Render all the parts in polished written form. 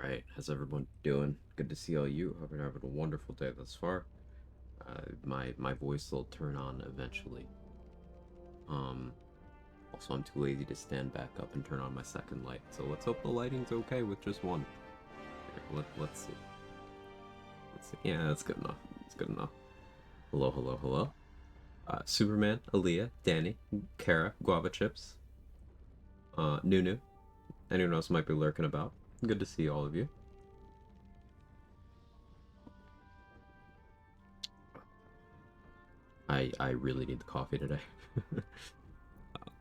Right, how's everyone doing? Good to see all you. Hope you're having a wonderful day thus far. My voice will turn on eventually. Um, Also I'm too lazy to stand back up and turn on my second light. So let's hope the lighting's okay with just one. Here, let's see. Let's see. Yeah, that's good enough. It's good enough. Hello, hello, hello. Superman, Aaliyah, Danny, Kara, Guava Chips, Nunu. Anyone else might be lurking about. Good to see all of you. I really need the coffee today.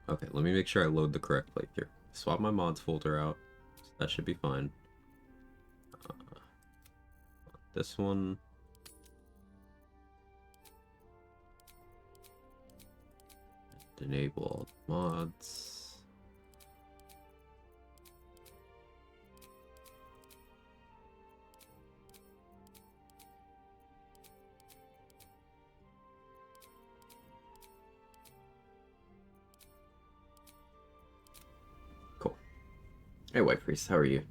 Okay, let me make sure I load the correct plate here. Swap my mods folder out. So that should be fine. This one. Enable all mods. Cool. Hey, White Priest, how are you?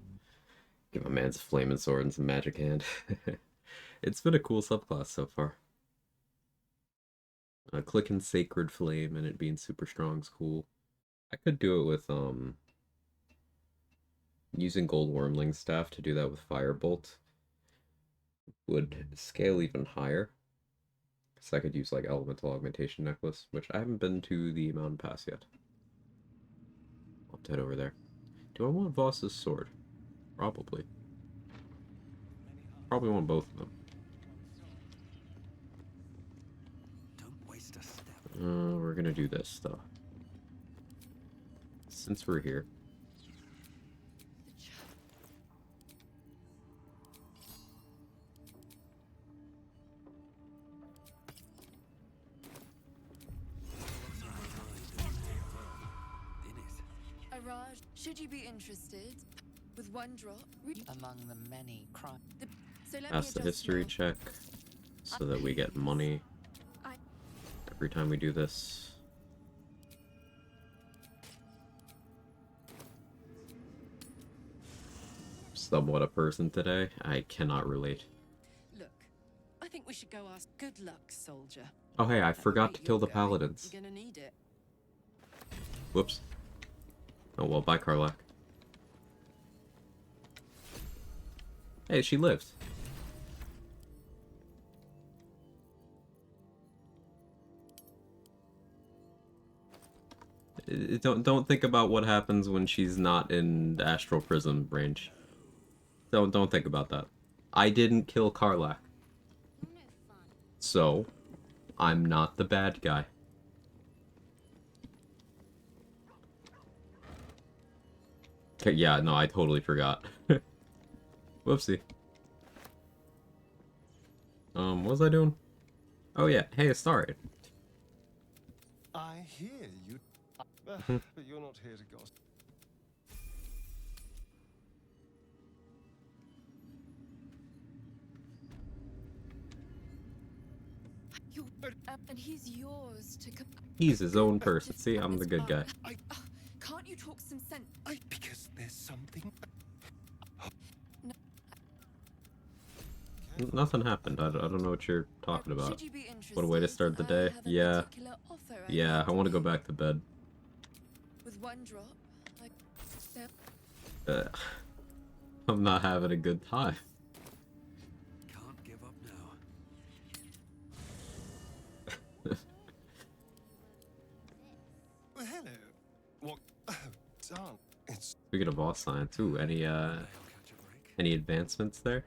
Give my man's a flaming sword and some magic hand. It's been a cool subclass so far. Clicking Sacred Flame and it being super strong is cool. I could do it with using Gold Wormling Staff to do that with Firebolt. Would scale even higher. So I could use like Elemental Augmentation Necklace, which I haven't been to the Mountain Pass yet. I'll head over there. Do I want Voss's sword? Probably. Probably want both of them. Don't waste a step. We're gonna do this stuff. Since we're here. Raj, should you be interested, with one drop Among the many crimes. So let Pass the history check so that we get money every time we do this. Somewhat a person today. I cannot relate. Look, I think we should go ask. Good luck, soldier. Oh hey, I At the forgot rate to kill the you're going, paladins. You're gonna need it. Whoops. Oh well, bye Karlak. Hey, she lived. Don't think about what happens when she's not in the Astral Prism range. Don't think about that. I didn't kill Karlak. So, I'm not the bad guy. Okay, yeah, no, I totally forgot. Whoopsie. What was I doing? Oh yeah, hey, Astari. I hear you, but you're not here to gossip. and he's yours to He's his own person. See, I'm the good guy. Can't you talk some sense? Because there's something. Nothing happened. I don't know what you're talking about. Should you be interested, What a way to start the day. have a Yeah. particular offer Yeah, I want to go back to bed. With one drop, I'm not having a good time. Can't give up now. Well, hello. What? Oh, darn. It's Speaking of boss science, ooh, I'll catch a break. any advancements there?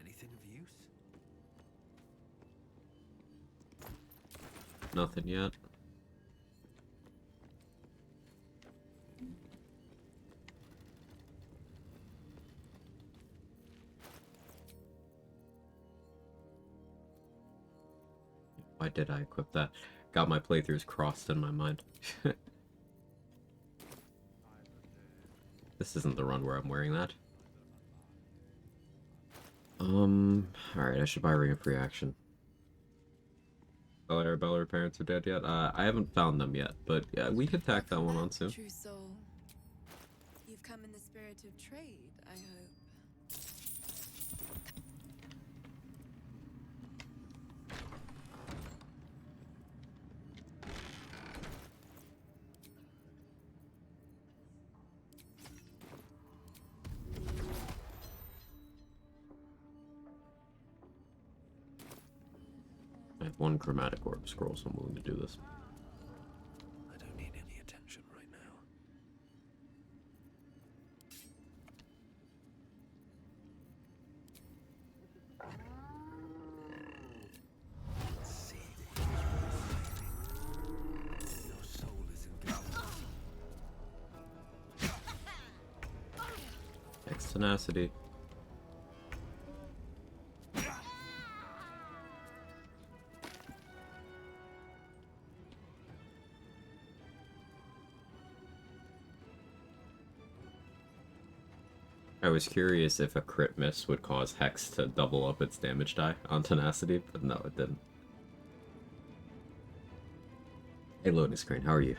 Anything of use? Nothing yet. Why did I equip that? Got my playthroughs crossed in my mind. This isn't the run where I'm wearing that. Alright, I should buy Ring of Reaction. Bella, parents are dead yet? I haven't found them yet, but yeah, we could tack that one on soon. True soul. You've come in the spirit of trade, I hope. I have one chromatic orb scroll, so I'm willing to do this. I don't need any attention right now. See, your soul is in good hands. X tenacity. I was curious if a crit miss would cause Hex to double up its damage die on Tenacity, but no, it didn't. Hey, loading screen, how are you?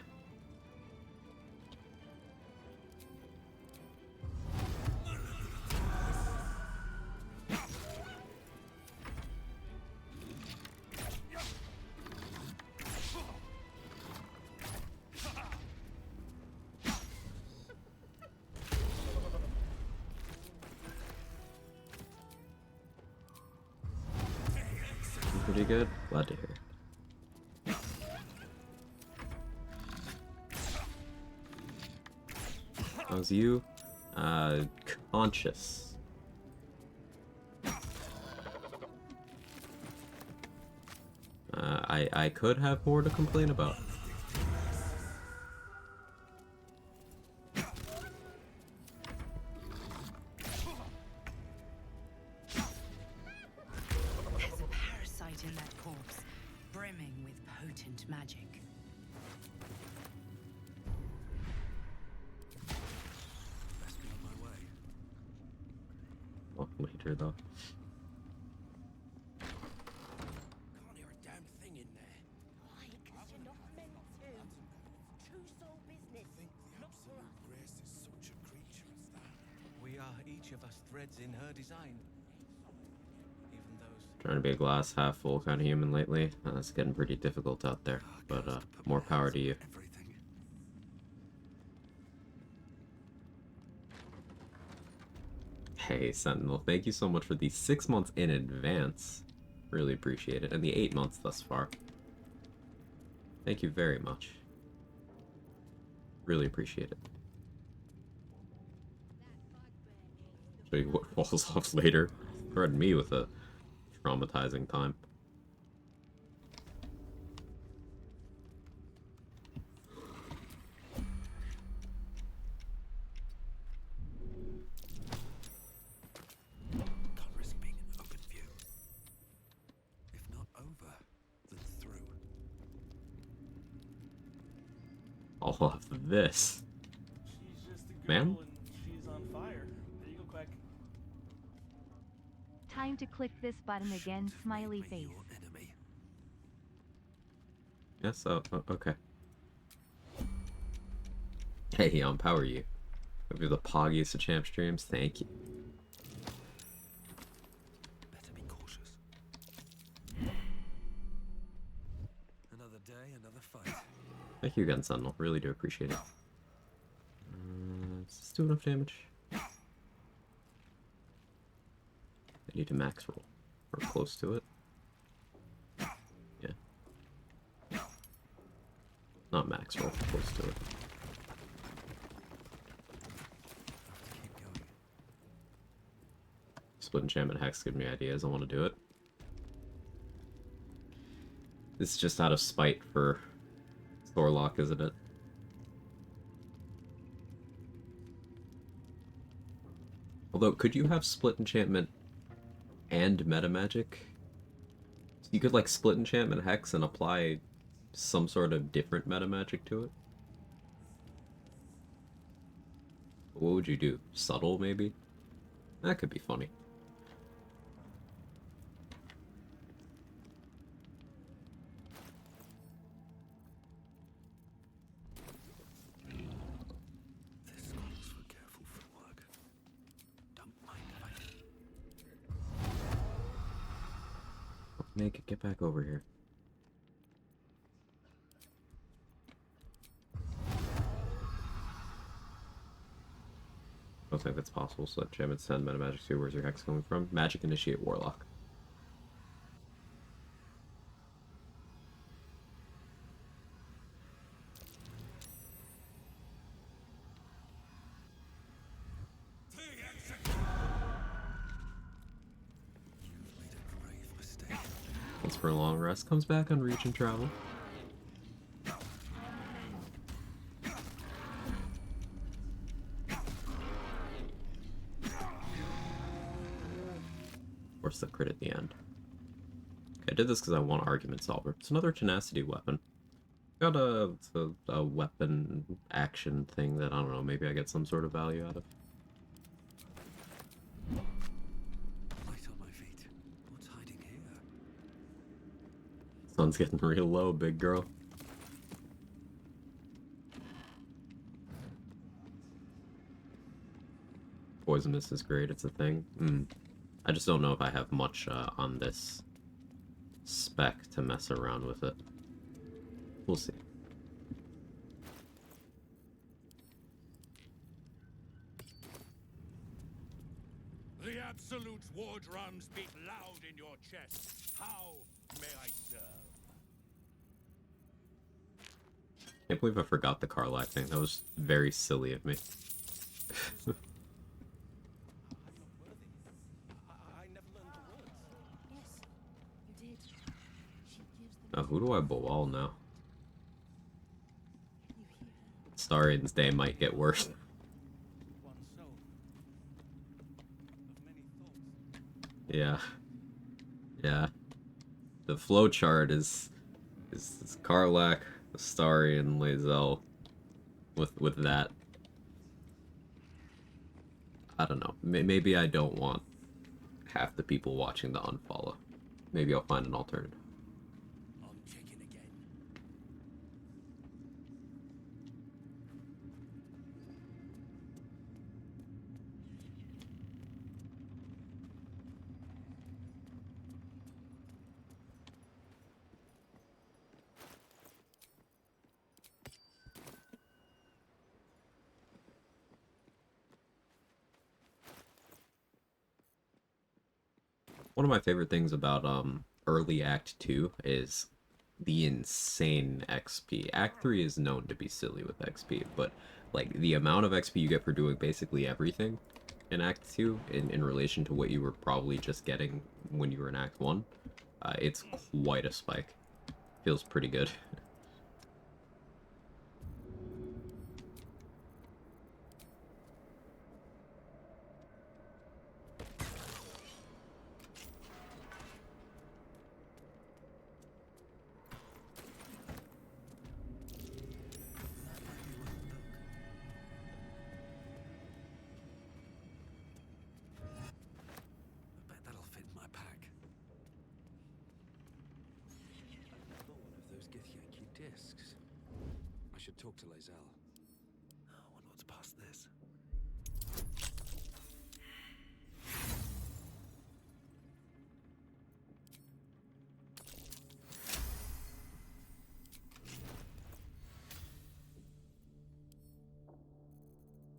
Pretty good? Glad to hear. How's you? Conscious. I could have more to complain about. There's a parasite in that corpse, brimming with potent magic. Best be on my way. Well, later though. Can't hear a damn thing in there. Why? 'Cause you're not meant to. True soul business. Not for us. Grace is such a creature as that. We are each of us threads in her design. Even those. Trying to be a glass half full kind of human lately. It's getting pretty difficult out there, but more power to you. Everything. Hey, Sentinel, thank you so much for the 6 months in advance. Really appreciate it. And the 8 months thus far. Thank you very much. Really appreciate it. Show you what falls off later. Threaten me with a traumatizing time. Can't risk being in open view. If not over, then through. All of this. She's just a girl Ma'am? and she's on fire. There you go, Quag. Time to click this button again, smiley Make me face. your enemy. Yes, okay. Hey, empower you. Hope you're the poggiest of champ streams. Thank you. Better be cautious. Another day, another fight. Thank you again, Sentinel. Really do appreciate it. Does this do enough damage? I need to max roll. Or close to it. Yeah. Not max roll, close to it. Have to keep going. Split enchantment hex give me ideas. I want to do it. This is just out of spite for Warlock, isn't it? Although, could you have split enchantment and meta magic? So you could like split enchantment hex and apply some sort of different meta magic to it? What would you do? Subtle, maybe? That could be funny. Make it get back over here. I don't think that's possible. So Enchantment Send, Meta Magic 2, where's your hex coming from? Magic Initiate Warlock. Thanks for a long rest. Comes back on reach and travel. Force the crit at the end. Okay, I did this because I want Argument Solver. It's another Tenacity weapon. Got a weapon action thing that, I don't know, maybe I get some sort of value out of. Light on my feet. What's hiding here? Sun's getting real low, big girl. Poison Mist is great, it's a thing. I just don't know if I have much on this spec to mess around with it. We'll see. The Absolute's war drums beat loud in your chest. How may I serve? Can't believe I forgot the Karlach thing. That was very silly of me. I never learned the words. Yes, you did. She gives them Now, who do I bowl now? you hear her. Starian's day might get worse. One soul of many thoughts. Yeah. Yeah. The flowchart is Karlach, Astarion, Lae'zel with that. I don't know. Maybe I don't want half the people watching to unfollow. Maybe I'll find an alternative. I'm checking again. One of my favorite things about early Act 2 is the insane XP. Act 3 is known to be silly with XP, but like the amount of XP you get for doing basically everything in Act 2 in relation to what you were probably just getting when you were in Act 1, it's quite a spike. Feels pretty good. I bet that'll fit in my pack. I've got one of those Githyanki discs. I should talk to Lae'zel. I wonder what's past this.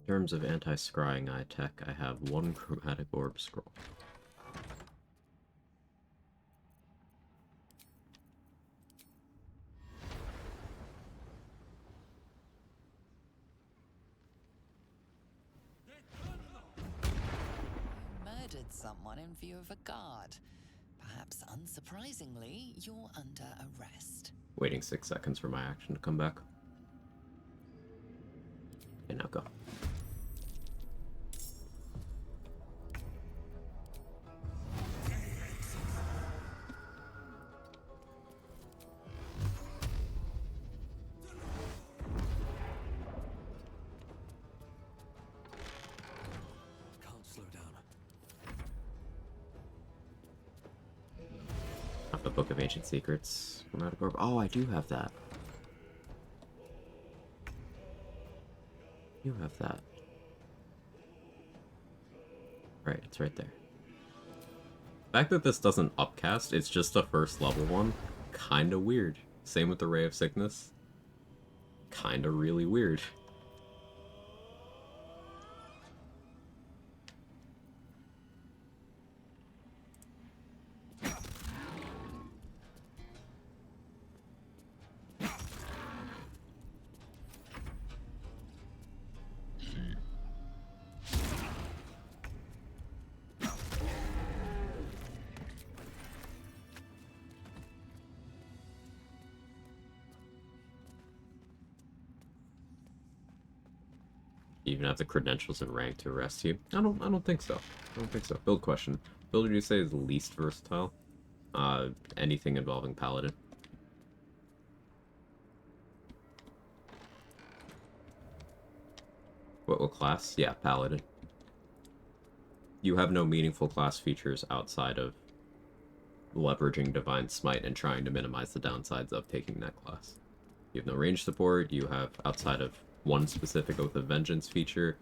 In terms of anti-scrying eye tech, I have one chromatic orb scroll. Murdered someone in view of a guard. Perhaps unsurprisingly, you're under arrest. Waiting 6 seconds for my action to come back. And now go. Can't slow down. The Book of Ancient Secrets. Chromatic orb. Oh, I do have that. You have that. Right, it's right there. fact that this doesn't upcast, it's just a first level one, kinda weird. Same with the Ray of Sickness. Kinda really weird. You even have the credentials and rank to arrest you? I don't think so. I don't think so. Build question. Builder, do you say is least versatile? Anything involving Paladin. What class? Yeah, Paladin. You have no meaningful class features outside of leveraging Divine Smite and trying to minimize the downsides of taking that class. You have no range support, you have, outside of one specific Oath of Vengeance feature,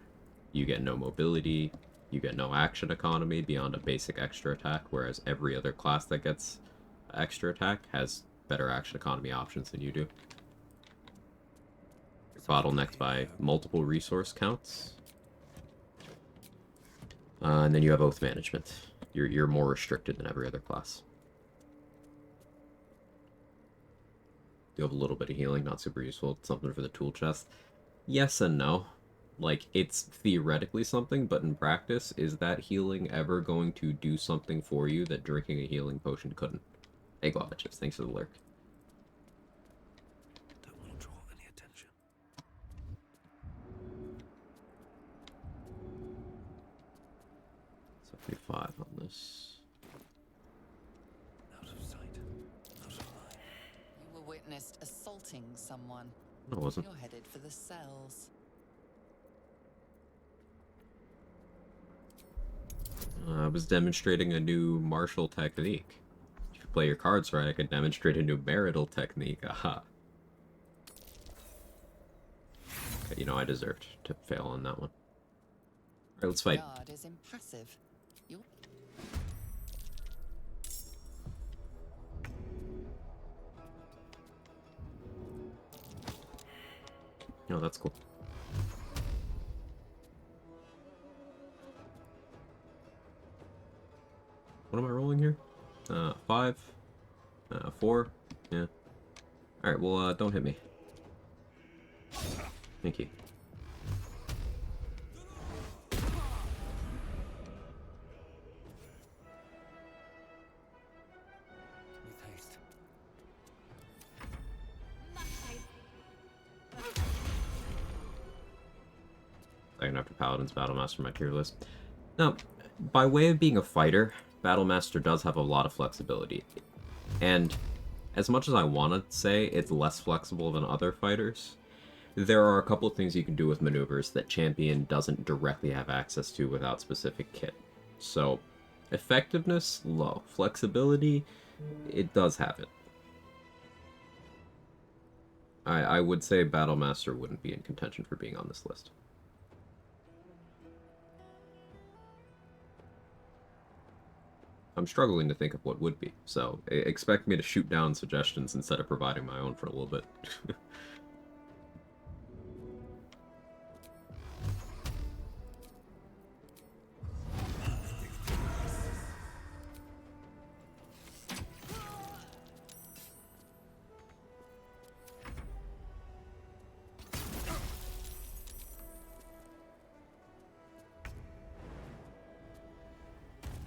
you get no mobility, you get no action economy beyond a basic extra attack, whereas every other class that gets extra attack has better action economy options than you do. You're bottlenecked by multiple resource counts. And then you have Oath Management. You're more restricted than every other class. You have a little bit of healing, not super useful. It's something for the tool chest. Yes and no. Like, it's theoretically something, but in practice, is that healing ever going to do something for you that drinking a healing potion couldn't? Hey, Guavitches, thanks for the lurk. Don't want to draw any attention. 75 on this. Out of sight, out of mind. You were witnessed assaulting someone. No, it wasn't. You're headed for the cells. I was demonstrating a new martial technique. If you play your cards right, I could demonstrate a new marital technique. Aha. Okay, you know, I deserved to fail on that one. Alright, let's fight. Guard is impressive. You're No, that's cool. What am I rolling here? 5. 4. Yeah. Alright, well, don't hit me. Thank you. With haste. Second after Paladin's Battlemaster my tier list. Now, by way of being a fighter, Battlemaster does have a lot of flexibility. And as much as I want to say it's less flexible than other fighters, there are a couple of things you can do with maneuvers that Champion doesn't directly have access to without specific kit. So, effectiveness, low. Flexibility, it does have it. I would say Battlemaster wouldn't be in contention for being on this list. I'm struggling to think of what would be, so expect me to shoot down suggestions instead of providing my own for a little bit.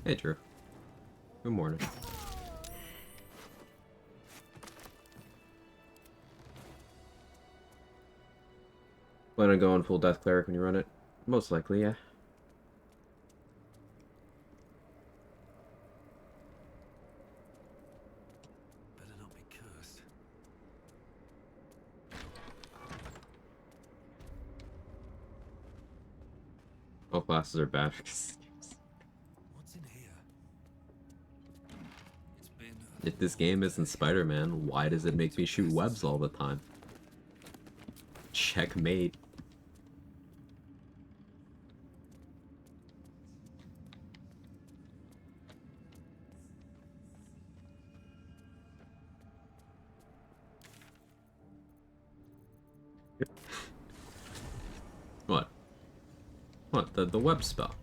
Hey, Drew. Good morning. Plan on going full Death Cleric when you run it? Most likely, yeah. Better not be cursed. All classes are bad. What's in here? It's been. If this game isn't Spider-Man, why does it make me shoot webs all the time? Checkmate. What? What? The web spell.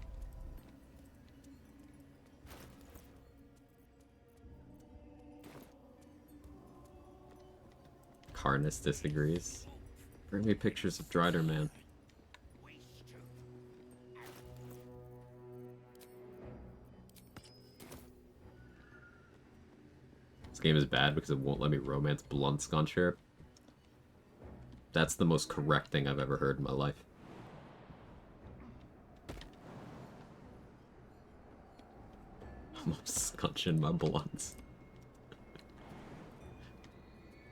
Carnus disagrees. Bring me pictures of Drider Man. This game is bad because it won't let me romance Bluntsconch here. That's the most correct thing I've ever heard in my life. I'm scunching my blunts.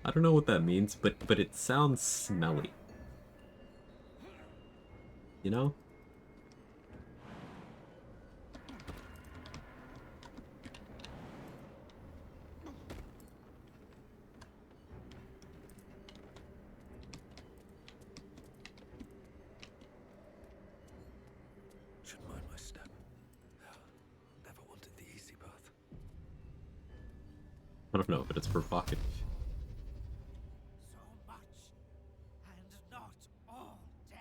I don't know what that means, but it sounds smelly. You know? Should mind my step. Never wanted the easy path. I don't know, but it's provocative. So much, and not all dead.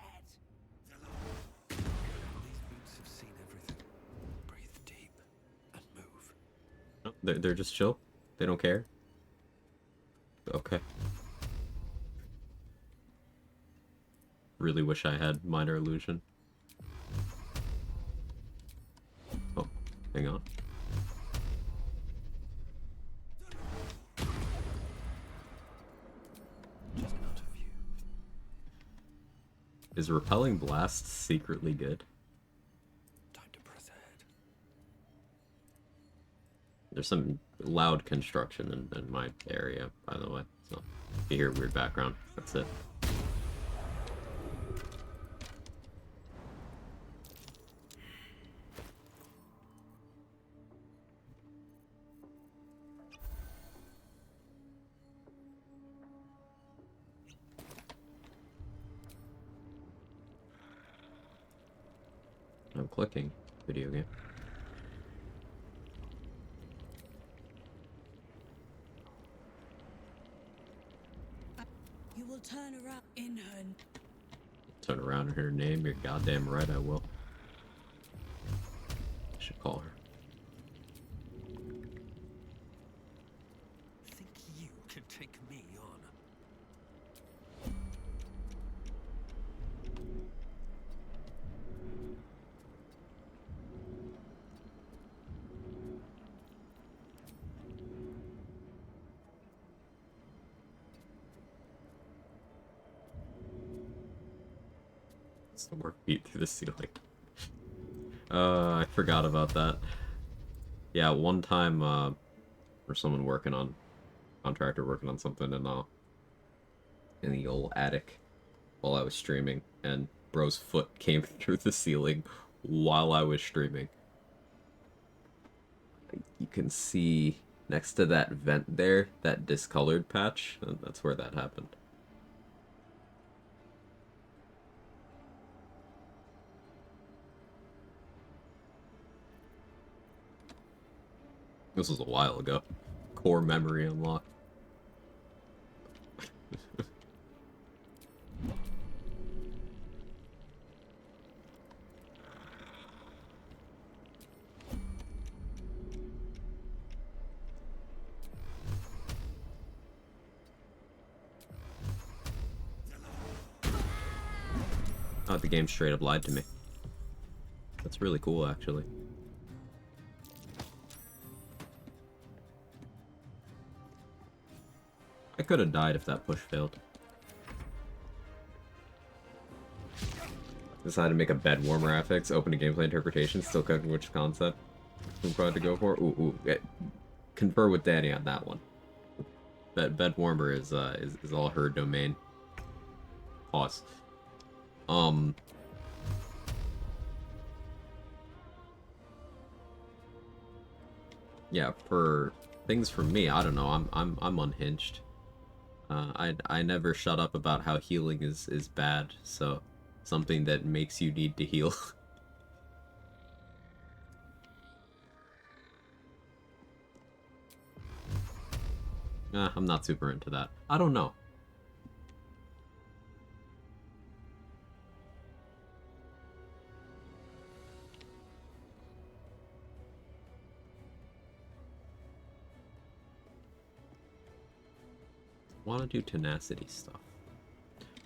These boots have seen everything. Breathe deep and move. No, they're just chill. They don't care. Okay. Really wish I had minor illusion. Oh, hang on. Just out of view. Is repelling blast secretly good? Time to press ahead. There's some loud construction in my area, by the way. So if you hear weird background, that's it. I'm clicking. Video game. You will turn around in her. Turn around in her name. You're goddamn right I will. I should call her. Think you can take me on? Some more feet through the ceiling. I forgot about that. Yeah, one time, for someone working on, contractor working on something in the old attic while I was streaming, and bro's foot came through the ceiling while I was streaming. You can see next to that vent there, that discolored patch, that's where that happened. This was a while ago. Core memory unlocked. Oh, the game straight up lied to me. That's really cool, actually. I could have died if that push failed. Decided to make a bed warmer affix, open to gameplay interpretation, still cooking which concept I'm going to go for. Ooh, confer with Danny on that one. That bed warmer is all her domain. Pause. Yeah, for things for me, I don't know. I'm unhinged. I never shut up about how healing is bad, so something that makes you need to heal. I'm not super into that. I don't know. want to do tenacity stuff.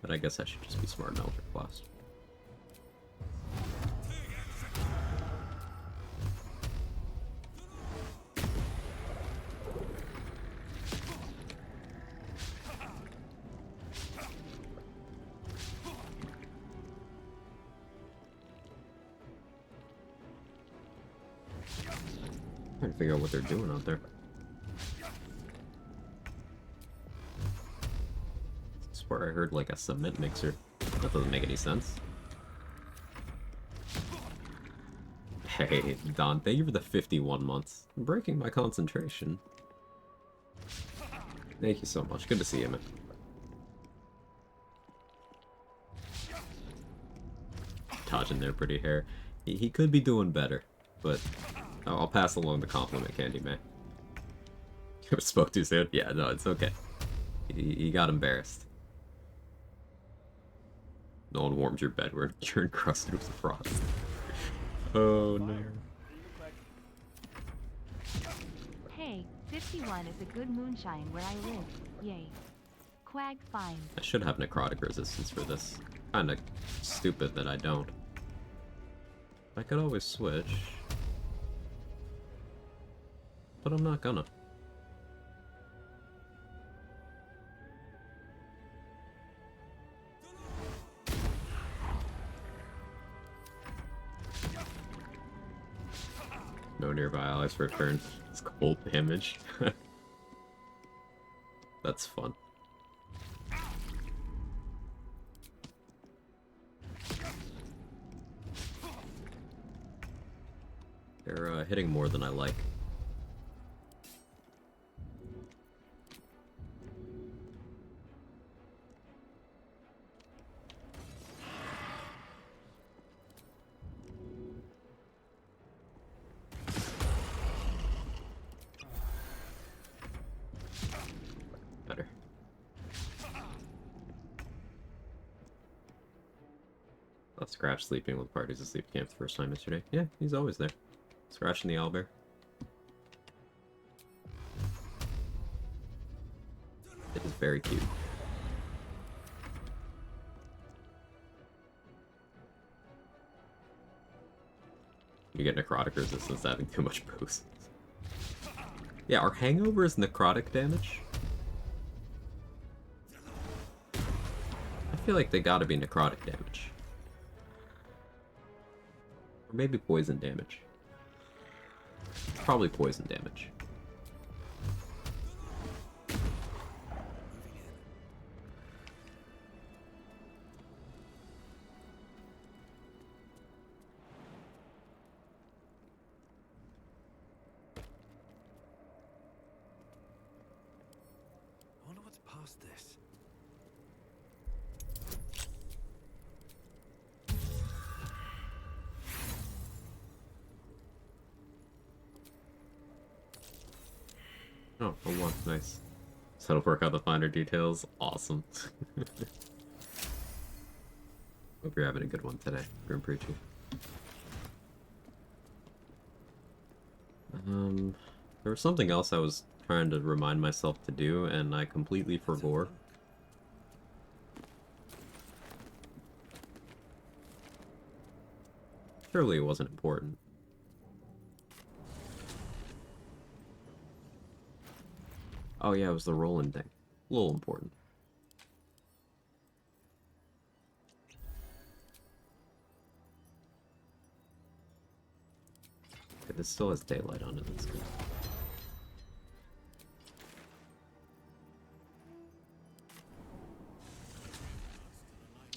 But I guess I should just be smart and Eldritch Blast. Trying to figure out what they're doing out there. I swear I heard like a cement mixer. That doesn't make any sense. Hey, Don, thank you for the 51 months. I'm breaking my concentration. Thank you so much. Good to see you, man. Dodging their pretty hair. He could be doing better, but I'll pass along the compliment, Candy Man. Spoke too soon? Yeah, no, it's okay. He got embarrassed. No one warms your bed where you're encrusted with frost. Oh no. Hey, 51 is a good moonshine where I live. Yay. Quag fine. I should have necrotic resistance for this. Kinda stupid that I don't. I could always switch. But I'm not gonna. No nearby allies for a turn. It's cold damage. That's fun. They're hitting more than I like. Better. Let Scratch sleeping with parties asleep camp the first time yesterday. Yeah, he's always there. Scratching the owlbear. It is very cute. You get necrotic resistance having too much boost. Yeah, are hangovers necrotic damage? I feel like they gotta be necrotic damage. Or maybe poison damage. Probably poison damage. I wonder what's past this. Oh, a 1. Nice. So that'll work out the finer details. Awesome. Hope you're having a good one today, Grim Preachy. There was something else I was trying to remind myself to do, and I completely forgot. Surely it wasn't important. Oh yeah, it was the rolling thing. A little important. Okay, this still has daylight on it, that's good.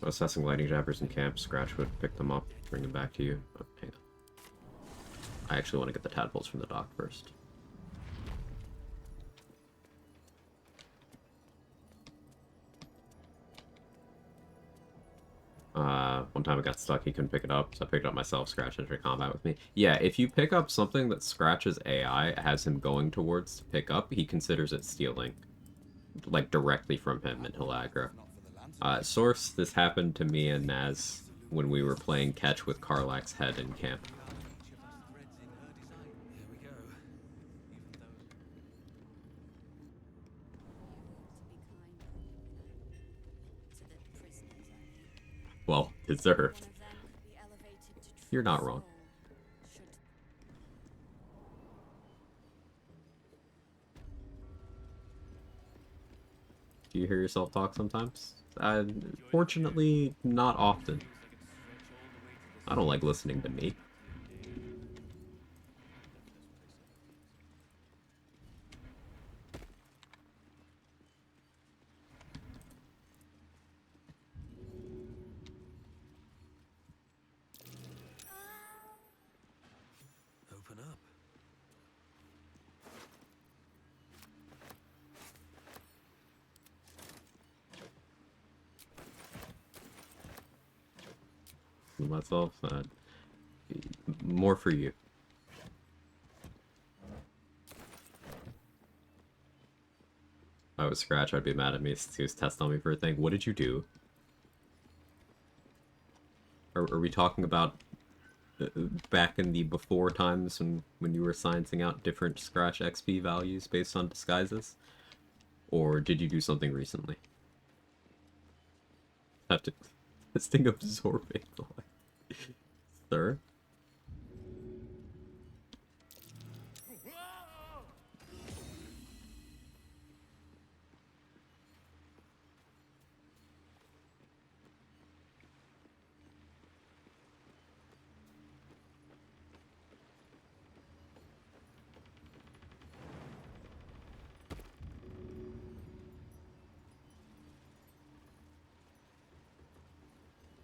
Assessing lightning jabbers in camp, Scratch would pick them up, bring them back to you. Oh, hang on. I actually want to get the tadpoles from the dock first. One time it got stuck, he couldn't pick it up, so I picked it up myself. Scratch entered combat with me. Yeah, if you pick up something that Scratch's AI has him going towards to pick up, he considers it stealing. Like, directly from him, and he'll aggro. Source, this happened to me and Naz when we were playing catch with Karlach's head in camp. Here we go. Well, deserved. One of them could be elevated to true You're not wrong. soul, should Do you hear yourself talk sometimes? Fortunately, not often. I don't like listening to me. Open up. Myself, more for you. If I was Scratch, I'd be mad at me since he was testing on me for a thing. What did you do? Are we talking about back in the before times when you were sciencing out different Scratch XP values based on disguises? Or did you do something recently? Have to testing absorbing light. Sir?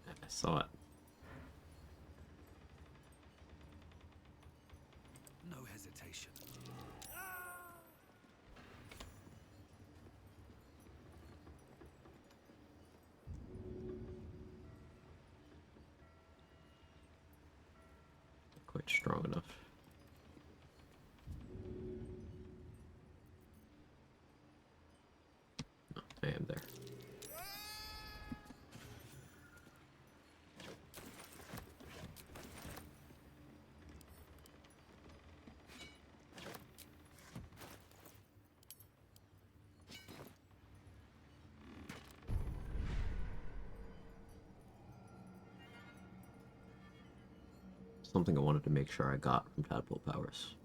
I saw it. No hesitation. Quite strong enough. Oh, I am there. Something I wanted to make sure I got from Tadpole Powers.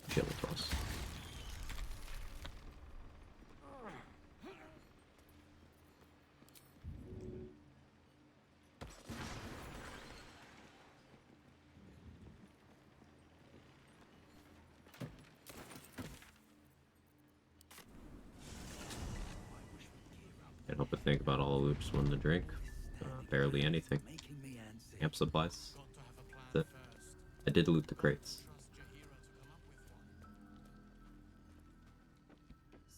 Chill toss. Can't help but think about all the loops wanting to drink. Barely anything. Camp supplies. That's it. I did loot the crates.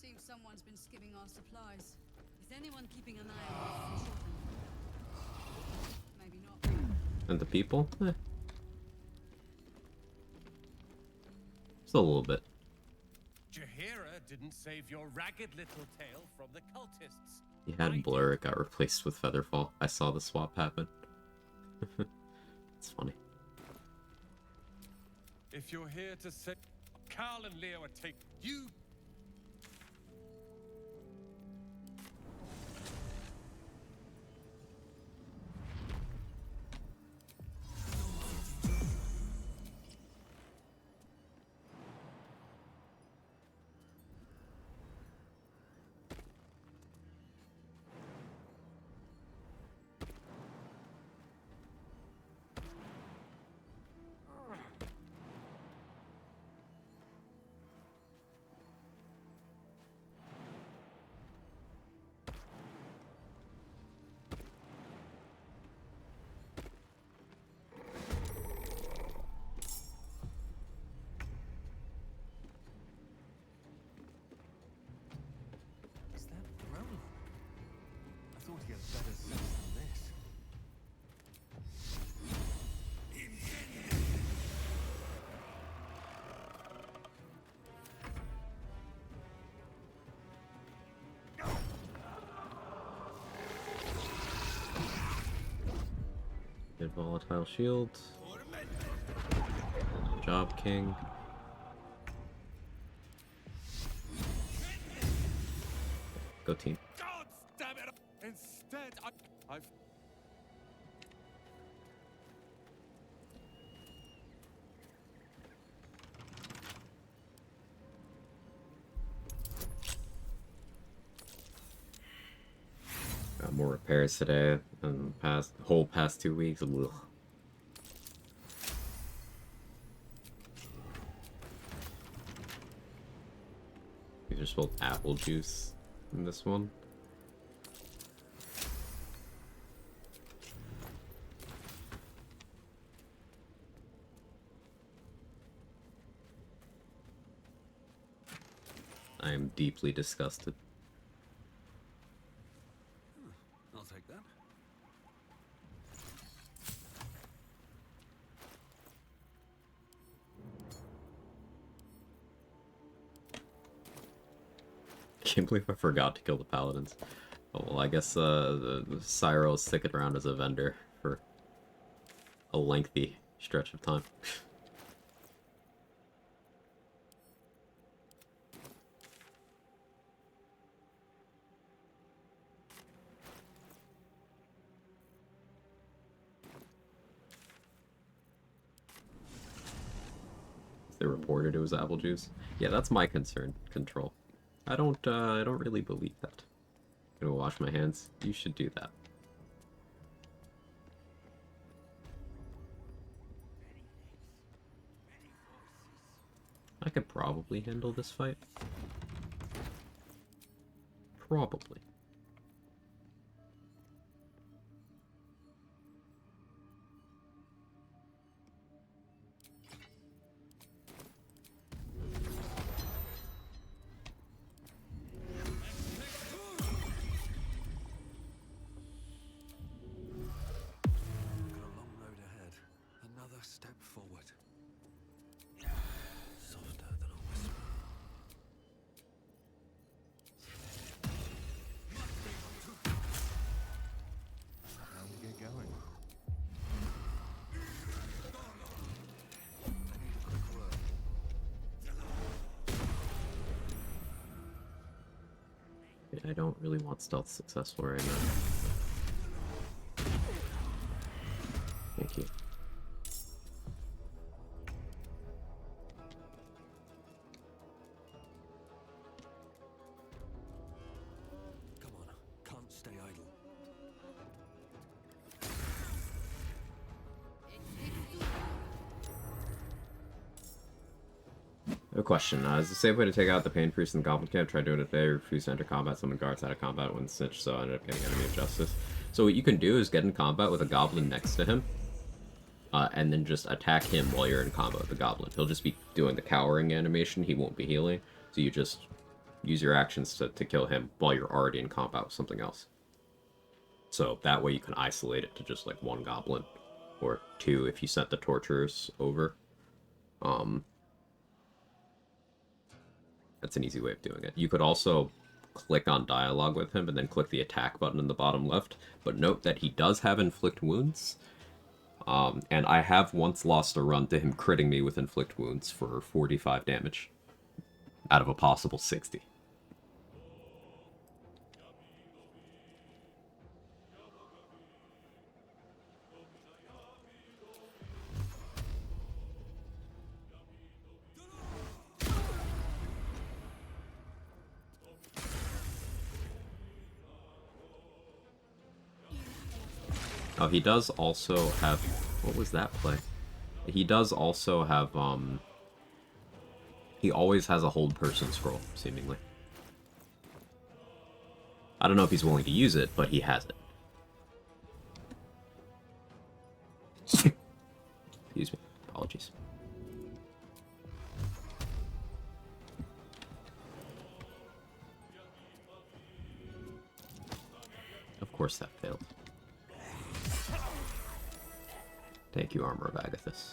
Seems someone's been skimming our supplies. Is anyone keeping an eye on our children? Maybe not. And the people? Just a little bit. Jahira didn't save your ragged little tail from the cultists. He had Blur, it got replaced with Featherfall. I saw the swap happen. It's funny. If you're here to say Carl and Leo are take you. Is that Warlock? I thought he had better sense than this. Good volatile shield. Good job, King. Go team. God damn it! Instead, I I've Got more repairs today than the past 2 weeks. Ugh. You just spelled apple juice in this one. I am deeply disgusted. I'll take that. Can't believe I forgot to kill the paladins. Oh, well, I guess the Cyro is sticking around as a vendor for a lengthy stretch of time. They reported it was apple juice. Yeah, that's my concern. Control. I don't really believe that. I'm gonna wash my hands. You should do that. I could probably handle this fight. Probably. Got a long road ahead. Another step forward. Softer than a whisper. How we get going? I don't really want stealth successful right now. Thank you. Come on, can't stay idle. A question, is the safe way to take out the Pain Priest in the Goblin Camp? Try doing it today, refuse to enter combat, summon guards out of combat when snitch, so I ended up getting Enemy of Justice. So what you can do is get in combat with a Goblin next to him, and then just attack him while you're in combat with the Goblin. He'll just be doing the cowering animation, he won't be healing, so you just use your actions to kill him while you're already in combat with something else. So that way you can isolate it to just like one Goblin, or two if you sent the Torturers over. That's an easy way of doing it. You could also click on dialogue with him and then click the attack button in the bottom left, but note that he does have inflict wounds, and I have once lost a run to him critting me with inflict wounds for 45 damage out of a possible 60. Oh, he does also have... What was that play? He does also have, he always has a hold person scroll, seemingly. I don't know if he's willing to use it, but he has it. Excuse me. Apologies. Of course that failed. Thank you, Armor of Agathis.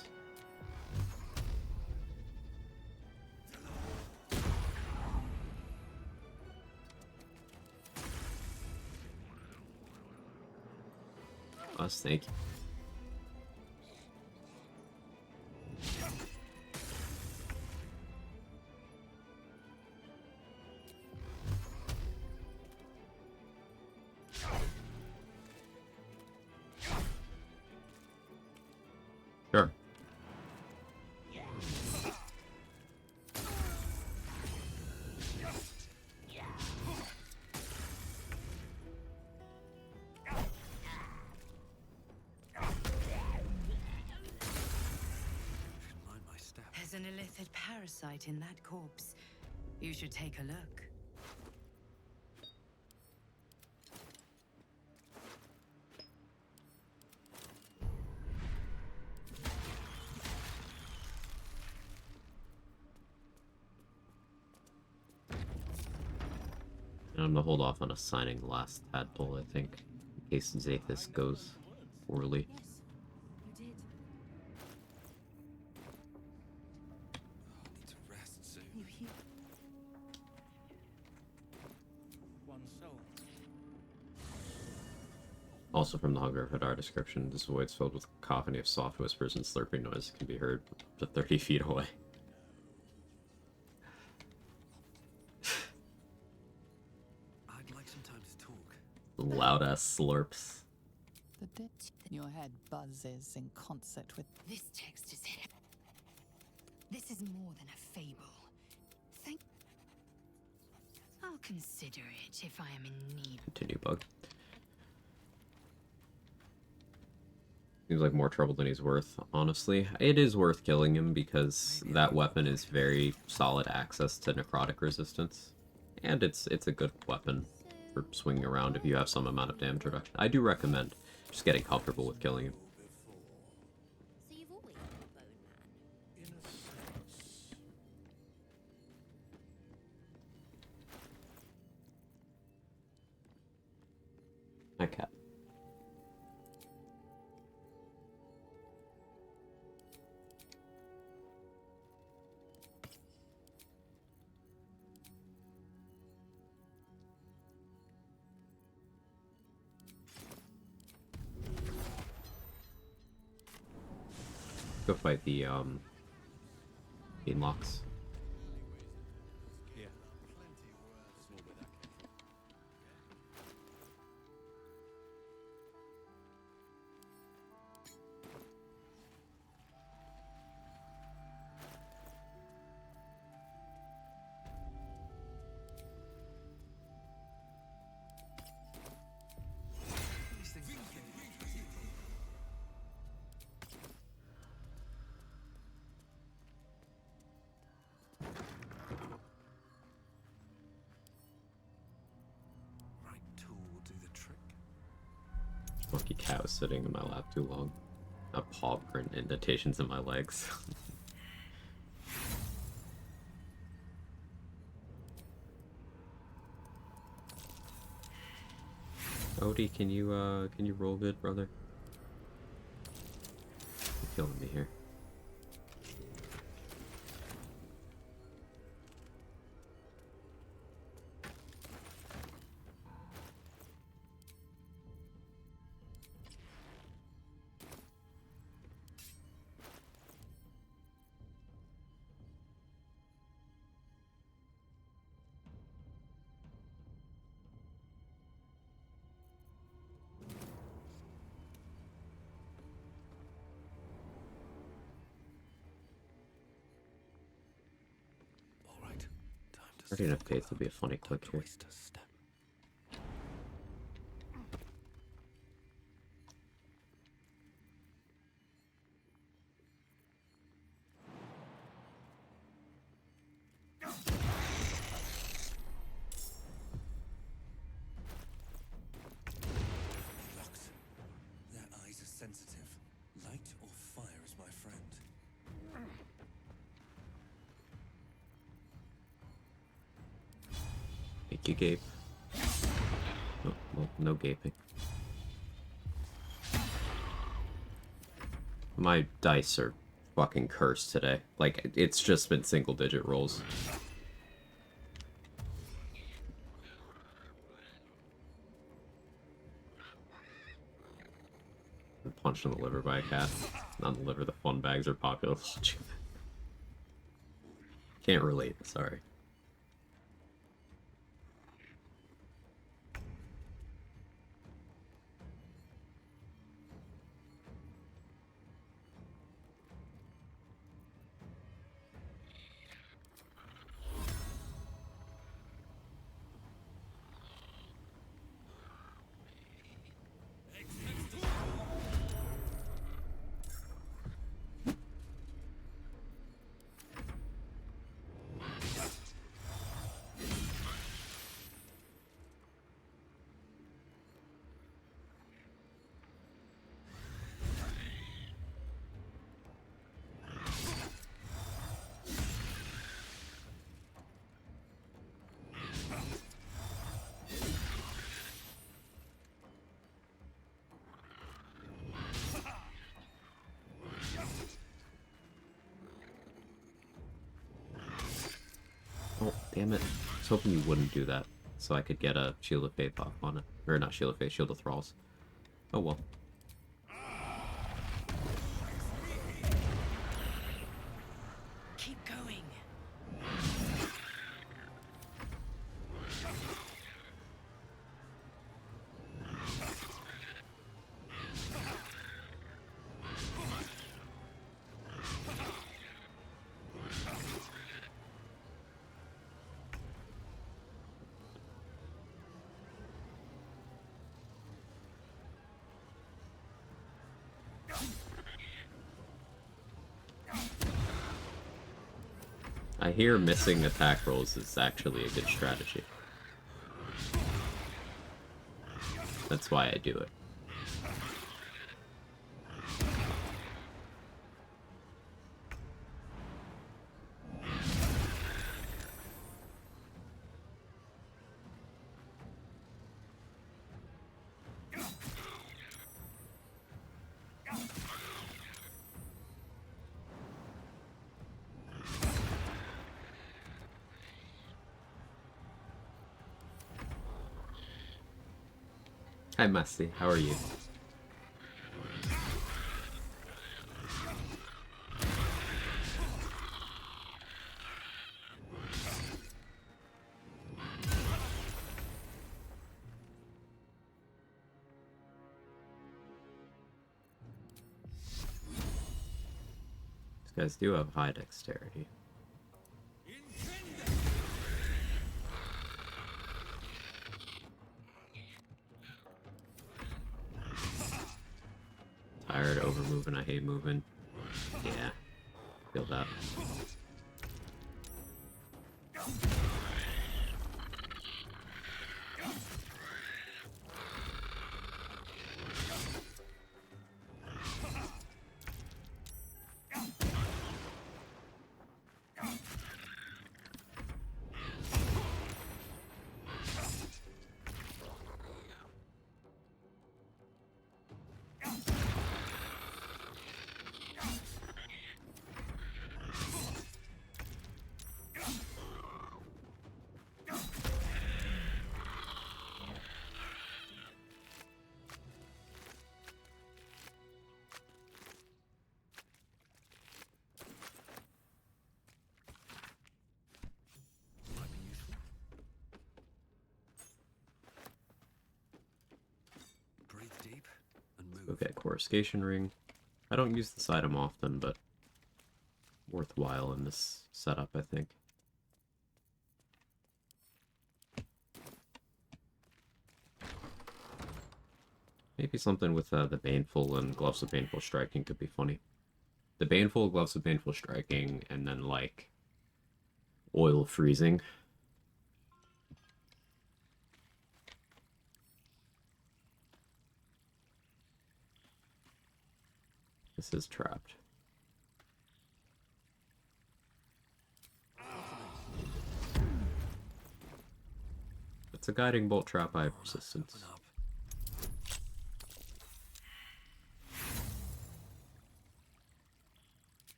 Us, thank you. method parasite in that corpse. You should take a look. I'm gonna hold off on assigning the last tadpole, I think, in case Zathis goes poorly. Yes, you did. I need to rest soon. You hear? One soul. Also from the Hunger of Hadar description, this void's filled with cacophony of soft whispers and slurping noise can be heard up to 30 feet away. I'd like some time to talk. Loud ass slurps. The dit in your head buzzes in concert with. This text is here. This is more than a fable. I'll consider it if I am in need. Continue, bug. Seems like more trouble than he's worth, honestly. It is worth killing him because that weapon is very solid access to necrotic resistance. And it's a good weapon for swinging around if you have some amount of damage reduction. I do recommend just getting comfortable with killing him. So you've always been a bone man. In a sense. Hi, cat. Go fight the Beanlocks. Here. These things are right tool will do the trick. Monkey cat was sitting in my lap too long. A paw print indentations in my legs. Odie, can you roll good, brother? You're killing me here. All right, time to. Already enough faith to be a funny click here. Waste a step. Locks. Their eyes are sensitive. Light or fire is my friend. Make you gape. No, well, no gaping. My dice are fucking cursed today. Like, it's just been single-digit rolls. I'm punched in the liver by a cat. Not the liver, the fun bags are popular. Can't relate, sorry. Damn it. I was hoping you wouldn't do that, so I could get a Shield of Faith off on it. Or not Shield of Faith, Shield of Thralls. Oh well. Keep going. I hear missing attack rolls is actually a good strategy. That's why I do it. Hi, Messy. How are you? These guys do have high dexterity. Tired, over moving, I hate moving. Yeah, feel that. Okay, Coruscation Ring. I don't use this item often, but worthwhile in this setup, I think. Maybe something with the Baneful and Gloves of Baneful Striking could be funny. The Baneful, Gloves of Baneful Striking, and then, like, Oil Freezing. This is trapped. It's a Guiding Bolt trap. I have resistance.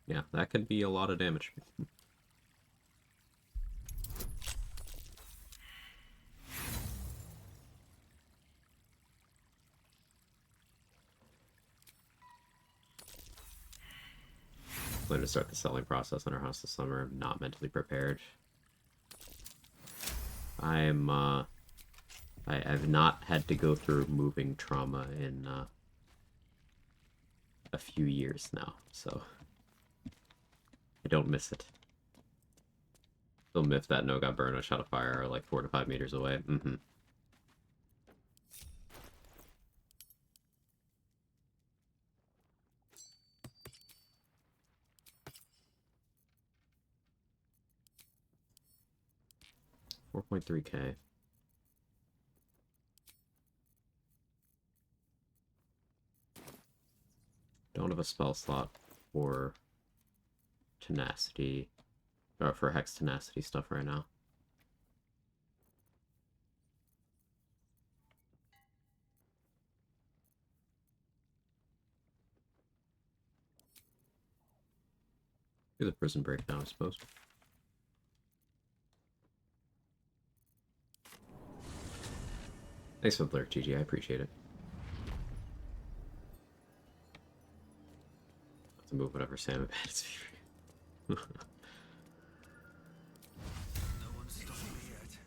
Yeah, that could be a lot of damage. Plan to start the selling process on our house this summer. I'm not mentally prepared. I've not had to go through moving trauma in a few years now, so I don't miss it. Still miff that no got burned. A shot of fire like 4 to 5 meters away. 4.3k. Don't have a spell slot for tenacity, or for hex tenacity stuff right now. It's a prison break now, I suppose. Thanks for the lurk, GG. I appreciate it. To move whatever Sam adds. No one's stopped me yet.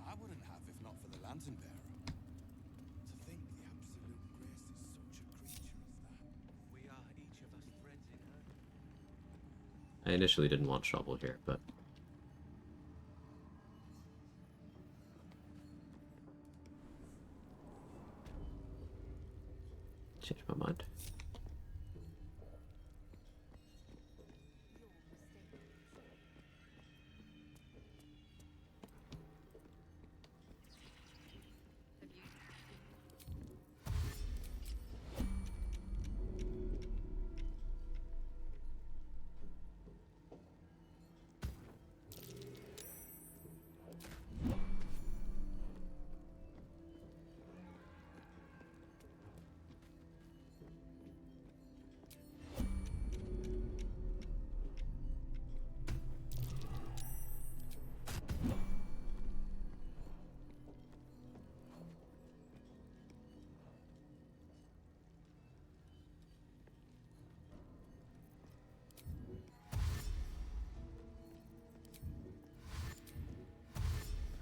I wouldn't have if not for the lantern bearer. To think the absolute grace is such a creature as that. We are each of us threads in her. I initially didn't want shovel here, but changed my mind.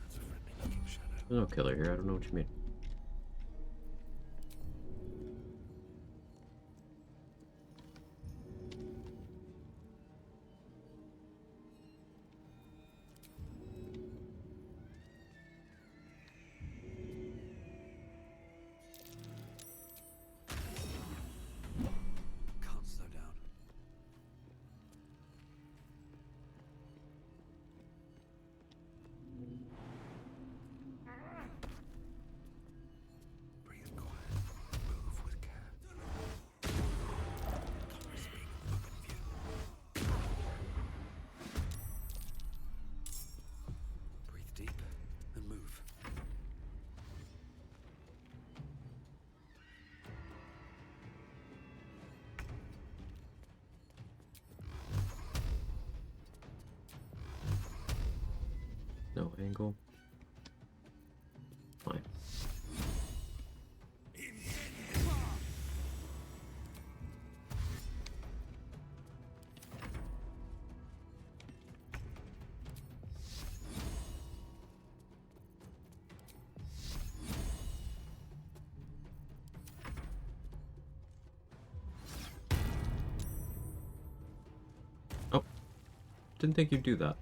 That's a friendly looking shadow. No killer here. I don't know what you mean. Can't slow down. Breathe quiet. Move with care. Can't risk being in open view. Breathe deep and move. No angle. Fine. Oh, didn't think you'd do that.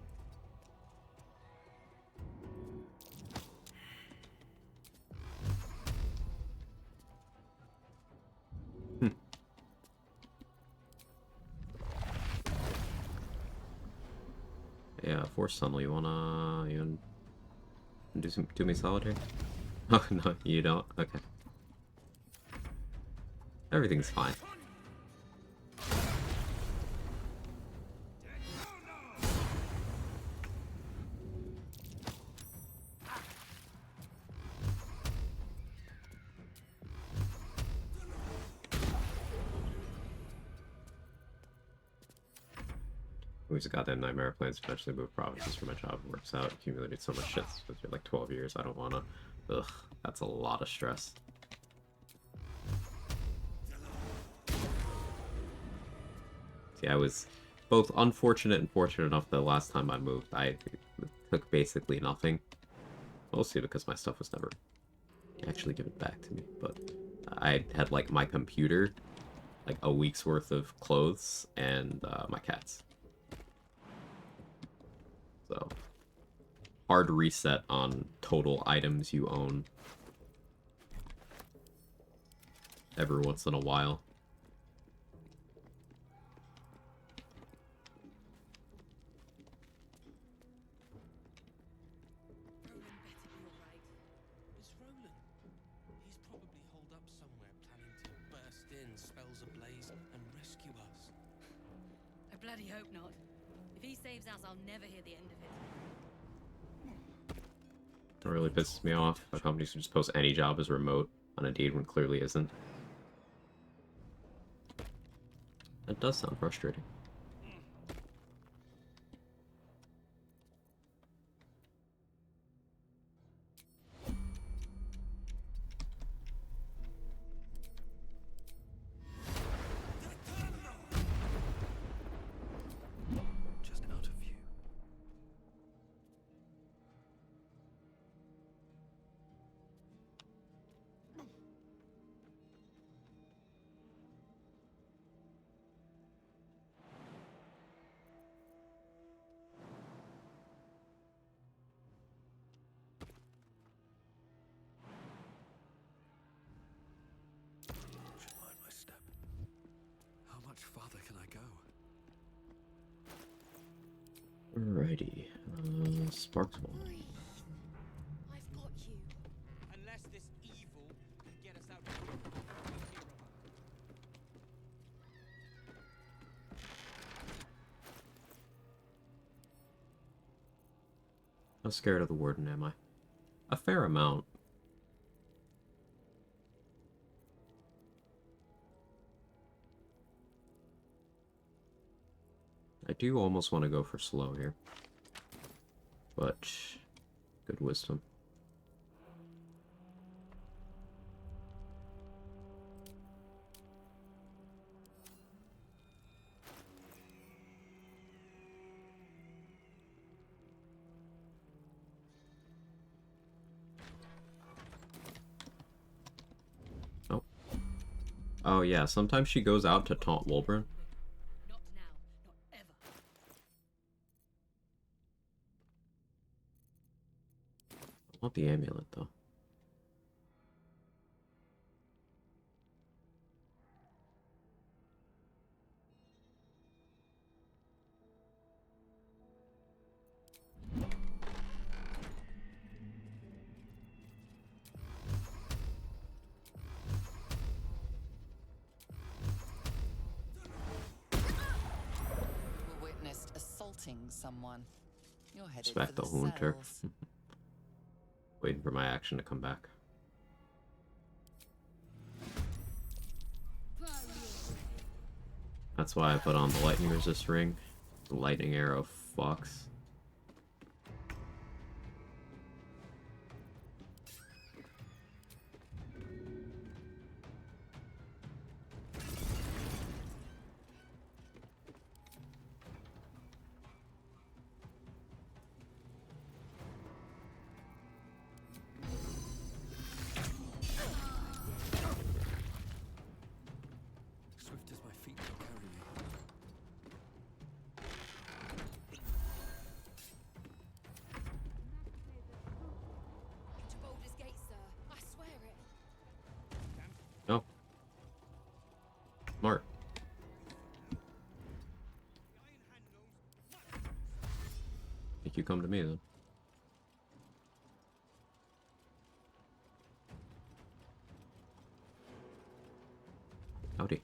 Yeah, Force Tunnel, you wanna do me solid here? Oh no, you don't? Okay. Everything's fine. Who's a goddamn nightmare plans to eventually move provinces for my job works out. Accumulated so much shit for like 12 years. I don't wanna. Ugh, that's a lot of stress. See, I was both unfortunate and fortunate enough that the last time I moved, I took basically nothing. Mostly because my stuff was never actually given back to me. But I had like my computer, like a week's worth of clothes, and my cats. So, hard reset on total items you own every once in a while. It's Roland. He's probably holed up somewhere, planning to burst in, spells ablaze, and rescue us. I bloody hope not. If he saves us, I'll never hear the end of it. It really pisses me off. A company should just post any job as remote on Indeed when clearly isn't. That does sound frustrating. Just out of view. Should mind my step. How much farther can I go? Alrighty. Sparkswell. I've got you. Unless this evil can get us out. How scared of the warden am I? A fair amount. I do almost want to go for slow here. But good wisdom. Oh. Oh yeah, sometimes she goes out to taunt Wolbern. Not now, not ever. I want the amulet though. You were witnessed assaulting someone. You're headed Respect for the the Hunter. cells. Waiting for my action to come back. That's why I put on the lightning resist ring. The lightning arrow fucks. Swift as my feet can carry me. Into Baldur's Gate, sir. I swear it. Oh. Smart. Think you come to me then. Howdy.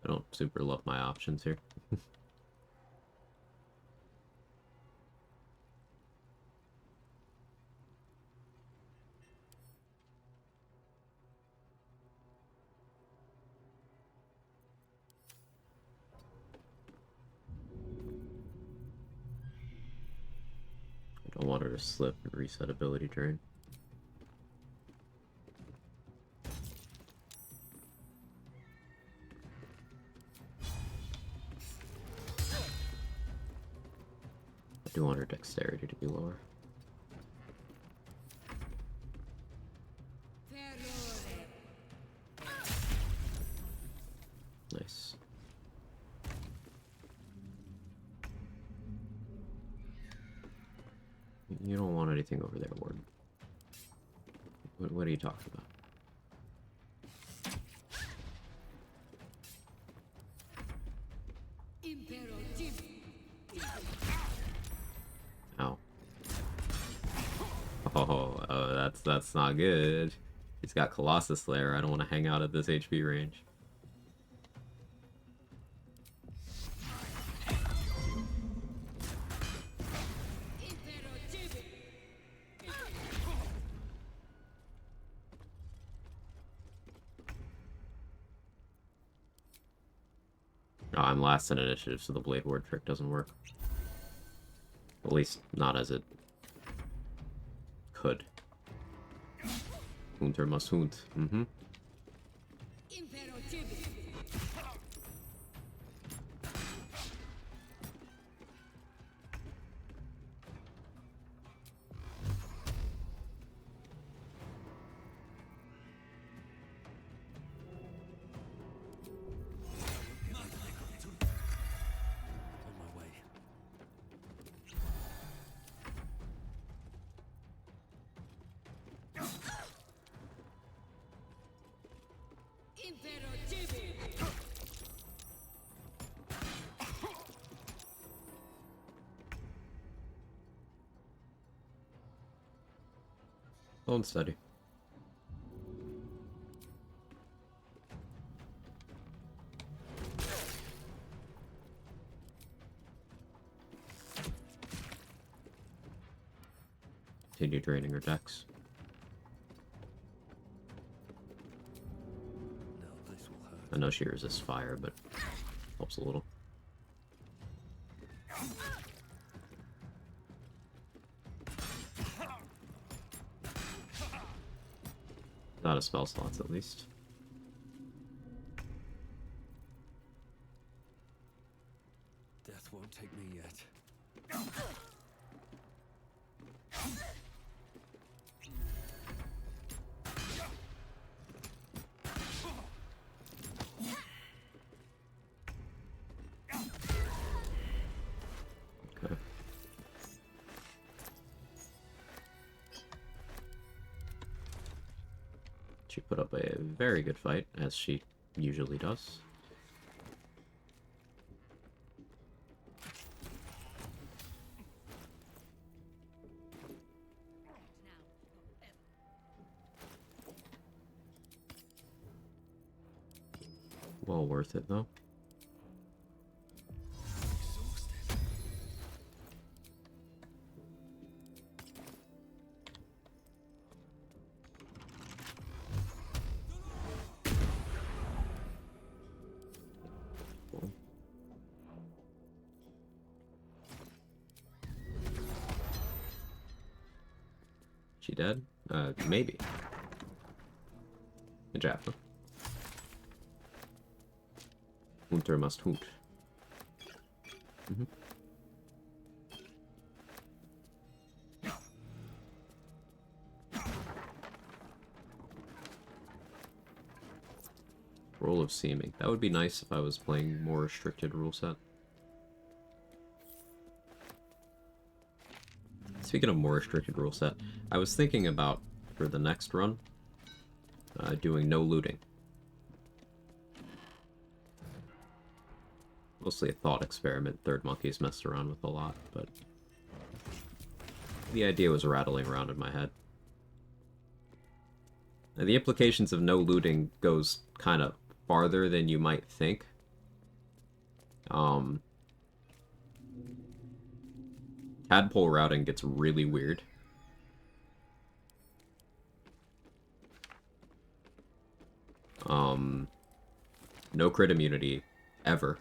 I don't super love my options here. I don't want her to slip and reset ability drain. I do want her dexterity to be lower. Nice. You don't want anything over there, Warden. What are you talking about? Ow. That's not good. He's got Colossus Slayer. I don't want to hang out at this HP range. Oh, I'm last in initiative, so the Blade Ward trick doesn't work. At least, not as it could. Hunter must hunt. Mm-hmm. On my way. Slow and steady. Continue draining her decks. No, this will hurt. I know she resists fire, but helps a little. Not a spell slots, at least. Death won't take me yet. Okay. She put up a very good fight, as she usually does. Well worth it, though. Cool. She dead? Maybe. Good job, huh? Hunter must hunt. Mm-hmm. Role of Seeming. That would be nice if I was playing more restricted rule set. Speaking of more restricted rule set, I was thinking about, for the next run, doing no looting. Mostly a thought experiment Third Monkey's messed around with a lot, but the idea was rattling around in my head. And the implications of no looting goes kind of farther than you might think. Tadpole routing gets really weird. No crit immunity, ever.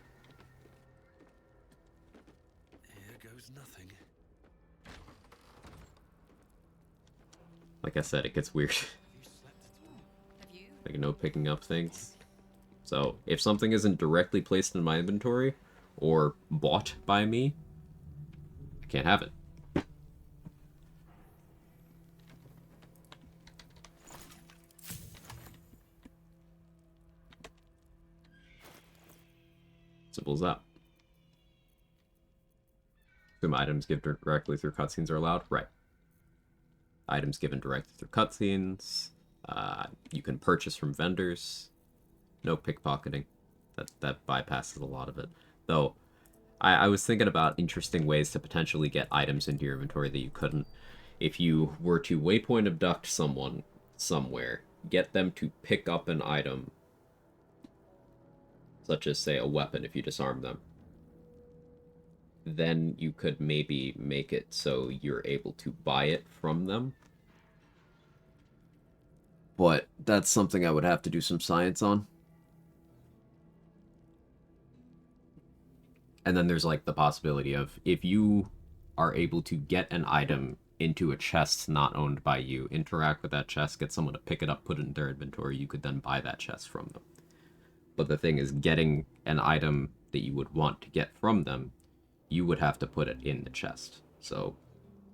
Here goes nothing. Like I said, it gets weird. Like, no picking up things. So, if something isn't directly placed in my inventory, or bought by me, I can't have it. Simple as that. Some items given directly through cutscenes are allowed? Right. items given directly through cutscenes. You can purchase from vendors. No pickpocketing. That bypasses a lot of it. Though, I was thinking about interesting ways to potentially get items into your inventory that you couldn't. If you were to waypoint abduct someone somewhere, get them to pick up an item, such as, say, a weapon if you disarm them, then you could maybe make it so you're able to buy it from them. But that's something I would have to do some science on. And then there's like the possibility of, if you are able to get an item into a chest not owned by you, interact with that chest, get someone to pick it up, put it in their inventory, you could then buy that chest from them. But the thing is, getting an item that you would want to get from them, you would have to put it in the chest. So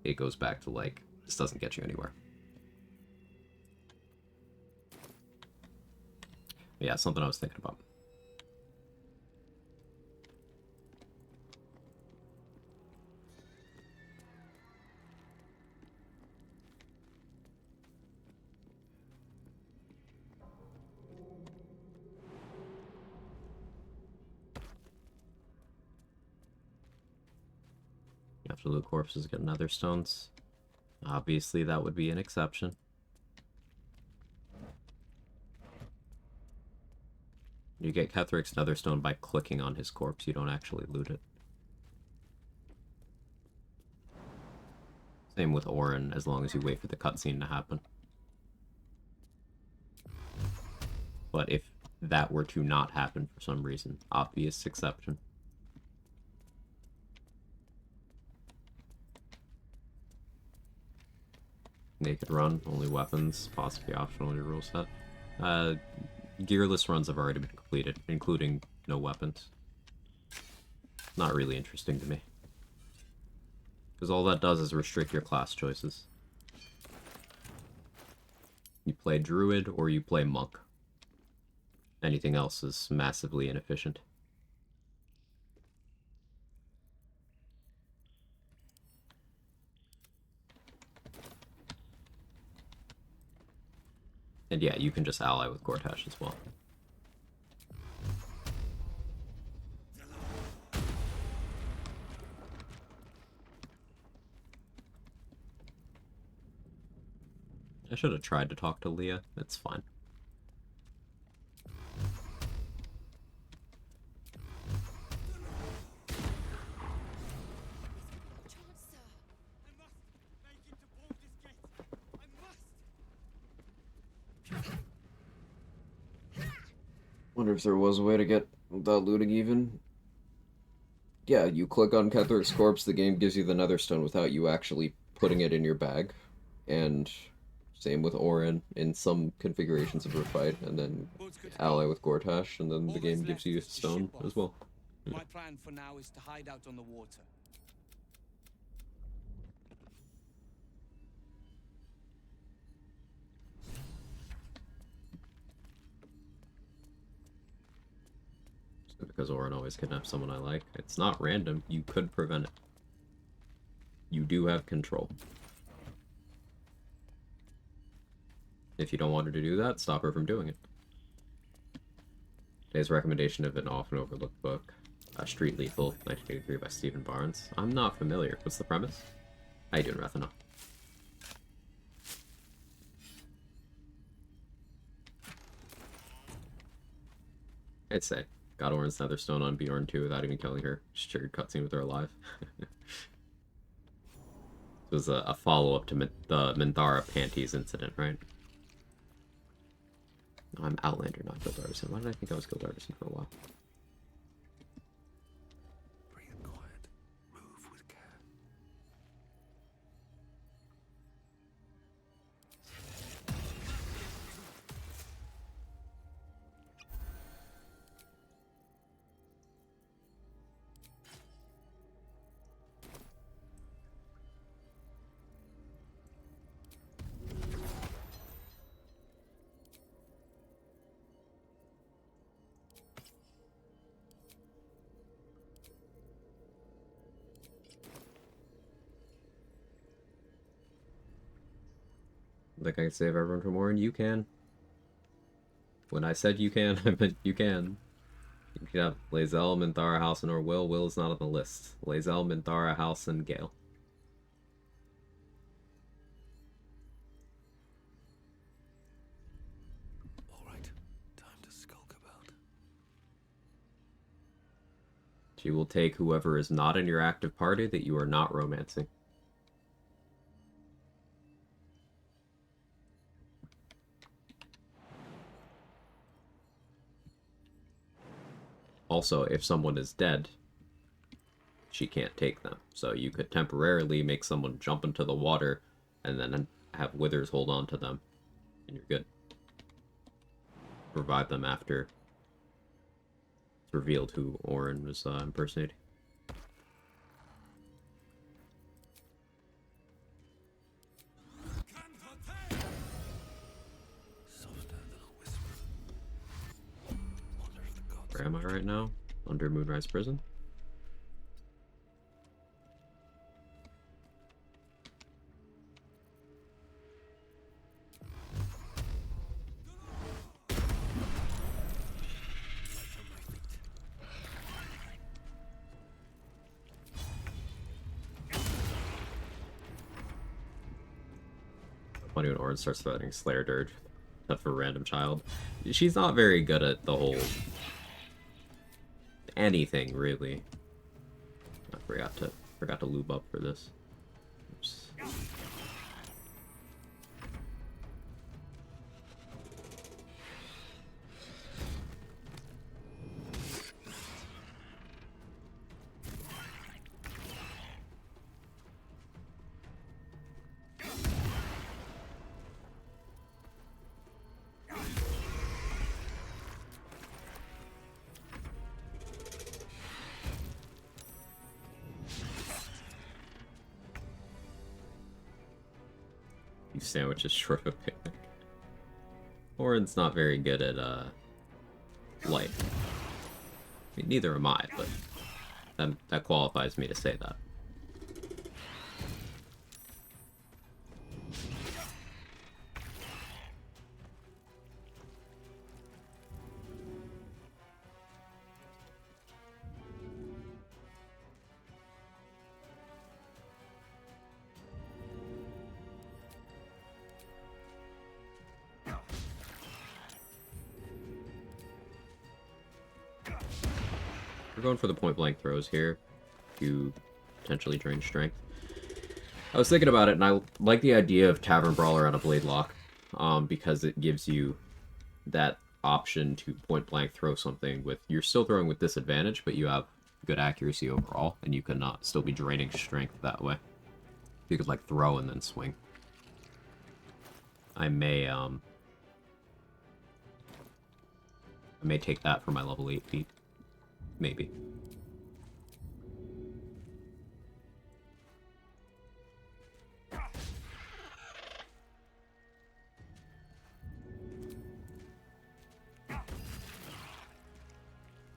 it goes back to, like, this doesn't get you anywhere. Yeah, something I was thinking about. You have to loot corpses, get nether stones. Obviously, that would be an exception. You get Kethric's netherstone by clicking on his corpse. You don't actually loot it. Same with Orin, as long as you wait for the cutscene to happen. But if that were to not happen for some reason, obvious exception. Naked run, only weapons, possibly optional in your rule set. Gearless runs have already been completed, including no weapons. Not really interesting to me. Because all that does is restrict your class choices. You play druid or you play monk. Anything else is massively inefficient. And yeah, you can just ally with Gortash as well. I should have tried to talk to Leah. It's fine. Wonder if there was a way to get without looting even. Yeah, you click on Kethric's corpse, the game gives you the netherstone without you actually putting it in your bag. And same with Orin in some configurations of her fight, and then ally with Gortash, and then the game gives you a stone as well. My plan for now is to hide out on the water. Because Orin always kidnaps someone I like. It's not random. You could prevent it. You do have control. If you don't want her to do that, stop her from doing it. Today's recommendation of an often overlooked book, Street Lethal, 1983 by Stephen Barnes. I'm not familiar. What's the premise? How you doing, Rathana? I'd say. Got Orin's Netherstone on Bjorn 2 without even killing her. Just triggered cutscene with her alive. It was a follow-up to the Minthara Panties incident, right? No, I'm Outlander, not Guild Artisan. Why did I think I was Guild Artisan for a while? Breathe quiet. Move with care. Think I can save everyone from Orin? You can. When I said you can, I meant you can. You can have Lae'zel, Minthara, Halsin, or Will. Will is not on the list. Lae'zel, Minthara, Halsin, Gale. Alright, time to skulk about. She will take whoever is not in your active party that you are not romancing. Also, if someone is dead, she can't take them. So you could temporarily make someone jump into the water and then have Withers hold on to them, and you're good. Revive them after it's revealed who Orin was impersonating. Where am I right now? Under Moonrise Prison? Funny when Orin starts threatening Slayer Dirge. Except for a random child. She's not very good at the whole anything really. I forgot to lube up for this. Oops. Sandwich is short of a picnic. Orin's not very good at life. I mean, neither am I, but that qualifies me to say that. We're going for the point-blank throws here to potentially drain strength. I was thinking about it, and I like the idea of Tavern Brawler on a Blade Lock, because it gives you that option to point-blank throw something with... You're still throwing with disadvantage, but you have good accuracy overall, and you can still be draining strength that way. You could, like, throw and then swing. I may take that for my level 8 feat. Maybe.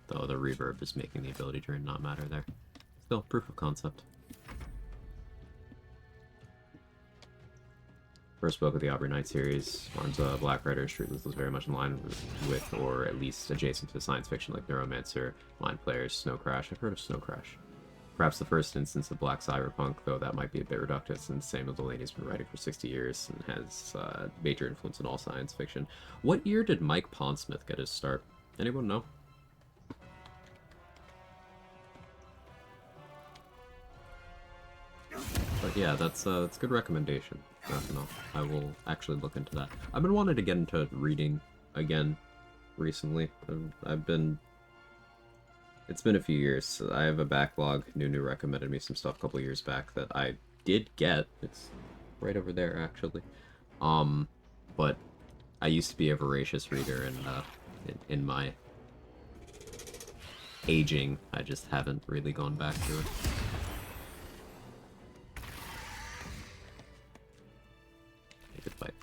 Though the reverb is making the ability drain not matter there. Still, proof of concept. First book of the Aubrey Knight series. Arms Black Rider, Streetless was very much in line with, or at least adjacent to science fiction like Neuromancer, Mind Players, Snow Crash. I've heard of Snow Crash. Perhaps the first instance of black cyberpunk, though that might be a bit reductive since Samuel Delaney's been writing for 60 years and has major influence in all science fiction. What year did Mike Pondsmith get his start? Anyone know? But yeah, that's a good recommendation. I will actually look into that. I've been wanting to get into reading again recently. It's been a few years. I have a backlog. Nunu recommended me some stuff a couple years back that I did get. It's right over there, actually. But I used to be a voracious reader, and in my aging, I just haven't really gone back to it. Good fight.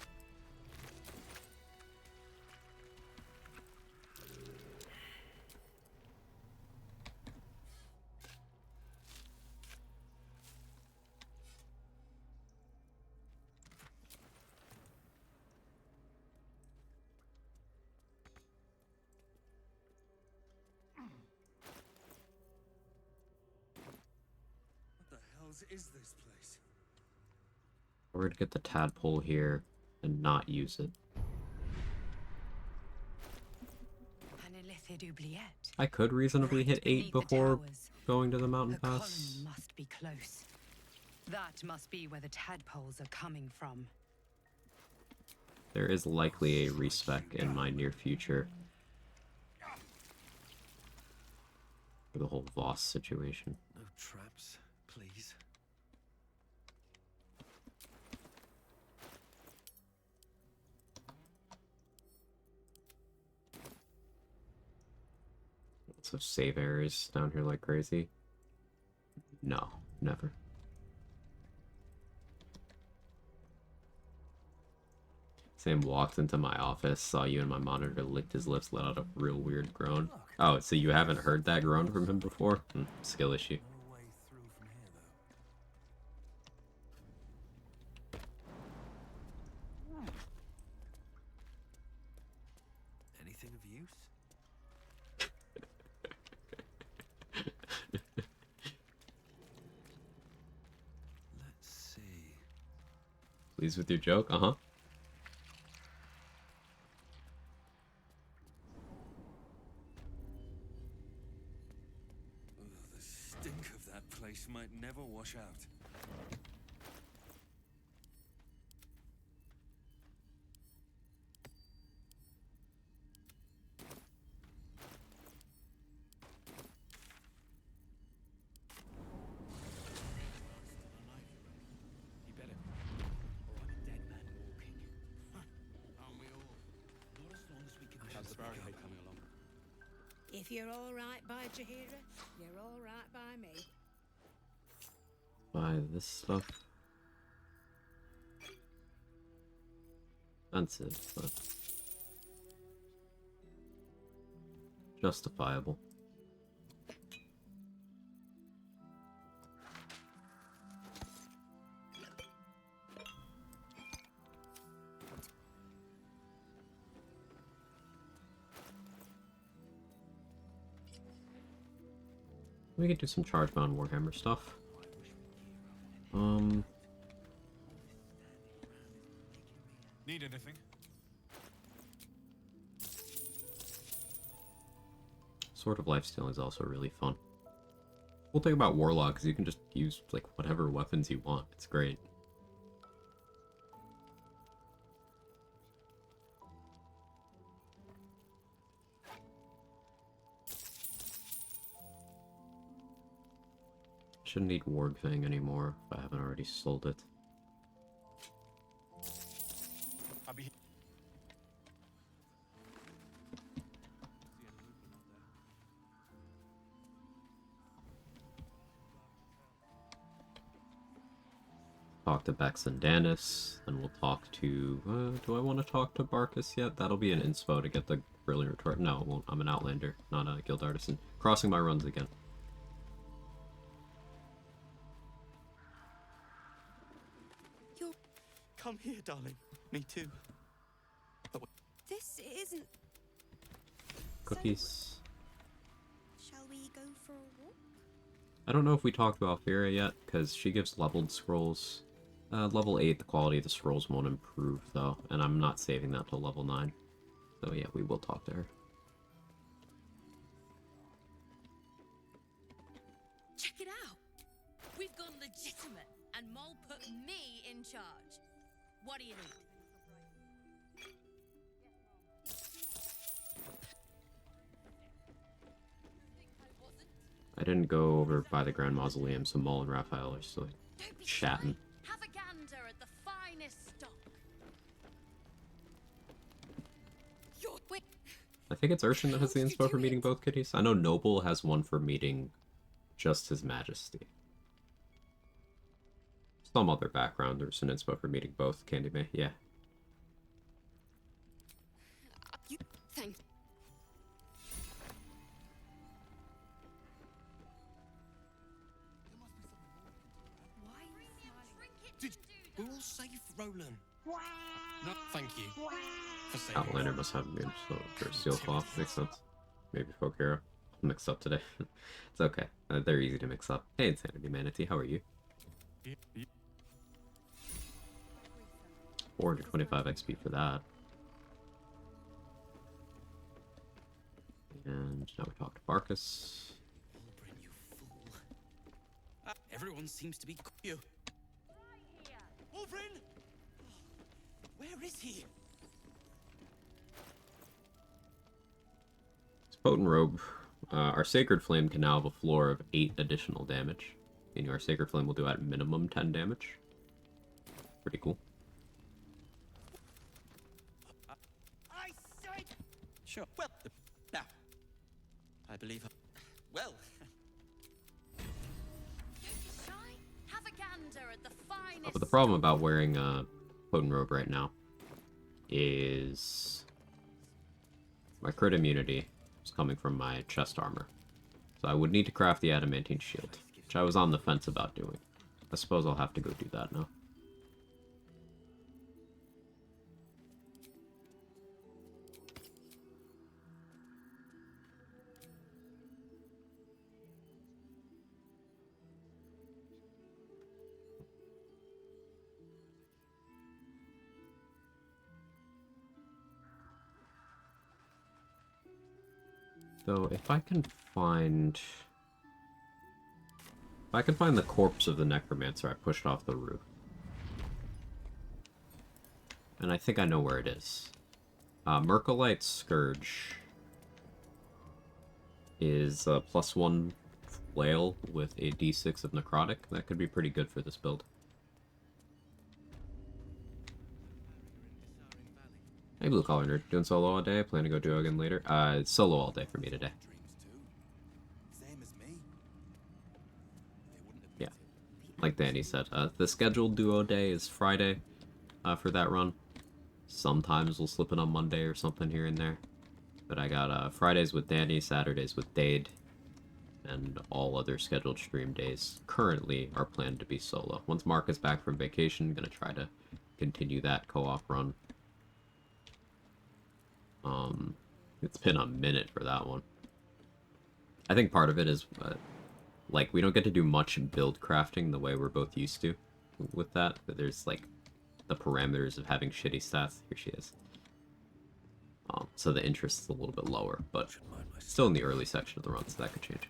is this place? We're gonna get the tadpole here and not use it. An illithid oubliette. I could reasonably hit 8 Beneath the before towers. going to the mountain The pass. column must be close. That must be where the tadpoles are coming from. There is likely a respec in my near future for the whole Voss situation. No traps, please. So save areas down here like crazy? No, never. Sam walked into my office, saw you in my monitor, licked his lips, let out a real weird groan. Oh, so you haven't heard that groan from him before? Skill issue. No way through from here, though. Anything of use? Let's see. Pleased with your joke? Uh-huh. The stink of that place might never wash out. You better. Or I'm a dead man walking. Aren't we all? Not as long as we can. How's the barricade coming along? If you're all right by Jahira, you're all right by me. Buy this stuff. Expensive, but justifiable. We could do some charge-bound Warhammer stuff. Need anything? Sword of Lifestealing is also really fun. Cool thing about Warlock is you can just use like whatever weapons you want. It's great. Shouldn't need Warg Fang anymore if I haven't already sold it. I'll be. Talk to Bex and Danis, then we'll talk to... do I want to talk to Barkus yet? That'll be an inspo to get the brilliant retort. No, it won't. I'm an Outlander, not a Guild Artisan. Crossing my runs again. Come here, darling. Me too. This isn't. Cookies. Shall we go for a walk? I don't know if we talked about Fira yet, because she gives leveled scrolls. Level 8, the quality of the scrolls won't improve, though, and I'm not saving that till level 9. So yeah, we will talk to her. Check it out. We've gone legitimate, and Mole put me in charge. What do you need? I didn't go over by the Grand Mausoleum, so Maul and Raphael are still Don't be chatting. shy. Have a gander at the finest stock. I think it's Urshan that has the inspo for meeting both kitties. I know Noble has one for meeting just His Majesty. Some other background, there's an inspo for meeting both Candy May, yeah. Thanks. We're all safe, Roland. No, thank you. For saving Outlander must have immune for Steel Cloth, makes sense. Maybe Folk Hero. Mixed up today. It's okay. They're easy to mix up. Hey, Insanity Manatee, how are you? 425 XP for that. And now we talk to Barkus. Oberon, you fool. Everyone seems to be you. Oberon! Where is he? It's Potent Robe. Our Sacred Flame can now have a floor of 8 additional damage. Meaning our Sacred Flame will do at minimum 10 damage. Pretty cool. I said... Sure. Well, now. I believe... Well... Shy? Have a gander at the finest. But the problem about wearing Potent Robe right now is my crit immunity is coming from my chest armor. So I would need to craft the adamantine shield, which I was on the fence about doing. I suppose I'll have to go do that now. Though, if I can find the corpse of the necromancer I pushed off the roof. And I think I know where it is. Mercolite Scourge is a +1 flail with a d6 of necrotic. That could be pretty good for this build. Hey, Blue Collar Nerd. Doing solo all day? Plan to go duo again later? It's solo all day for me today. Same as me. Yeah. Like Danny said, the scheduled duo day is Friday for that run. Sometimes we'll slip it on Monday or something here and there. But I got Fridays with Danny, Saturdays with Dade, and all other scheduled stream days currently are planned to be solo. Once Mark is back from vacation, I'm going to try to continue that co-op run. It's been a minute for that one. I think part of it is, like, we don't get to do much build crafting the way we're both used to with that. But there's, like, the parameters of having shitty stats. Here she is. So the interest is a little bit lower, but still in the early section of the run, so that could change.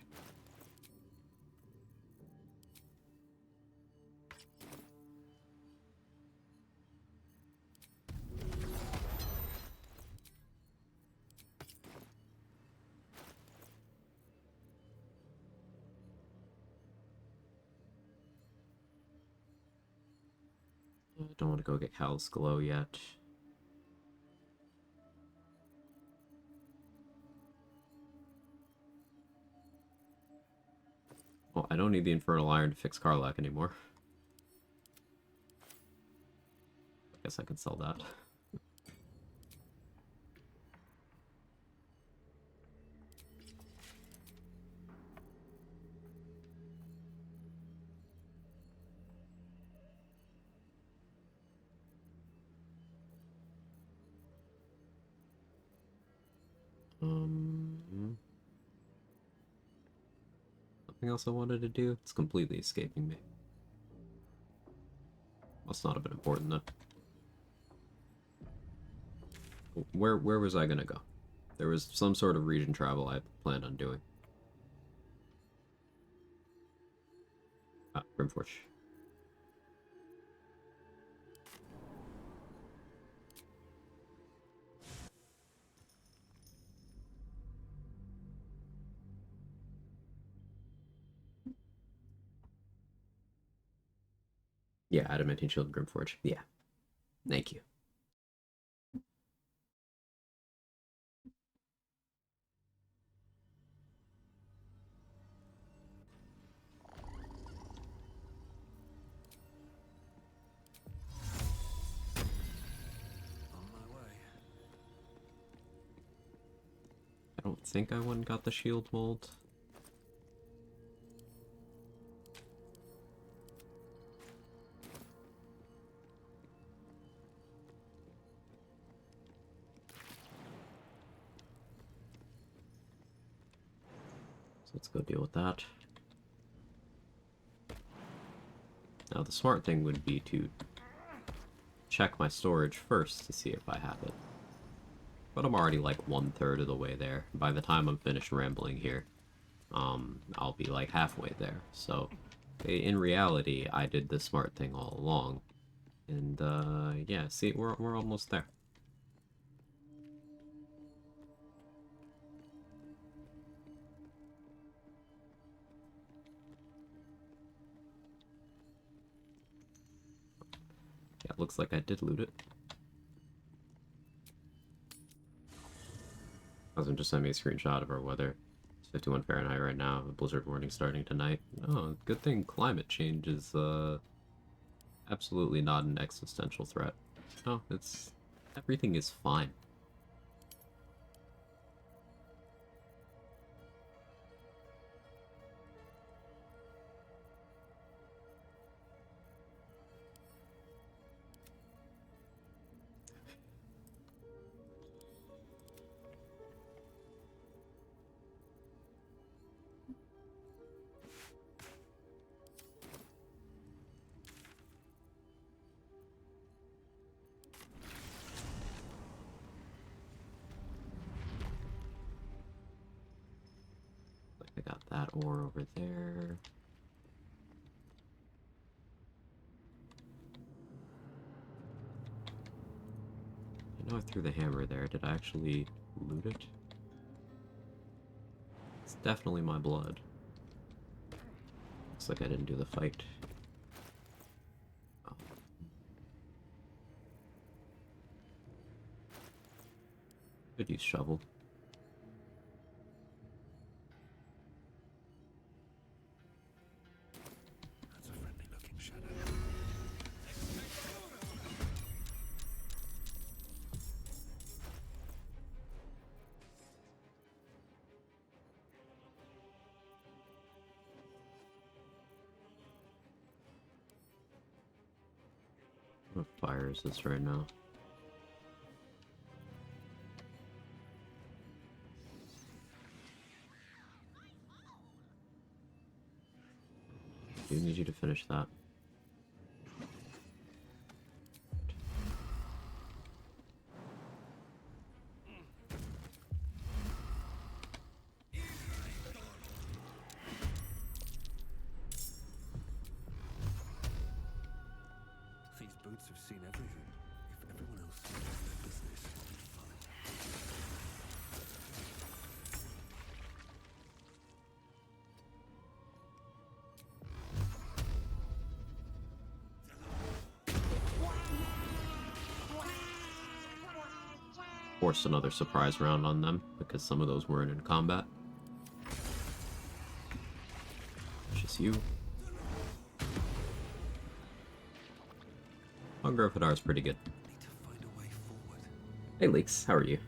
I don't want to go get Cal's Glow yet. Well, I don't need the Infernal Iron to fix Karlach anymore. I guess I can sell that. Something else I wanted to do? It's completely escaping me. Must not have been important then. Where was I gonna go? There was some sort of region travel I planned on doing. Ah, Grimforge. Yeah, Adamantine Shield and Grimforge. Yeah. Thank you. On my way. I don't think I went and got the shield mold. So let's go deal with that. Now the smart thing would be to check my storage first to see if I have it. But I'm already like 1/3 of the way there. By the time I'm finished rambling here, I'll be like halfway there. So, in reality, I did the smart thing all along. And, yeah, see, we're almost there. Yeah, it looks like I did loot it. Hasn't just sent me a screenshot of our weather. It's 51 Fahrenheit right now. The blizzard warning starting tonight. Oh, good thing climate change is absolutely not an existential threat. No, everything is fine. I got that ore over there. I know I threw the hammer there. Did I actually loot it? It's definitely my blood. Looks like I didn't do the fight. Oh. Could use shovel. That's a friendly looking shadow. What fire is this right now? I do need you to finish that. These boots have seen everything. If everyone else sees their business, it'll be fine. Forced another surprise round on them because some of those weren't in combat. It's just you. Hunger of Hadar is pretty good. Need to find a way forward. Hey Leaks, how are you?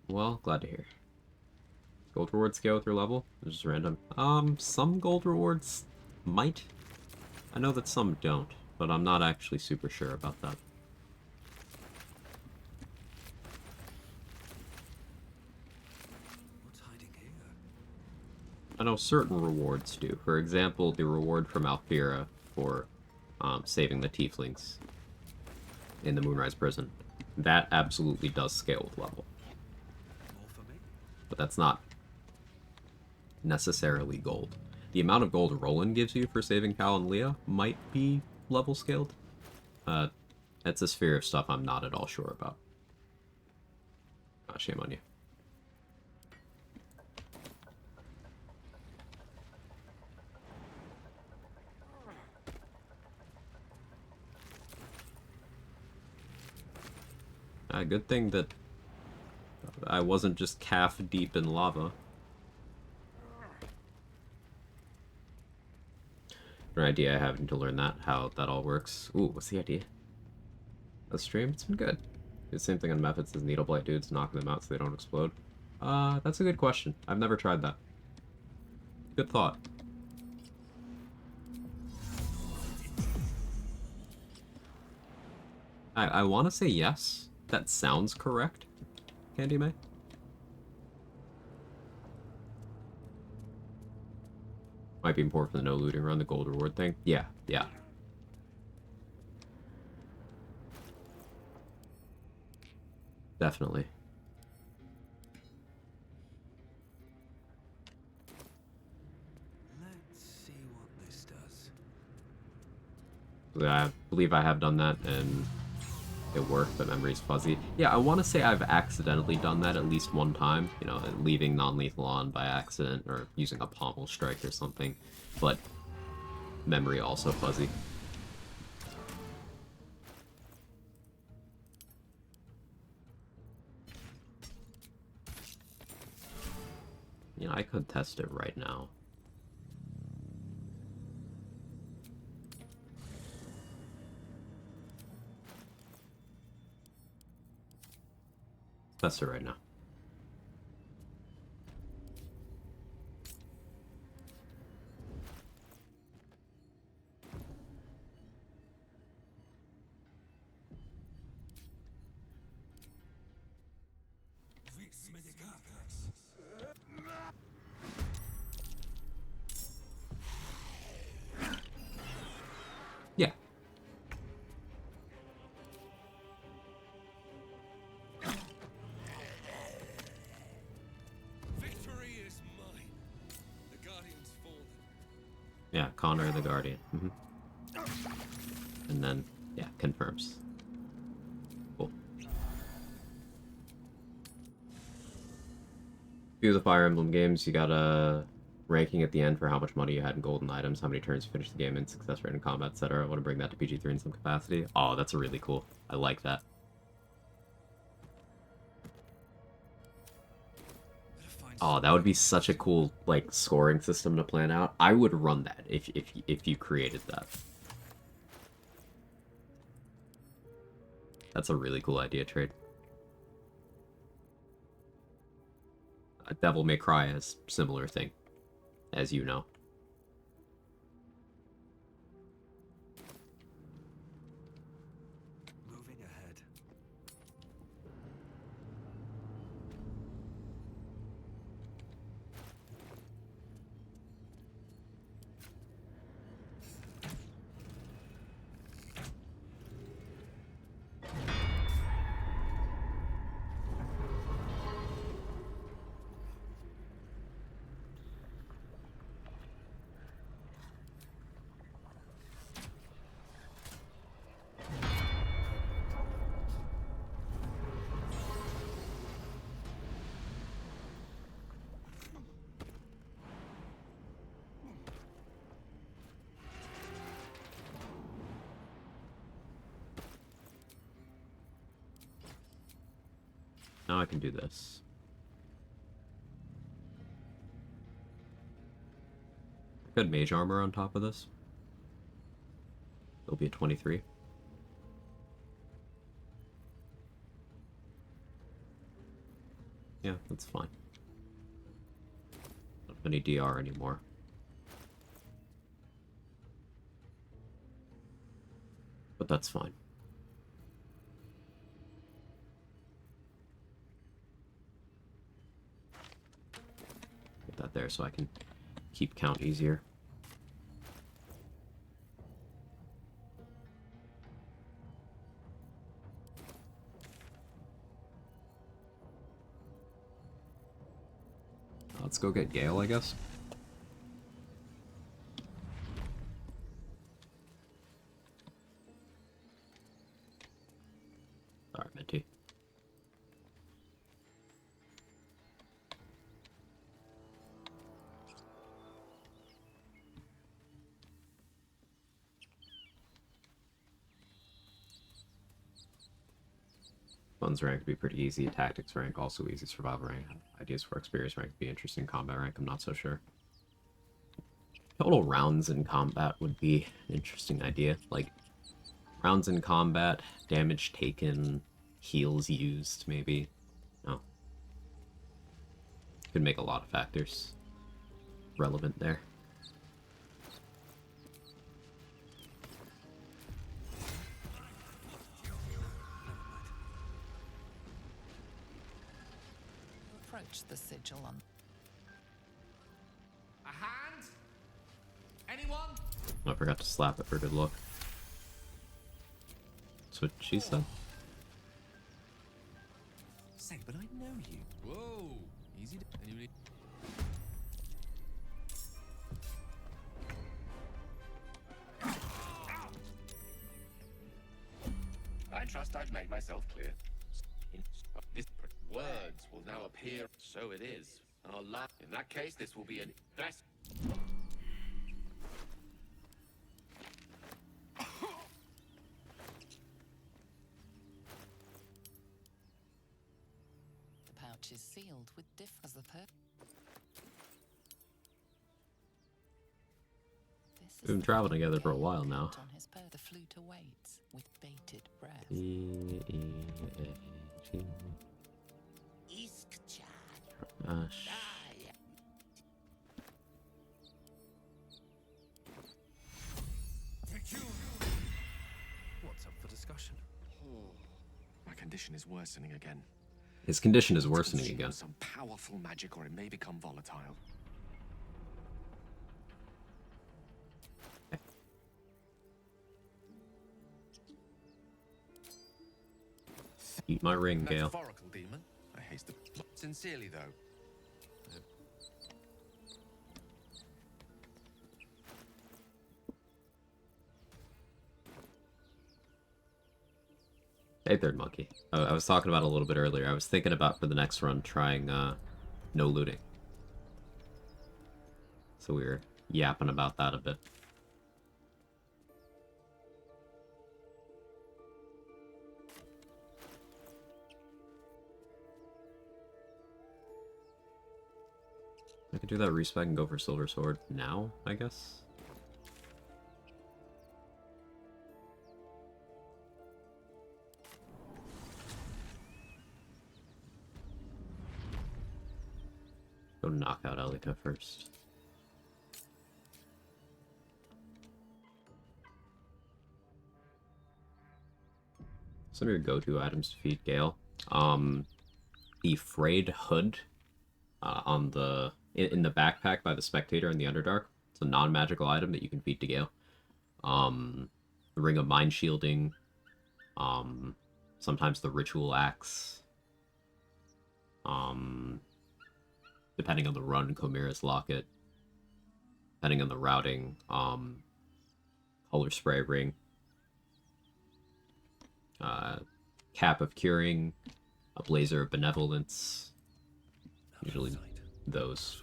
Well, glad to hear. Gold reward scale with your level? It's just random. Some gold rewards might. I know that some don't, but I'm not actually super sure about that. What's hiding here? I know certain rewards do. For example, the reward from Alfira for saving the tieflings in the Moonrise Prison. That absolutely does scale with level. More for me? But that's not necessarily gold. The amount of gold Roland gives you for saving Cal and Leah might be level scaled. That's a sphere of stuff I'm not at all sure about. Shame on you. Good thing that I wasn't just calf deep in lava. No idea I having to learn that, how that all works. Ooh, what's the idea? A stream? It's been good. The same thing on methods as needle blight dudes, knocking them out so they don't explode. That's a good question. I've never tried that. Good thought. I want to say yes, that sounds correct, Candy May. Might be important for the no looting around the gold reward thing. Yeah, yeah. Definitely. Let's see what this does. I believe I have done that, and it worked, but memory's fuzzy. Yeah, I want to say I've accidentally done that at least one time, you know, leaving non-lethal on by accident, or using a pommel strike or something, but memory also fuzzy. You know, I could test it right now. Test it right now. Yeah. Victory is mine. The Guardian's fallen. Yeah, Connor the Guardian. And then, yeah, confirms. Cool. Few of the Fire Emblem games, you got a ranking at the end for how much money you had in golden items, how many turns you finished the game in, success rate in combat, etc. I want to bring that to PG3 in some capacity. Oh, that's really cool. I like that. Oh, that would be such a cool, like, scoring system to plan out. I would run that if you created that. That's a really cool idea, Trade. Devil May Cry has similar thing, as you know. Moving ahead. Now I can do this. Good mage armor on top of this. It'll be a 23. Yeah, that's fine. Don't have any DR anymore. But that's fine. Get that there so I can keep count easier. Let's go get Gale, I guess. Sorry, Minty. Funds rank would be pretty easy. Tactics rank also easy. Survival rank. Ideas for experience rank would be interesting. Combat rank, I'm not so sure. Total rounds in combat would be an interesting idea. Like, rounds in combat, damage taken, heals used, maybe. No. Could make a lot of factors relevant there. approach the sigil on. A hand? Anyone? I forgot to slap it for good luck. That's what she said. Say, but I know you. Whoa, easy. Anybody? I trust I've made myself clear. These words will now appear. So it is. In that case, this will be an best. The pouch is sealed with as the We've been traveling together for a while now. on his the flute awaits with bated breath. What's up for discussion? My condition is worsening again. His condition is worsening again. Some powerful magic, or it may become volatile. Eat my ring, Gale. Metaphorical demon. I haste the. Sincerely, though. Hey, Third Monkey. I was talking about it a little bit earlier. I was thinking about for the next run trying no looting. So we were yapping about that a bit. I could do that respec and go for Silver Sword now, I guess. Go knock out Elika first. Some of your go-to items to feed Gale. The frayed hood on the in the backpack by the spectator in the Underdark. It's a non-magical item that you can feed to Gale. The Ring of Mind Shielding. Sometimes the Ritual Axe. Depending on the run, Chimera's Locket. Depending on the routing, Color Spray Ring. Cap of Curing, a Blazer of Benevolence. Usually those.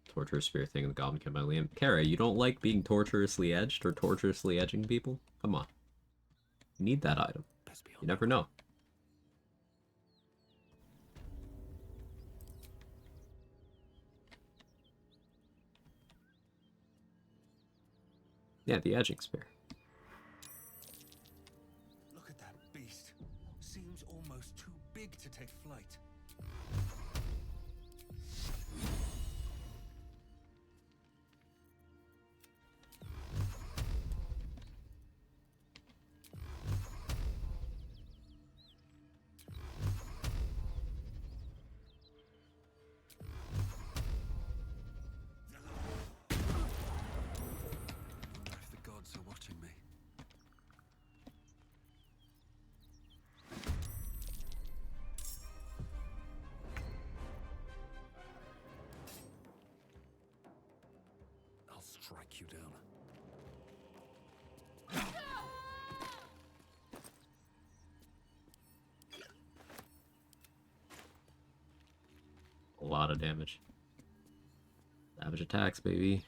Torturous Spear Thing and the Goblin Kid by Liam. Kara, you don't like being torturously edged or torturously edging people? Come on. You need that item. You never know. Yeah, the edging spear. Look at that beast. Seems almost too big to take flight. If the gods are watching me. I'll strike you down. A lot of damage. Savage attacks, baby.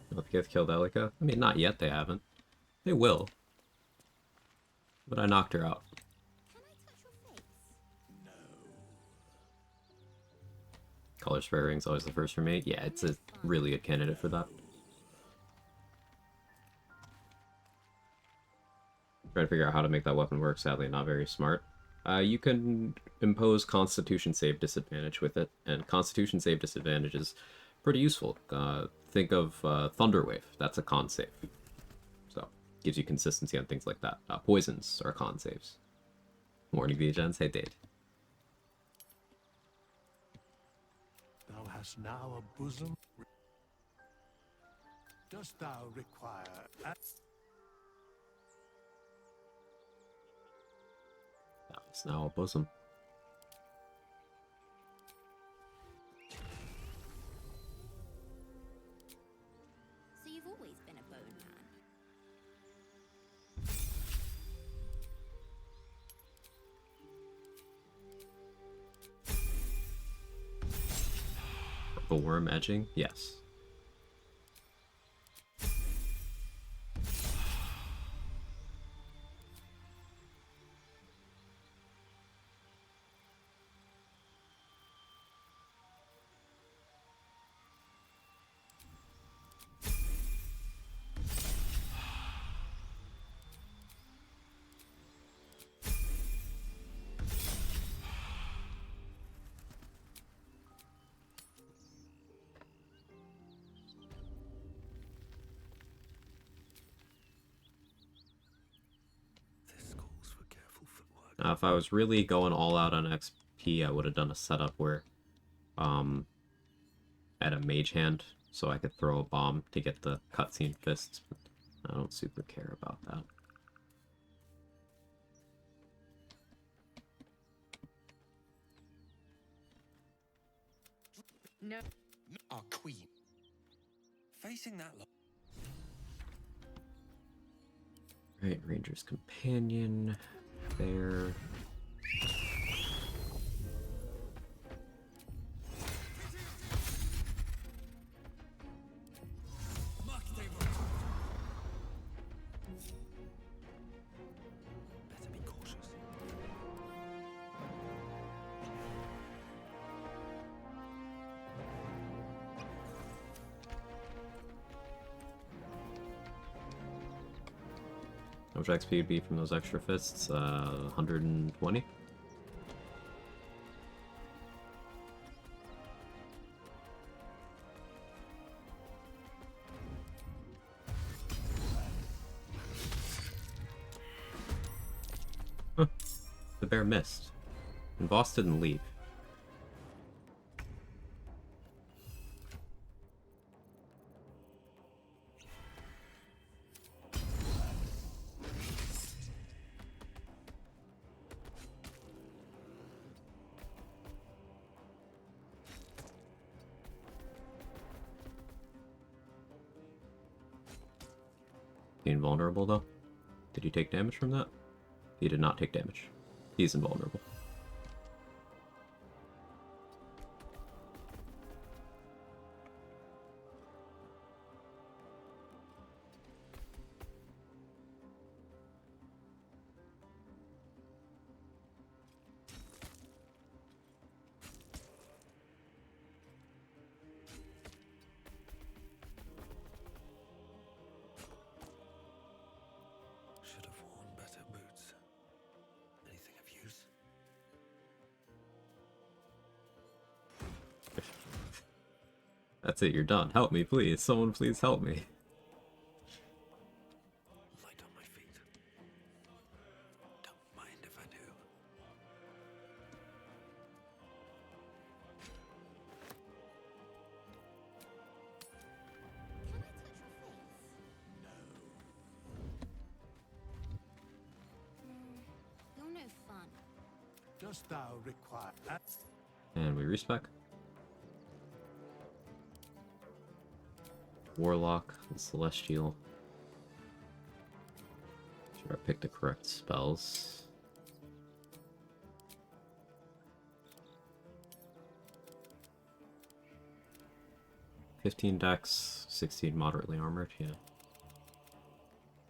If you guys killed Elika? I mean, not yet, they haven't. They will. But I knocked her out. Color Spray Ring's always the first for me. Yeah, it's a really good candidate for that. Trying to figure out how to make that weapon work, sadly not very smart. You can impose Constitution save disadvantage with it, and Constitution save disadvantage is pretty useful. Think of Thunder Wave. That's a con save. gives you consistency on things like that. Poisons are con saves. Morning, Visions. Hey, Dade. Thou hast now a bosom. Dost thou require It's now a bosom. So you've always been a bone man. Purple worm edging? Yes. If I was really going all out on XP, I would have done a setup where, I had a mage hand, so I could throw a bomb to get the cutscene fists, but I don't super care about that. No. Our queen. Facing that lot. Right, Ranger's Companion. There. Better be cautious. How much XP would be from those extra fists? 120? Huh. The bear missed. And boss didn't leave. Invulnerable though? Did he take damage from that? He did not take damage. He's invulnerable. Should have worn better boots. Anything of use? That's it, you're done. Help me, please. Someone please help me. Light on my feet. Don't mind if I do. You're no fun. dost thou require And we respec. Warlock and Celestial. Sure, I picked the correct spells. Dex, 16 moderately armored, yeah.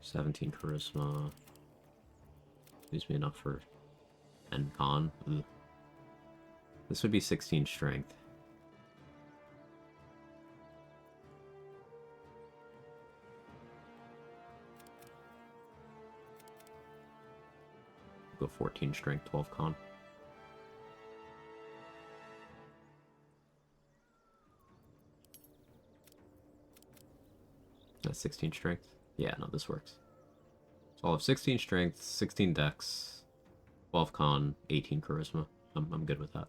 17 charisma. Leaves me enough for Encon. Ugh. This would be 16 strength. Go 14 strength, 12 con. That's 16 strength. Yeah, no, this works. So I'll have 16 strength, 16 dex, 12 con, 18 charisma. I'm good with that.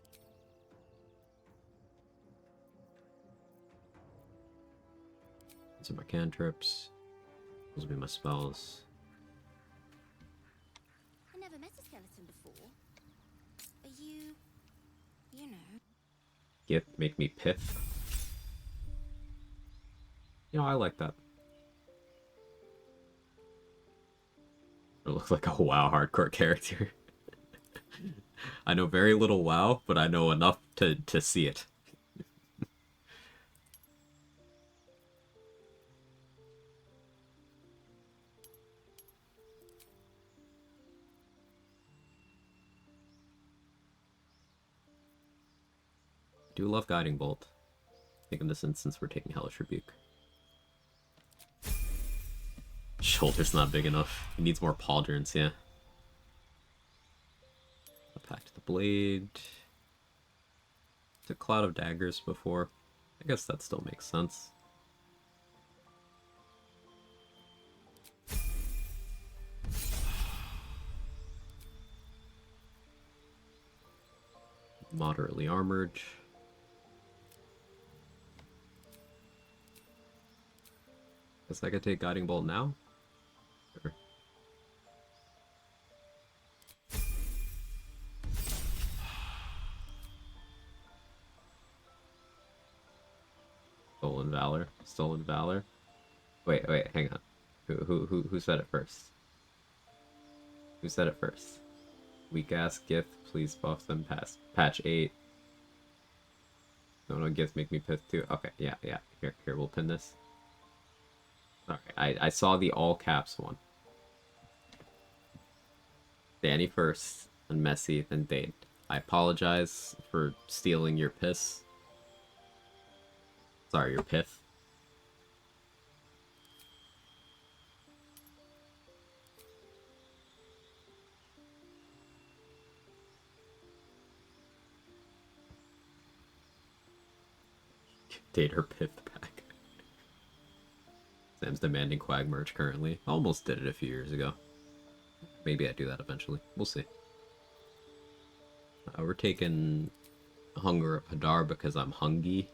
These are my cantrips. Those will be my spells. I never met a skeleton before. Are you know? Gift, make me pith. You know, I like that. It looks like a WoW hardcore character. I know very little WoW, but I know enough to see it. I do love Guiding Bolt. I think in this instance we're taking Hellish Rebuke. Shoulder's not big enough. He needs more pauldrons, yeah. Back to the blade. Took Cloud of Daggers before. I guess that still makes sense. Moderately armored. Guess I could take Guiding Bolt now? Sure. Stolen Valor. Stolen Valor. Wait, hang on. Who said it first? Who said it first? Weak ass gift, please buff them past patch 8. No gifts make me pissed too. Okay, yeah. Here, we'll pin this. Alright, I saw the all caps one. Danny first, then Messi, then Dane. I apologize for stealing your piss. Sorry, your pith. Date her pith back. Sam's demanding Quag merch currently. Almost did it a few years ago. Maybe I do that eventually. We'll see. We're taking Hunger of Hadar because I'm hungry.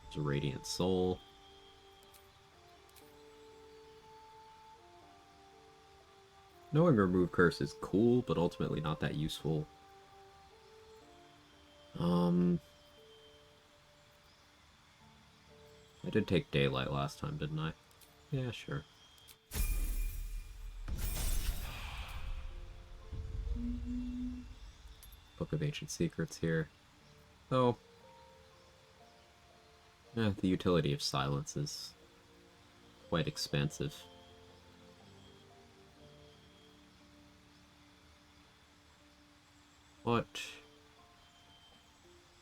There's a Radiant Soul. Knowing Remove Curse is cool, but ultimately not that useful. I did take Daylight last time, didn't I? Yeah, sure. Book of Ancient Secrets here. Though, the utility of silence is quite expansive. But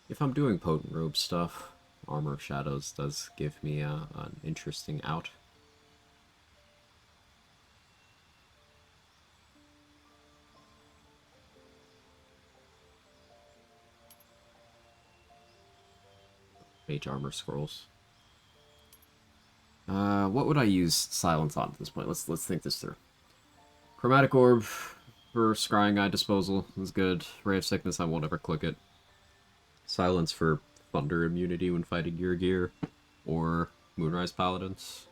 if I'm doing Potent Robe stuff, Armor of Shadows does give me an interesting out. Mage Armor Scrolls. What would I use Silence on at this point? Let's think this through. Chromatic Orb for Scrying Eye Disposal is good. Ray of Sickness, I won't ever click it. Silence for Thunder immunity when fighting your gear, or Moonrise Paladins.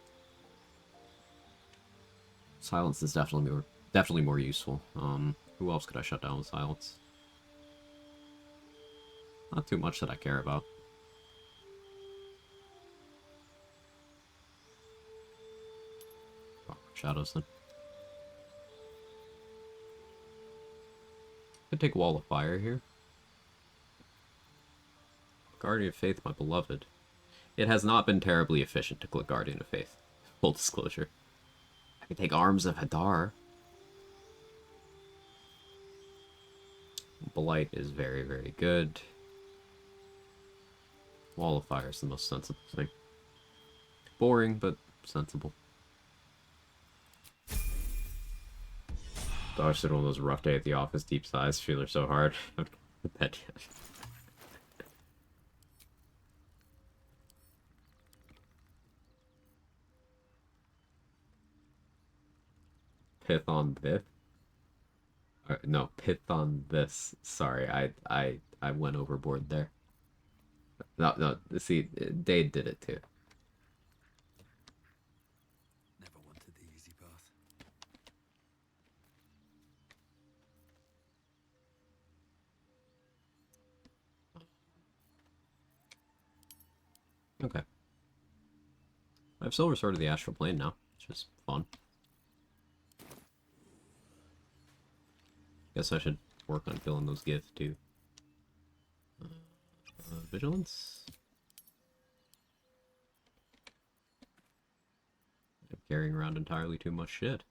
Silence is definitely more useful. Who else could I shut down with Silence? Not too much that I care about. Shadows then. Could take Wall of Fire here. Guardian of Faith, my beloved. It has not been terribly efficient to click Guardian of Faith. Full disclosure. I can take Arms of Hadar. Blight is very, very good. Wall of Fire is the most sensible thing. Boring, but sensible. Dodged it on those rough day at the office, deep sighs, feeler so hard. Bet. pith on this. No, pith on this. Sorry, I went overboard there. No, see, Dade did it too. Never wanted the easy path. Okay. I have Silver Sword of the Astral Plane now, which is fun. Guess I should work on filling those gifts too. Vigilance? I'm carrying around entirely too much shit.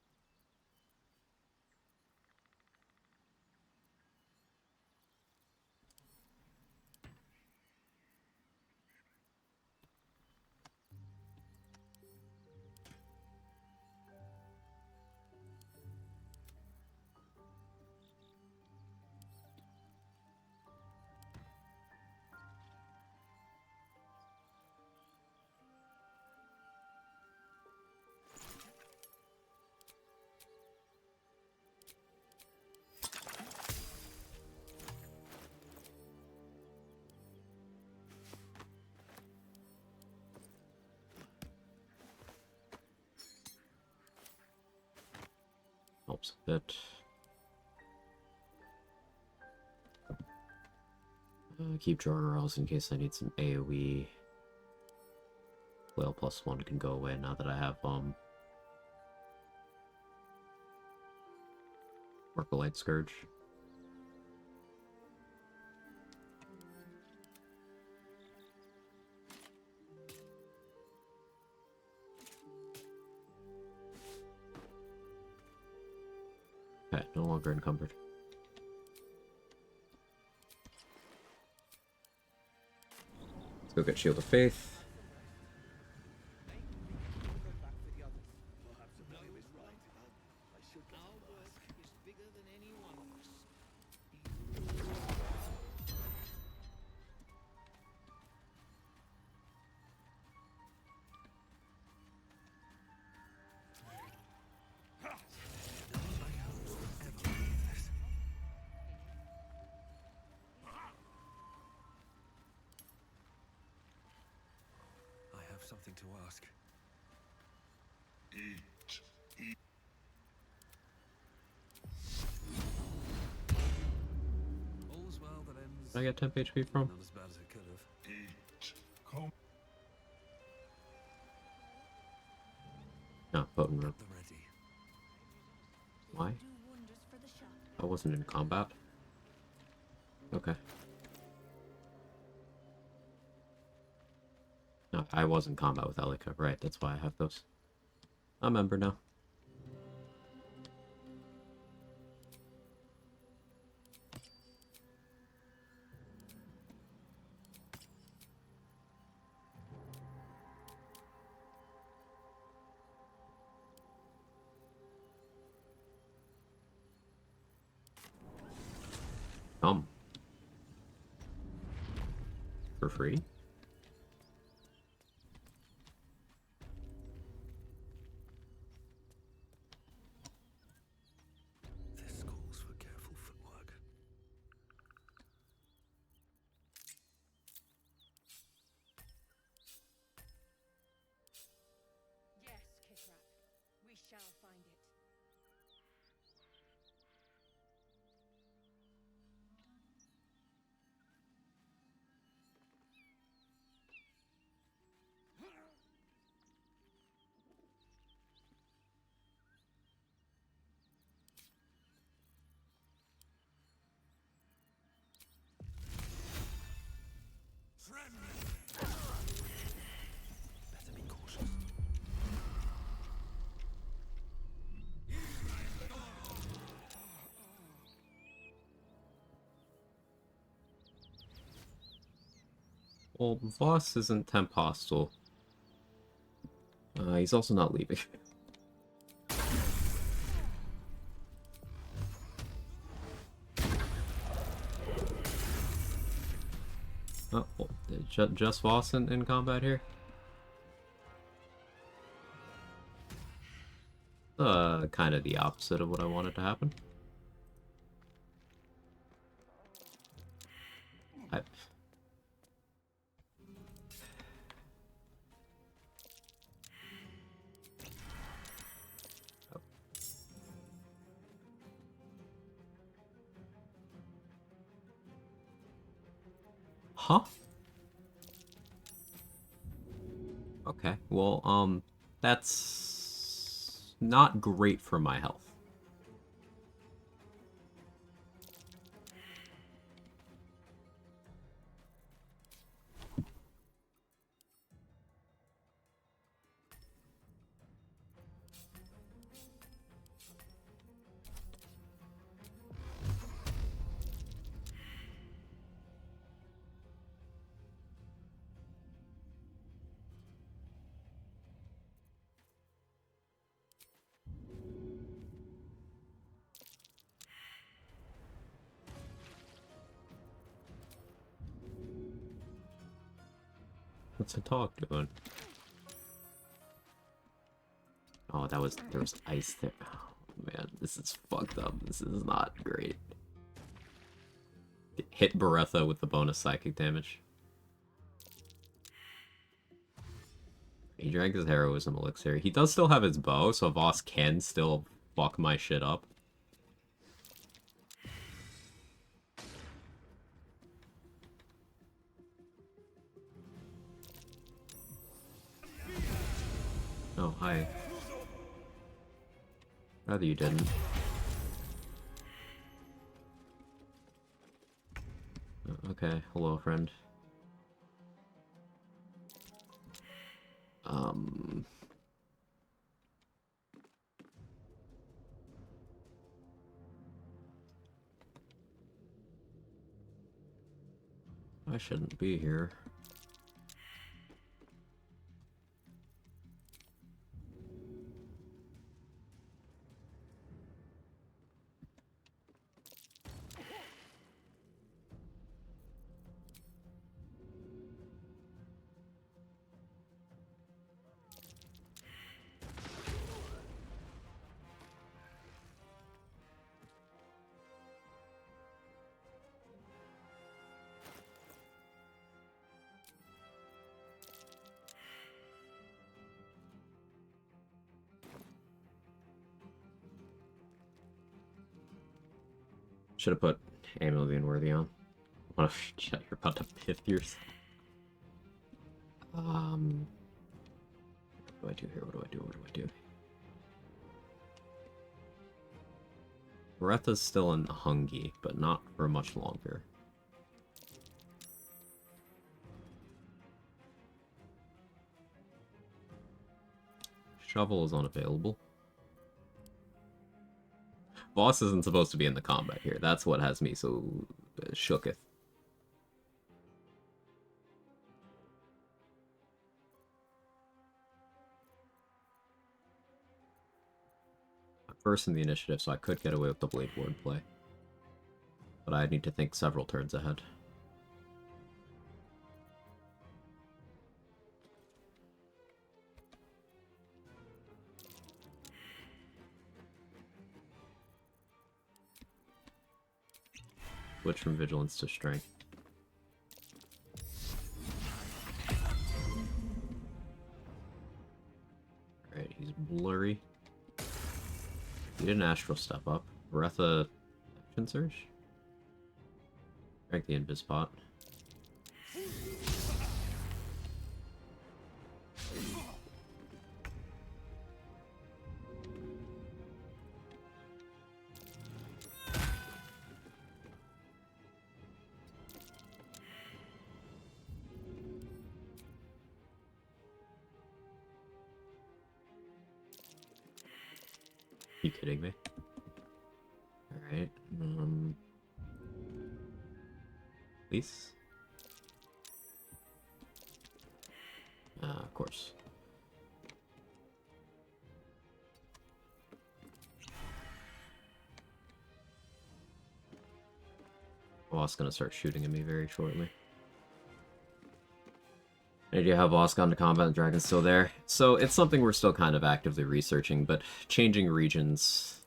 Helps a bit. Keep drawing rolls in case I need some AoE. Flail +1 can go away now that I have Mercolite Scourge. Okay, no longer encumbered. Let's go get Shield of Faith. Something to ask. Eat. All's well that ends. Did I get 10 HP from? Not as bad as it could have. Eat. Come. No, potent rope. Ready. Why? I wasn't in combat. Okay. No, I was in combat with Elika, right, that's why I have those. I remember now. For free? This calls for careful footwork. Yes, Kithrak. We shall find it. Better be cautious. Well, Voss isn't temp hostile. He's also not leaving. Oh, well, just Voss in combat here? Kind of the opposite of what I wanted to happen. I... Oh. Huh? Okay, well, that's not great for my health. What's the talk doing? Oh, there was ice there. Oh, man, this is fucked up. This is not great. Hit Beretta with the bonus psychic damage. He drank his heroism elixir. He does still have his bow, so Voss can still fuck my shit up. Oh, hi. Rather you didn't. Okay, hello, friend. I shouldn't be here. Should have put Amulet being worthy on. What if you're about to pith yourself? What do I do here? What do I do? What do I do? Beretta's still in Hungy, but not for much longer. Shovel is unavailable. Boss isn't supposed to be in the combat here. That's what has me so shooketh. I'm first in the initiative, so I could get away with the Blade Ward play. But I need to think several turns ahead. Switch from Vigilance to Strength. Alright, he's blurry. He did an Astral Step up. Beretha Action Surge? Drink the Invis Pot. You kidding me? Alright, please? Of course. Boss gonna start shooting at me very shortly. And you have Boss gone to combat and Dragon's still there. So it's something we're still kind of actively researching, but changing regions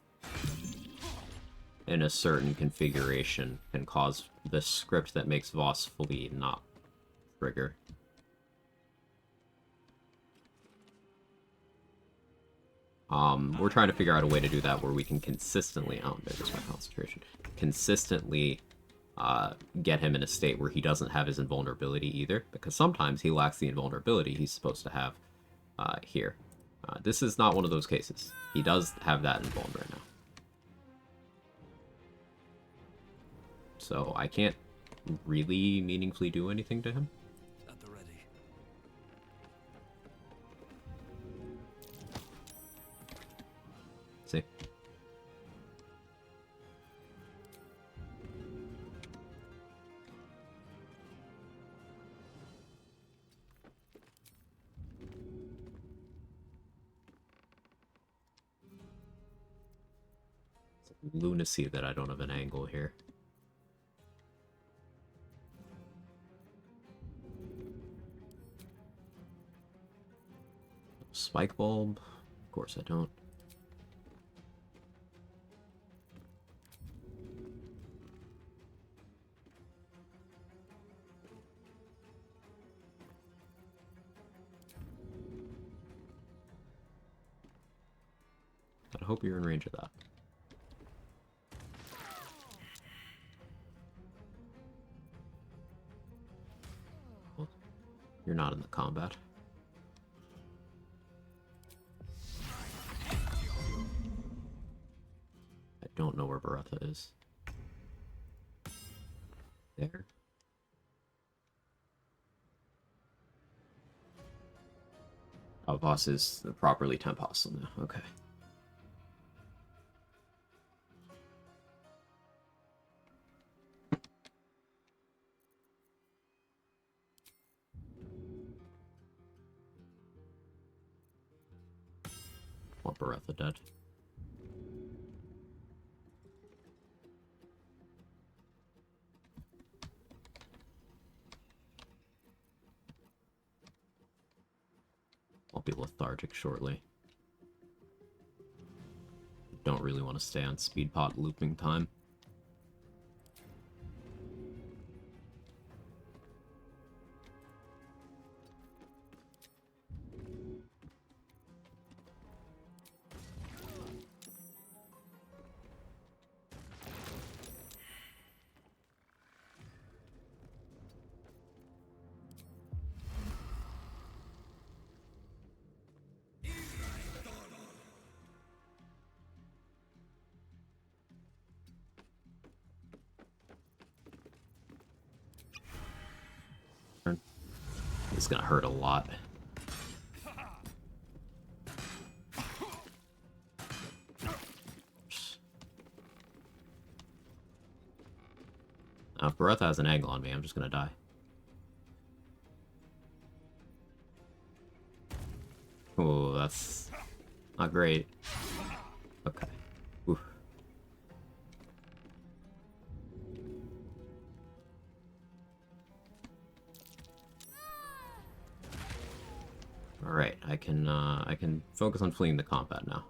in a certain configuration can cause the script that makes Voss flee not trigger. We're trying to figure out a way to do that where we can consistently, oh, there goes my concentration, consistently get him in a state where he doesn't have his invulnerability either, because sometimes he lacks the invulnerability he's supposed to have here. This is not one of those cases. He does have that invuln right now. So I can't really meaningfully do anything to him. At the ready. See? It's lunacy that I don't have an angle here. Spike bulb? Of course I don't. I hope you're in range of that. Well, you're not in the combat. I don't know where Bertha is. There? Oh, Voss is properly temp hostile now. Okay. Want Bertha dead. I'll be lethargic shortly. Don't really want to stay on speed pot looping time. It's gonna hurt a lot. Now, if Bertha has an angle on me, I'm just gonna die. Oh, that's not great. Okay. Oof. Alright, I can focus on fleeing the combat now.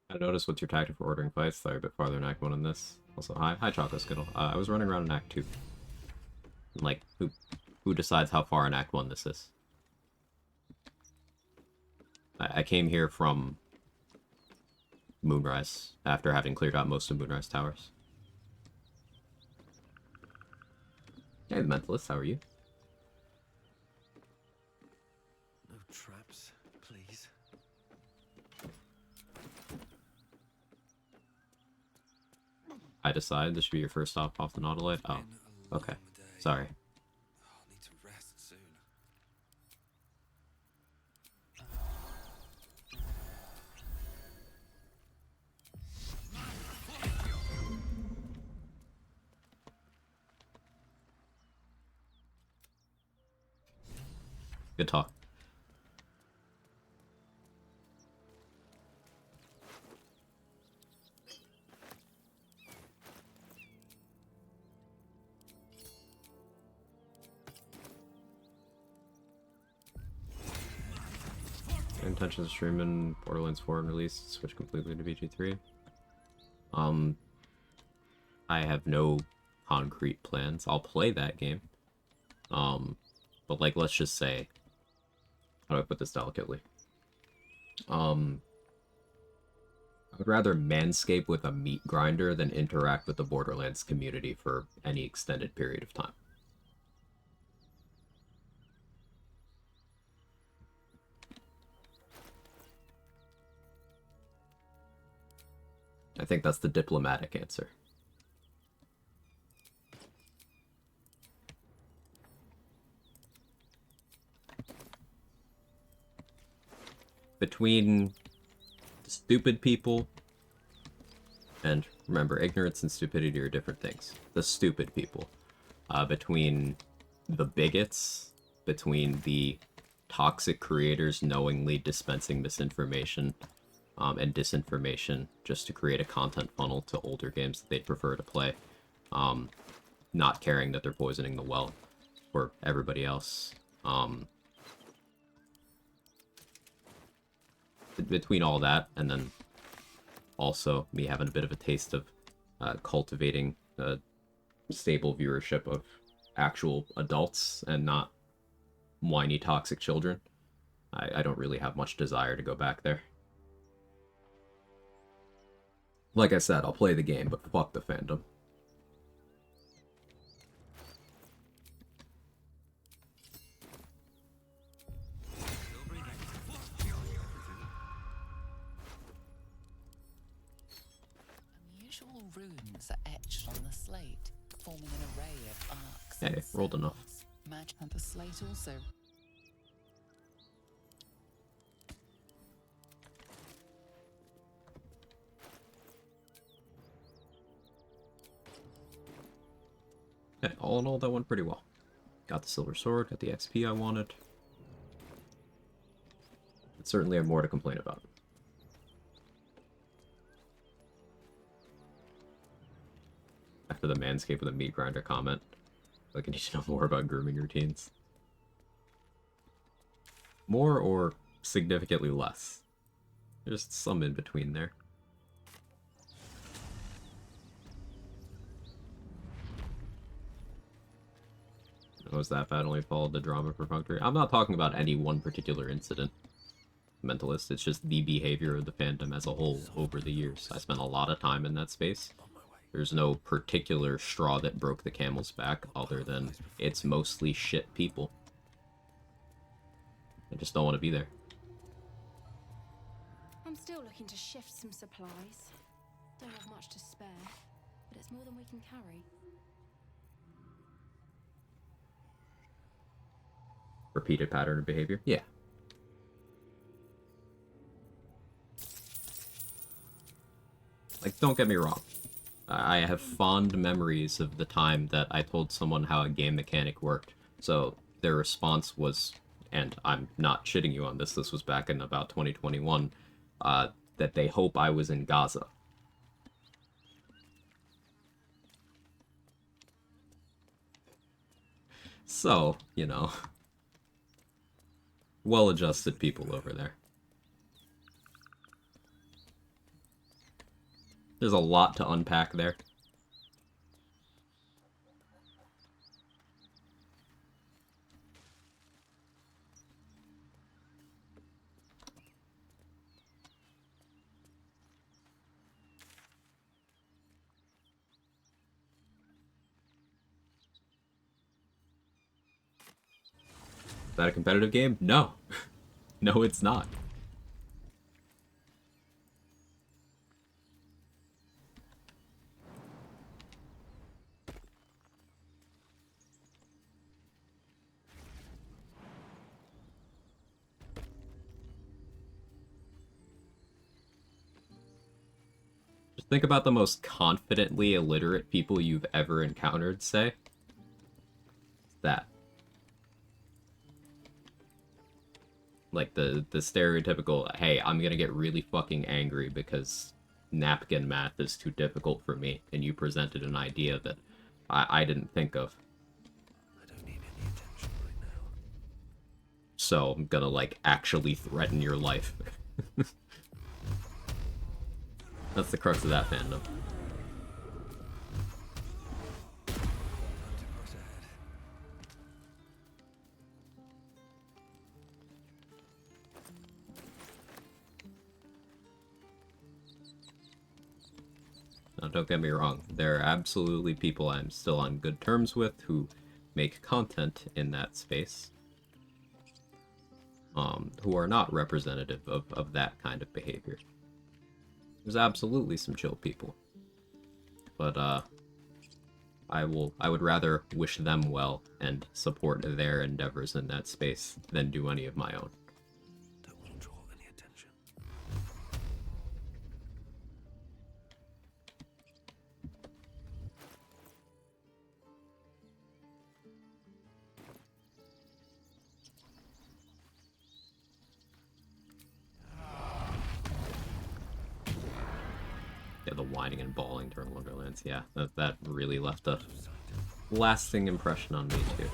I noticed what's your tactic for ordering fights. They're a bit farther in Act 1 than this. Also, hi Choco Skittle. I was running around in Act 2. Like, who decides how far in Act 1 this is? I came here from Moonrise, after having cleared out most of Moonrise Towers. Hey, Mentalist, how are you? No traps, please. I decide this should be your first stop off the Nautiloid? Oh, okay. Sorry. I'll need to rest soon. Good talk. Intentions of streaming Borderlands 4 and release, switch completely to BG3. I have no concrete plans. I'll play that game. But like, let's just say, how do I put this delicately? I would rather manscape with a meat grinder than interact with the Borderlands community for any extended period of time. I think that's the diplomatic answer. Between stupid people, and remember, ignorance and stupidity are different things. The stupid people. Between the bigots, between the toxic creators knowingly dispensing misinformation and disinformation just to create a content funnel to older games that they'd prefer to play, not caring that they're poisoning the well for everybody else. Between all that, and then also me having a bit of a taste of cultivating a stable viewership of actual adults and not whiny toxic children, I don't really have much desire to go back there. Like I said, I'll play the game, but fuck the fandom. Unusual runes are etched on the slate, forming an array of arcs. Hey, rolled enough. Match and the slate also. Okay, all in all, that went pretty well. Got the silver sword, got the XP I wanted. But certainly have more to complain about. After the manscape with a meat grinder comment, like I need to know more about grooming routines. More or significantly less? There's some in between there. Was that bad? Only followed the drama perfunctory. I'm not talking about any one particular incident, Mentalist. It's just the behavior of the fandom as a whole over the years. I spent a lot of time in that space. There's no particular straw that broke the camel's back other than it's mostly shit people. I just don't want to be there. I'm still looking to shift some supplies. Don't have much to spare, but it's more than we can carry. Repeated pattern of behavior? Yeah. Like, don't get me wrong. I have fond memories of the time that I told someone how a game mechanic worked. So their response was, and I'm not shitting you on this was back in about 2021, that they hope I was in Gaza. So, you know, well-adjusted people over there. There's a lot to unpack there. Is that a competitive game? No. No, it's not. Just think about the most confidently illiterate people you've ever encountered, say. That. Like the stereotypical, hey, I'm gonna get really fucking angry because napkin math is too difficult for me, and you presented an idea that I didn't think of. I don't need any attention right now. So I'm gonna, like, actually threaten your life. That's the crux of that fandom. Now, don't get me wrong, there are absolutely people I'm still on good terms with who make content in that space, who are not representative of that kind of behavior. There's absolutely some chill people. But, I would rather wish them well and support their endeavors in that space than do any of my own. Don't want to draw any attention. Yeah, the whining and bawling during Wonderlands. Yeah, that really left a lasting impression on me, too.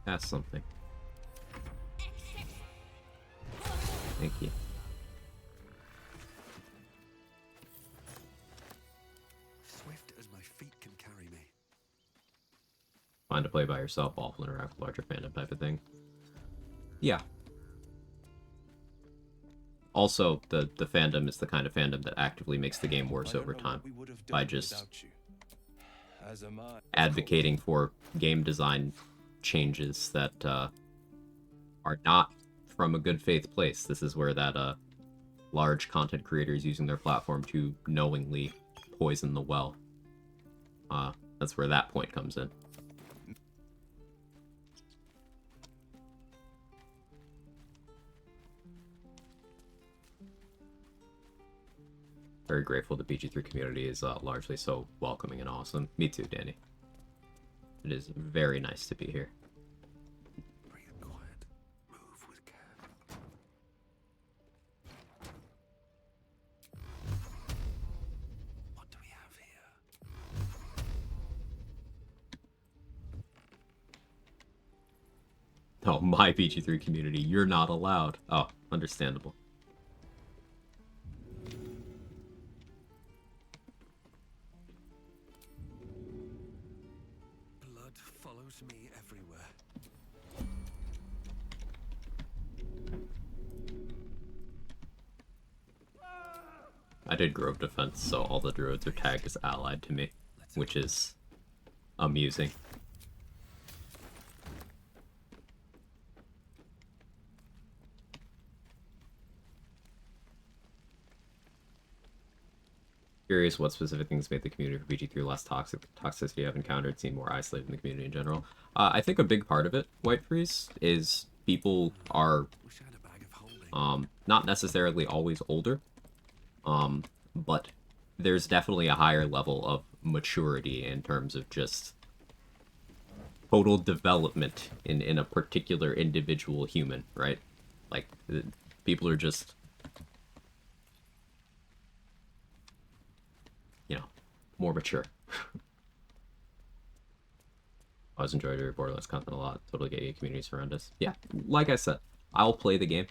That's something. Thank you. Swift as my feet can carry me. Fun to play by yourself, awful interact with larger fandom type of thing. Yeah. Also, the fandom is the kind of fandom that actively makes the game worse over time by just advocating for game design changes that are not from a good faith place. This is where that large content creators using their platform to knowingly poison the well. That's where that point comes in. Very grateful the BG3 community is largely so welcoming and awesome. Me too, Danny. It is very nice to be here. Breathe quiet. Move with care. What do we have here? Oh, my BG3 community, you're not allowed. Oh, understandable. Blood follows me everywhere. I did Grove Defense, so all the druids are tagged as allied to me, which is amusing. Curious what specific things made the community for BG3 less toxic. Toxicity I've encountered seemed more isolated in the community in general. I think a big part of it, White Freeze, is people are not necessarily always older, but there's definitely a higher level of maturity in terms of just total development in a particular individual human, right? Like, people are just, you know, more mature. I was enjoying your Borderlands content a lot. Totally get you, communities around us. Yeah, like I said, I'll play the game.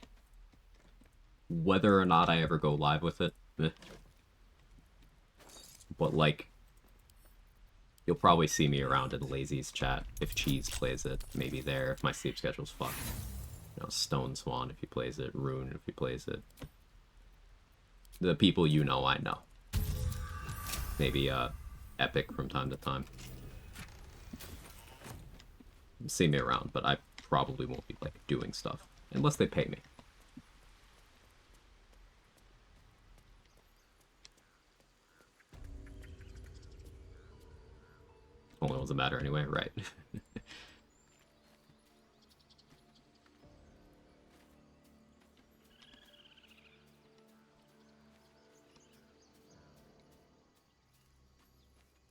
Whether or not I ever go live with it, but, like, you'll probably see me around in Lazy's chat. If Cheese plays it, maybe there. If my sleep schedule's fucked. You know, Stone Swan if he plays it. Rune if he plays it. The people you know, I know. Maybe, Epic from time to time. See me around, but I probably won't be, like, doing stuff. Unless they pay me. Only doesn't matter anyway, right?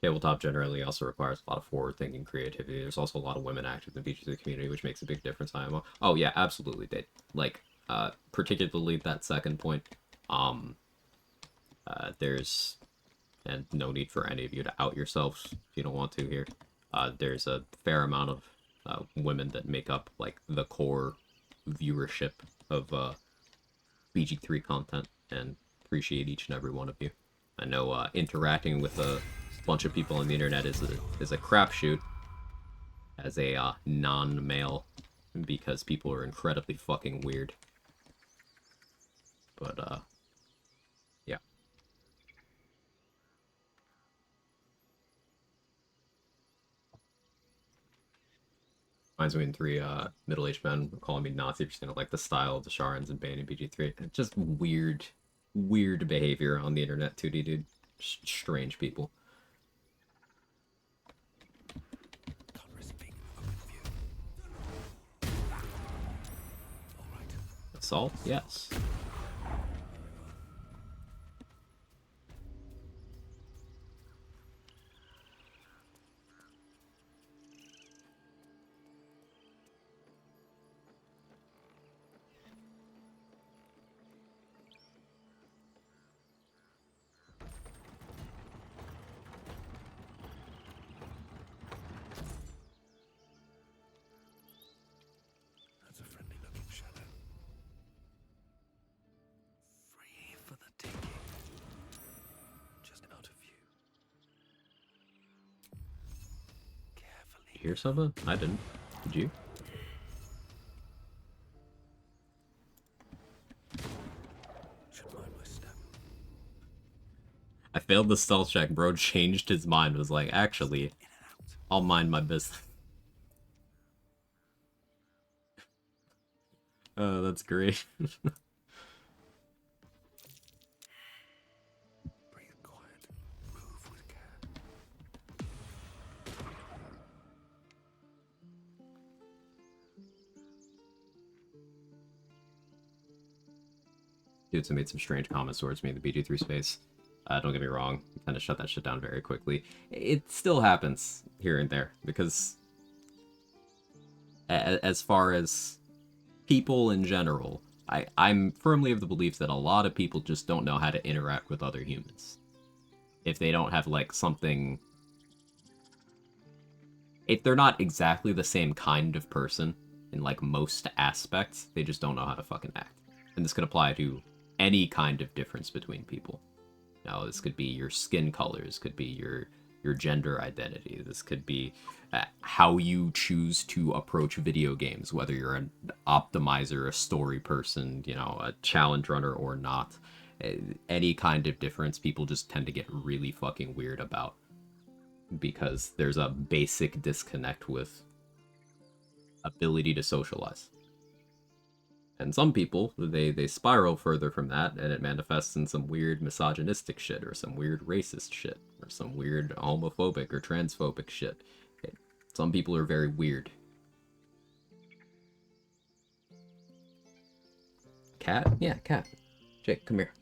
Tabletop generally also requires a lot of forward-thinking creativity. There's also a lot of women active in the BG3 community, which makes a big difference. Oh yeah, absolutely, they like particularly that second point. There's and no need for any of you to out yourselves if you don't want to here. There's a fair amount of women that make up like the core viewership of BG3 content, and appreciate each and every one of you. I know interacting with a bunch of people on the internet is a crapshoot as a non-male, because people are incredibly fucking weird. But yeah. Reminds me when three middle-aged men were calling me Nazi for saying like the style of the Sharans and Bane in BG3. Just weird behavior on the internet, 2D dude. Strange people. Assault? Yes. That's a friendly looking shadow. Free for the taking. Just out of view. Carefully. You hear something? I didn't. Did you? Should mind my step. I failed the stealth check. Bro changed his mind. Was like, actually, I'll mind my business. Oh, that's great. Breathe quiet. Move with care. Dudes have made some strange comments towards me in the BG3 space. Don't get me wrong, I kind of shut that shit down very quickly. It still happens here and there, because as far as people in general, I'm firmly of the belief that a lot of people just don't know how to interact with other humans. If they don't have, like, something... If they're not exactly the same kind of person in, like, most aspects, they just don't know how to fucking act. And this could apply to any kind of difference between people. Now, this could be your skin colors, could be your gender identity. This could be how you choose to approach video games, whether you're an optimizer, a story person, you know, a challenge runner or not. Any kind of difference, people just tend to get really fucking weird about, because there's a basic disconnect with ability to socialize. And some people, they spiral further from that, and it manifests in some weird misogynistic shit, or some weird racist shit, or some weird homophobic or transphobic shit. Some people are very weird. Cat? Yeah, cat. Jake, come here.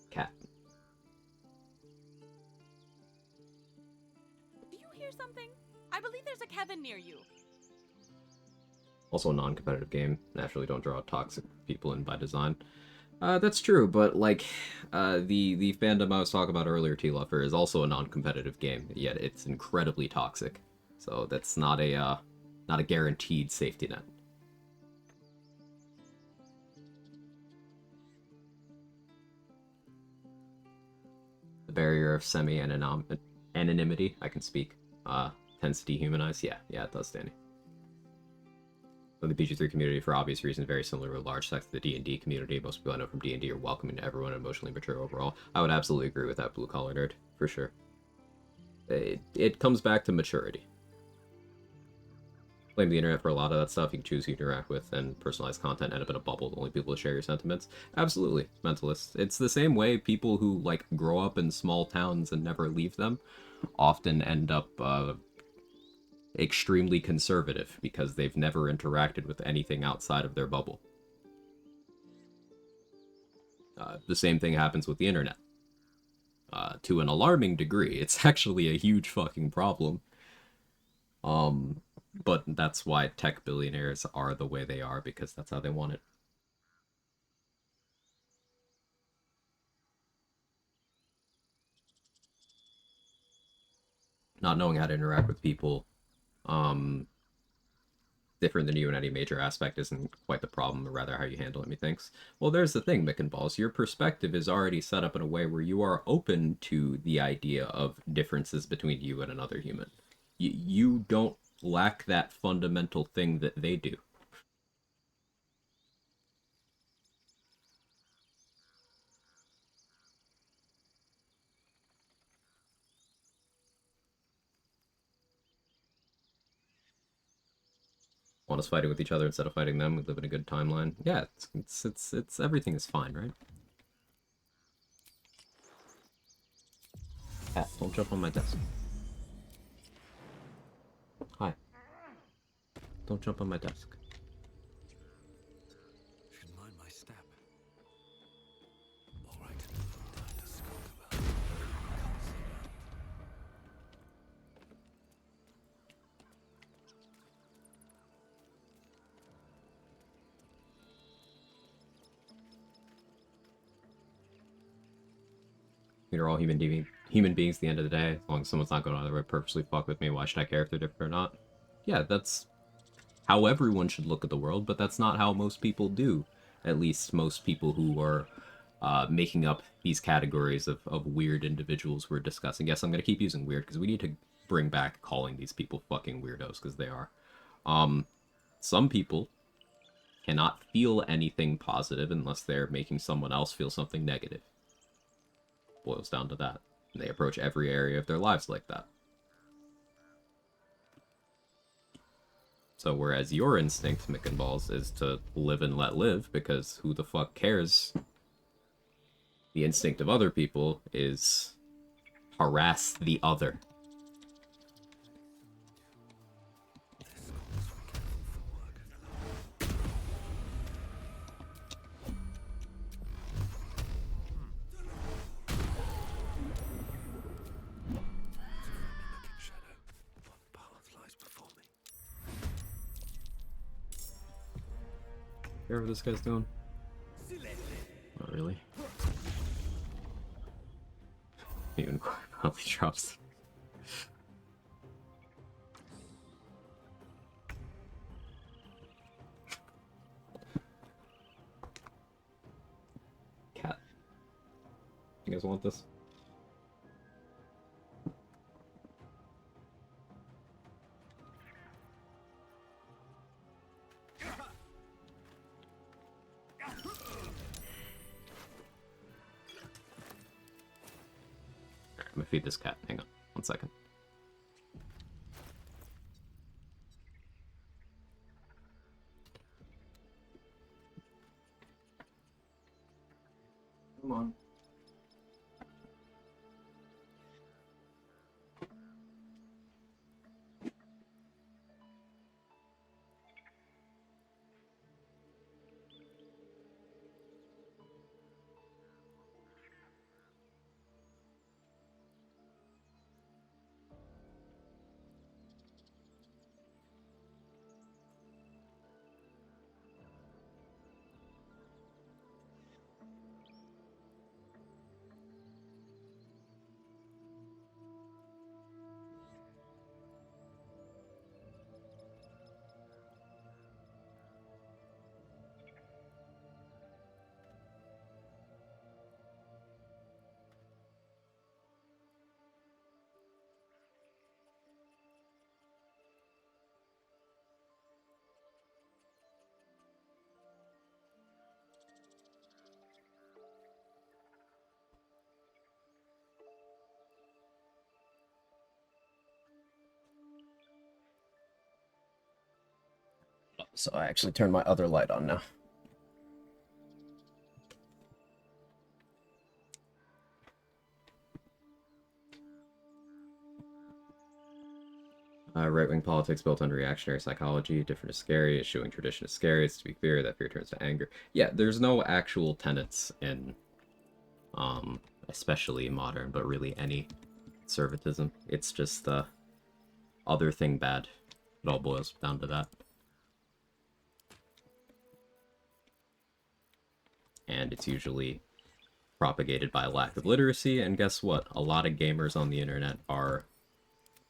Cat. Do you hear something? I believe there's a Kevin near you. Also a non-competitive game. Naturally don't draw toxic people in by design. That's true, but like the fandom I was talking about earlier, T-Luffer, is also a non-competitive game, yet it's incredibly toxic. So that's not a guaranteed safety net. The barrier of semi-anonymity, I can speak, tends to dehumanize. Yeah, it does, Danny. The BG3 community, for obvious reasons, very similar to a large sector of the D&D community. Most people I know from D&D are welcoming to everyone and emotionally mature overall. I would absolutely agree with that, Blue Collar Nerd, for sure. It comes back to maturity. Blame the internet for a lot of that stuff. You can choose who you interact with, and personalized content end up in a bubble. The only people to share your sentiments. Absolutely, mentalists. It's the same way people who, like, grow up in small towns and never leave them often end up extremely conservative, because they've never interacted with anything outside of their bubble. The same thing happens with the internet. To an alarming degree. It's actually a huge fucking problem. But that's why tech billionaires are the way they are, because that's how they want it. Not knowing how to interact with people, different than you in any major aspect isn't quite the problem, or rather how you handle it, methinks. Well, there's the thing, Mick and Balls. Your perspective is already set up in a way where you are open to the idea of differences between you and another human. You don't lack that fundamental thing that they do. Want us fighting with each other instead of fighting them. We live in a good timeline. Yeah, it's everything is fine, right? Cat, don't jump on my desk. Hi. Don't jump on my desk. Should mind my step. All right. We're all human beings at the end of the day. As long as someone's not going to either purposely fuck with me, why should I care if they're different or not? Yeah, that's how everyone should look at the world, but that's not how most people do. At least most people who are making up these categories of weird individuals we're discussing. Yes, I'm going to keep using weird, because we need to bring back calling these people fucking weirdos, because they are. Some people cannot feel anything positive unless they're making someone else feel something negative. Boils down to that. And they approach every area of their lives like that. So whereas your instinct, Mick and Balls, is to live and let live, because who the fuck cares? The instinct of other people is harass the other. Care what this guy's doing? Not really. Even probably drops. Cat. You guys want this? I'm gonna feed this cat. Hang on. 1 second. Come on. So I actually turned my other light on now. Right-wing politics built on reactionary psychology. Different is scary. Eschewing tradition is scary. It's to be feared. That fear turns to anger. Yeah, there's no actual tenets in especially modern, but really any conservatism. It's just the other thing bad. It all boils down to that. And it's usually propagated by a lack of literacy, and guess what? A lot of gamers on the internet are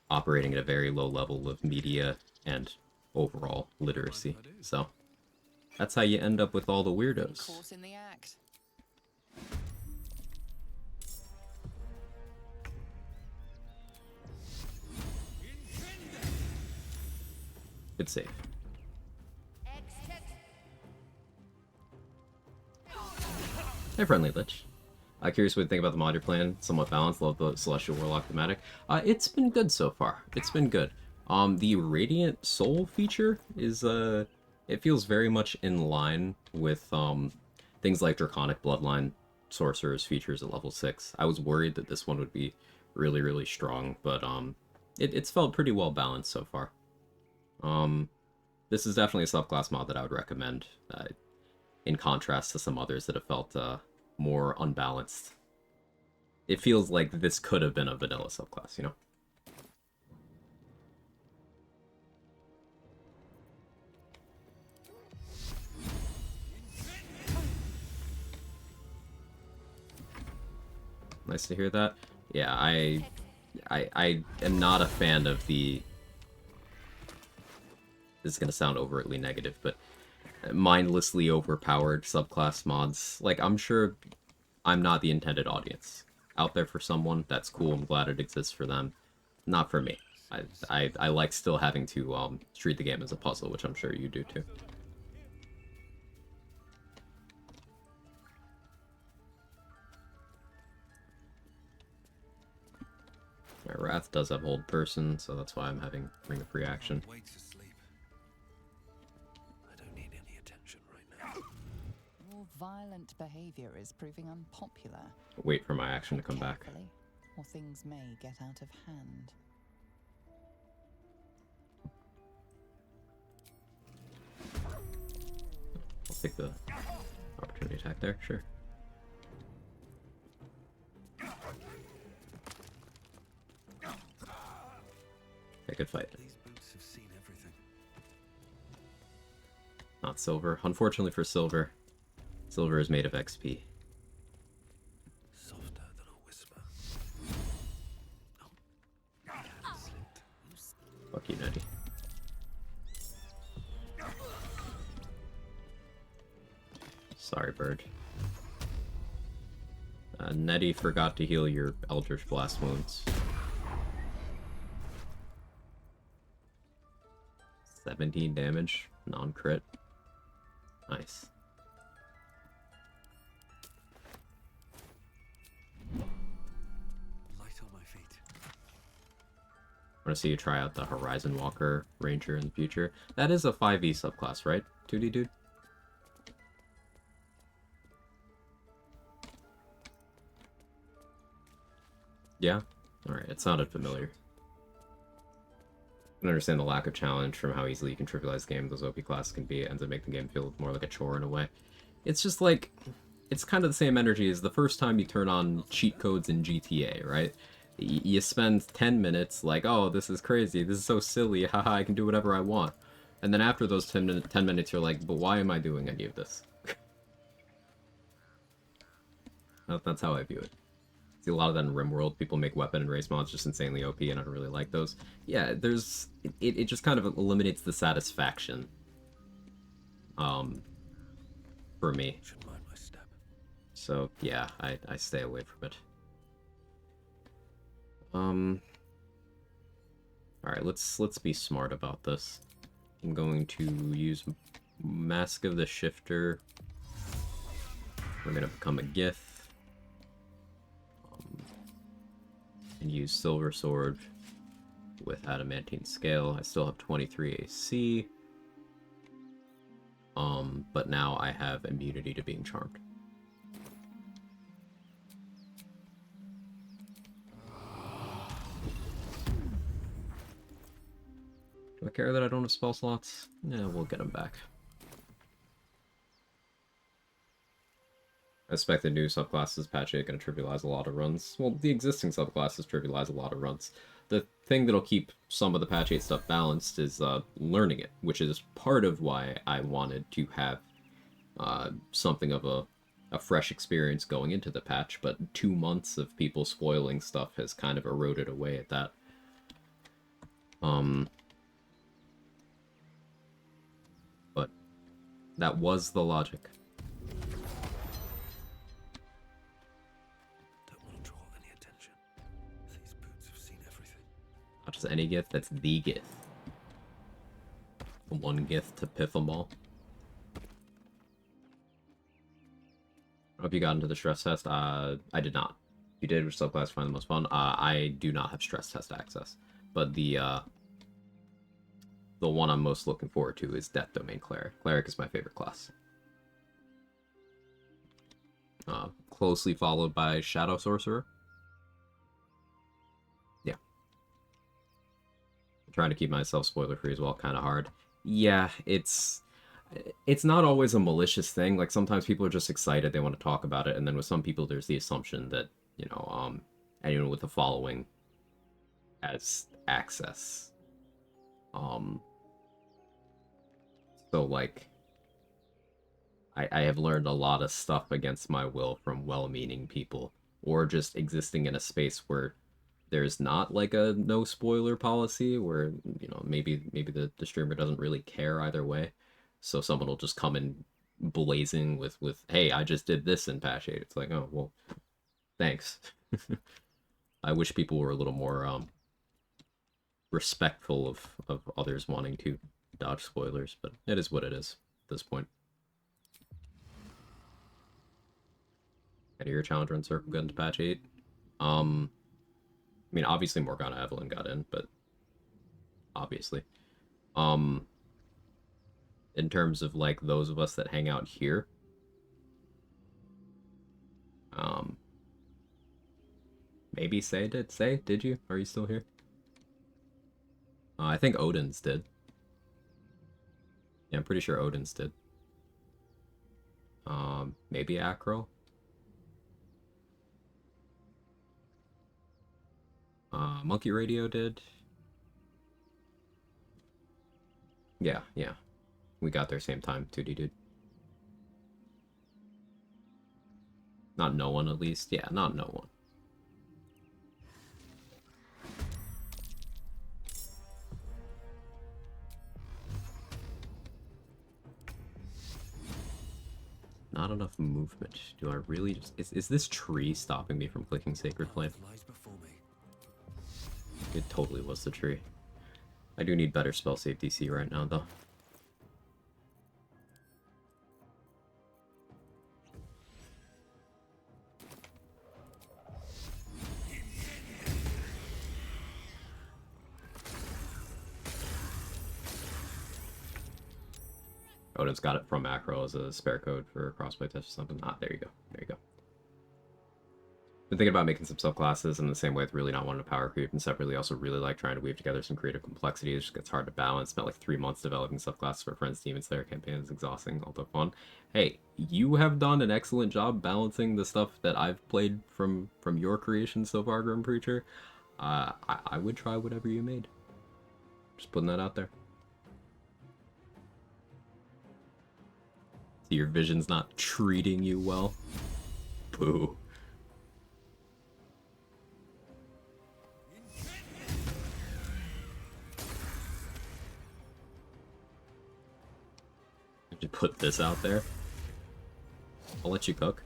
operating at a very low level of media and overall literacy. So that's how you end up with all the weirdos. Caught in the act. Good save. Hey, friendly Lich. Curious what you think about the mod you're playing. Somewhat balanced. Love the Celestial Warlock thematic. It's been good so far. It's been good. The Radiant Soul feature is, it feels very much in line with, things like Draconic Bloodline Sorcerer's features at level 6. I was worried that this one would be really, really strong, but, it's felt pretty well balanced so far. This is definitely a subclass mod that I would recommend, in contrast to some others that have felt, more unbalanced. It feels like this could have been a vanilla subclass, you know? Nice to hear that. Yeah, I am not a fan of the... This is gonna sound overtly negative, but mindlessly overpowered subclass mods. Like, I'm sure I'm not the intended audience. Out there for someone, that's cool, I'm glad it exists for them. Not for me. I like still having to treat the game as a puzzle, which I'm sure you do too. My Wrath does have Hold Person, so that's why I'm having Ring of Reaction. Violent behavior is proving unpopular. Wait for my action to come back. Or things may get out of hand. I'll take the opportunity attack there, sure. A good fight. These boots have seen everything. Not silver. Unfortunately for silver. Silver is made of XP. Softer than a whisper. Fuck you, Nettie. Sorry, bird. Nettie forgot to heal your Eldritch Blast wounds. 17 damage, non-crit. Nice. I want to see you try out the Horizon Walker Ranger in the future. That is a 5e subclass, right? 2D dude? Yeah? Alright, it sounded familiar. I can understand the lack of challenge from how easily you can trivialize the game those OP classes can be. It ends up making the game feel more like a chore in a way. It's just like... It's kind of the same energy as the first time you turn on cheat codes in GTA, right? You spend 10 minutes like, oh, this is crazy, this is so silly, haha, I can do whatever I want. And then after those 10 minutes, you're like, but why am I doing any of this? That's how I view it. See a lot of that in RimWorld. People make weapon and race mods just insanely OP, and I don't really like those. Yeah, there's... It just kind of eliminates the satisfaction. For me. So, yeah, I stay away from it. Alright, let's be smart about this. I'm going to use Mask of the Shifter. We're gonna become a Gith. And use Silver Sword with Adamantine Scale. I still have 23 AC. But now I have immunity to being charmed. Do I care that I don't have spell slots? Yeah, we'll get them back. I expect the new subclasses patch are going to trivialize a lot of runs. Well, the existing subclasses trivialize a lot of runs. The thing that'll keep some of the patch 8 stuff balanced is learning it, which is part of why I wanted to have something of a fresh experience going into the patch, but 2 months of people spoiling stuff has kind of eroded away at that. But that was the logic. Not just any Gith, that's the Gith. One Gith to piff them all. I hope you got into the stress test. I did not. If you did, which subclass find the most fun? I do not have stress test access. But the one I'm most looking forward to is Death Domain Cleric. Cleric is my favorite class. Closely followed by Shadow Sorcerer. Yeah. I'm trying to keep myself spoiler-free as well, kind of hard. Yeah, it's not always a malicious thing. Like, sometimes people are just excited, they want to talk about it, and then with some people there's the assumption that, you know, anyone with a following has access. So, like, I have learned a lot of stuff against my will from well-meaning people, or just existing in a space where there's not, like, a no-spoiler policy, where, you know, maybe the streamer doesn't really care either way. So someone will just come in blazing with hey, I just did this in patch 8. It's like, oh, well, thanks. I wish people were a little more respectful of others wanting to dodge spoilers, but it is what it is at this point. Any of your Challenger and Circle got into patch 8? I mean, obviously Morgana Evelyn got in, but obviously. In terms of, like, those of us that hang out here, maybe did you? Are you still here? I think Odin's did. Yeah, I'm pretty sure Odin's did. Maybe Acro. Monkey Radio did. Yeah. We got there same time, 2D dude. Not no one, at least. Yeah, not no one. Not enough movement. Do I really just... Is this tree stopping me from clicking Sacred Flame? It totally was the tree. I do need better spell save DC right now, though. Odin's got it from Macro as a spare code for crossplay test or something. Ah, there you go. There you go. Been thinking about making some subclasses in the same way with really not wanting to power creep, and separately also really like trying to weave together some creative complexity. It just gets hard to balance. Spent like 3 months developing subclasses for Friends, Demon Slayer campaign. Is exhausting, although fun. Hey, you have done an excellent job balancing the stuff that I've played from your creation so far, Grim Preacher. I would try whatever you made. Just putting that out there. So your vision's not treating you well? Boo. Did you put this out there? I'll let you cook.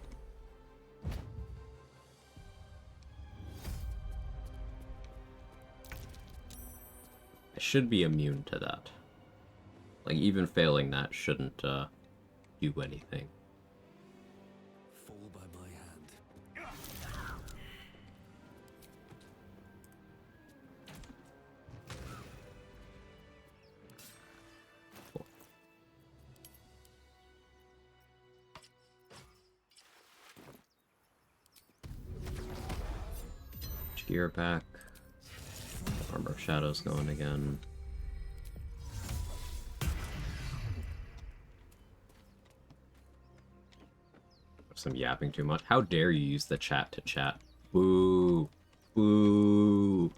I should be immune to that. Like, even failing that shouldn't, do anything. Fall by my hand. Cool. Gear back. Armor of Shadows going again. some yapping too much. How dare you use the chat to chat? Boo. Boo.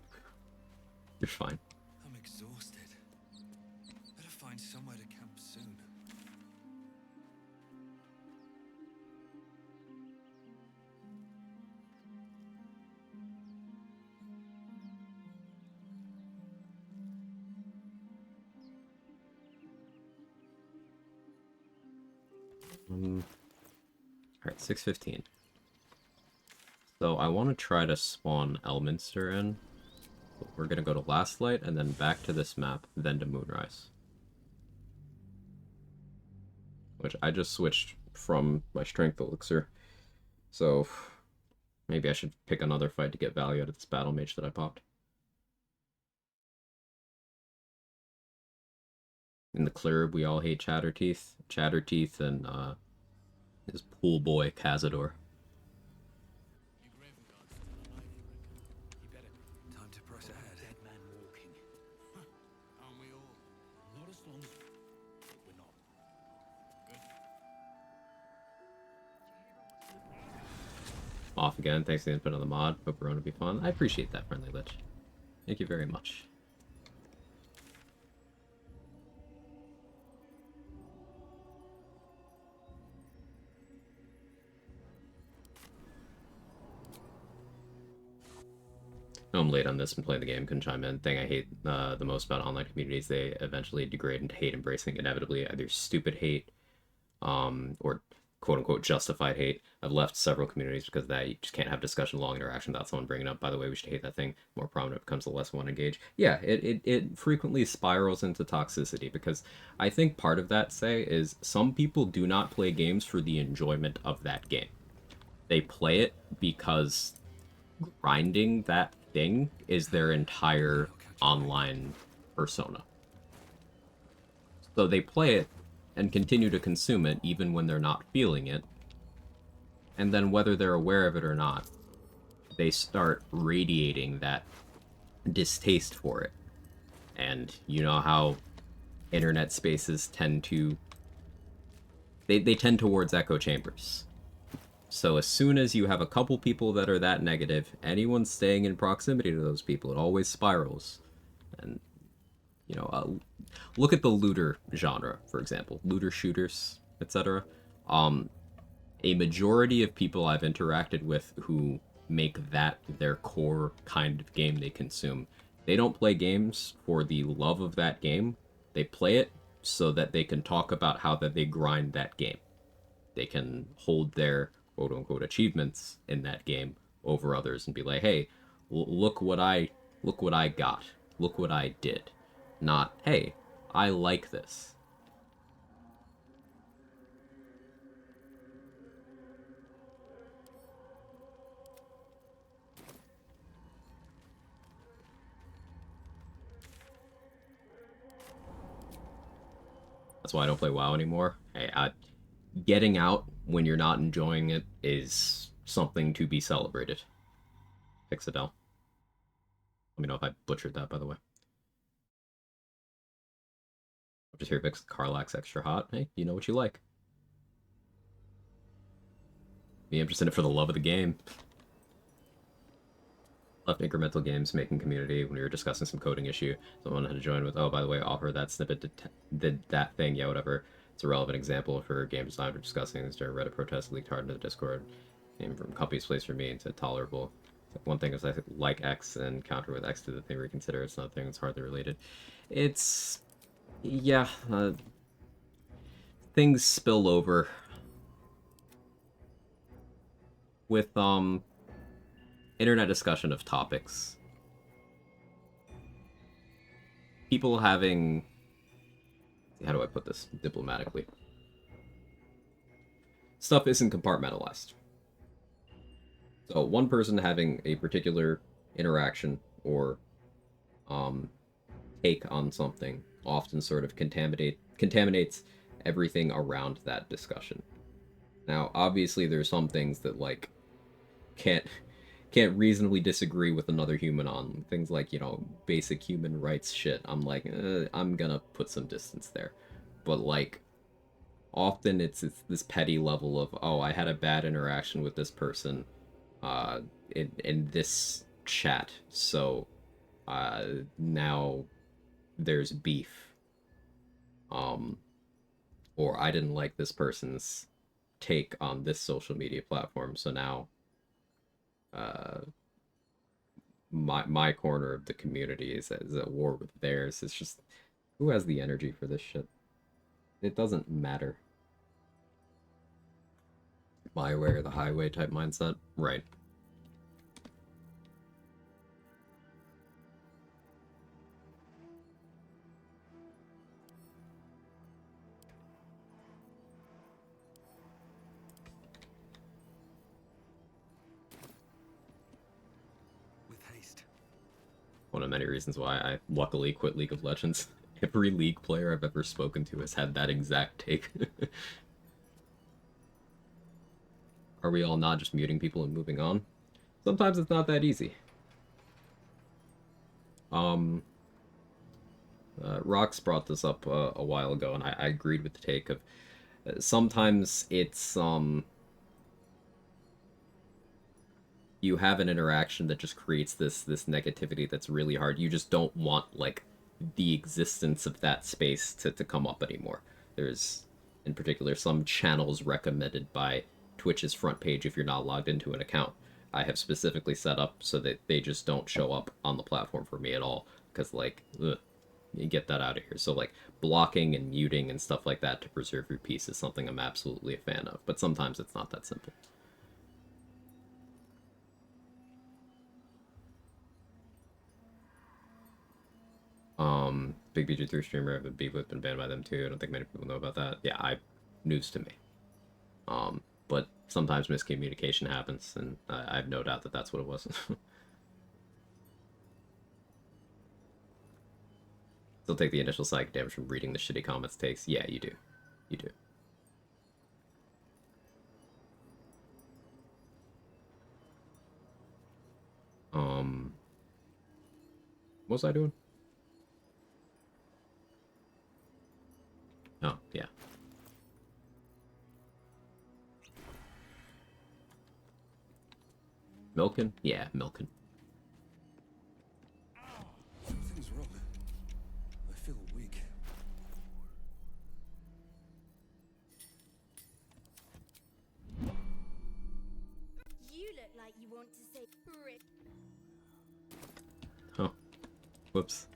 You're fine. I'm exhausted. Better find somewhere to camp soon. Alright, 6:15. So I want to try to spawn Elminster in. We're going to go to Last Light, and then back to this map, then to Moonrise. Which I just switched from my Strength Elixir. So maybe I should pick another fight to get value out of this Battle Mage that I popped. In the Cleric, we all hate Chatterteeth. Chatterteeth and his pool boy, Cazador. Time to press ahead. Dead man walking. Aren't we all? Not as long as we're not. Off again. Thanks for the input on the mod. Hope everyone will be fun. I appreciate that, Friendly Lich. Thank you very much. No, I'm late on this and playing the game, couldn't chime in. Thing I hate the most about online communities, they eventually degrade into hate embracing inevitably either stupid hate or quote-unquote justified hate. I've left several communities because of that. You just can't have discussion, long interaction without someone bringing up, by the way, we should hate that thing. More prominent it becomes, the less one engage. Yeah, it frequently spirals into toxicity because I think part of that, say, is some people do not play games for the enjoyment of that game. They play it because grinding that thing is their entire online persona. So they play it and continue to consume it even when they're not feeling it. And then whether they're aware of it or not, they start radiating that distaste for it. And you know how internet spaces tend to... They tend towards echo chambers. So as soon as you have a couple people that are that negative, anyone staying in proximity to those people, it always spirals. And, you know, look at the looter genre, for example. Looter shooters, etc. A majority of people I've interacted with who make that their core kind of game they consume, they don't play games for the love of that game. They play it so that they can talk about how that they grind that game. They can hold their quote-unquote achievements in that game over others and be like, hey, look what I got. Look what I did. Not, hey, I like this. That's why I don't play WoW anymore. Hey, getting out when you're not enjoying it is something to be celebrated. Pixadel. Let me know if I butchered that, by the way. I'm just here because Karlach's extra hot. Hey, you know what you like. Be interested in it for the love of the game. Left incremental games making community when we were discussing some coding issue. Someone had to join with, oh, by the way, offer that snippet did that thing, yeah, whatever. It's a relevant example for game design we're discussing this during Reddit protests leaked hard into the Discord. Came from company's place for me into tolerable. One thing is I like X and counter with X to the thing reconsider. It's another thing that's hardly related. It's... yeah. Things spill over. With, internet discussion of topics. People having... how do I put this diplomatically? Stuff isn't compartmentalized. So one person having a particular interaction or take on something often sort of contaminates everything around that discussion. Now, obviously, there's some things that, like, can't reasonably disagree with another human on. Things like, you know, basic human rights shit. I'm like, I'm gonna put some distance there. But, like, often it's this petty level of, oh, I had a bad interaction with this person in this chat, so now there's beef. Or I didn't like this person's take on this social media platform, so now my corner of the community is at war with theirs. It's just, who has the energy for this shit? It doesn't matter. My way or the highway type mindset? Right. With haste. One of many reasons why I luckily quit League of Legends. Every League player I've ever spoken to has had that exact take. Are we all not just muting people and moving on? Sometimes it's not that easy. Rox brought this up a while ago, and I agreed with the take of sometimes it's you have an interaction that just creates this negativity that's really hard. You just don't want like the existence of that space to come up anymore. There's in particular some channels recommended by Twitch's front page if you're not logged into an account. I have specifically set up so that they just don't show up on the platform for me at all, because like, ugh, you get that out of here. So like blocking and muting and stuff like that to preserve your peace is something I'm absolutely a fan of, but sometimes it's not that simple. Big BG3 streamer, I've been banned by them too. I don't think many people know about that. Yeah, news to me. But sometimes miscommunication happens, and I have no doubt that that's what it was. Still take the initial psychic damage from reading the shitty comments takes. Yeah, you do. You do. What was I doing? Oh, yeah. Milking? Yeah, milking. Something's wrong. I feel weak. You look like you want to say rip. Oh. Whoops.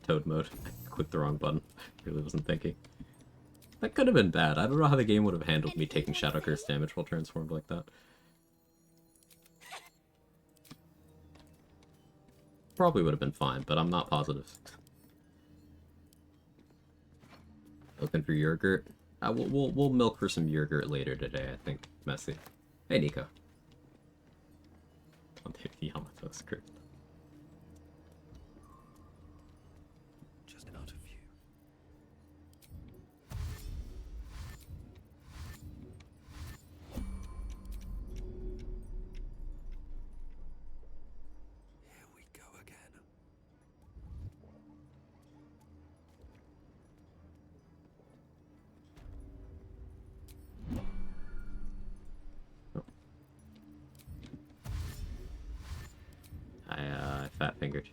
Toad mode. I clicked the wrong button. Really wasn't thinking. That could have been bad. I don't know how the game would have handled me taking Shadow Curse damage while transformed like that. Probably would have been fine, but I'm not positive. Looking for yogurt? We'll milk for some yogurt later today, I think. Messy. Hey, Nico. On the Yamato script. Just out of view. Here we go again. I fat-fingered.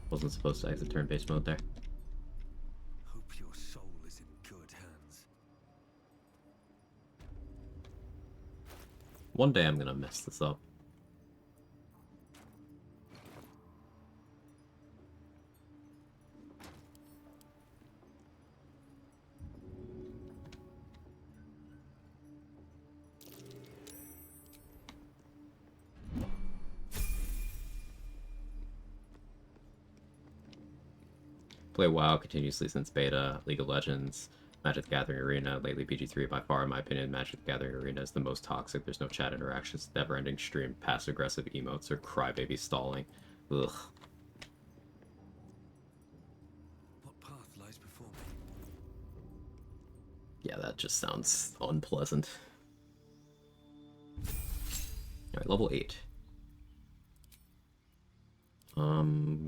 Wasn't supposed to exit turn-based mode there. Hope your soul is in good hands. One day I'm gonna mess this up. Play WoW continuously since beta, League of Legends, Magic the Gathering Arena, lately PG3. By far, in my opinion, Magic the Gathering Arena is the most toxic. There's no chat interactions, never-ending stream, passive-aggressive emotes, or crybaby stalling. Ugh. What path lies before me? Yeah, that just sounds unpleasant. Alright, level 8.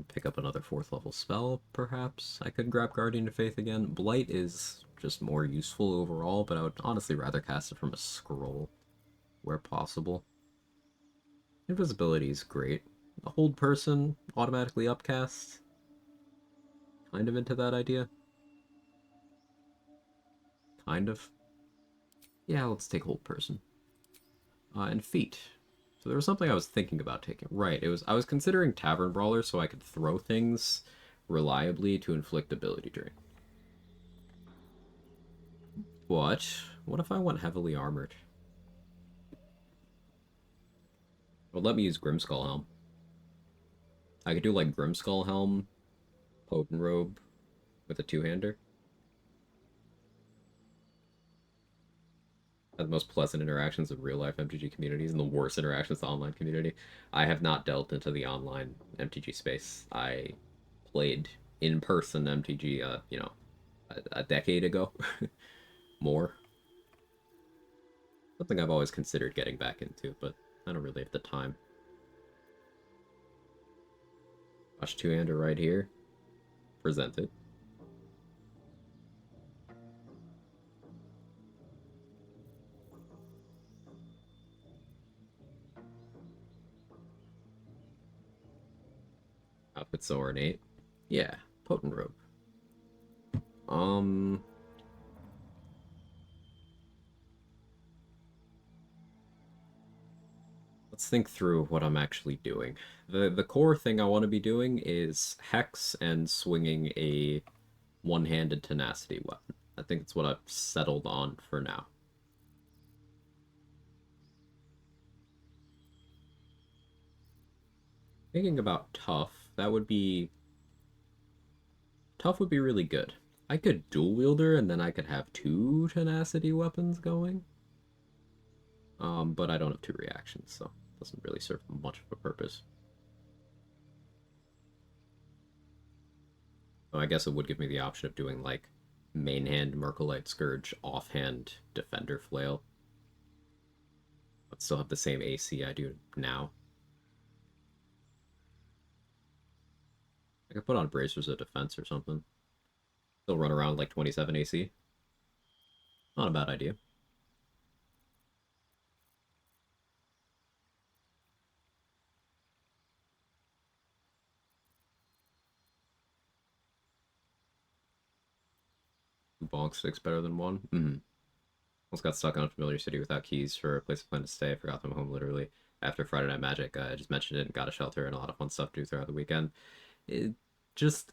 Pick up another 4th level spell, perhaps. I could grab Guardian of Faith again. Blight is just more useful overall, but I would honestly rather cast it from a scroll, where possible. Invisibility is great. A hold person, automatically upcast. Kind of into that idea. Kind of. Yeah, let's take hold person. And feet. So there was something I was thinking about taking. Right, I was considering Tavern Brawler so I could throw things reliably to inflict ability drain. But what if I went heavily armored? Well, let me use Grimskull Helm. I could do like Grimskull Helm, Potent Robe with a two-hander. The most pleasant interactions of real-life MTG communities and the worst interactions with the online community. I have not delved into the online MTG space. I played in-person MTG, you know, a decade ago. More. Something I've always considered getting back into, but I don't really have the time. Watch two-hander right here. Presented. Outfit so ornate. Yeah, Potent Robe. Let's think through what I'm actually doing. The core thing I want to be doing is Hex and swinging a one-handed tenacity weapon. I think it's what I've settled on for now. Thinking about Tough, that would be... Tough would be really good. I could dual wielder and then I could have 2 tenacity weapons going. But I don't have 2 reactions, so it doesn't really serve much of a purpose. So I guess it would give me the option of doing, like, main hand Mercolite Scourge, offhand Defender Flail. But still have the same AC I do now. I could put on Bracers of Defense or something. Still run around like 27 AC. Not a bad idea. Bonk 6 better than 1? Almost got stuck on a familiar city without keys for a place of plan to stay. I forgot them home literally after Friday Night Magic. I just mentioned it and got a shelter and a lot of fun stuff to do throughout the weekend. It just...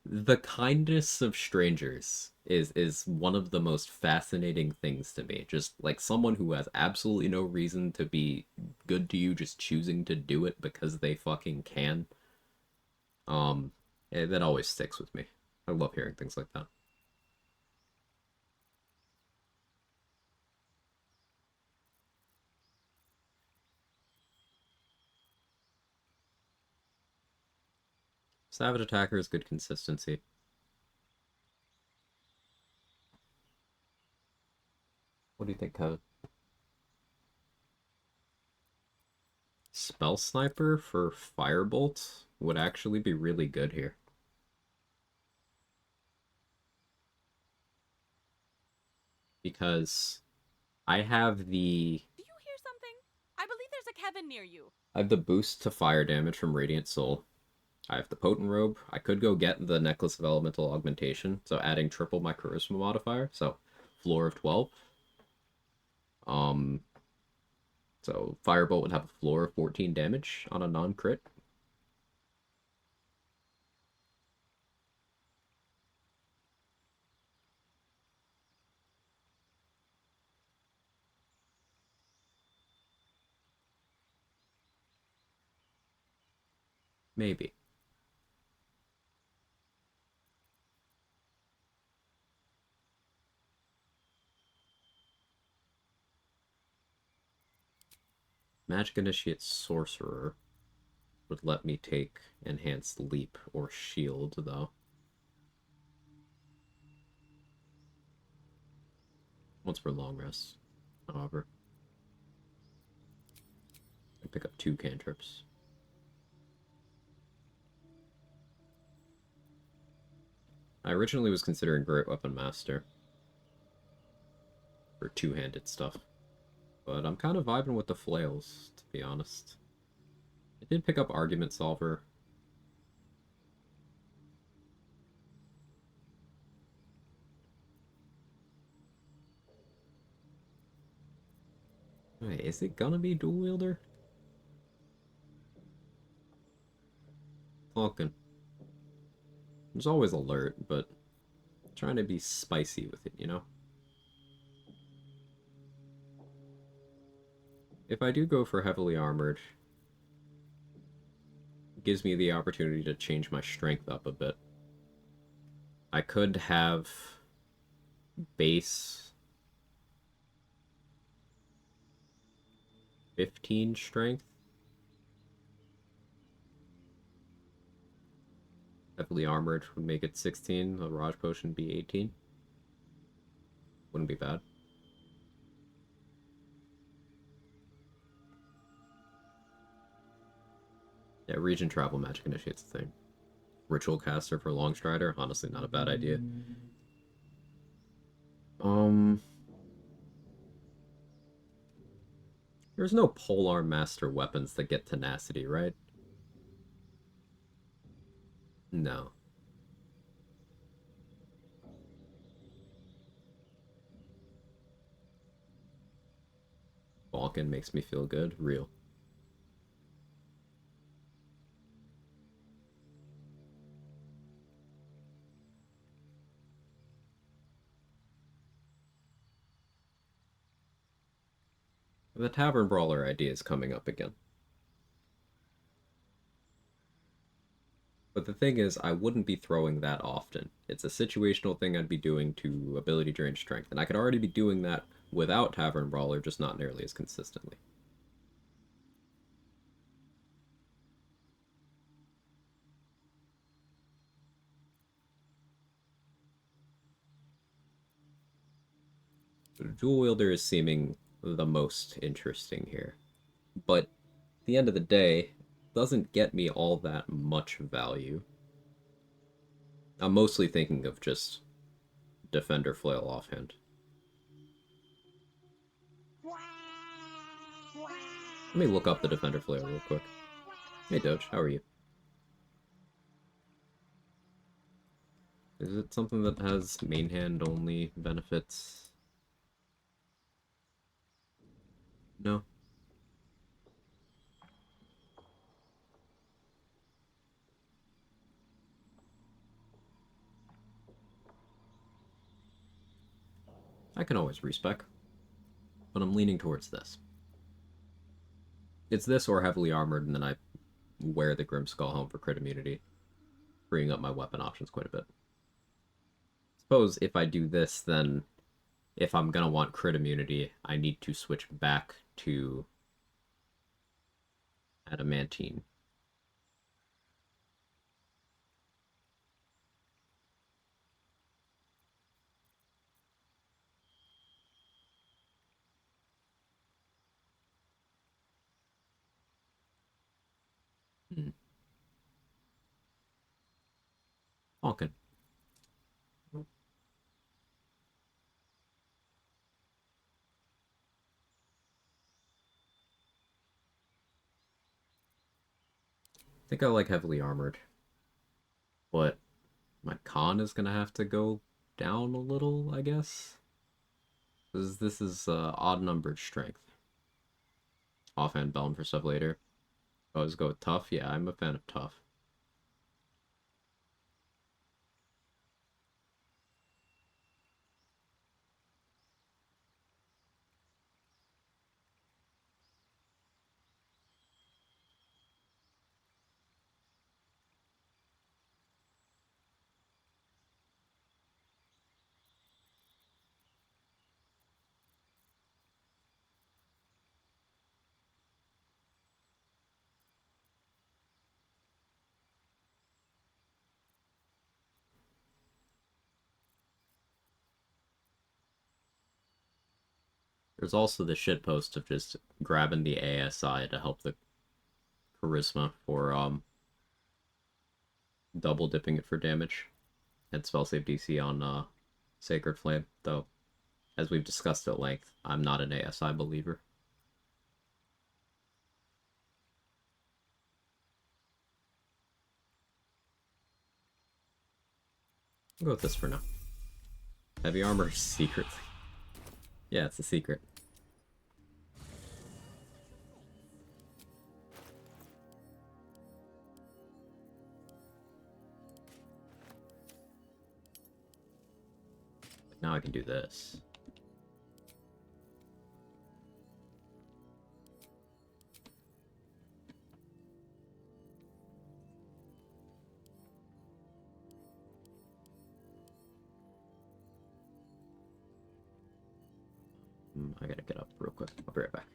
The kindness of strangers is one of the most fascinating things to me. Just like someone who has absolutely no reason to be good to you, just choosing to do it because they fucking can. That always sticks with me. I love hearing things like that. Savage Attacker is good consistency. What do you think, Kevin? Spell Sniper for Firebolt would actually be really good here. Because I have the... Do you hear something? I believe there's a Kevin near you. I have the boost to fire damage from Radiant Soul. I have the Potent Robe. I could go get the Necklace of Elemental Augmentation, so adding triple my Charisma modifier, so floor of 12. So Firebolt would have a floor of 14 damage on a non-crit. Maybe. Magic Initiate Sorcerer would let me take Enhanced Leap or Shield, though. Once per long rest, however. I pick up 2 cantrips. I originally was considering Great Weapon Master for two-handed stuff, but I'm kind of vibing with the flails, to be honest. I did pick up Argument Solver. Wait, is it gonna be dual wielder? Falcon. There's always alert, but I'm trying to be spicy with it, you know? If I do go for heavily armored, it gives me the opportunity to change my strength up a bit. I could have base 15 strength. Heavily armored would make it 16, the Raj Potion would be 18. Wouldn't be bad. Yeah, region travel magic initiates the thing. Ritual caster for Longstrider, honestly not a bad idea. There's no Polearm Master weapons that get tenacity, right? No. Balkan makes me feel good. Real. The Tavern Brawler idea is coming up again. But the thing is, I wouldn't be throwing that often. It's a situational thing I'd be doing to ability drain strength, and I could already be doing that without Tavern Brawler, just not nearly as consistently. Dual Wielder is seeming the most interesting here. But at the end of the day, doesn't get me all that much value. I'm mostly thinking of just Defender Flail offhand. Let me look up the Defender Flail real quick. Hey Doge, how are you? Is it something that has main hand only benefits? No. I can always respec, but I'm leaning towards this. It's this or heavily armored, and then I wear the Grim Skull Helm for crit immunity, freeing up my weapon options quite a bit. Suppose if I do this, then if I'm gonna want crit immunity, I need to switch back to Adamantine. Okay. I think I like heavily armored, but my con is gonna have to go down a little, I guess. This is odd-numbered strength. Offhand Belm for stuff later. Always go with tough. Yeah, I'm a fan of tough. There's also the shitpost of just grabbing the ASI to help the charisma for double dipping it for damage. and spell save DC on Sacred Flame, though, as we've discussed at length, I'm not an ASI believer. I'll go with this for now. Heavy armor secretly. Yeah, it's a secret. Now I can do this. I gotta get up real quick. I'll be right back.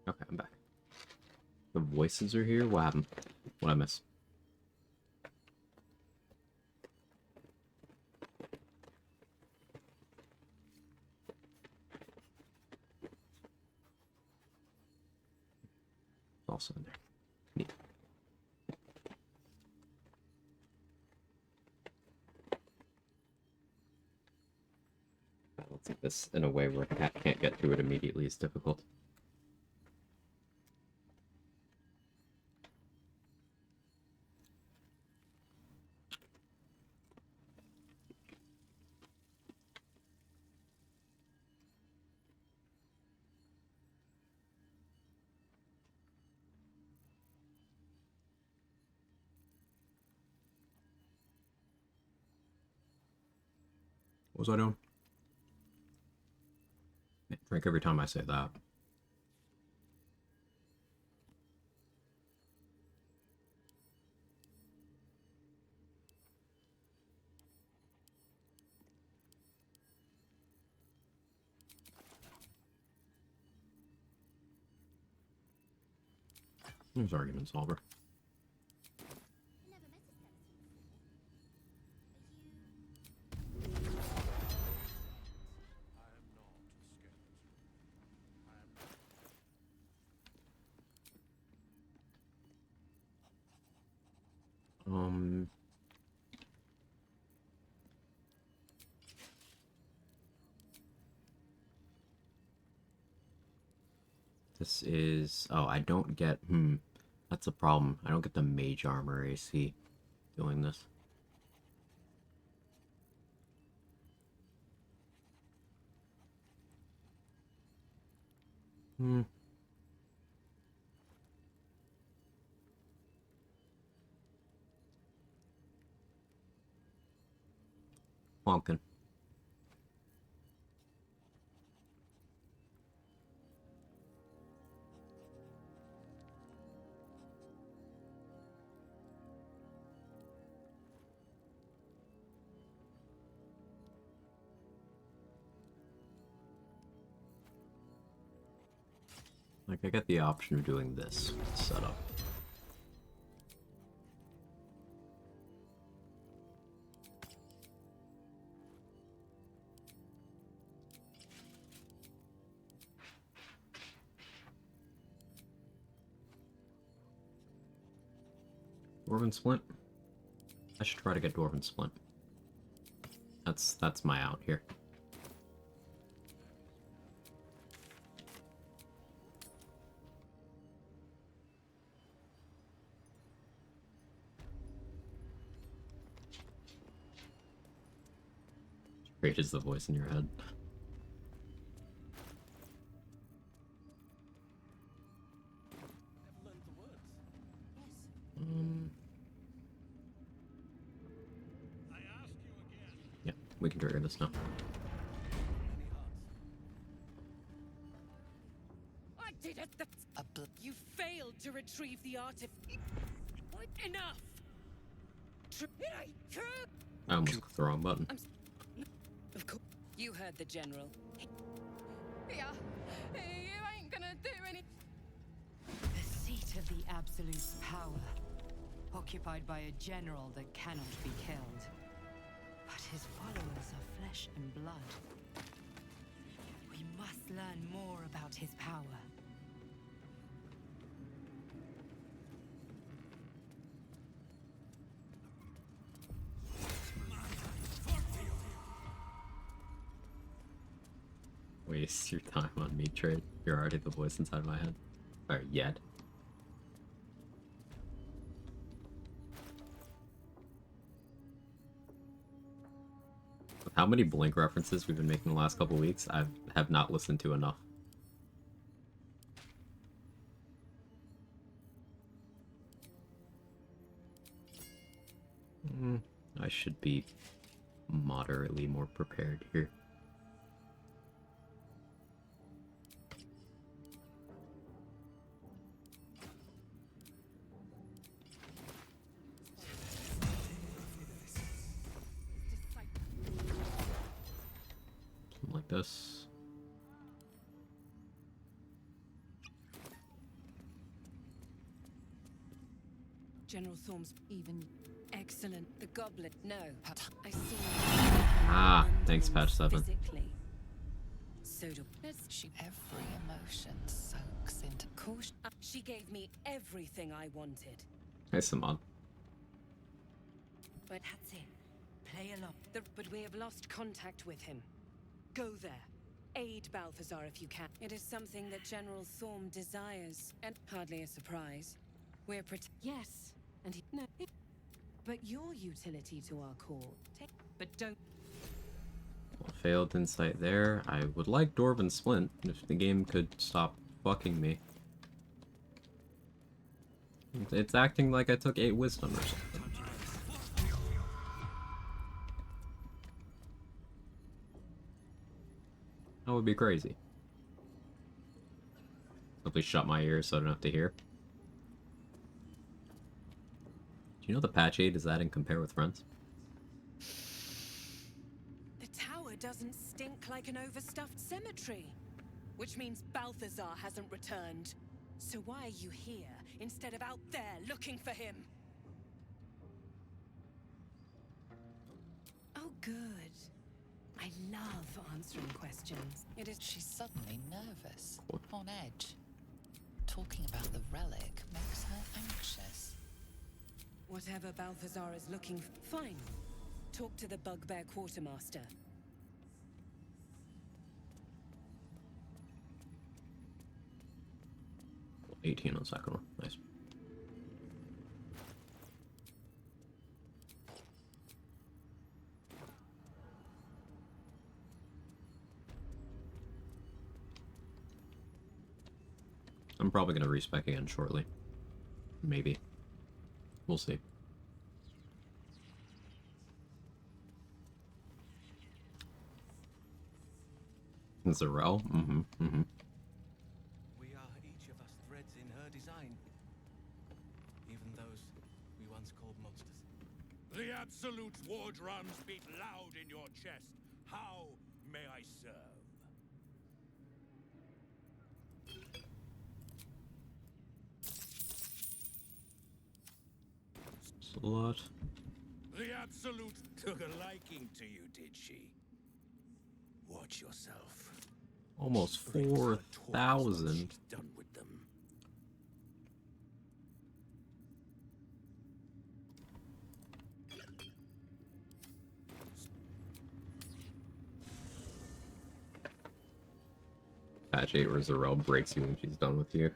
Okay, I'm back. The voices are here? What happened? What I miss? Also in there. Neat. Let's take this in a way where a cat can't get to it immediately is difficult. What was I doing? Drink every time I say that. There's argument solver. This is... Oh, I don't get... That's a problem. I don't get the mage armor AC doing this. Plonkin. Like, I get the option of doing this setup. Dwarven Splint? I should try to get Dwarven Splint. That's my out here. Great is the voice in your head. Yeah, we can trigger this now. I did it. You failed to retrieve the artifact. Enough. It ain't true. I almost clicked the wrong button. Of course. You heard the general. Yeah, you ain't gonna do any. The seat of the Absolute's power, occupied by a general that cannot be killed. But his followers are flesh and blood. We must learn more about his power. Waste your time on me, Trade. You're already the voice inside my head. Or yet. With how many Blink references we've been making the last couple weeks, I have not listened to enough. I should be moderately more prepared here. Like this. General Thorm's even excellent. The goblet. No, I see. Ah, thanks, patch 7. Physically. So do she. Every emotion soaks into course. She gave me everything I wanted. Hey, Samad. But that's it. Play along. But we have lost contact with him. Go there. Aid Balthazar if you can. It is something that General Thorm desires, and hardly a surprise. We're yes, and he no. But your utility to our call. But don't. Well, failed insight there. I would like Dwarven Splint if the game could stop fucking me. It's acting like I took 8 wisdom or something. That would be crazy. Simply shut my ears so I don't have to hear. Do you know the patch 8 is adding compare with friends? The tower doesn't stink like an overstuffed cemetery. Which means Balthazar hasn't returned. So why are you here instead of out there looking for him? Oh, good. I love answering questions. It is. She's suddenly nervous, on edge. Talking about the relic makes her anxious. Whatever Balthazar is looking for. Fine. Talk to the Bugbear Quartermaster. Well, 18 on the second one. Nice. I'm probably going to respec again shortly. Maybe. We'll see. Zarel? We are each of us threads in her design. Even those we once called monsters. The Absolute's war drums beat loud in your chest. How may I serve? a lot. The Absolute took a liking to you, did she? Watch yourself. Almost She brings her toys once 4,000. she's done with them. Patch 8 Resurrel breaks you when she's done with you.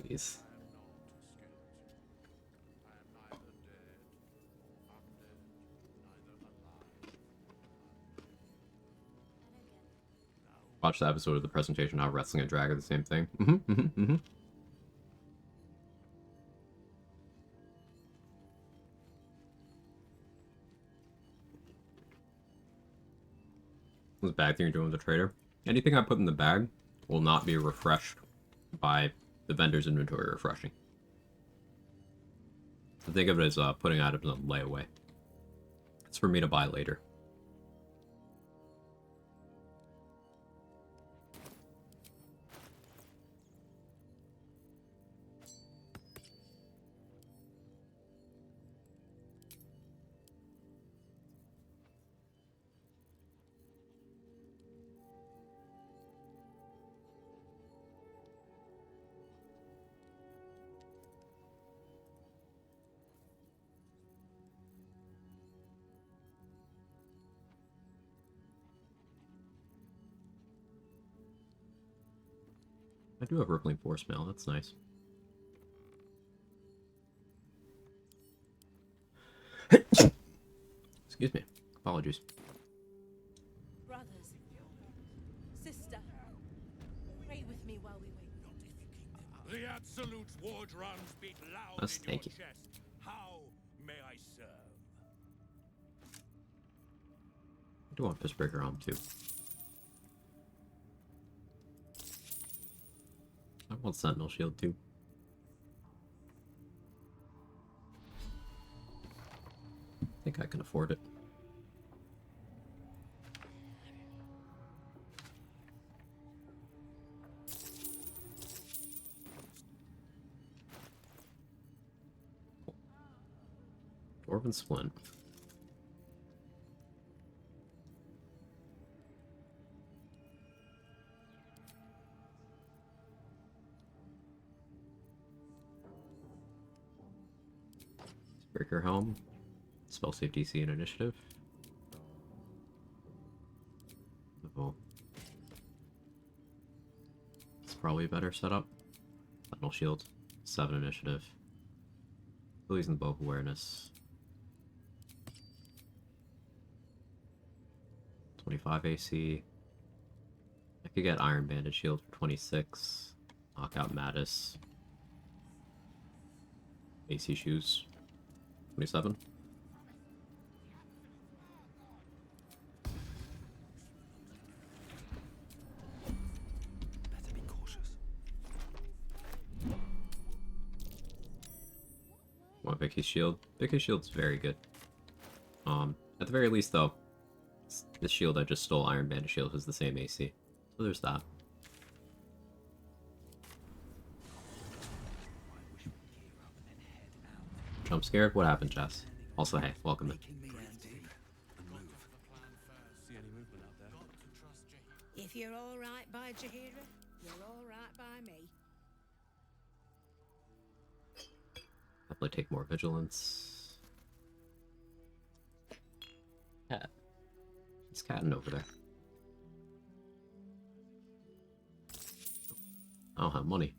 Please. Watch the episode of the presentation how wrestling and drag are the same thing. This bag thing you're doing with the trader. Anything I put in the bag will not be refreshed by the vendor's inventory refreshing. So think of it as putting items on layaway. It's for me to buy later. I do have Rippling Force Mail, that's nice. Excuse me. Apologies. Brothers, sister, pray with me while we wait. The Absolute's war drums beat loud Yes, in thank your you. chest. How may I serve? I do want Fistbreaker on too. I want Sentinel Shield too. I think I can afford it. Dwarven Splint. Breaker Helm. Spell save DC and initiative. Oh. It's probably a better setup. Sentinel Shield. 7 initiative. Still using the bow of awareness. 25 AC. I could get Iron Banded Shield for 26. Knock out Mattis. AC Shoes. 27. Better be cautious. Want Vicky's Shield? Vicky's Shield's very good. At the very least though, the shield I just stole, Iron Banded Shield, is the same AC. So there's that. Jump scared? What happened, Jess? Also, hey, welcome in. If you're all right by Jahira, you're all right by me. Definitely take more vigilance. Cat. He's catting over there. I don't have money.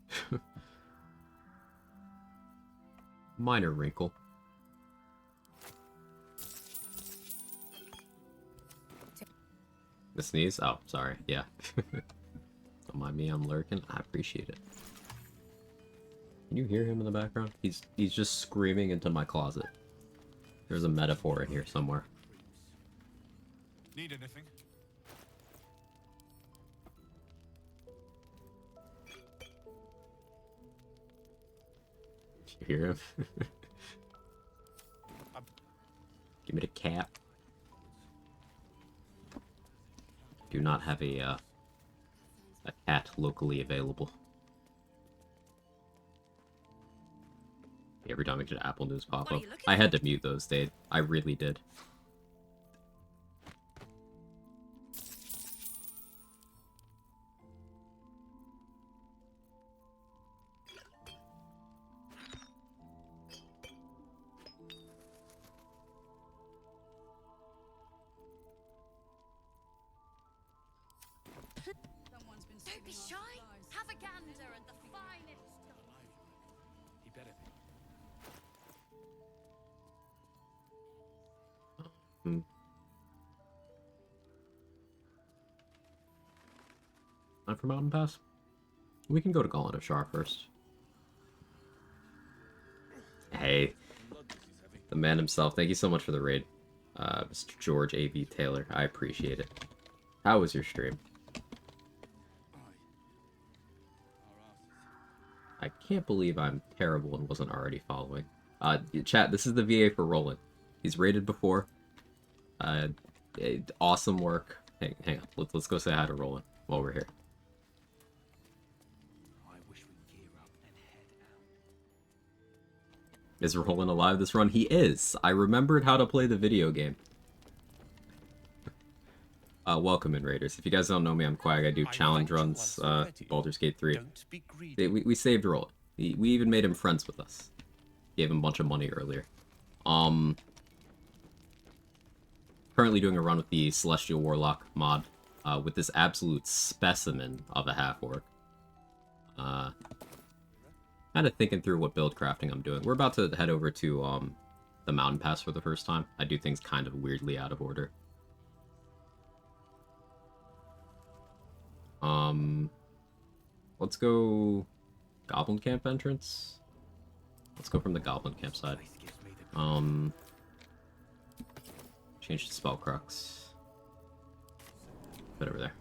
Minor wrinkle. The sneeze? Oh, sorry. Yeah. Don't mind me, I'm lurking. I appreciate it. Can you hear him in the background? He's just screaming into my closet. There's a metaphor in here somewhere. Need anything? Did you hear him? Give me the cat. Do not have a cat locally available. Every time I get an Apple News pop What are up. you looking I had to mute those, Dave. I really did. Don't be shy. Have a gander at the finest. He better be. Hmm. Time for Mountain Pass? We can go to Gauntlet of Shar first. Hey. The man himself. Thank you so much for the raid. Mr. George A.V. Taylor. I appreciate it. How was your stream? I can't believe I'm terrible and wasn't already following. Chat, this is the VA for Roland. He's rated before. Awesome work. Hang on. Let's go say hi to Roland while we're here. I wish we'd gear up and head out. Is Roland alive this run? He is. I remembered how to play the video game. Welcome in, Raiders. If you guys don't know me, I'm Quag. I do challenge runs, Baldur's Gate 3. We saved Roland. We even made him friends with us. Gave him a bunch of money earlier. Currently doing a run with the Celestial Warlock mod, with this absolute specimen of a half-orc. Kind of thinking through what build crafting I'm doing. We're about to head over to, the Mountain Pass for the first time. I do things kind of weirdly out of order. Let's go Goblin Camp entrance. Let's go from the Goblin Camp side. Change to Spellcrux. Put it over there.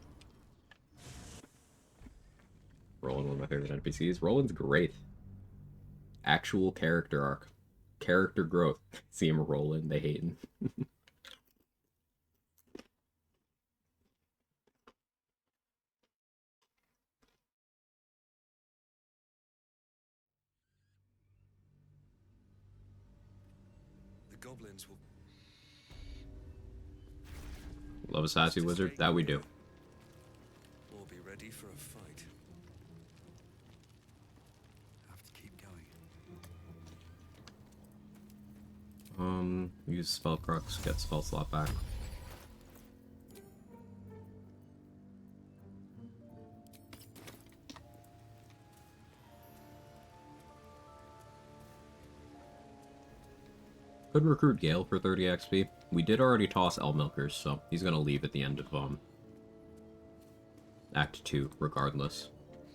Roland, one of my favorite NPCs. Roland's great. Actual character arc. Character growth. See him rolling, they hate him. Goblins will. Love a sassy wizard? That we do. We'll be ready for a fight. Have to keep going. Use Spellcrux, get spell slot back. Could recruit Gale for 30 XP. We did already toss Elmilkers, so he's gonna leave at the end of, Act 2, regardless.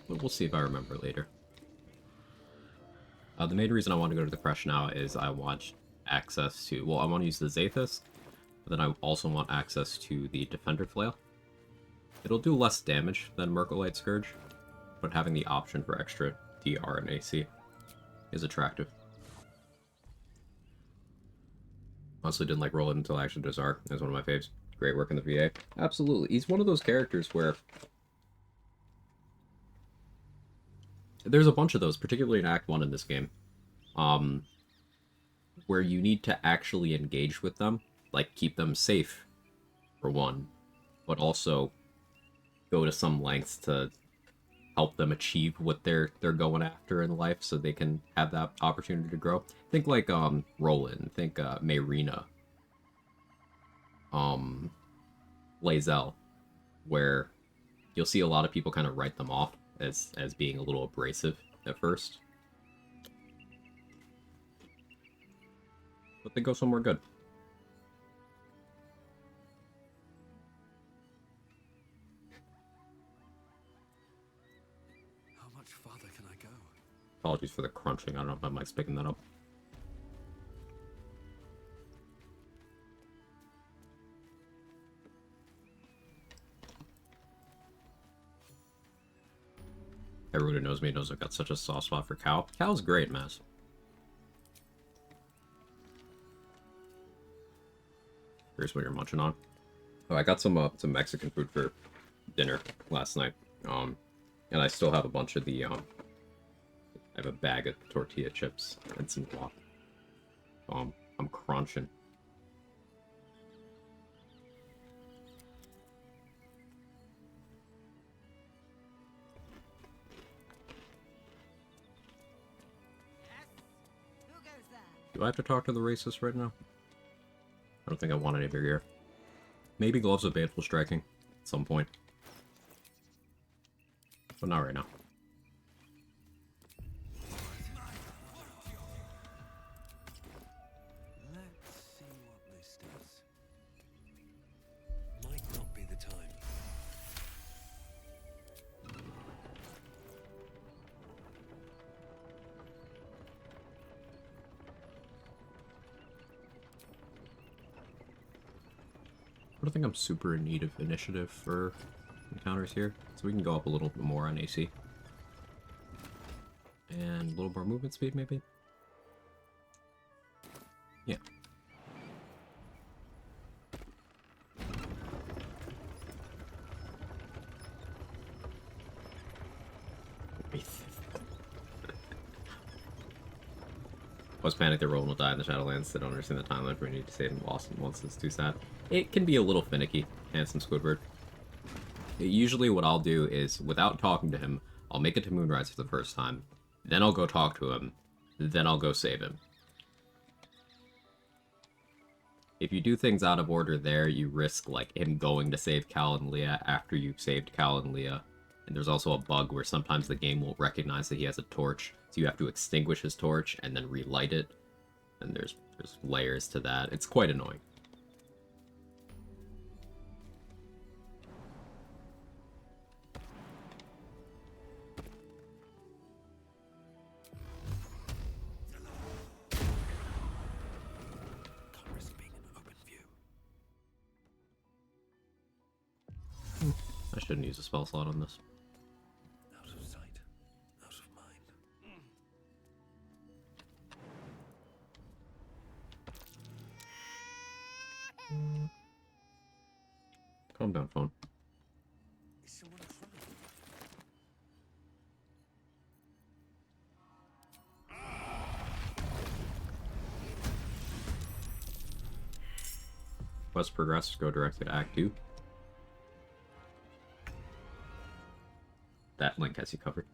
But we'll see if I remember later. The main reason I want to go to the Crush now is I want access to... Well, I want to use the Zathis, but then I also want access to the Defender Flail. It'll do less damage than Mercolite Scourge, but having the option for extra DR and AC is attractive. Honestly didn't like Roland until I actually did Zark. That's one of my faves. Great work in the VA. Absolutely. He's one of those characters where... There's a bunch of those, particularly in Act 1 in this game. Where you need to actually engage with them. Like, keep them safe, for one. But also go to some lengths to help them achieve what they're going after in life so they can have that opportunity to grow. Think like Roland, think Mayrina, Lae'zel, where you'll see a lot of people kind of write them off as being a little abrasive at first. But they go somewhere good. How much farther can I go? Apologies for the crunching. I don't know if my mic's picking that up. Everyone who knows me knows I've got such a soft spot for Cal. Cal's great, Maz. Here's what you're munching on. Oh, I got some Mexican food for dinner last night. And I still have a bunch of the I have a bag of tortilla chips and some guac. I'm crunching. Do I have to talk to the racist right now? I don't think I want any bigger here. Maybe Gloves of Baneful Striking at some point. But not right now. Let's see what this does. Might not be the time. I don't think I'm super in need of initiative for encounters here, so we can go up a little bit more on AC. And a little more movement speed, maybe? Yeah. Was panicked that Roland will die in the Shadowlands. They don't understand the timeline for we need to save him once. It's too sad. It can be a little finicky, handsome Squidward. Usually what I'll do is, without talking to him, I'll make it to Moonrise for the first time. Then I'll go talk to him. Then I'll go save him. If you do things out of order there, you risk like him going to save Cal and Leah after you've saved Cal and Leah. And there's also a bug where sometimes the game won't recognize that he has a torch, so you have to extinguish his torch and then relight it. And there's layers to that. It's quite annoying. I shouldn't use a spell slot on this. Out of sight, out of mind. Calm down, phone. Is someone in front of you? Quest progress, go directly to Act 2. That link has you covered.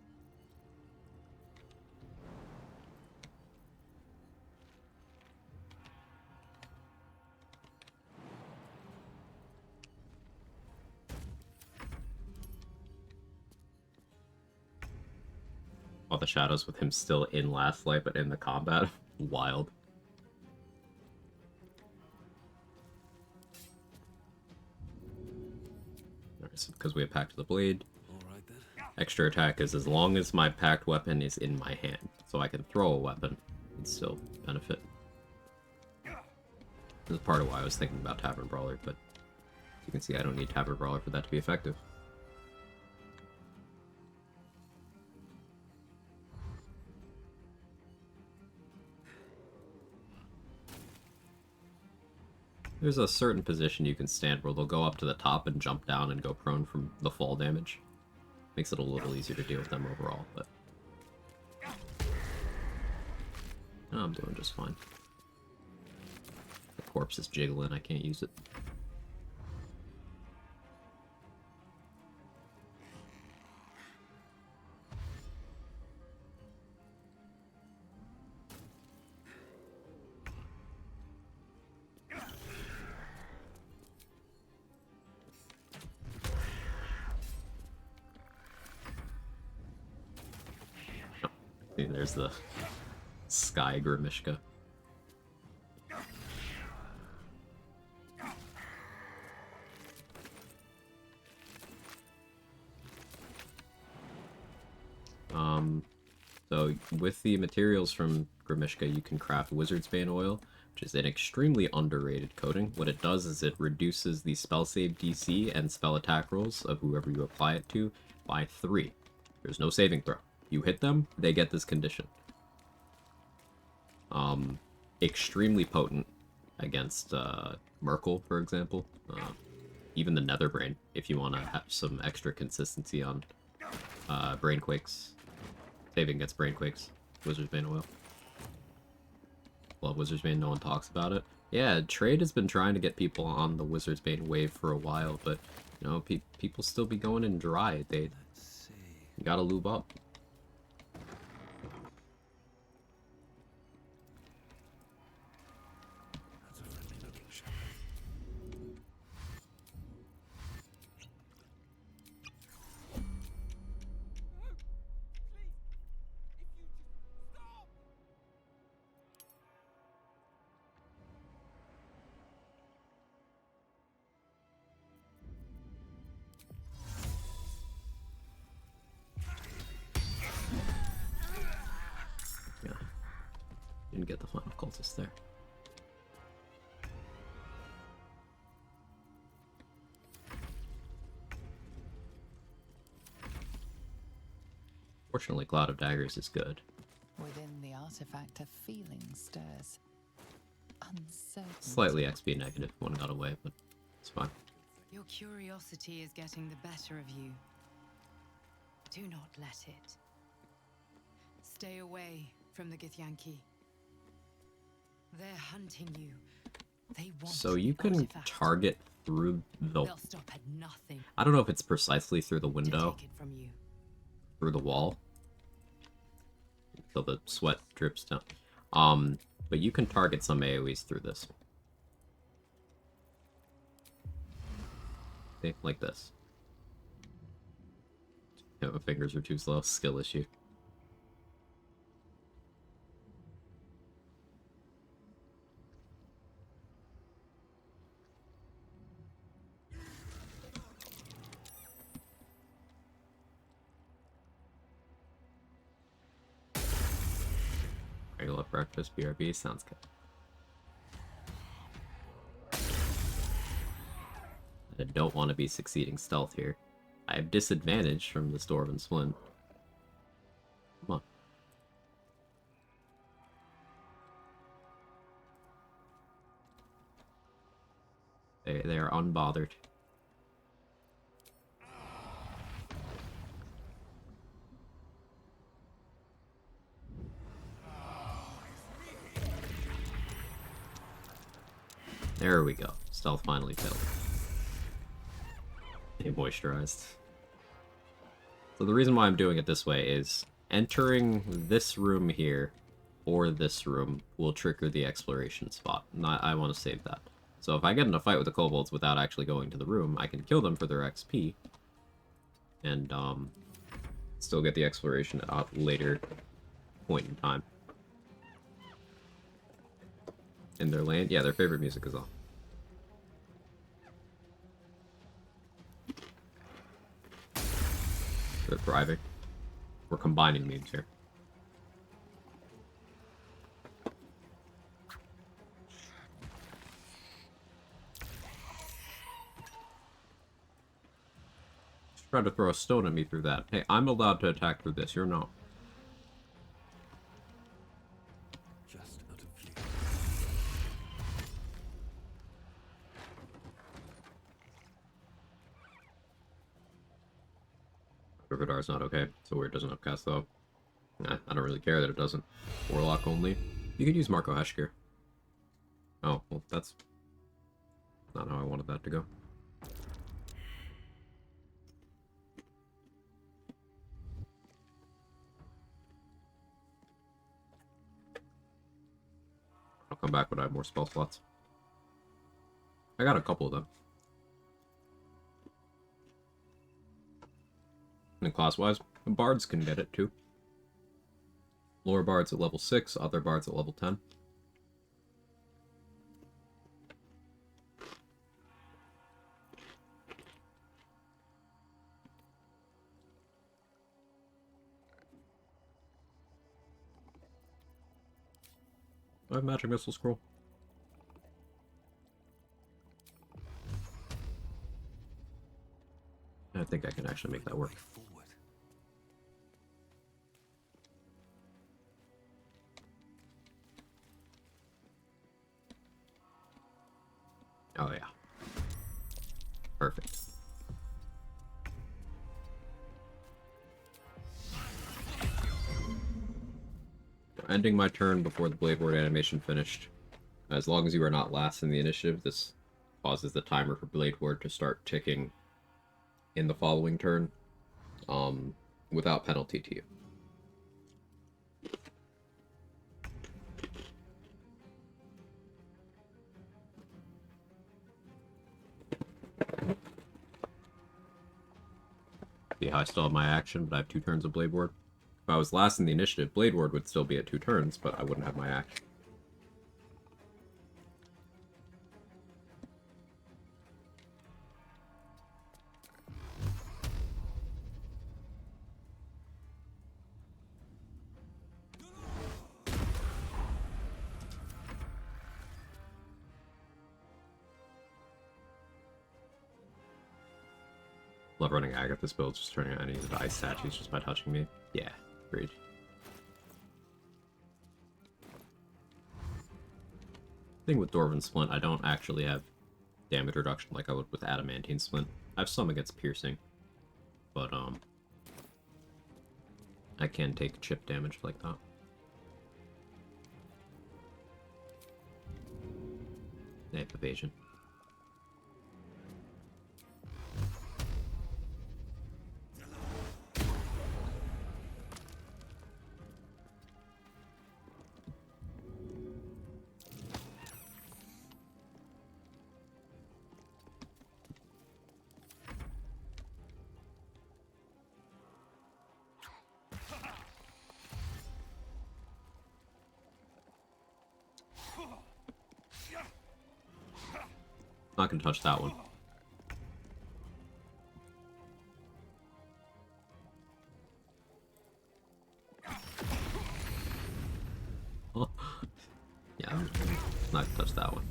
All the shadows with him still in Last Light, but in the combat. Wild. Alright, so because we have Pact of the Blade, extra attack is as long as my packed weapon is in my hand. So I can throw a weapon and still benefit. This is part of why I was thinking about Tavern Brawler, but you can see I don't need Tavern Brawler for that to be effective. There's a certain position you can stand where they'll go up to the top and jump down and go prone from the fall damage. Makes it a little easier to deal with them overall, but I'm doing just fine. The corpse is jiggling, I can't use it. There's the Sky Grimishka. So with the materials from Grimishka, you can craft Wizard's Bane oil, which is an extremely underrated coating. What it does is it reduces the spell save DC and spell attack rolls of whoever you apply it to by 3. There's no saving throw. You hit them, they get this condition. Extremely potent against Merkle, for example. Even the Netherbrain, if you want to have some extra consistency on Brainquakes. Saving gets brain quakes. Wizard's Bane oil. Well, Wizard's Bane, no one talks about it. Yeah, Trade has been trying to get people on the Wizard's Bane wave for a while, but, you know, people still be going in dry. You gotta lube up. Didn't get the final cultist there. Fortunately, Cloud of Daggers is good. Within the artifact, a feeling stirs. Uncertainty. Slightly XP negative. One got away, but it's fine. Your curiosity is getting the better of you. Do not let it. Stay away from the Githyanki. They're hunting you. They want So you can artifact. target through the... They'll stop at nothing. I don't know if it's precisely through the window. Take it from you. Through the wall. So the sweat drips down. But you can target some AoEs through this. See? Like this. Yeah, my fingers are too slow. Skill issue. Regular breakfast, BRB, sounds good. I don't want to be succeeding stealth here. I have disadvantage from the Dwarven Splint. Come on. They are unbothered. There we go. Stealth finally failed. It moisturized. So the reason why I'm doing it this way is entering this room here or this room will trigger the exploration spot. And I want to save that. So if I get in a fight with the kobolds without actually going to the room, I can kill them for their XP. And still get the exploration at a later point in time. In their land? Yeah, their favorite music is on. They're thriving. We're combining memes here. She tried to throw a stone at me through that. Hey, I'm allowed to attack through this. You're not. Rividar's not okay, so weird doesn't upcast though. Nah, I don't really care that it doesn't. Warlock only. You could use Marco Heshkir. Oh, well, that's not how I wanted that to go. I'll come back when I have more spell slots. I got a couple of them. And class-wise, bards can get it too. Lower bards at level 6, other bards at level 10. I have magic missile scroll. I think I can actually make that work. Oh yeah. Perfect. ending my turn before the Blade Ward animation finished. As long as you are not last in the initiative, this causes the timer for Blade Ward to start ticking in the following turn, without penalty to you. See how I still have my action, but I have 2 turns of Blade Ward. If I was last in the initiative, Blade Ward would still be at 2 turns, but I wouldn't have my action. Love running Agatha's build, just turning any of the ice statues just by touching me. Yeah, agreed. I think with Dwarven Splint, I don't actually have damage reduction like I would with Adamantine Splint. I have some against piercing, but I can take chip damage like that. They have evasion. Not gonna touch that one. Oh. Yeah, not gonna touch that one.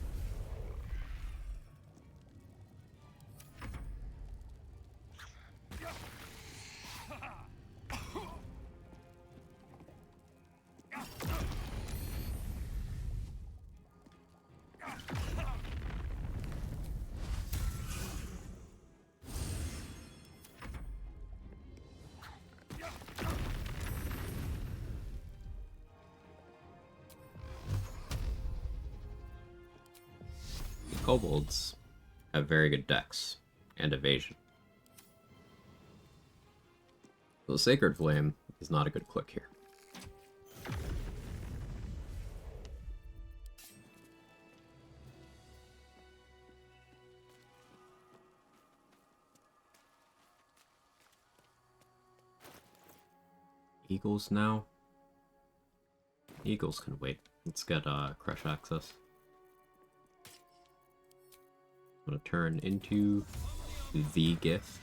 Kobolds have very good dex and evasion. The Sacred Flame is not a good click here. Eagles now? Eagles can wait. Let's get crush access. I'm gonna turn into the Gith.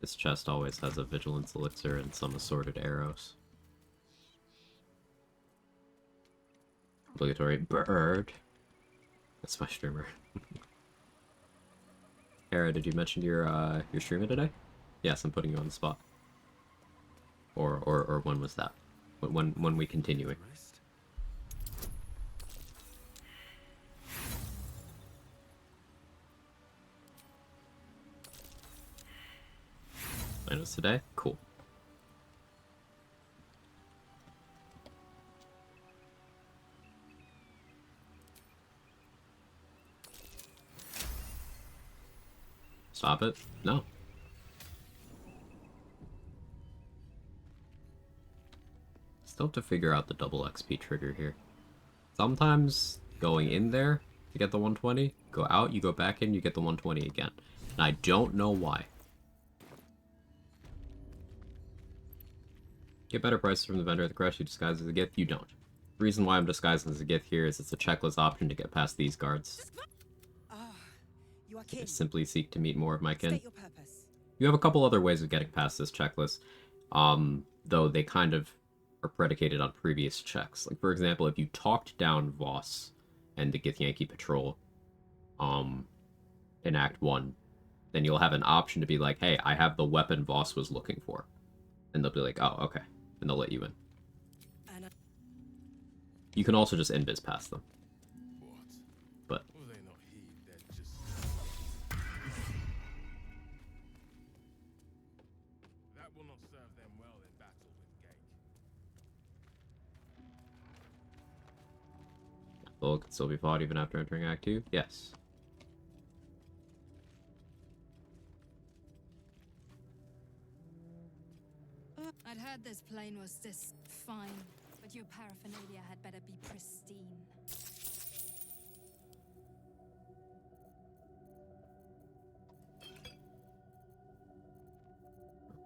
This chest always has a Vigilance Elixir and some assorted arrows. Obligatory bird. That's my streamer. Hera, did you mention you're streaming today? Yes, I'm putting you on the spot. Or when was that? When we continuing? I know it's today? Cool. Stop it? No. Still have to figure out the double XP trigger here. Sometimes going in there to get the 120, go out, you go back in, you get the 120 again. And I don't know why. Get better prices from the vendor at the crash you disguise as a Gith, you don't. The reason why I'm disguised as a Gith here is it's a checklist option to get past these guards. I simply seek to meet more of my kin. You have a couple other ways of getting past this checklist, though they kind of are predicated on previous checks. Like, for example, if you talked down Voss and the Githyanki Patrol in Act 1, then you'll have an option to be like, hey, I have the weapon Voss was looking for. And they'll be like, oh, okay. And they'll let you in. You can also just invis past them. But That will not serve them well in battle with Gate. Bull can still be fought even after entering Act 2? Yes. I'd heard this plane was this fine, but your paraphernalia had better be pristine.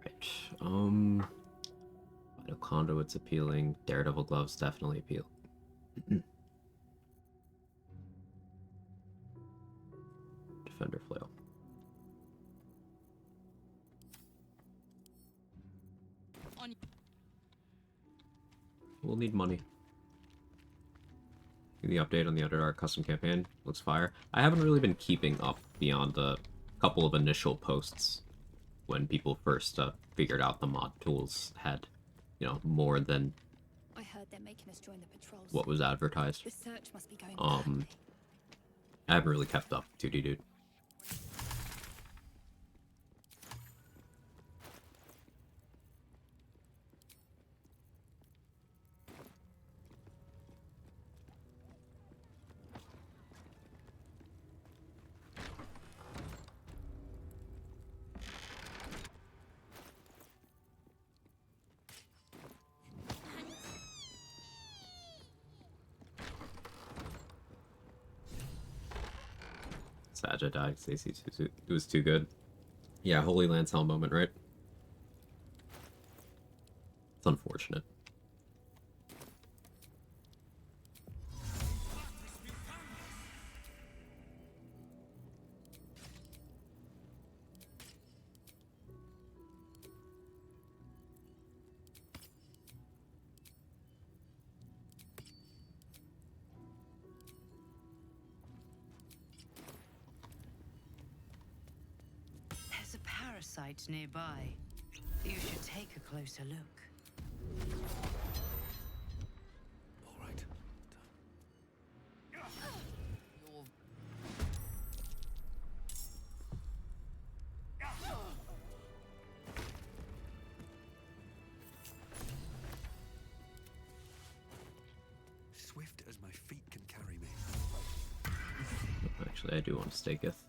Right. Vital Conduit's appealing. Daredevil Gloves definitely appeal. Defender Flail. We'll need money. The update on the Underdark custom campaign looks fire. I haven't really been keeping up beyond a couple of initial posts when people first figured out the mod tools had, you know, more than I heard they're making us join the patrols. what was advertised. The search must be going badly. I haven't really kept up, 2D dude. Saja died. Stacy, it was too good. Yeah, Holy Lance Hell moment, right? It's unfortunate. There's a parasite nearby. You should take a closer look. All right. Swift as my feet can carry me. Actually, I do want to staketh.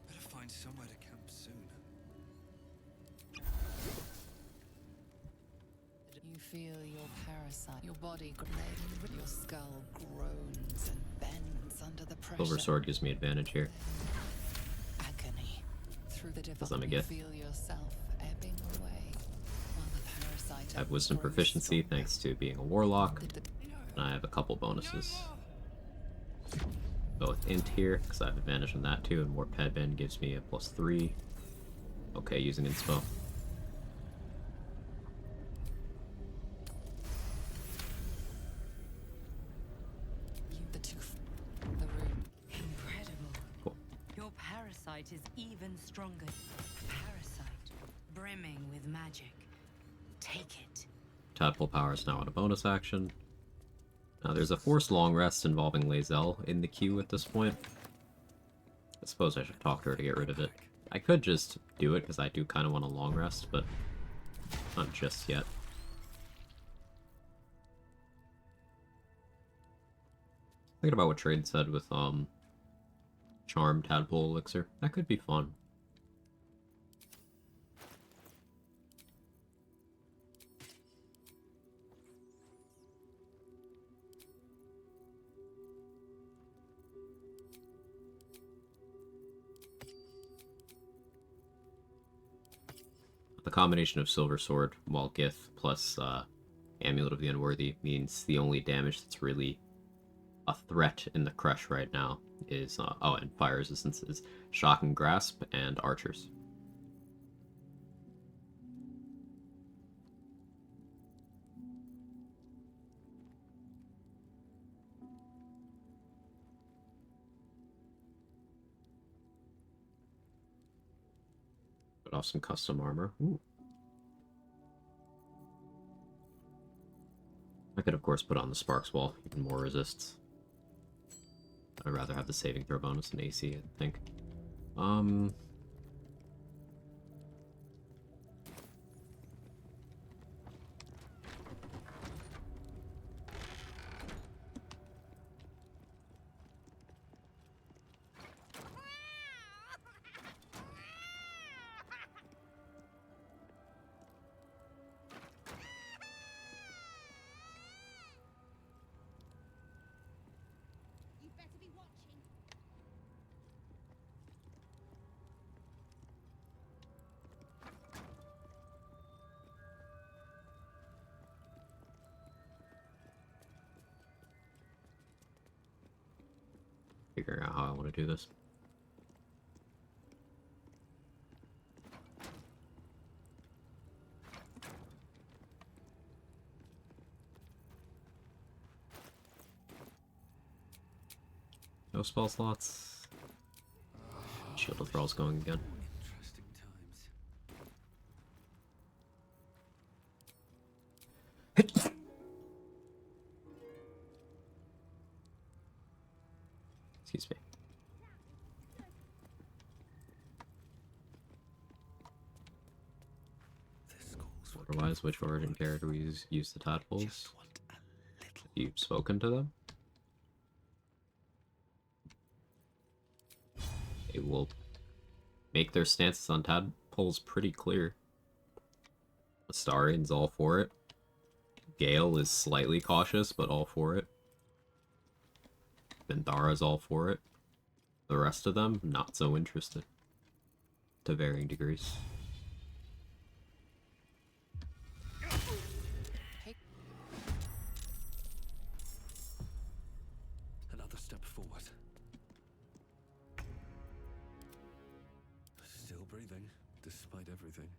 Better find somewhere to camp soon. You feel your parasite, your body grenade, your skull groans and bends under the pressure. Silver Sword gives me advantage here. Agony. Through the Because I'm a difficulty, Gith. feel yourself ebbing away. While the parasite I have Wisdom grows Proficiency stronger. thanks to being a Warlock. And I have a couple bonuses. Go with Int here, because I have advantage on that too, and Warp Headband gives me a +3. Okay, using Inspo. The room. Incredible. Cool. Your parasite is even stronger. A parasite brimming with magic. Take it. Tadpole Power is now on a bonus action. Now there's a forced long rest involving Lae'zel in the queue at this point. I suppose I should talk to her to get rid of it. I could just do it because I do kind of want a long rest, but not just yet. Thinking about what Trade said with Charm Tadpole Elixir. That could be fun. The combination of Silver Sword, Malgith, plus Amulet of the Unworthy means the only damage that's really a threat in the crush right now is oh, and fire resistance is shock and grasp and archers. Put off some custom armor. Ooh. I could, of course, put on the Sparks Wall, even more resists. I'd rather have the saving throw bonus than AC, I think. Figuring out how I want to do this. No spell slots. Shield of Thrall's going again. Interesting times. Excuse me. Otherwise, which origin character we use the tadpoles? Have you spoken to them? They will make their stances on tadpoles pretty clear. Astarian's all for it. Gale is slightly cautious, but all for it. Benthara's all for it. The rest of them, not so interested. To varying degrees. Another step forward. Still breathing, despite everything.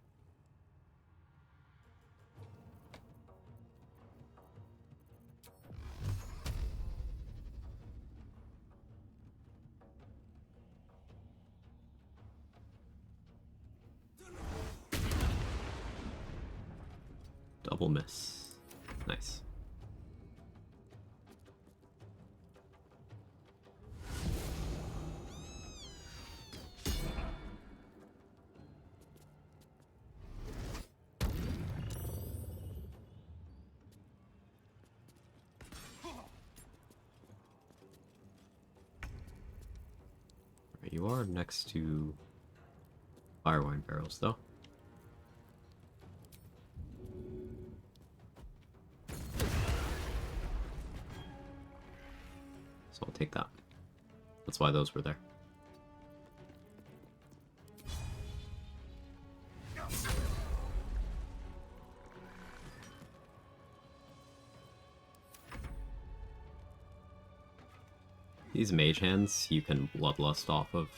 Double miss. Nice. You are next to Firewine barrels, though. So I'll take that. That's why those were there. These mage hands you can bloodlust off of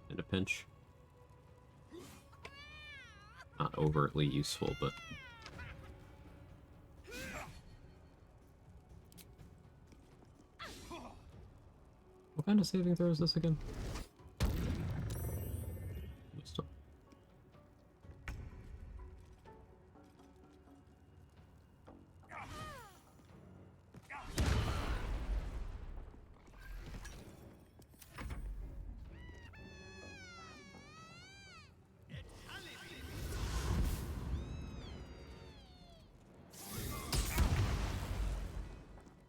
in a pinch. Not overtly useful, but what kind of saving throw is this again? Wisdom.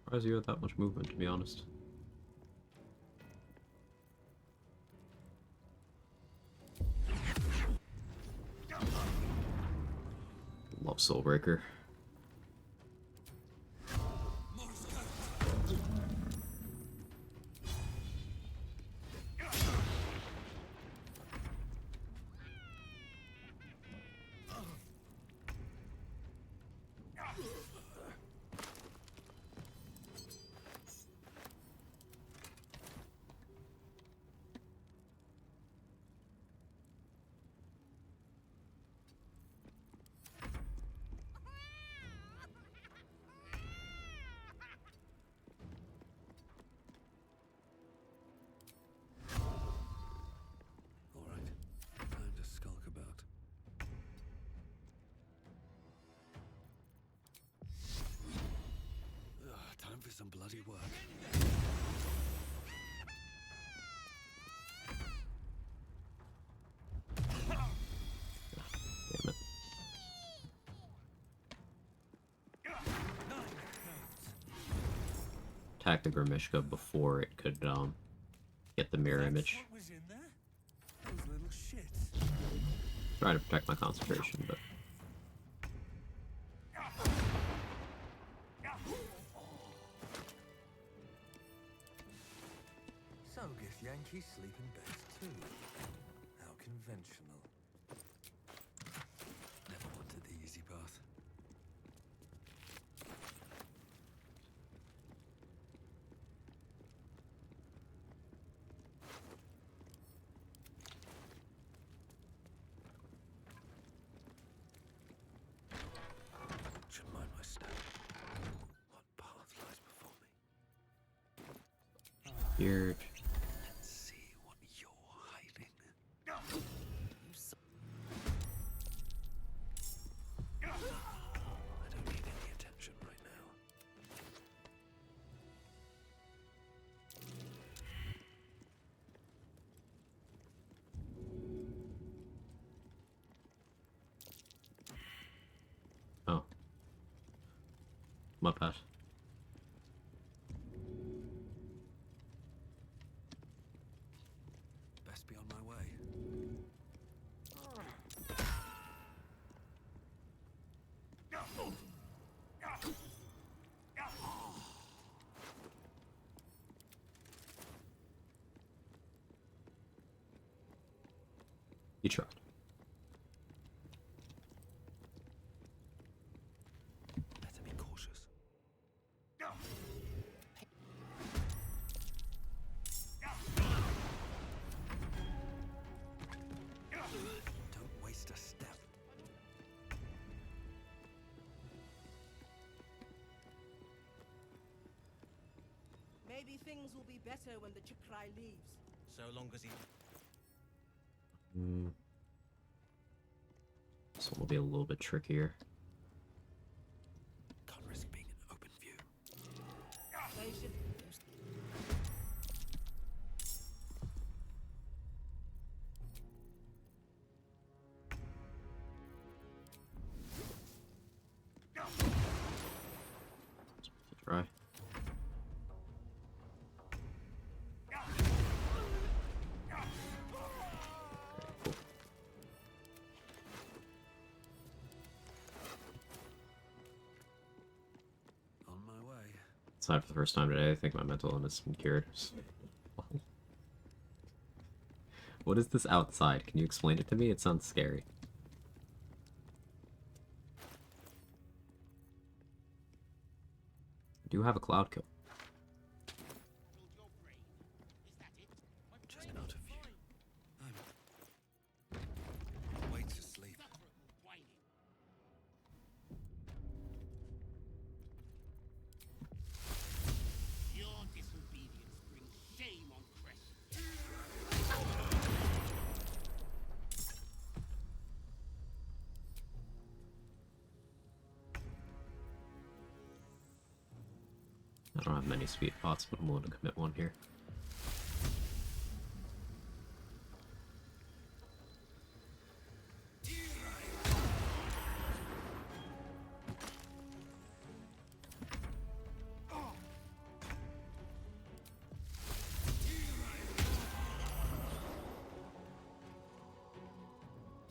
Surprised you had that much movement, to be honest. Love Soulbreaker. bloody work. Damn it. Attack the Grimishka before it could get the mirror image. What was in there? Those little shits. Trying to protect my concentration, but So guess Yankees sleep in beds too. How conventional. Never wanted the easy path. Should mind my step. What path lies before me? weird. Let's see what you're hiding. I don't need any attention right now. Oh. My bad. Best be on my way. You tried. Better be cautious. Don't waste a step. Maybe things will be better when the Chakrai leaves. So long as he... This one will be a little bit trickier. Can't risk being in open view. They should... Try. On my way. It's not for the first time today. I think my mental illness has been cured. What is this outside? Can you explain it to me? It sounds scary. I do have a cloud kill. Just out of view. I'm way to sleep. Your disobedience brings shame on Crest. I don't have many speed pots, but I'm willing to commit one here.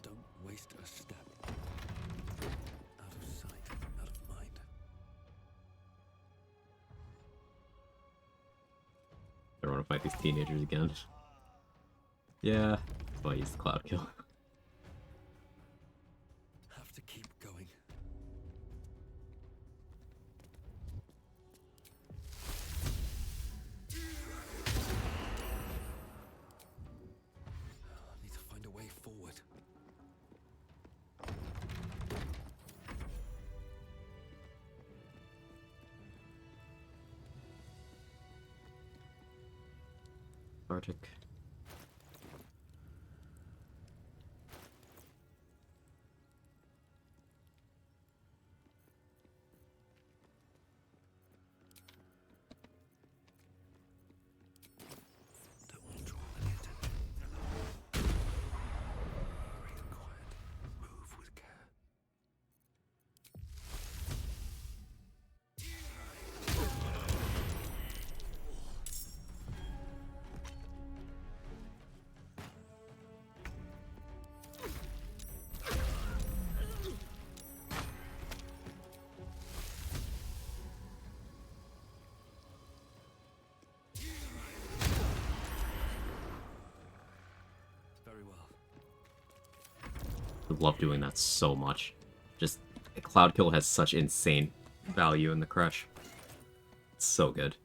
Don't waste a step. Out of sight, out of mind. I don't want to fight these teenagers again. Yeah, that's why I used the cloud kill. Have to keep going. Need to find a way forward. Arctic. love doing that so much. Just, Cloud Kill has such insane value in the crush. It's so good.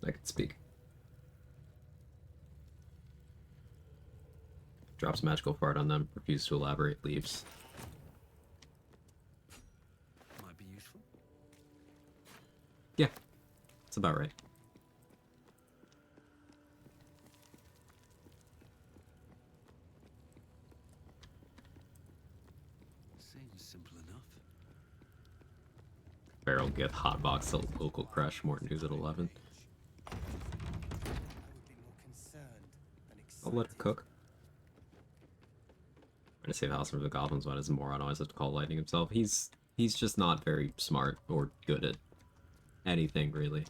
I can speak. Drops magical fart on them, refuse to elaborate, leaves. Might be useful. Yeah, that's about right. Seems simple enough. Barrel get hotbox the local crush, Morton who's at 11. I'll let her cook. I'm gonna save House for the Goblins, but his moron always has to call lightning himself. He's just not very smart or good at anything, really.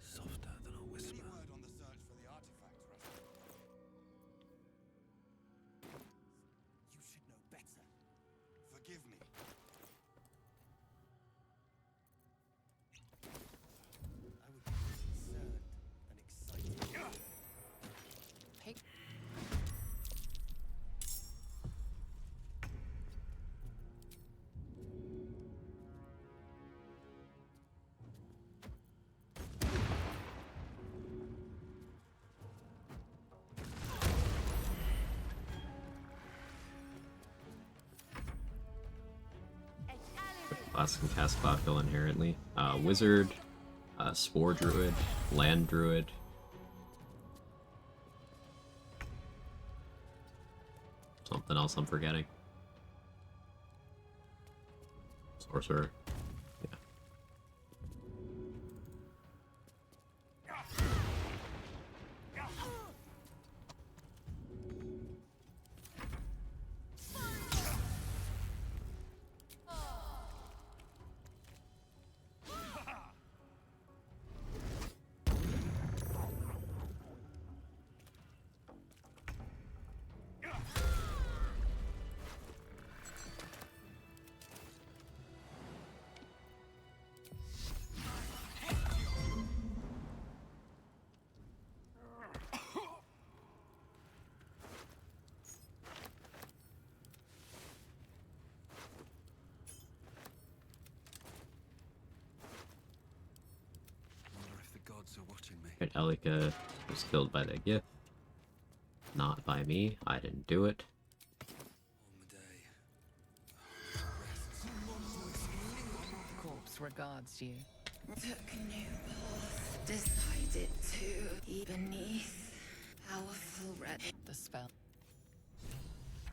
Softer than a whisper. You should know better. Forgive me. I would be concerned and excited. Hey. Class can cast Cloud Kill inherently. Wizard, Spore Druid, Land Druid. Something else I'm forgetting. Sorcerer. Yeah. Are watching me. Right, Elika was killed by the gift. Not by me. I didn't do it. Corpse regards you. Took new path, decided to eat beneath powerful red. The spell.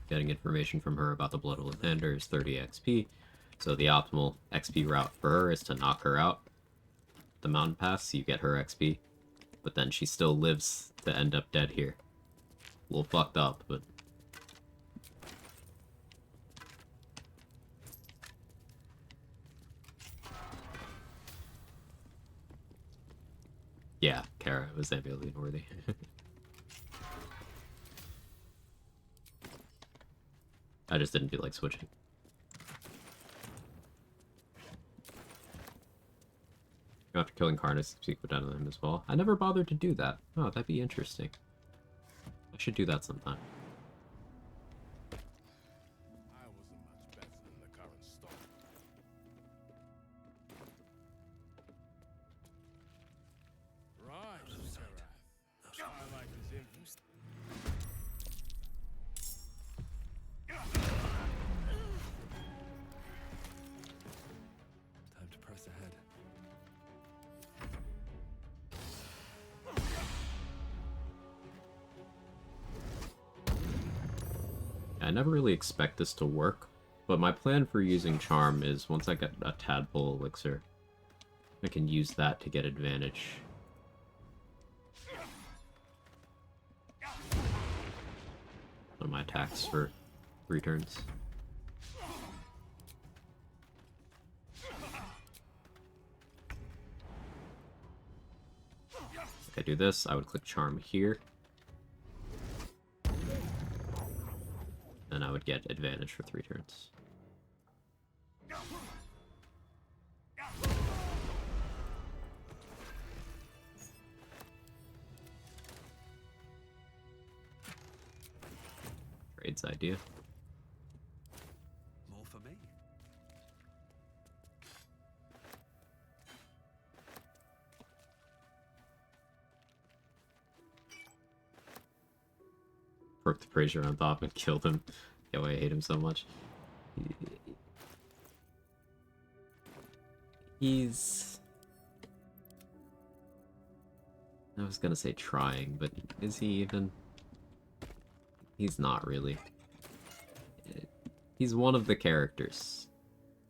Getting information from her about the Blood of Lathander is 30 XP. So the optimal XP route for her is to knock her out the mountain pass, so you get her XP. But then she still lives to end up dead here. A little fucked up, but... yeah, Kara was ambulance worthy. I just didn't feel like switching. After killing Karnas, speak down to him as well. I never bothered to do that. Oh, that'd be interesting. I should do that sometime. I wasn't much better than the current stock. Right, Serath. I like his influence. Time to press ahead. I never really expect this to work, but my plan for using Charm is once I get a Tadpole Elixir, I can use that to get advantage. my attacks for 3 turns. If I do this, I would click Charm here. And I would get advantage for 3 turns. Trade's idea. More for me. Perk the Brazier on top and killed him. Yeah, why I hate him so much. He's... I was gonna say trying, but is he even? He's not really. He's one of the characters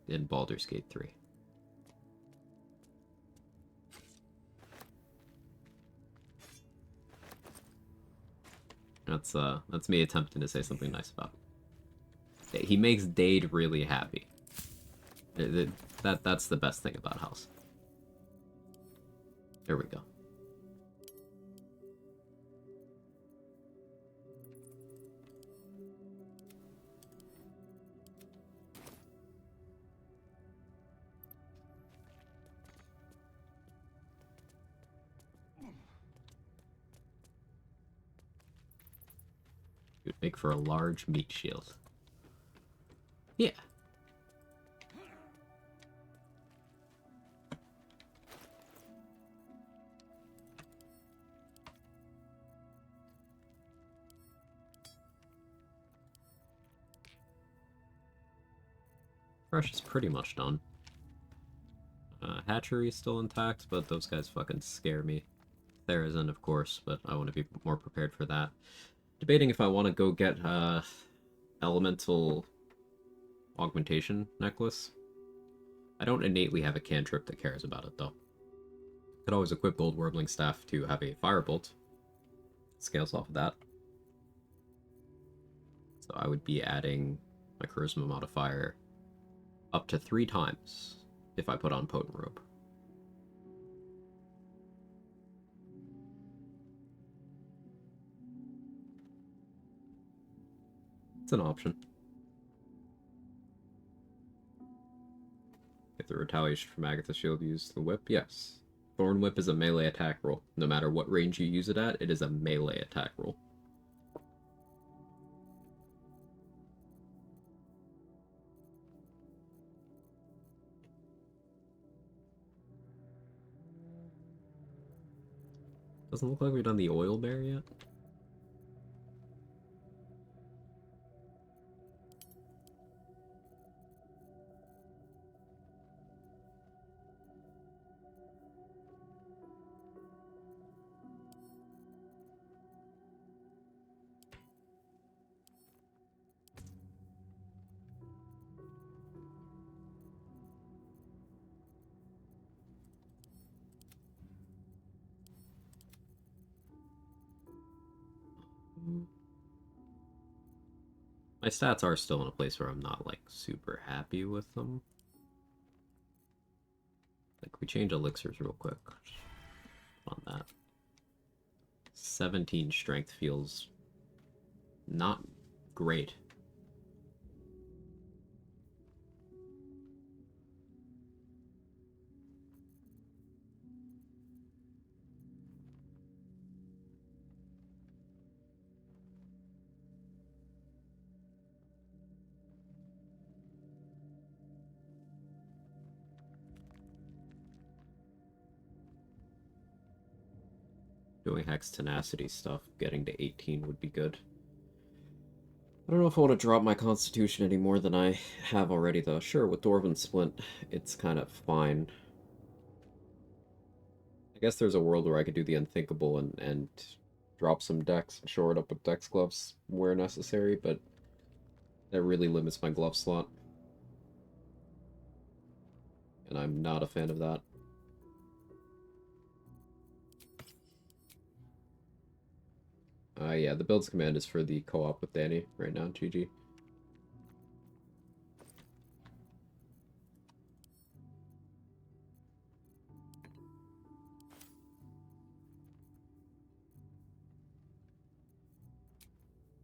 in Baldur's Gate 3. That's me attempting to say something nice about him. He makes Dade really happy. That's the best thing about House. There we go. It would make for a large meat shield. Yeah. Fresh is pretty much done. Hatchery is still intact, but those guys fucking scare me. Therazin, of course, but I want to be more prepared for that. Debating if I want to go get Elemental Augmentation Necklace. I don't innately have a cantrip that cares about it, though. Could always equip Gold Warbling Staff to have a Firebolt. Scales off of that. So I would be adding my Charisma modifier up to 3 times if I put on Potent Robe. It's an option. If the retaliation from Agatha's shield used the whip, yes. Thorn Whip is a melee attack roll. No matter what range you use it at, it is a melee attack roll. Doesn't look like we've done the oil bear yet. My stats are still in a place where I'm not, like, super happy with them. Like, we change elixirs real quick on that. 17 strength feels not great. Doing Hex Tenacity stuff, getting to 18 would be good. I don't know if I want to drop my Constitution any more than I have already, though. Sure, with Dwarven Splint, it's kind of fine. I guess there's a world where I could do the unthinkable and drop some Dex and shore it up with Dex gloves where necessary, but that really limits my glove slot. And I'm not a fan of that. Yeah, the builds command is for the co-op with Danny right now, GG.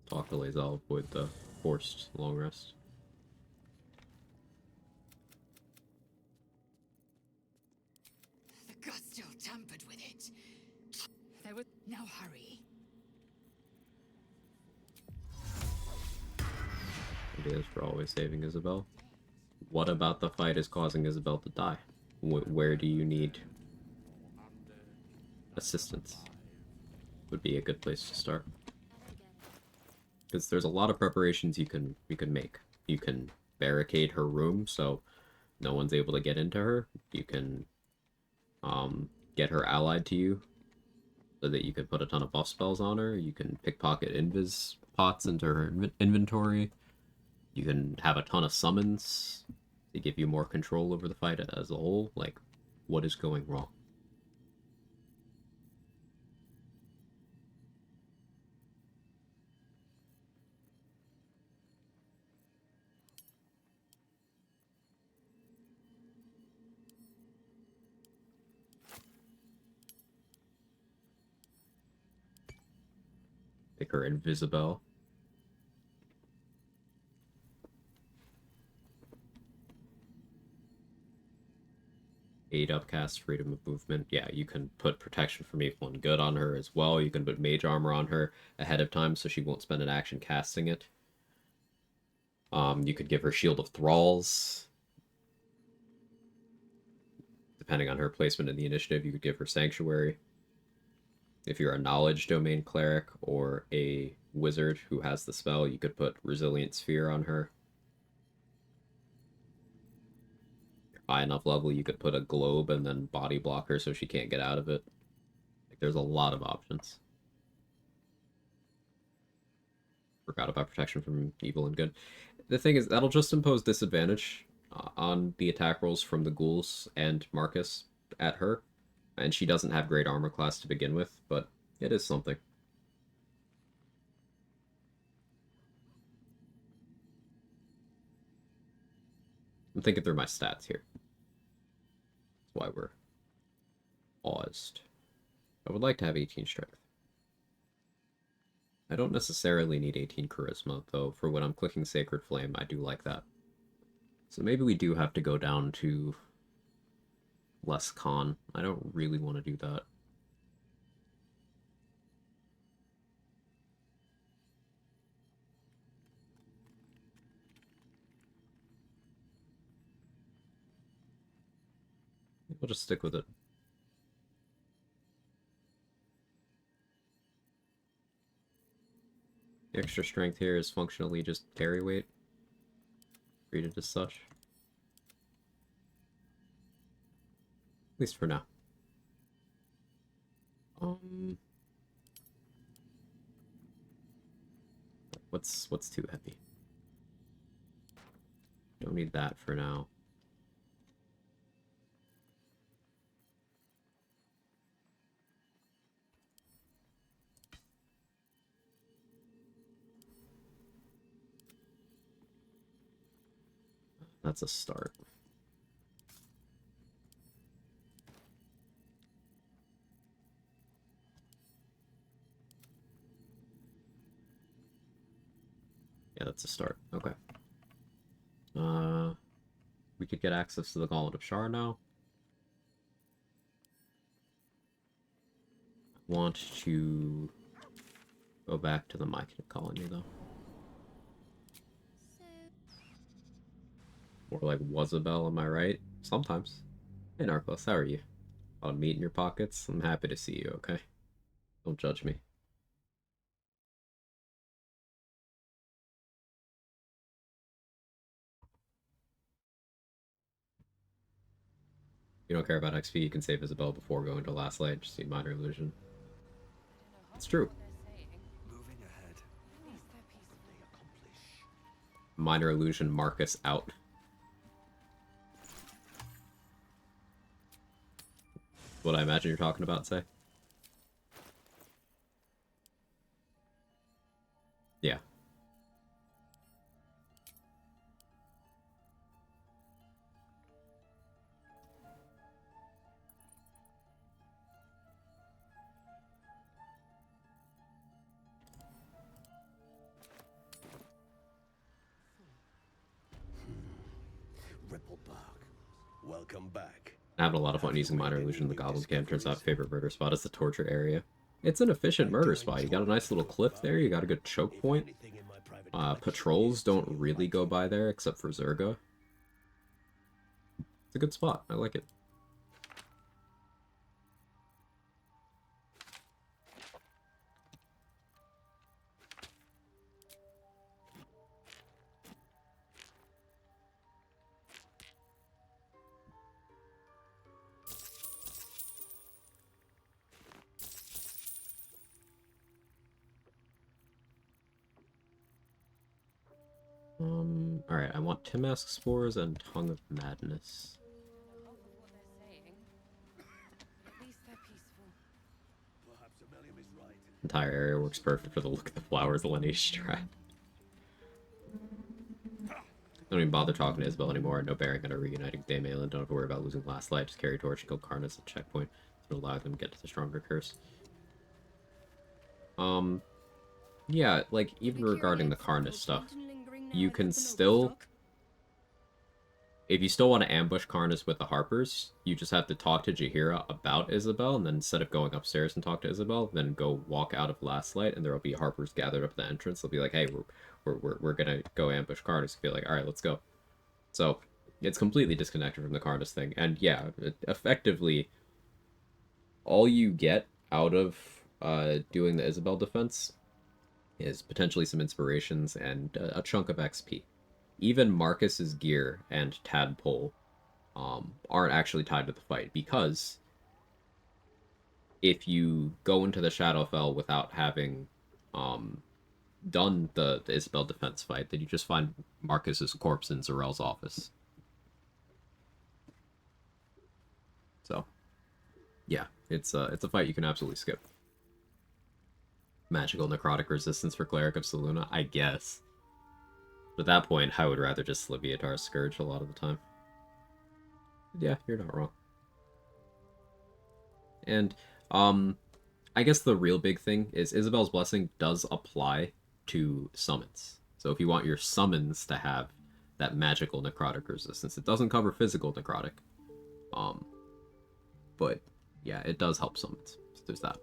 Talk to Lae'zel, avoid the forced long rest. The gods still tampered with it. There was now hurry. Ideas for always saving Isabel. What about the fight is causing Isabel to die? Where do you need assistance? Would be a good place to start. Because there's a lot of preparations you can make. You can barricade her room so no one's able to get into her. You can get her allied to you so that you can put a ton of buff spells on her. You can pickpocket invis pots into her inventory. You can have a ton of summons to give you more control over the fight as a whole. Like, what is going wrong? Make her invisible. Aid upcast, freedom of movement. Yeah, you can put protection from evil and good on her as well. You can put mage armor on her ahead of time so she won't spend an action casting it. You could give her Shield of Thralls. Depending on her placement in the initiative, you could give her Sanctuary. If you're a Knowledge Domain Cleric or a Wizard who has the spell, you could put Resilient Sphere on her. High enough level, you could put a globe and then body block her so she can't get out of it. Like, there's a lot of options. Forgot about protection from evil and good. The thing is, that'll just impose disadvantage on the attack rolls from the ghouls and Marcus at her. And she doesn't have great armor class to begin with, but it is something. I'm thinking through my stats here. That's why we're paused. I would like to have 18 strength. I don't necessarily need 18 charisma, though for when I'm clicking Sacred Flame, I do like that. So maybe we do have to go down to less con. I don't really want to do that. We'll just stick with it. The extra strength here is functionally just carry weight. Treated as such. At least for now. What's too heavy? Don't need that for now. That's a start. Yeah, that's a start. Okay. We could get access to the Gauntlet of Shar now. I want to go back to the Myconid colony, though. More like Wazabel, am I right? Sometimes. Hey, Narcos, how are you? On meat in your pockets? I'm happy to see you, okay? Don't judge me. If you don't care about XP, you can save Isabel before going to Last Light. Just need Minor Illusion. It's true. Moving ahead. Minor Illusion Marcus out. What I imagine you're talking about, say? Welcome back. I'm having a lot of fun using Minor Illusion in the Goblin camp. Turns out favorite murder spot is the torture area. It's an efficient murder spot. You got a nice little cliff there, you got a good choke point. Patrols don't really go by there except for Zerga. It's a good spot. I like it. Alright, I want Timask Spores and Tongue of Madness. Entire area works perfect for the look of the flowers, the lineage trap. Don't even bother talking to Isabel anymore, no bearing on a reuniting with Dame Aelin. Don't have to worry about losing last light, just carry torch and kill Karnas at checkpoint to allow them to get to the stronger curse. Yeah, like, even regarding the Karnas stuff, you can still... If you still want to ambush Karnas with the Harpers, you just have to talk to Jaheira about Isabel, and then instead of going upstairs and talk to Isabel, then go walk out of Last Light, and there will be Harpers gathered up at the entrance. They'll be like, hey, we're gonna go ambush Karnas. You'll be like, alright, let's go. So, it's completely disconnected from the Karnas thing. And yeah, effectively, all you get out of doing the Isabel defense is potentially some inspirations and a chunk of XP. Even Marcus's gear and Tadpole aren't actually tied to the fight, because if you go into the Shadowfell without having done the Isabel defense fight, then you just find Marcus's corpse in Zarel's office. So, yeah, it's a fight you can absolutely skip. Magical necrotic resistance for Cleric of Selûne, I guess. But at that point, I would rather just Leviatar's Scourge a lot of the time. Yeah, you're not wrong. And, I guess the real big thing is Isabel's Blessing does apply to summons. So if you want your summons to have that magical necrotic resistance, it doesn't cover physical necrotic. But, yeah, it does help summons. So there's that.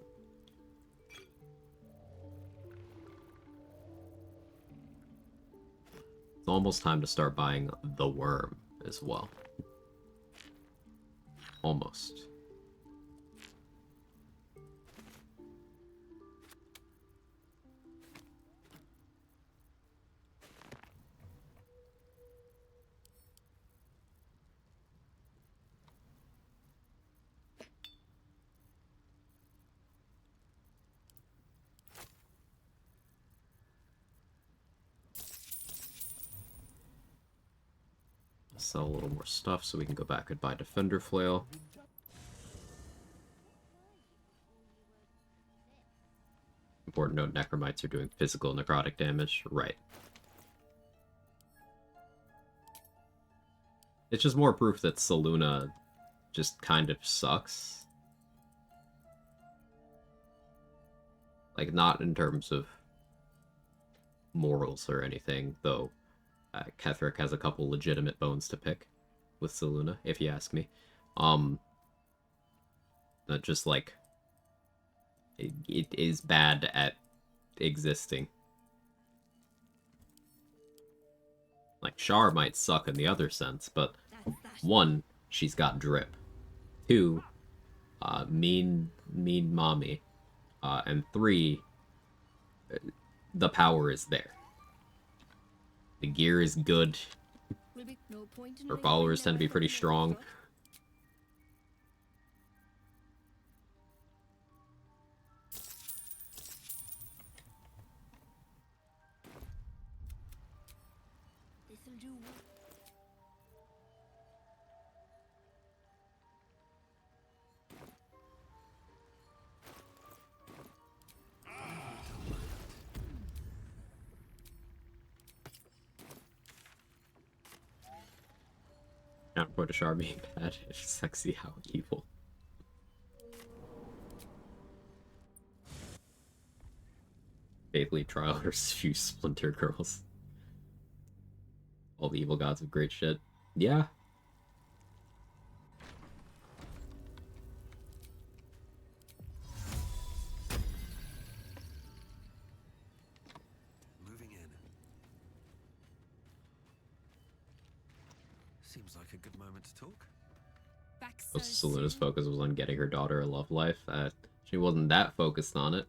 It's almost time to start buying the worm as well. Almost. Sell a little more stuff so we can go back and buy Defender Flail. Important note, Necromites are doing physical necrotic damage. Right. It's just more proof that Selûne just kind of sucks. Like, not in terms of morals or anything, though. Ketheric has a couple legitimate bones to pick with Selûne, if you ask me. That just, like, it is bad at existing. Like, Char might suck in the other sense, but 1, she's got drip. 2, mean mommy. And 3, the power is there. The gear is good. Her followers tend to be pretty strong. This'll do. Counterpoint to Char being bad. It's sexy how evil. Faithfully trial her few splinter girls. All the evil gods of great shit. Yeah, Seems like a good moment to talk. Back so Most of Selena's soon? focus was on getting her daughter a love life. She wasn't that focused on it,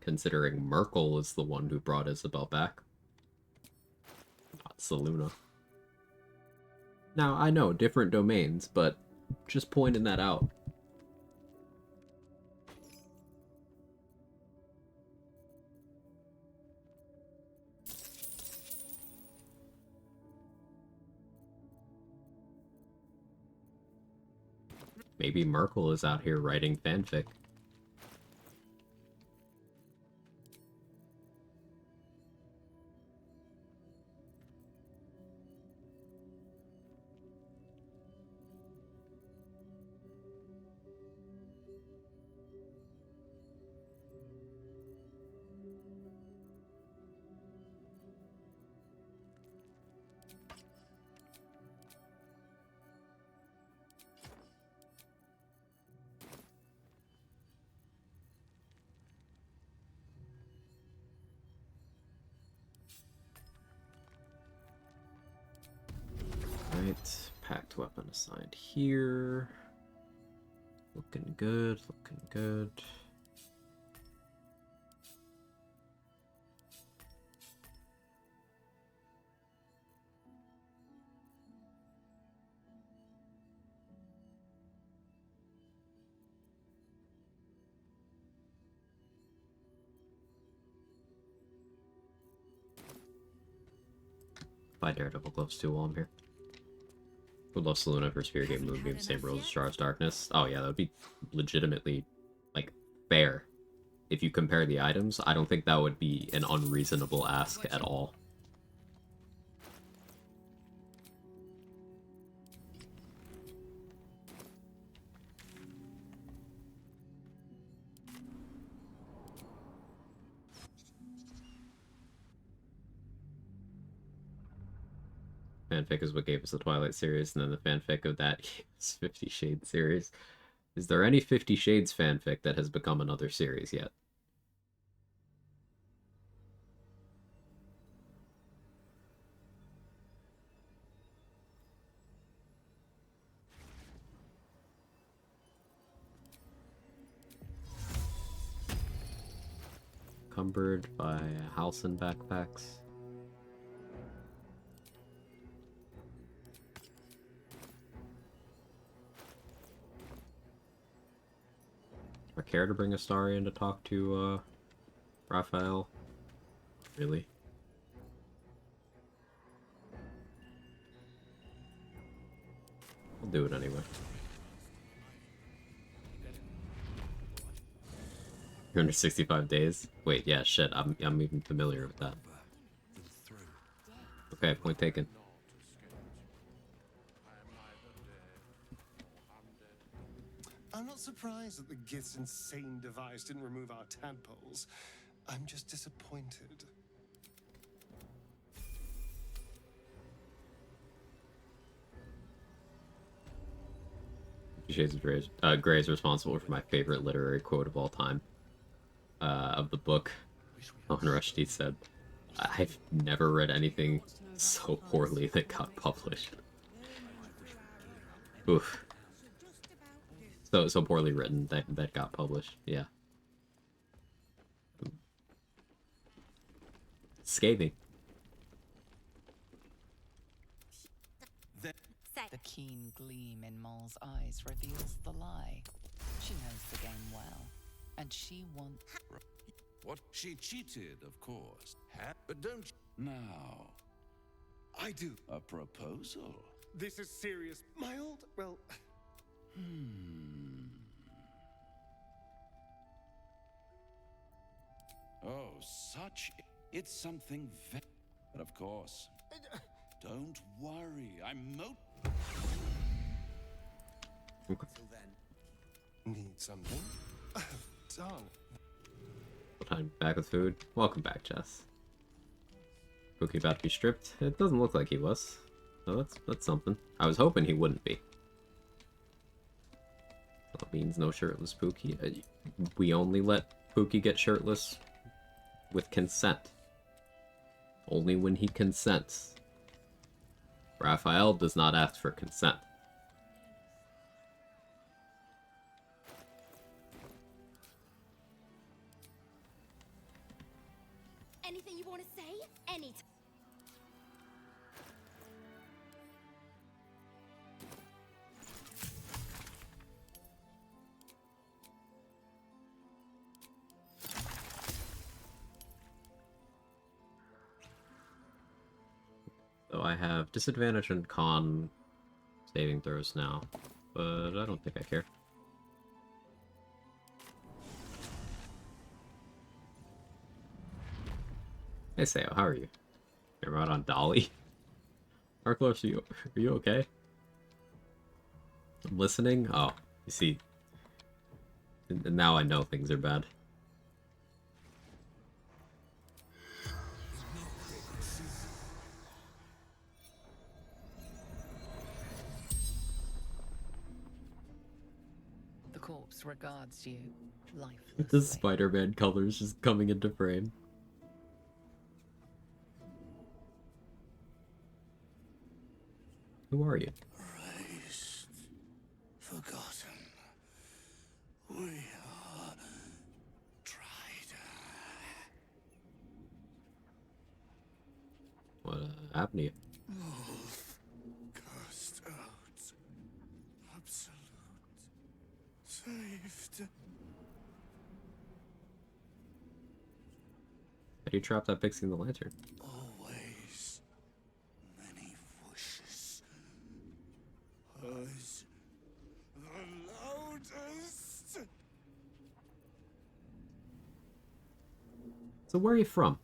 considering Merkel is the one who brought Isabel back, not Selena. Now, I know, different domains, but just pointing that out. Maybe Merkel is out here writing fanfic. Right, packed weapon assigned here. Looking good, looking good. Buy Daredevil gloves too while I'm here. Would love Selena versus Fear Game Moonbeam, same rules as Char's Darkness. Oh yeah, that would be legitimately, like, fair. If you compare the items, I don't think that would be an unreasonable ask at all. Fanfic is what gave us the Twilight series, and then the fanfic of that gave us 50 Shades series. Is there any 50 Shades fanfic that has become another series yet? Cumbered by house and backpacks. I care to bring Astarion to talk to, Raphael? Really? I'll do it anyway. 365 days? Wait, yeah, shit, I'm even familiar with that. Okay, point taken. I'm not surprised that the Gith's insane device didn't remove our tadpoles. I'm just disappointed. Shades of Grey. Grey is responsible for my favorite literary quote of all time. Of the book. Salman Rushdie said, "I've never read anything so poorly that got published." Oof. So poorly written that got published. Yeah. Scathing. The keen gleam in Maul's eyes reveals the lie. She knows the game well, and she wants... What? She cheated, of course. But don't you... Now... I do. A proposal? This is serious. My old... well... Oh, such... It's something very... But of course... Don't worry, I'm Need something? Darn. Time back with food. Welcome back, Jess. Pookie about to be stripped? It doesn't look like he was. So that's something. I was hoping he wouldn't be. That means no shirtless Pookie. We only let Pookie get shirtless with consent. Only when he consents. Raphael does not ask for consent. Anything you want to say? Anytime. So I have disadvantage on con saving throws now, but I don't think I care. Hey Sayo, how are you? You're out on Dolly? Marklos, are you okay? I'm listening? Oh, you see. And now I know things are bad. The corpse regards you lifelessly. The Spider-Man colors just coming into frame. Who are you? Erased, forgotten. We are tried. What happened to you? Cast out. Absolute. Saved. How do you trap that pixie in the lantern? Always many wishes. Hers the loudest. So where are you from?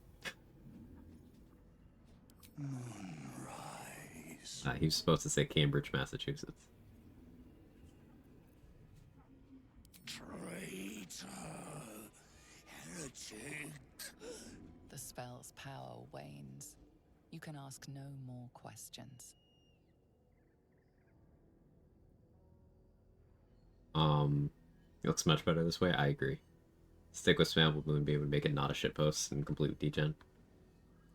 Moonrise. He was supposed to say Cambridge, Massachusetts. Traitor. Heretic. The spell's power wanes. You can ask no more questions. It looks much better this way. I agree. Stick with Spammable Moonbeam would make it not a shitpost and complete degen.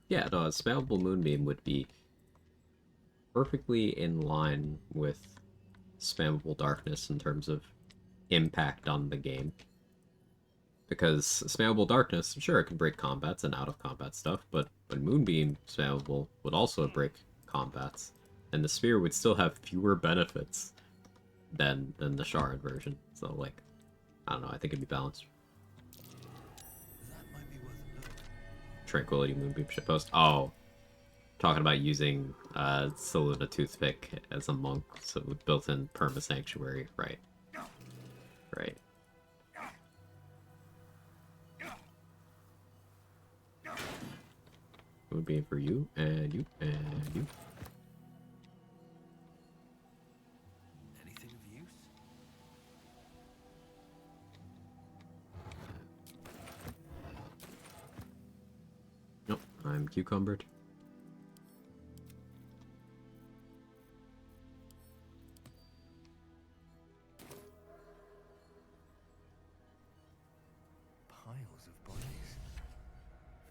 Yeah, no, a Spammable Moonbeam would be perfectly in line with Spammable Darkness in terms of impact on the game. Because Spammable Darkness, sure, it can break combats and out-of-combat stuff, but Moonbeam Spammable would also break combats, and the Spear would still have fewer benefits than the Shard version. So, like, I don't know, I think it'd be balanced. Tranquility Moonbeam shitpost. Oh, talking about using Seluna Toothpick as a monk, so with built-in Perma Sanctuary, right? Right. Moonbeam for you, and you, and you. Anything of use? Nope, I'm cucumbered. Piles of bodies.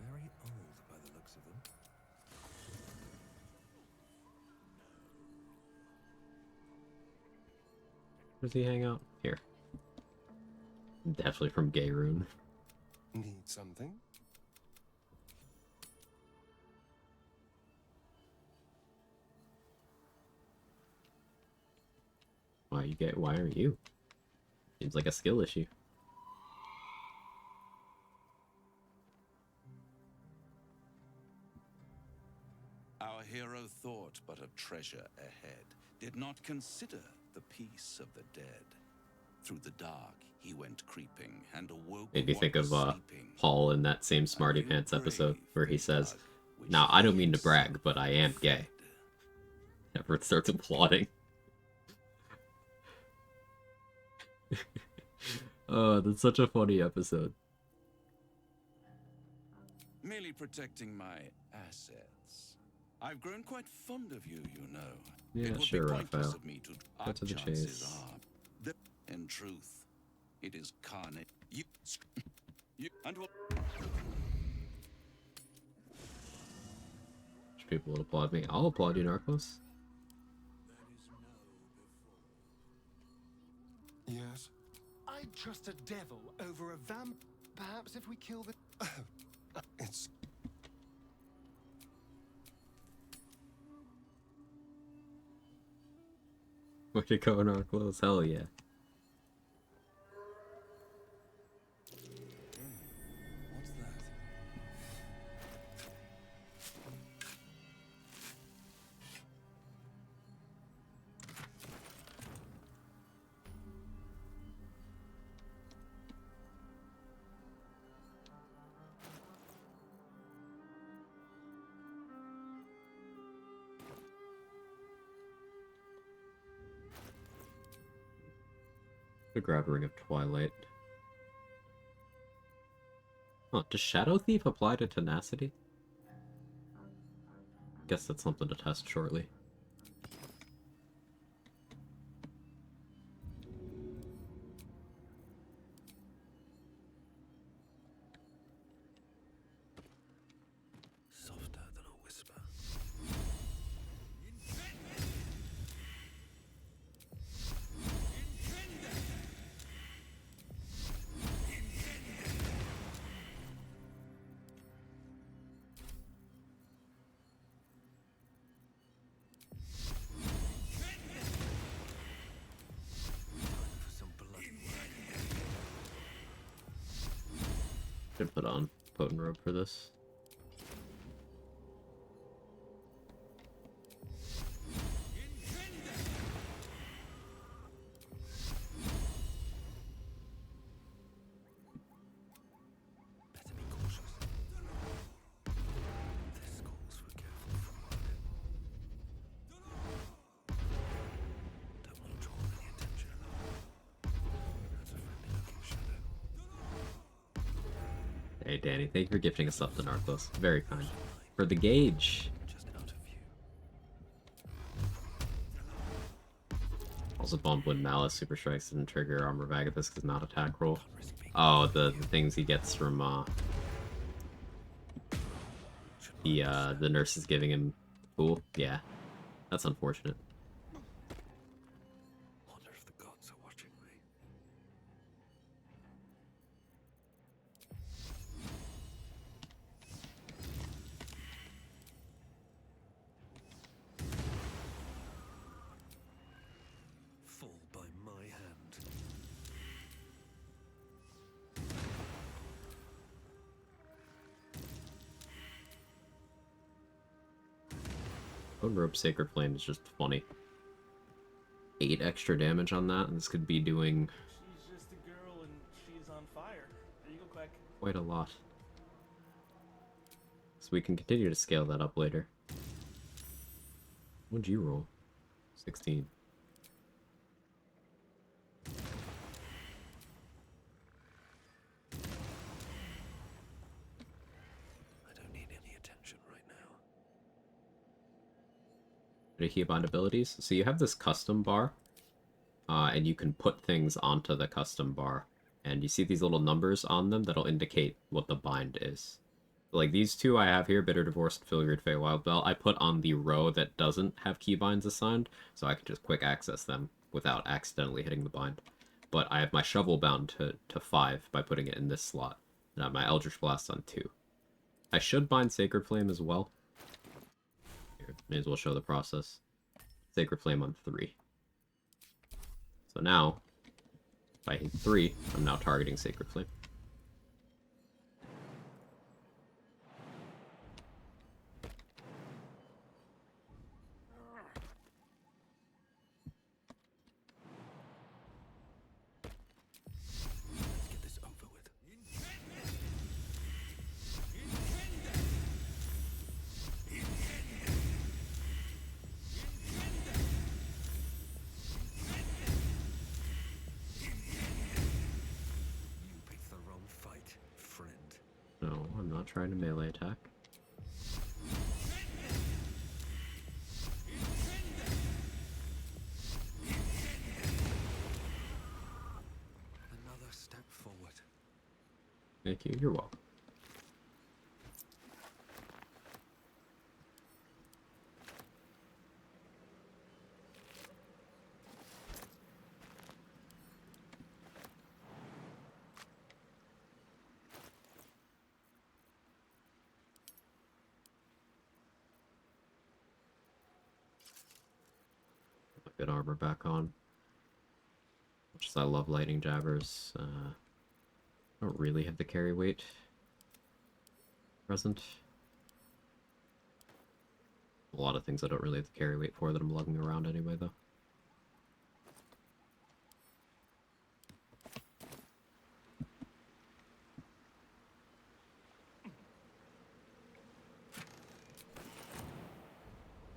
Very old by the looks of them. Where does he hang out? Here. Definitely from Gayrune. Need something? Why aren't you? Seems like a skill issue. Our hero thought but of treasure ahead, did not consider the peace of the dead. Through the dark he went creeping, and awoke. Made me what think of was sleeping. Paul in that same Smarty Pants episode where he says, "Now I don't mean to brag, but I am gay." Everett starts applauding. Oh, that's such a funny episode. Merely protecting my assets. I've grown quite fond of you, you know. Yeah, it would sure, be pointless Raphael. of me to. Cut Our to the chances chase. are that, in truth, it is carnage. You and what? People will applaud me. I'll applaud you, Narcos. Yes? I'd trust a devil over a vamp. Perhaps if we kill the... it's... Way to go in our clothes, hell yeah. What's that? The grab Ring of Twilight. Huh, does Shadow Thief apply to Tenacity? Guess that's something to test shortly. Softer than a whisper. Should put on Potent Robe for this. Better be cautious. This calls for careful footwork. Don't want to draw any attention at all. That's a friendly looking shadow. Hey Danny, thank you for gifting us up to Narcos. Very kind. For the gauge! Just out of view. Also bummed when Malice Super Strikes didn't trigger Armor of Agathis because not attack roll. Oh, the things he gets from the nurse is giving him fool. Yeah. That's unfortunate. Wonder if the gods are watching me. Fall by my hand. Potent Robe Sacred Flame is just funny. 8 extra damage on that, and this could be doing She's just a girl and she's on fire. There you go, Quag. quite a lot. So we can continue to scale that up later. What'd you roll? 16. I don't need any attention right now. Keybind abilities. So you have this custom bar, and you can put things onto the custom bar. And you see these little numbers on them that'll indicate what the bind is. Like these two I have here, Bitter Divorce and Filigree Feywild Bell, I put on the row that doesn't have keybinds assigned, so I can just quick access them without accidentally hitting the bind. But I have my Shovel bound to 5 by putting it in this slot, and I have my Eldritch Blast on 2. I should bind Sacred Flame as well. Here, may as well show the process. Sacred Flame on 3. So now, if I hit 3, I'm now targeting Sacred Flame. Let's get this over with. You picked the wrong fight, friend. No, I'm not trying to melee attack. Another step forward. Thank you, you're welcome. good armor back on. Much as I love lighting jabbers, I don't really have the carry weight present. A lot of things I don't really have the carry weight for that I'm lugging around anyway, though.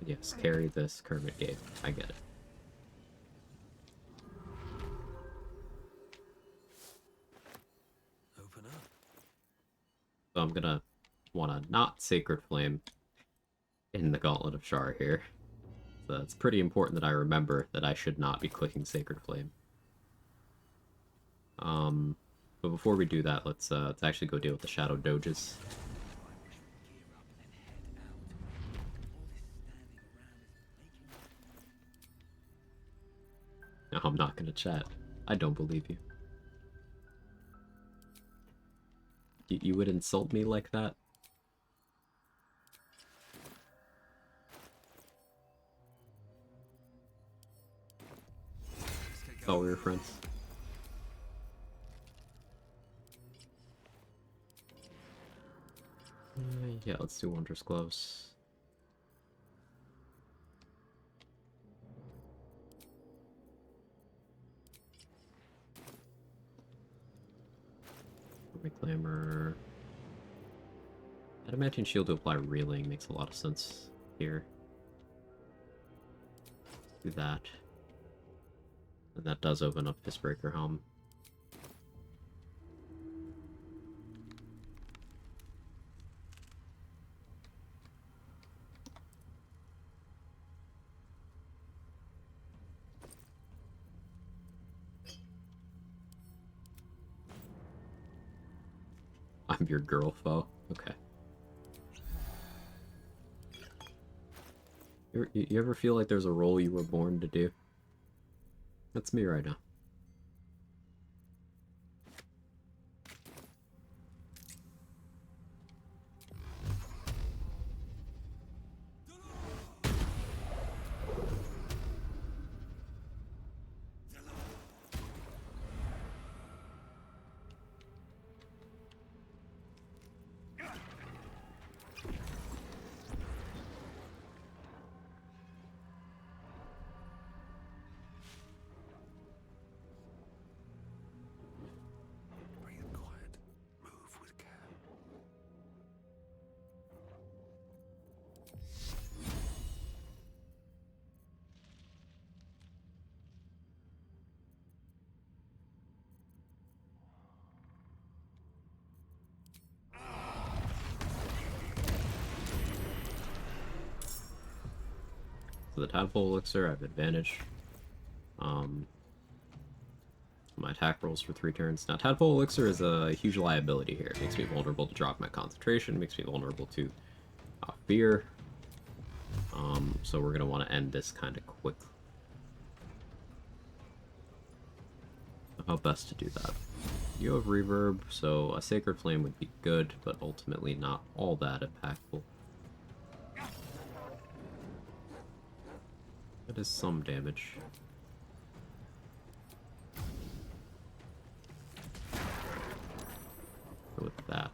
Yes, carry this Kermit gave. I get it. Open up. So I'm gonna wanna not Sacred Flame in the Gauntlet of Shar here. So it's pretty important that I remember that I should not be clicking Sacred Flame. But before we do that, let's actually go deal with the Shadow Doges. No, I'm not gonna chat. I don't believe you. You would insult me like that? Thought we were friends. Yeah, let's do Wondrous Gloves. Reclaimer. Adamantine Shield to apply Reeling makes a lot of sense here. Do that. And that does open up Fistbreaker Helm. I'm your girl foe. Okay. You ever feel like there's a role you were born to do? That's me right now. For the Tadpole Elixir, I have advantage. My attack rolls for 3 turns. Now, Tadpole Elixir is a huge liability here. It makes me vulnerable to drop my concentration, makes me vulnerable to fear. So we're going to want to end this kind of quick. How best to do that? You have Reverb, so a Sacred Flame would be good, but ultimately not all that impactful. That is some damage. Go with that.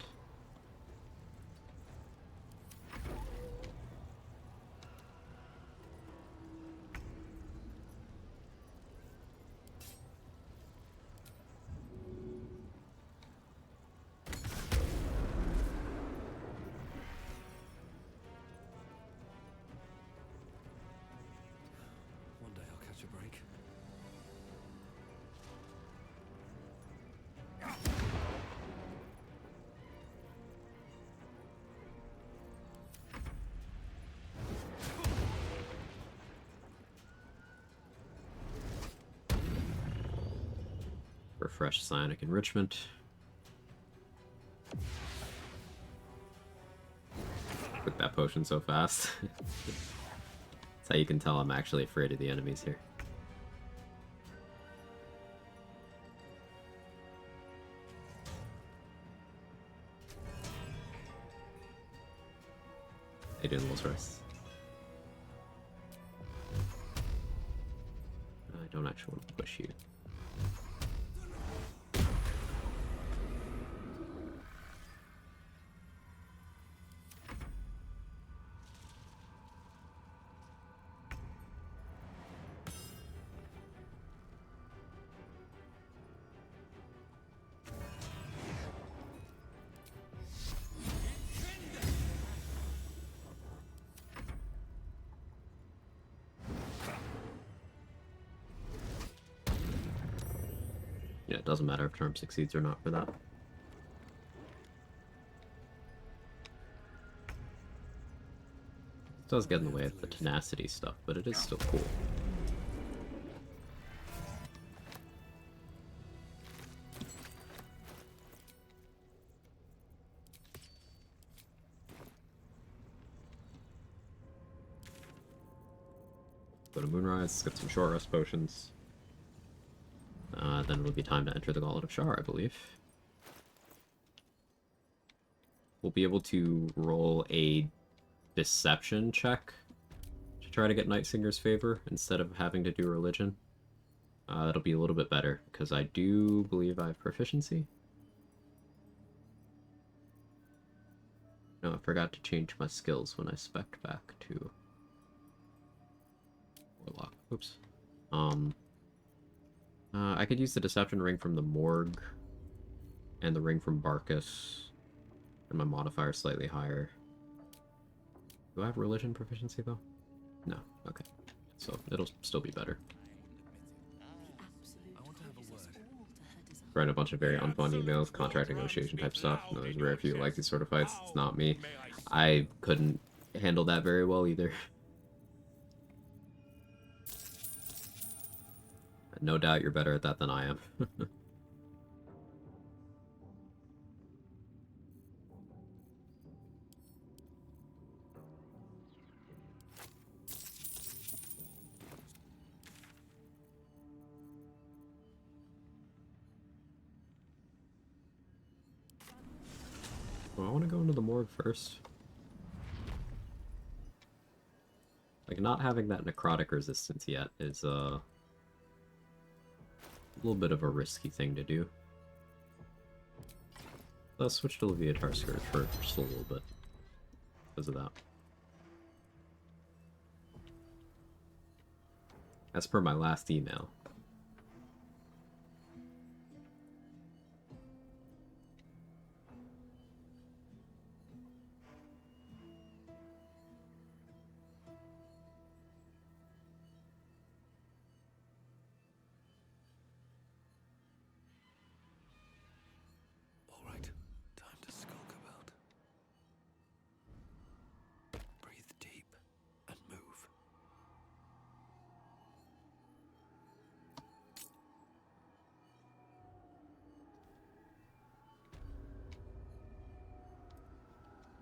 One day I'll catch a break. Refresh Psionic Enrichment. Took that potion so fast. That's how you can tell I'm actually afraid of the enemies here. How you doing, Rolls Royce? don't actually want to push you. Yeah, it doesn't matter if charm succeeds or not for that. It does get in the way of the tenacity stuff, but it is still cool. Go to Moonrise, get some short rest potions. Then it'll be time to enter the Gauntlet of Shar, I believe. We'll be able to roll a deception check to try to get Nightsinger's favor instead of having to do religion. That'll be a little bit better, because I do believe I have proficiency. No, I forgot to change my skills when I spec'd back to Warlock. Oops. I could use the Deception Ring from the Morgue and the Ring from Barkus, and my modifier slightly higher. Do I have religion proficiency, though? No. Okay. So, it'll still be better. Write a bunch of very unfun emails, contract negotiation type stuff. No, there's very few like these sort of fights. It's not me. I couldn't handle that very well, either. No doubt you're better at that than I am. Well, I want to go into the morgue first. Like, not having that necrotic resistance yet is, a little bit of a risky thing to do. Let's switch to Leviatar Scourge for just a little bit. Because of that. As per my last email.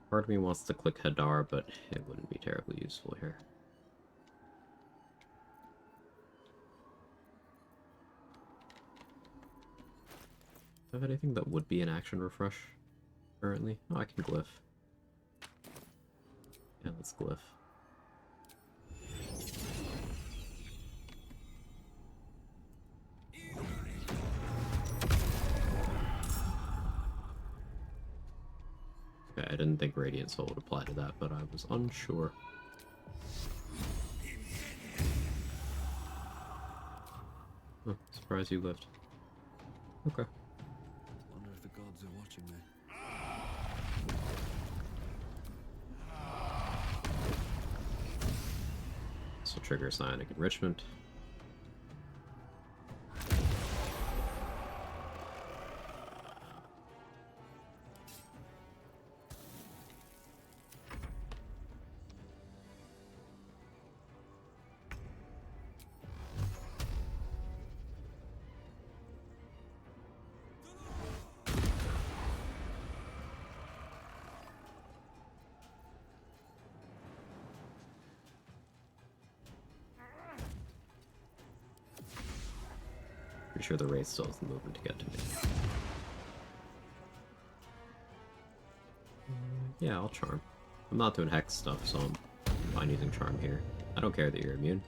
Part of me wants to click Hadar, but it wouldn't be terribly useful here. Do I have anything that would be an action refresh currently? Oh, I can glyph. Yeah, let's glyph. I didn't think Radiant Soul would apply to that, but I was unsure. Oh, surprised you lived. Okay. Wonder if the gods are watching me. This will trigger Psionic Enrichment. Pretty sure the Wraith still has the movement to get to me. Yeah, I'll Charm. I'm not doing Hex stuff, so I'm fine using Charm here. I don't care that you're immune.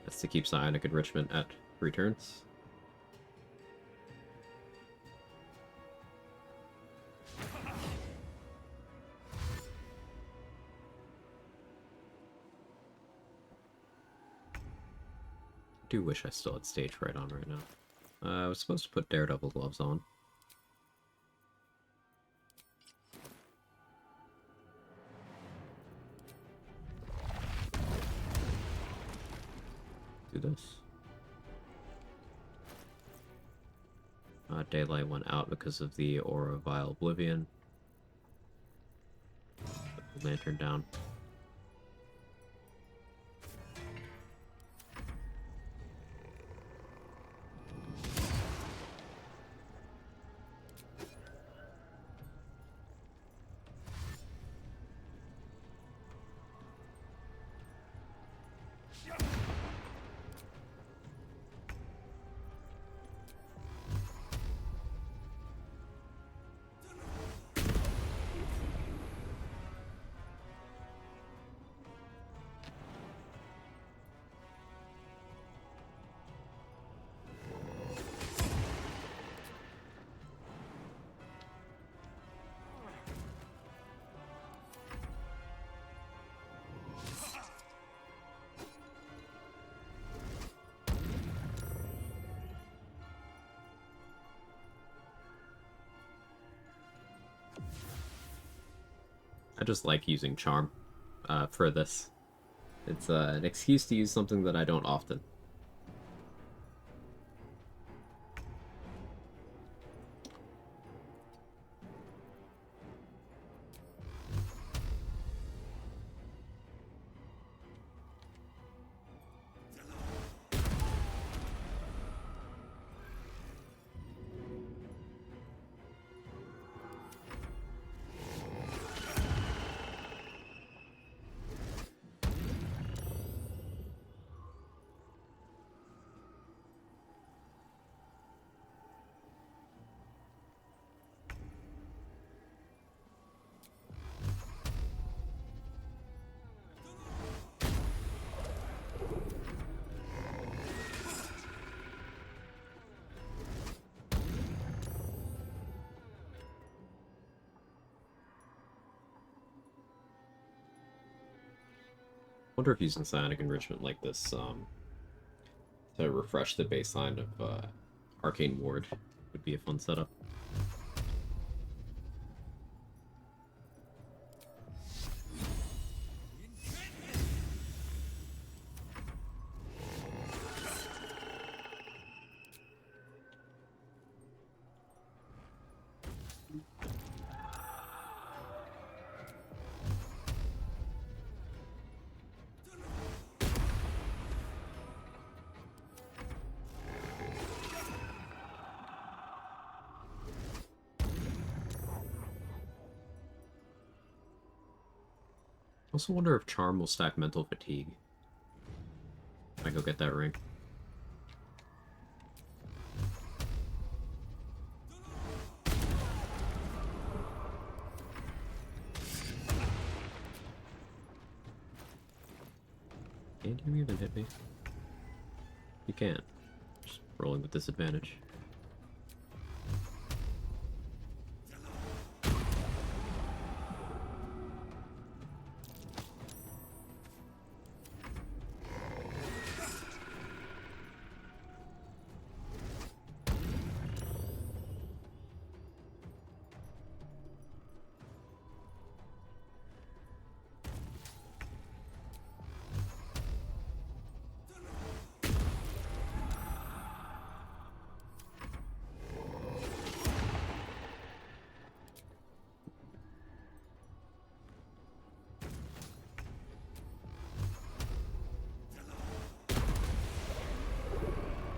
That's to keep Psionic Enrichment at 3 turns. I do wish I still had stage fright on right now. I was supposed to put Daredevil gloves on. Do this. Daylight went out because of the Aura Vile Oblivion. Put the lantern down. I just like using Charm for this. It's an excuse to use something that I don't often. Wonder if using psionic enrichment like this to refresh the baseline of Arcane Ward would be a fun setup. I also wonder if Charm will stack Mental Fatigue. I go get that ring. Can't you even hit me? You can't. Just rolling with disadvantage.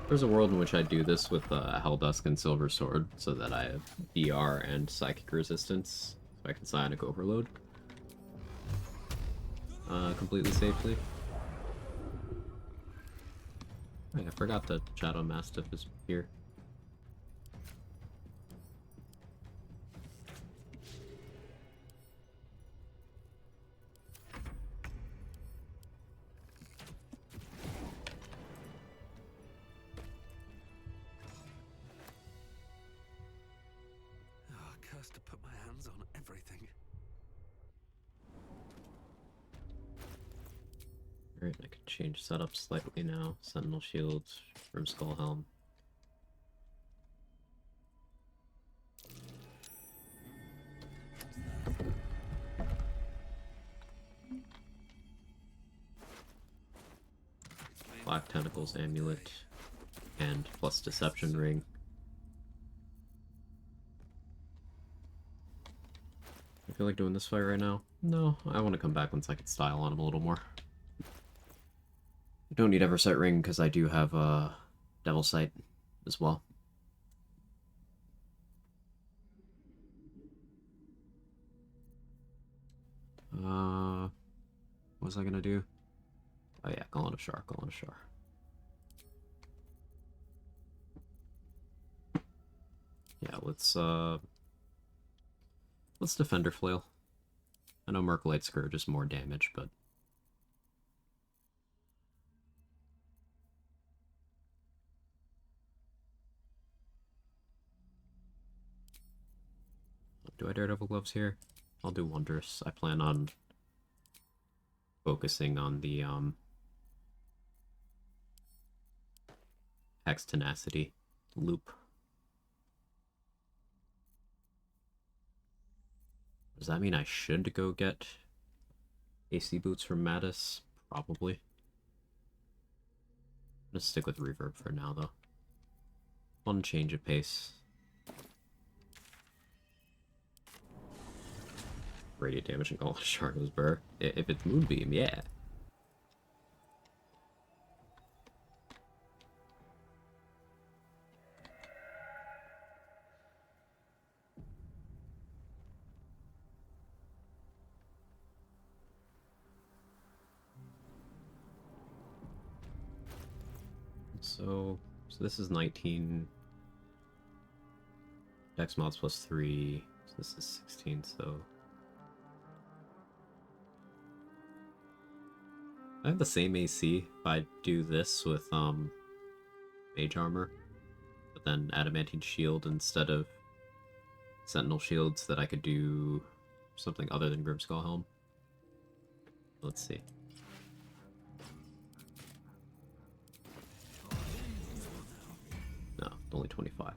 There's a world in which I do this with Helldusk and Silver Sword, so that I have DR and Psychic Resistance, so I can Psionic Overload completely safely. Wait, I forgot that Shadow Mastiff is here. curse to put my hands on everything. Alright, I can change setup slightly now. Sentinel shields from Skull Helm. Black Tentacles Amulet and plus Deception Ring. I feel like doing this fight right now. No, I want to come back once I can style on him a little more. I don't need Eversight Ring because I do have Devil Sight as well. What was I gonna do? Oh yeah, Golem of Shar, Golem of Shar. Yeah, let's Defender Flail. I know Mercalite Scourge is more damage, but do I Daredevil Gloves here? I'll do Wondrous. I plan on focusing on the Hex Tenacity loop. Does that mean I should go get AC Boots from Mattis? Probably. I'm gonna stick with Reverb for now, though. Fun change of pace. Radiant damage and Golem Shark's Burr. If it's Moonbeam, yeah. So this is 19 Dex mods plus 3, so this is 16, so I have the same AC if I do this with Mage Armor, but then Adamantine Shield instead of Sentinel Shields, that I could do something other than Grimskull Helm. Let's see. No, only 25.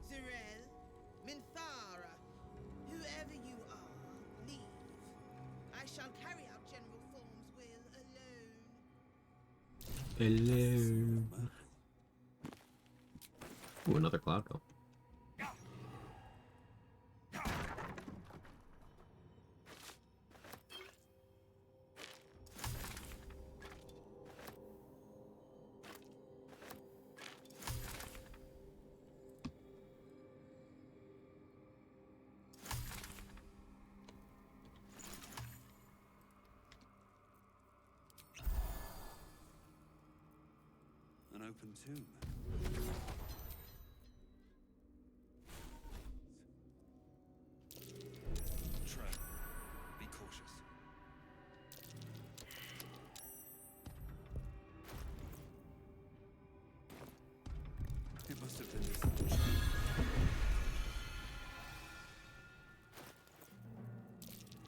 Zirel, Minthara, whoever you are, leave. I shall carry out General Thorm's will alone. Hello. Ooh, another Cloud Golem. An open tomb. Tread. Be cautious. It must have been this.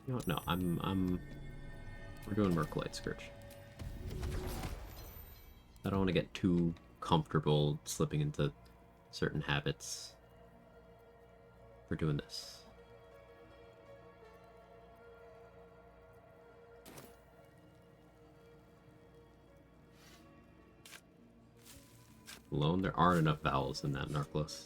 You know what? No, we're doing Mercalite Scourge. I don't want to get too comfortable slipping into certain habits for doing this. Alone, there aren't enough vowels in that Narclos.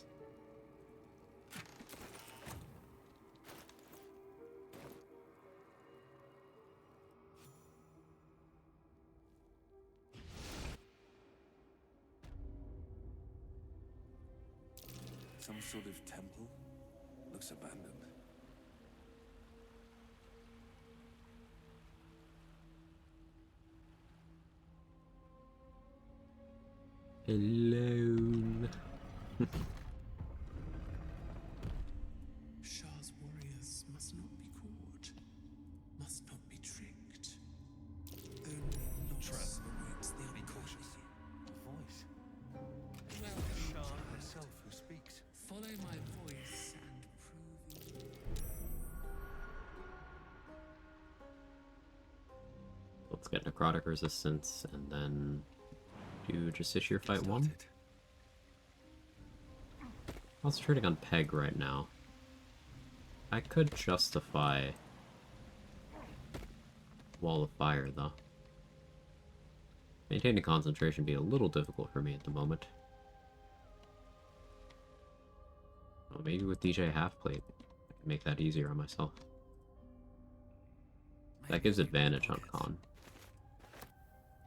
Some sort of temple? Looks abandoned. Alone. Shah's warriors necrotic resistance, and then do Justiciar Fight 1. Concentrating on Peg right now. I could justify Wall of Fire, though. Maintaining concentration be a little difficult for me at the moment. Well, maybe with DJ Halfplate, I can make that easier on myself. That gives advantage on con.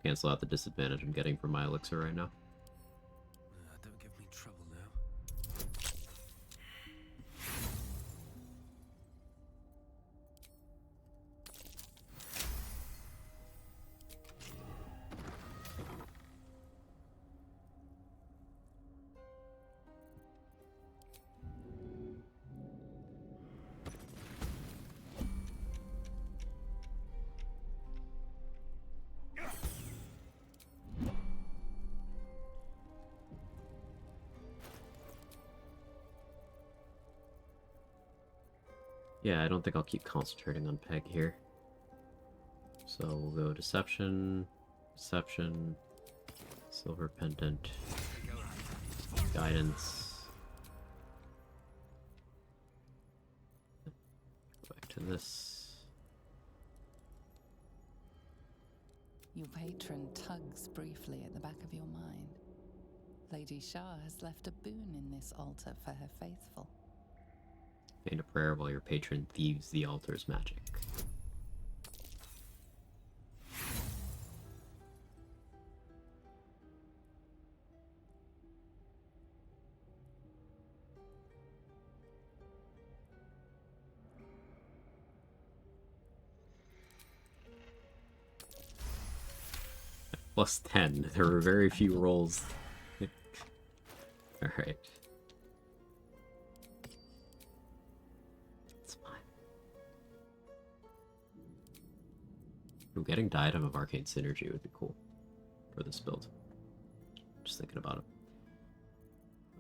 Cancel out the disadvantage I'm getting from my elixir right now. Don't give me trouble now. Yeah, I don't think I'll keep concentrating on Peg here. So we'll go Deception, Deception, Silver Pendant, Guidance. Go back to this. Your patron tugs briefly at the back of your mind. Lady Shah has left a boon in this altar for her faithful. Feign a prayer while your patron thieves the altar's magic. Plus 10. There were very few rolls. Alright. It's fine. Ooh, getting Diadem of Arcane Synergy would be cool for this build. Just thinking about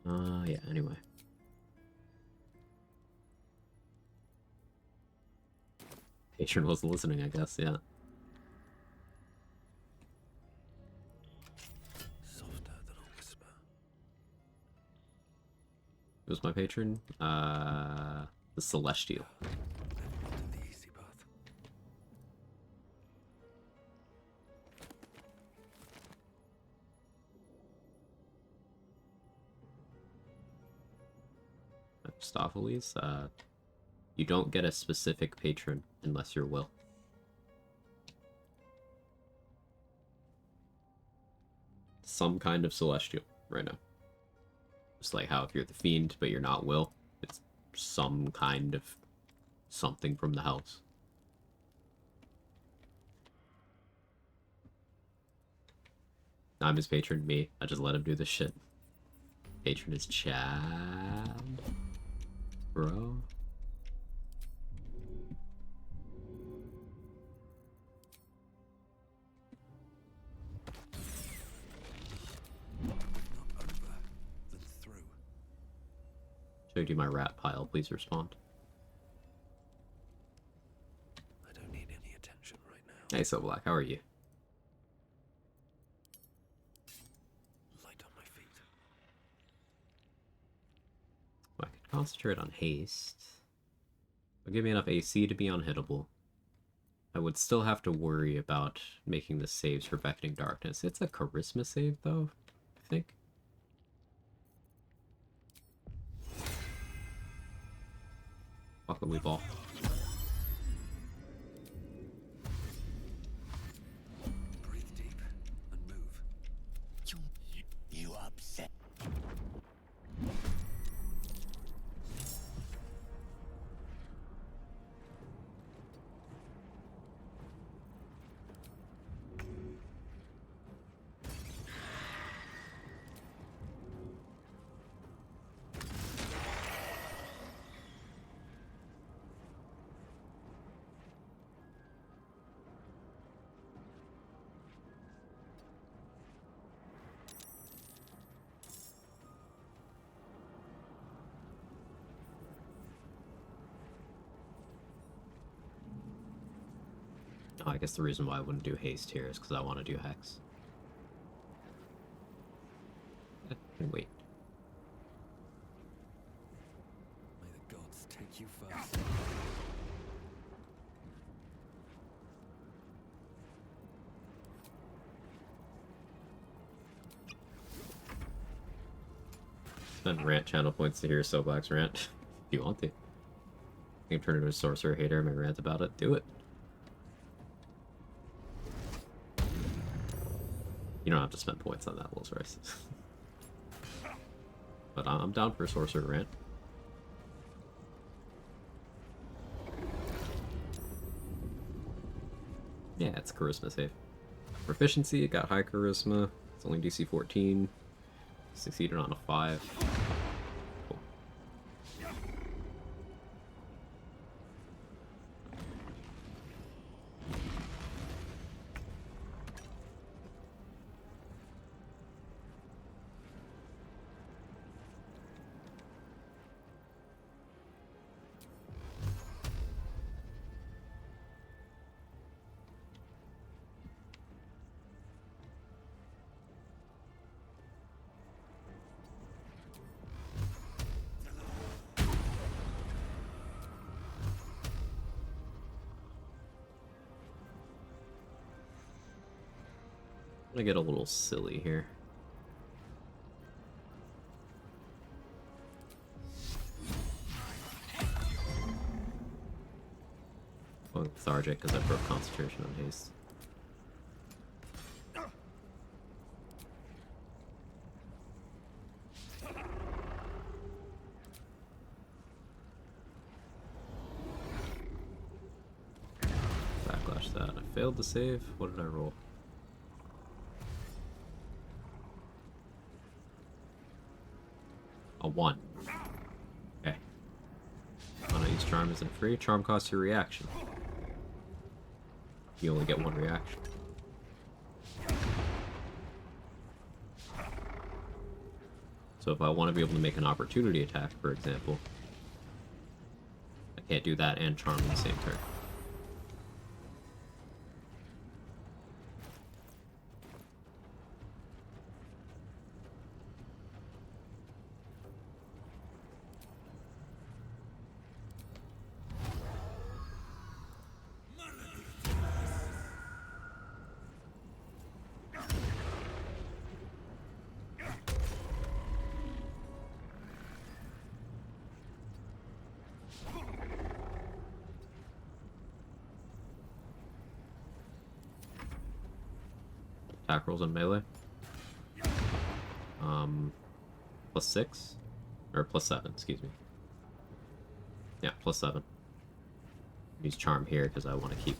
it. Yeah, anyway. Patron was listening, I guess, yeah. It was my patron. The Celestial. The easy path. Mephistopheles. You don't get a specific patron unless you're Will. Some kind of Celestial right now. Just like how if you're the Fiend, but you're not Will, it's some kind of something from the house. I'm his patron, me. I just let him do this shit. Patron is Chad. Bro. Showed you my rat pile. Please respond. I don't need any attention right now. Hey, So Black, how are you? Light on my feet. Well, I could concentrate on haste. It'll give me enough AC to be unhittable. I would still have to worry about making the saves for Beckoning Darkness. It's a charisma save, though, I think. Fucking we ball. Breathe deep and move. You upset. Oh, I guess the reason why I wouldn't do haste here is because I want to do hex. Wait. May the gods take you first. Spend rant channel points to hear Soblack's rant. If you want to. You can turn into a sorcerer hater and rant about it. Do it. You don't have to spend points on that, Wolves Rice. But I'm down for a sorcerer rant. Yeah, it's charisma save. Proficiency, it got high charisma. It's only DC 14. Succeeded on a 5. Cool. I'm gonna get a little silly here. Well, lethargic because I broke concentration on haste. Backlash that. I failed to save. What did I roll? A 1. Okay. When I use charm isn't free. Charm costs your reaction. You only get 1 reaction. So if I want to be able to make an opportunity attack, for example, I can't do that and charm in the same turn. Attack rolls on melee. +6? Or +7, excuse me. Yeah, +7. Use charm here because I want to keep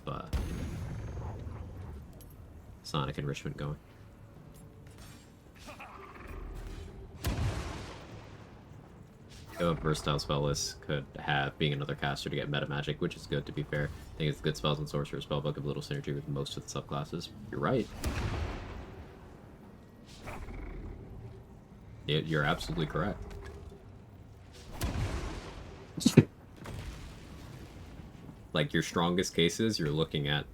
Sonic enrichment going. A versatile spell list could have being another caster to get meta magic, which is good to be fair. I think it's good spells and sorcerer spellbook have little synergy with most of the subclasses. You're right. You're absolutely correct. Like, your strongest cases, you're looking at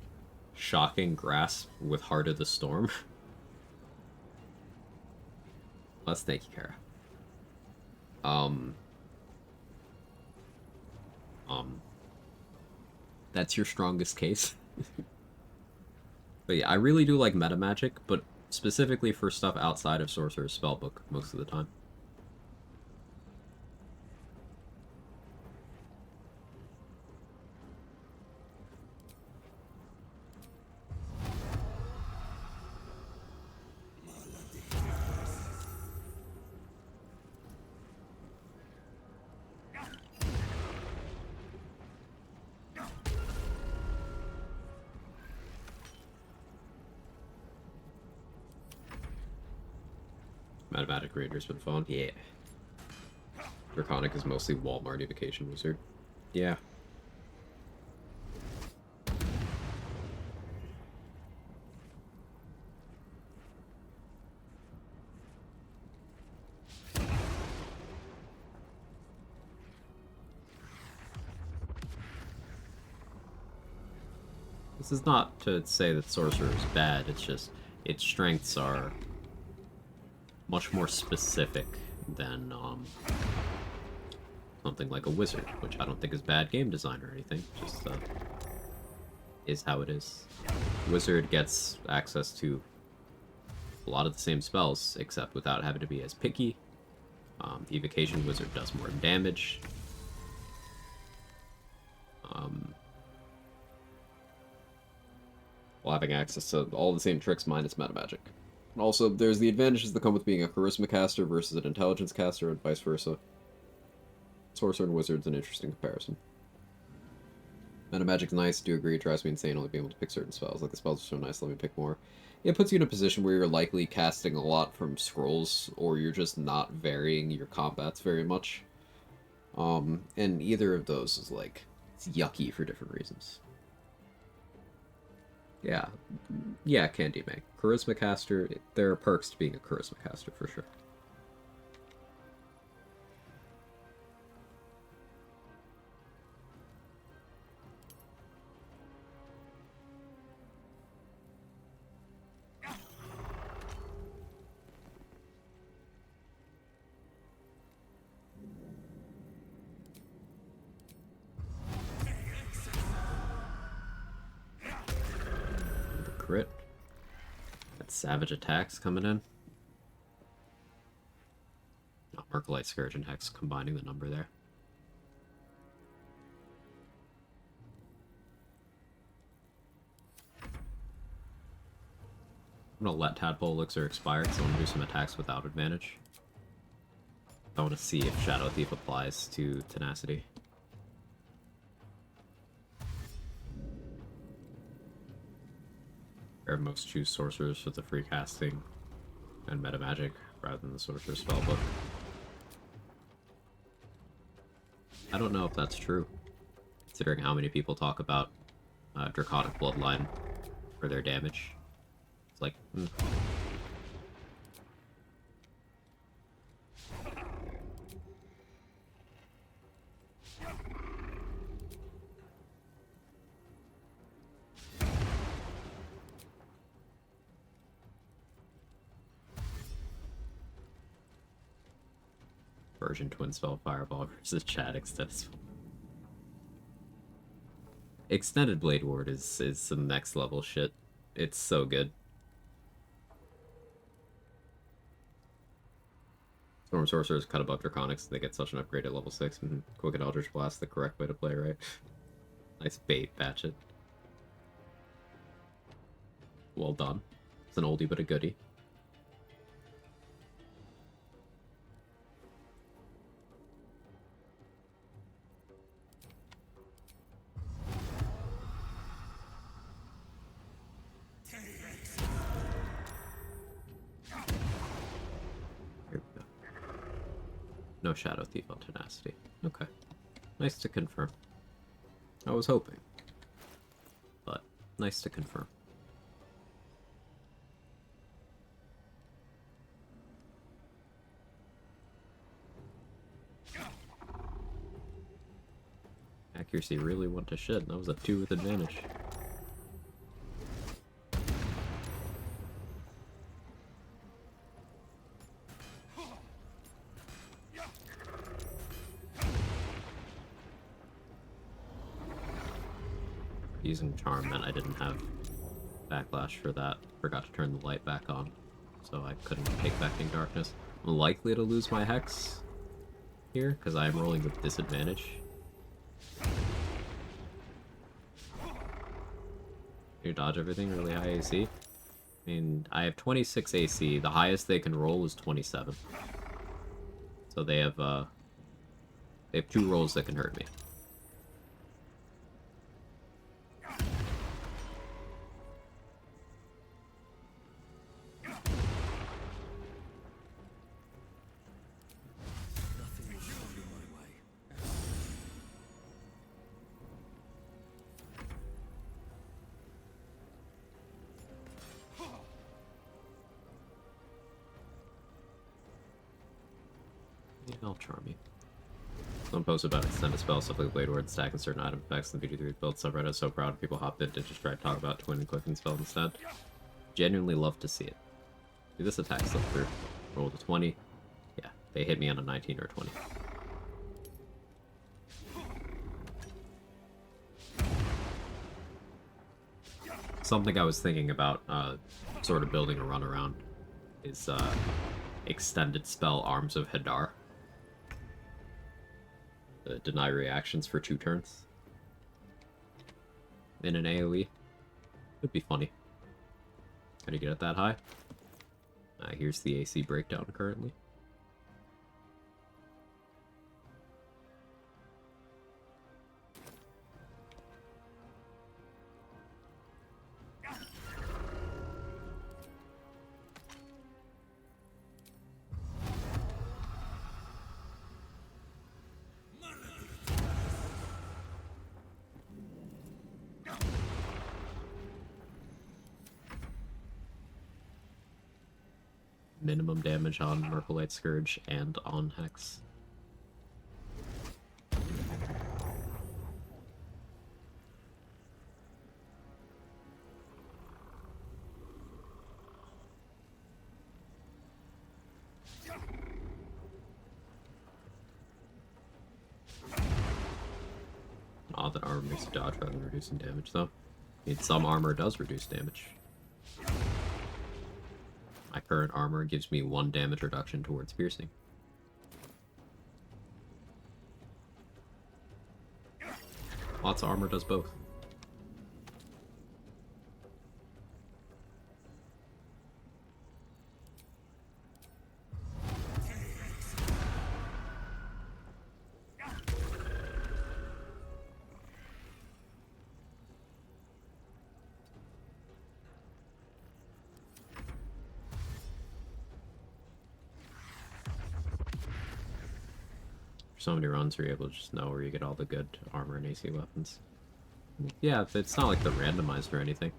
Shocking Grasp with Heart of the Storm. Let's thank you, Kara. That's your strongest case. But yeah, I really do like meta magic, but specifically for stuff outside of Sorcerer's Spellbook most of the time. Matematic Raider's been fun. Yeah. Draconic is mostly Walmart evocation wizard. Yeah. This is not to say that Sorcerer is bad, it's just its strengths are much more specific than something like a Wizard, which I don't think is bad game design or anything, just is how it is. Wizard gets access to a lot of the same spells, except without having to be as picky. The Evocation Wizard does more damage. While having access to all the same tricks minus meta magic. And also, there's the advantages that come with being a Charisma caster versus an Intelligence caster, and vice versa. Sorcerer and Wizard's an interesting comparison. Meta magic's nice, do agree, it drives me insane only being able to pick certain spells. Like, the spells are so nice, let me pick more. It puts you in a position where you're likely casting a lot from scrolls, or you're just not varying your combats very much. And either of those is, like, it's yucky for different reasons. Yeah, Candy May. Charisma caster, there are perks to being a Charisma caster, for sure. Crit. Got Savage Attacks coming in. Oh, Mercalite Scourge and Hex combining the number there. I'm gonna let Tadpole Elixir expire because I want to do some attacks without advantage. I want to see if Shadow Thief applies to Tenacity. Or most choose sorcerers for the free casting and meta magic rather than the sorcerer spellbook. I don't know if that's true, considering how many people talk about Draconic Bloodline for their damage. It's like, Version Twin Spell Fireball versus Chat Extended Blade Ward is some next level shit. It's so good. Storm Sorcerers cut above Draconics, they get such an upgrade at level 6. Quick and Eldritch Blast, the correct way to play, right? Nice bait, Batchet. Well done. It's an oldie but a goodie. No Shadow Thief on Tenacity. Okay. Nice to confirm. I was hoping. But, nice to confirm. Accuracy really went to shit. That was a 2 with advantage. Using Charm meant I didn't have backlash for that. Forgot to turn the light back on, so I couldn't take Beckoning Darkness. I'm likely to lose my Hex here, because I am rolling with disadvantage. You dodge everything, really high AC? I mean, I have 26 AC. The highest they can roll is 27. So they have 2 rolls that can hurt me. I'll charm you. Someone posted about extended spells, stuff like Blade Ward, stacking certain item effects in the VD3 build subreddit. So proud people hopped in to just try to talk about twin and clicking spell instead. Genuinely love to see it. Do this attack slip through. Roll to 20. Yeah, they hit me on a 19 or 20. Something I was thinking about sort of building a run around is extended spell Arms of Hadar. Deny reactions for 2 turns. In an AoE. Would be funny. How do you get it that high? Here's the AC breakdown currently. Minimum damage on Merfolite Scourge and on Hex. Odd that armor makes you dodge rather than reducing damage, though. I mean, some armor does reduce damage. My current armor gives me 1 damage reduction towards piercing. Lots of armor does both. So many runs where you're able to just know where you get all the good armor and AC weapons. Yeah, it's not like they're randomized or anything.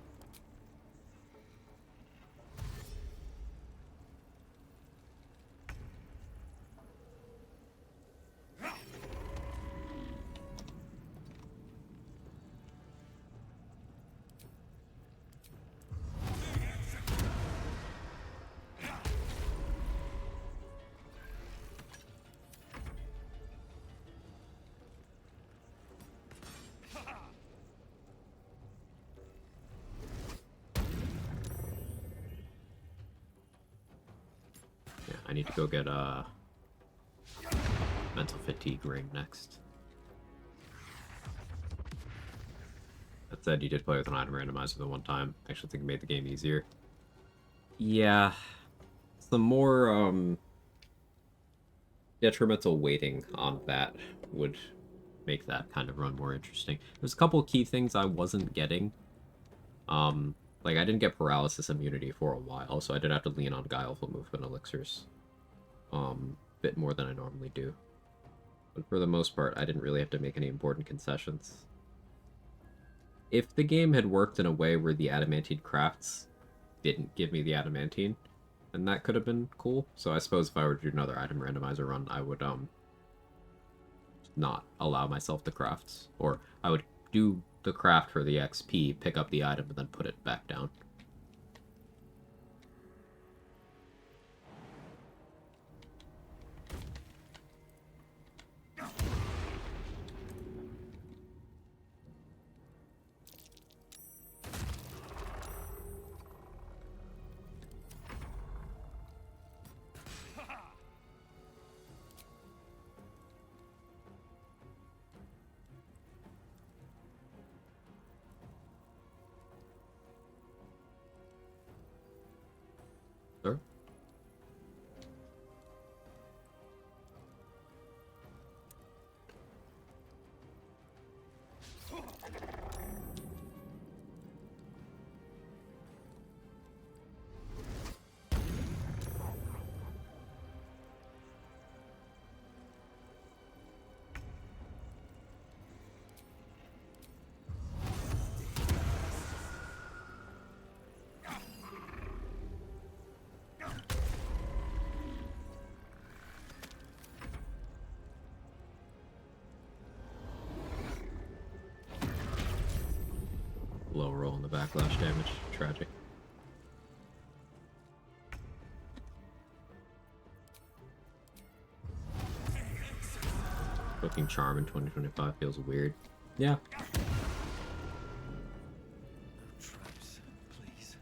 I need to go get a mental fatigue ring next. That said, you did play with an item randomizer the one time. I actually think it made the game easier. Yeah, some more detrimental weighting on that would make that kind of run more interesting. There's a couple of key things I wasn't getting. Like I didn't get paralysis immunity for a while, so I did have to lean on guileful movement elixirs. Bit more than I normally do. But for the most part, I didn't really have to make any important concessions. If the game had worked in a way where the adamantine crafts didn't give me the adamantine, then that could have been cool. So I suppose if I were to do another item randomizer run, I would not allow myself the crafts. Or I would do the craft for the XP, pick up the item, and then put it back down. backlash damage. Tragic. Booking Charm in 2025 feels weird. Yeah. Traps, please.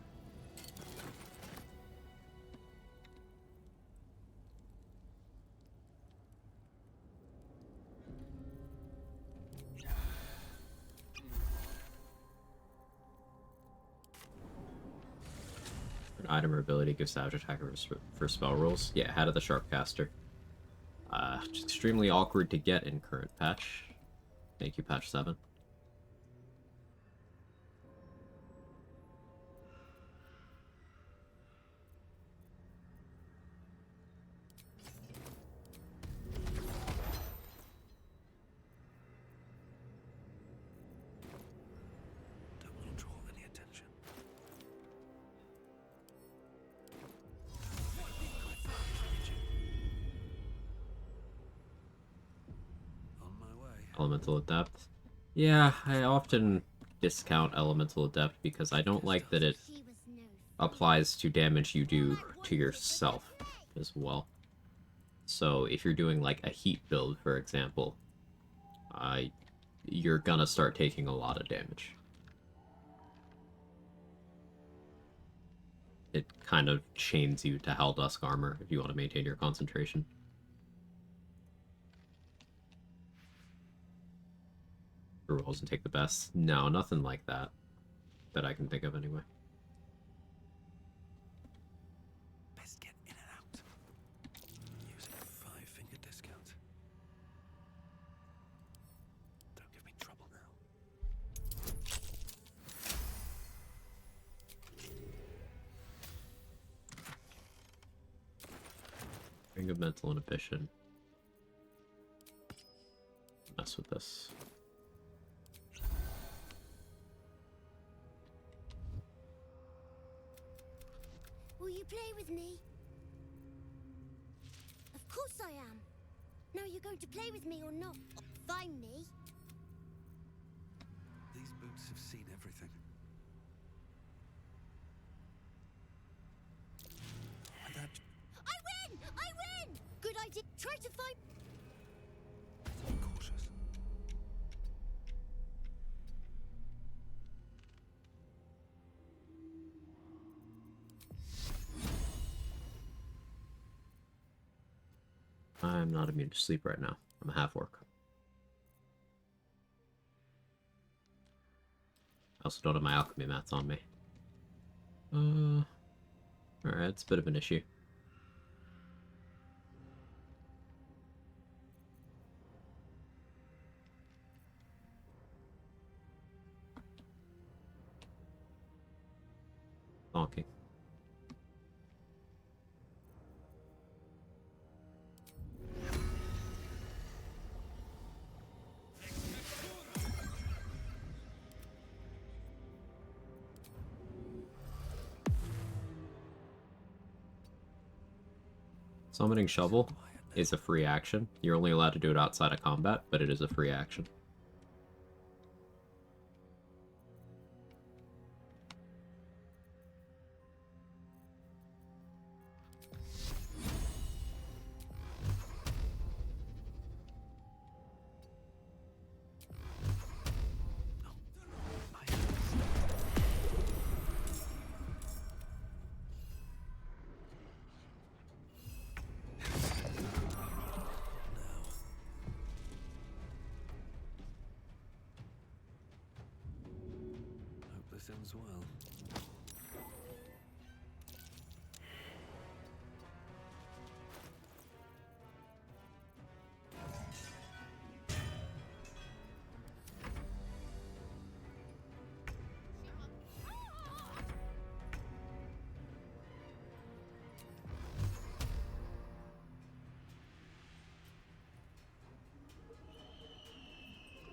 An item or ability gives Savage Attacker for spell rolls. Yeah, Hat of the Sharpcaster. Just extremely awkward to get in current patch. Thank you, patch 7. Don't want to draw any attention. On my way. Elemental Adept. Yeah, I often discount Elemental Adept because I don't like that it applies to damage you do to yourself as well. So if you're doing like a heat build, for example, you're gonna start taking a lot of damage. It kind of chains you to Helldusk armor if you want to maintain your concentration. Rolls and take the best. No, nothing like that. That I can think of anyway. Best get in and out. Using a 5-finger discount. Don't give me trouble now. Ring of Mental Inhibition. Mess with this. Will you play with me? Of course I am. Now you're going to play with me or not? Find me. These boots have seen everything. And that... I win! I win! Good idea. Try to find... I'm cautious. I'm not immune to sleep right now. I'm a half-orc. I also don't have my alchemy mats on me. Alright, it's a bit of an issue. Donking. Summoning Shovel is a free action. You're only allowed to do it outside of combat, but it is a free action. Hope this ends well.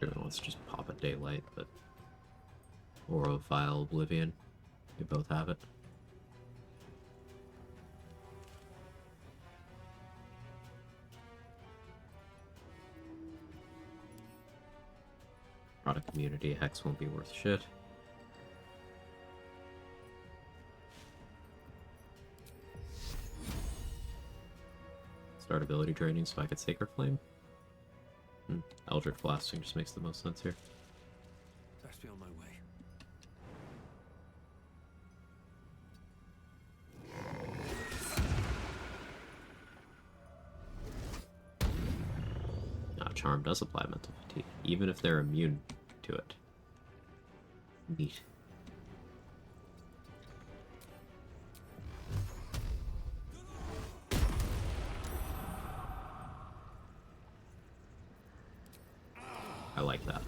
Everyone wants to just pop a Daylight, but... Or a Vile Oblivion. They both have it. Product community, Hex won't be worth shit. Start ability draining so I could Sacred Flame. Eldritch Blasting just makes the most sense here. Best be on my way. Now, Charm does apply mental fatigue, even if they're immune to it. Neat. I like that.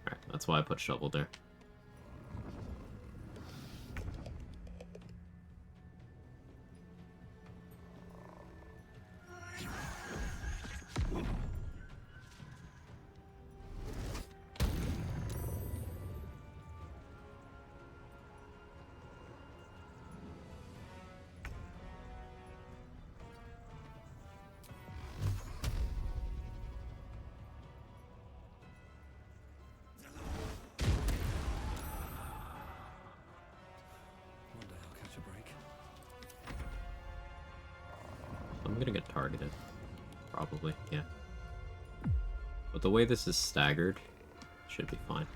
Alright, that's why I put Shovel there. One day I'll catch a break. I'm gonna get targeted. Probably, yeah. But the way this is staggered, should be fine.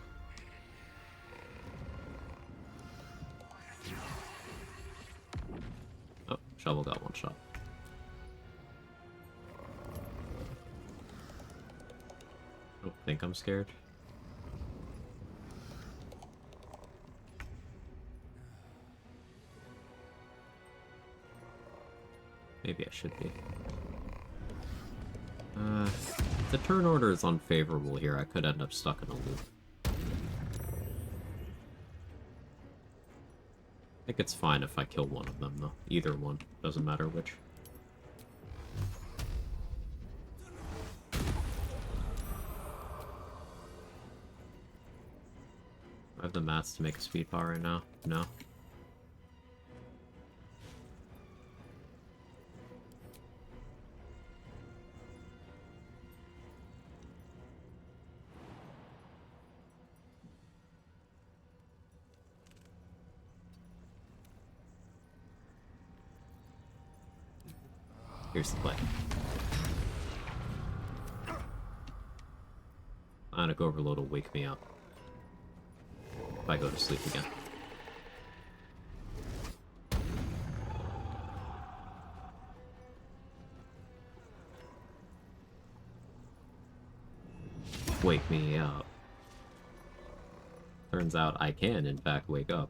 Oh, Shovel got one shot. I don't think I'm scared. Maybe I should be. The turn order is unfavorable here. I could end up stuck in a loop. I think it's fine if I kill one of them, though. Either one. Doesn't matter which. I have the mats to make a speed power right now. No. Here's the play. Ionic Overload will wake me up if I go to sleep again. Wake me up. Turns out I can, in fact, wake up.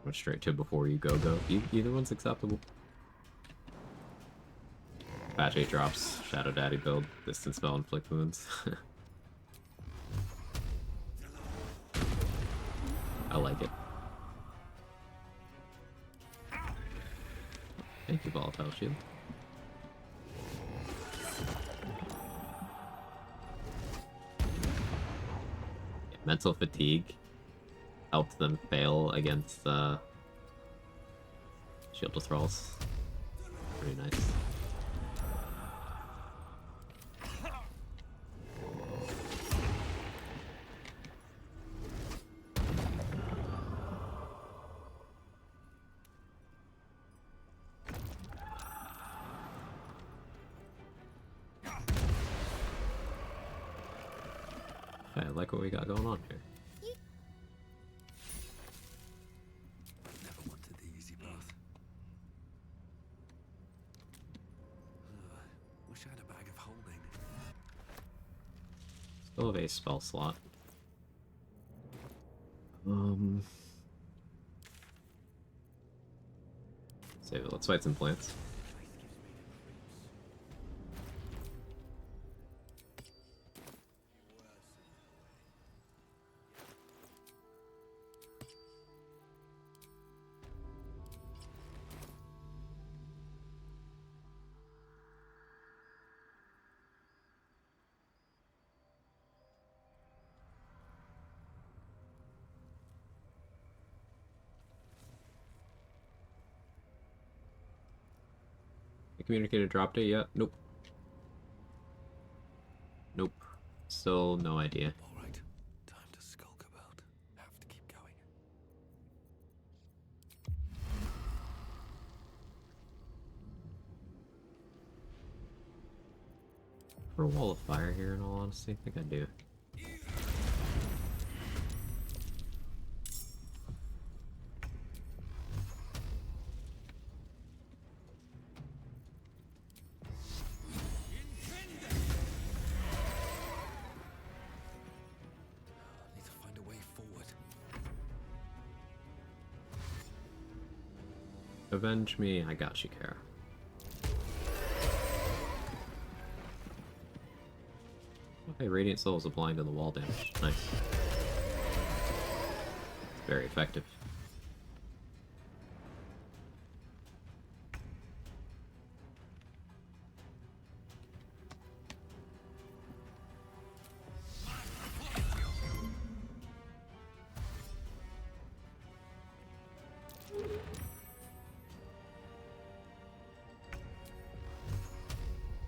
Went straight to before you go. Either one's acceptable. Patch 8 drops, Shadow Daddy build, distance spell, inflict wounds. I like it. Thank you, Volatile Shield. Yeah, mental fatigue helped them fail against Shield of Thralls. Pretty nice. Okay, I like what we got going on here. Never wanted the easy path. Wish I had a bag of holding. Still have a spell slot. Save it. Let's fight some plants. Communicated drop date yet? Nope. Nope. Still no idea. All right, time to skulk about. Have to keep going. For a wall of fire here, in all honesty, I think I do. Need to find a way forward. Avenge me, I got you, Kara. Okay, Radiant Soul is applying to the wall damage. Nice. It's very effective.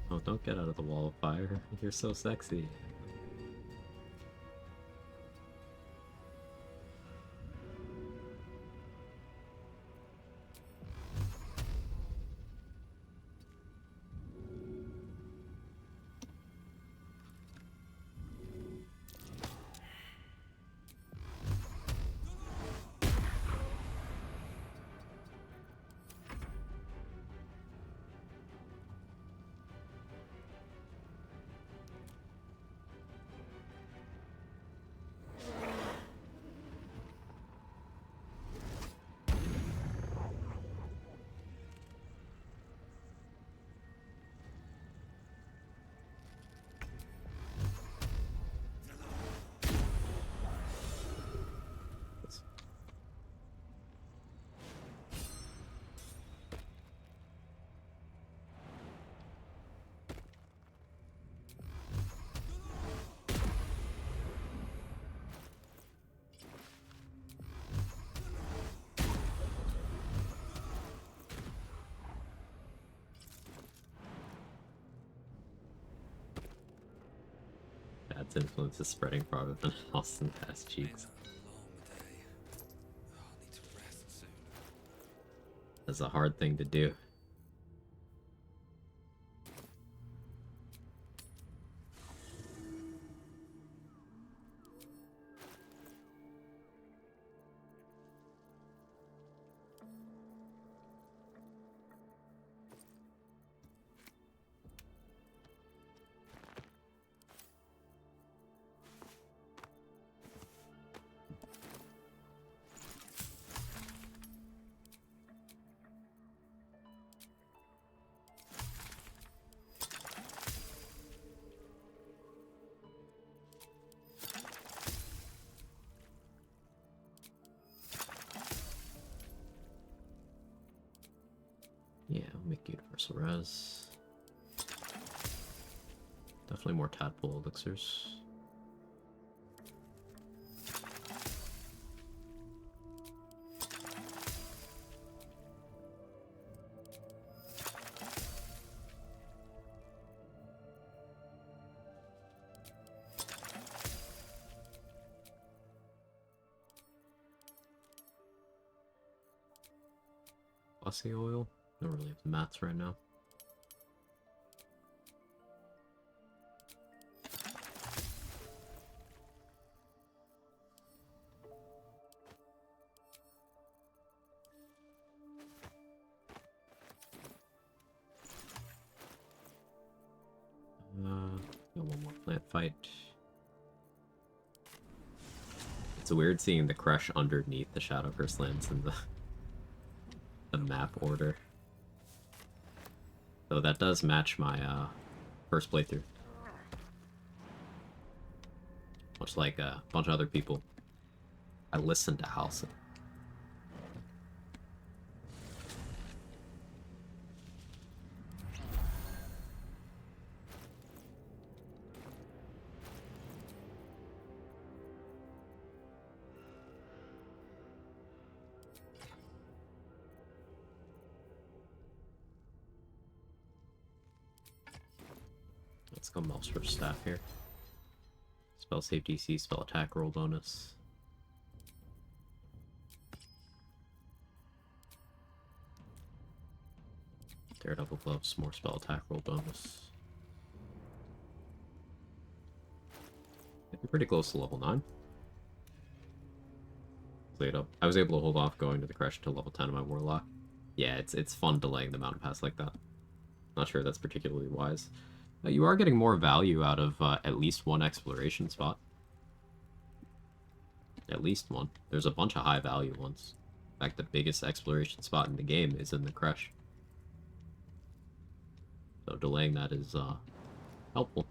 Oh, don't get out of the wall of fire. You're so sexy. Dad's influence is spreading farther than Austin's ass cheeks. That's a hard thing to do. Yeah, I'll make universal res. Definitely more tadpole elixirs. Fussy oil? Don't really have the mats right now. Got one more plant fight. It's weird seeing the crush underneath the Shadow Curse lands in the map order. Though that does match my first playthrough. Much like a bunch of other people, I listened to Halcyon. Let's go Maelstrom Staff here. Spell save DC, spell attack roll bonus. Daredevil Gloves, more spell attack roll bonus. Getting pretty close to level 9. Played up. I was able to hold off going to the crash until level 10 of my Warlock. Yeah, it's fun delaying the mountain pass like that. Not sure that's particularly wise. You are getting more value out of at least one exploration spot. At least one. There's a bunch of high value ones. In fact, the biggest exploration spot in the game is in the crash. So delaying that is helpful.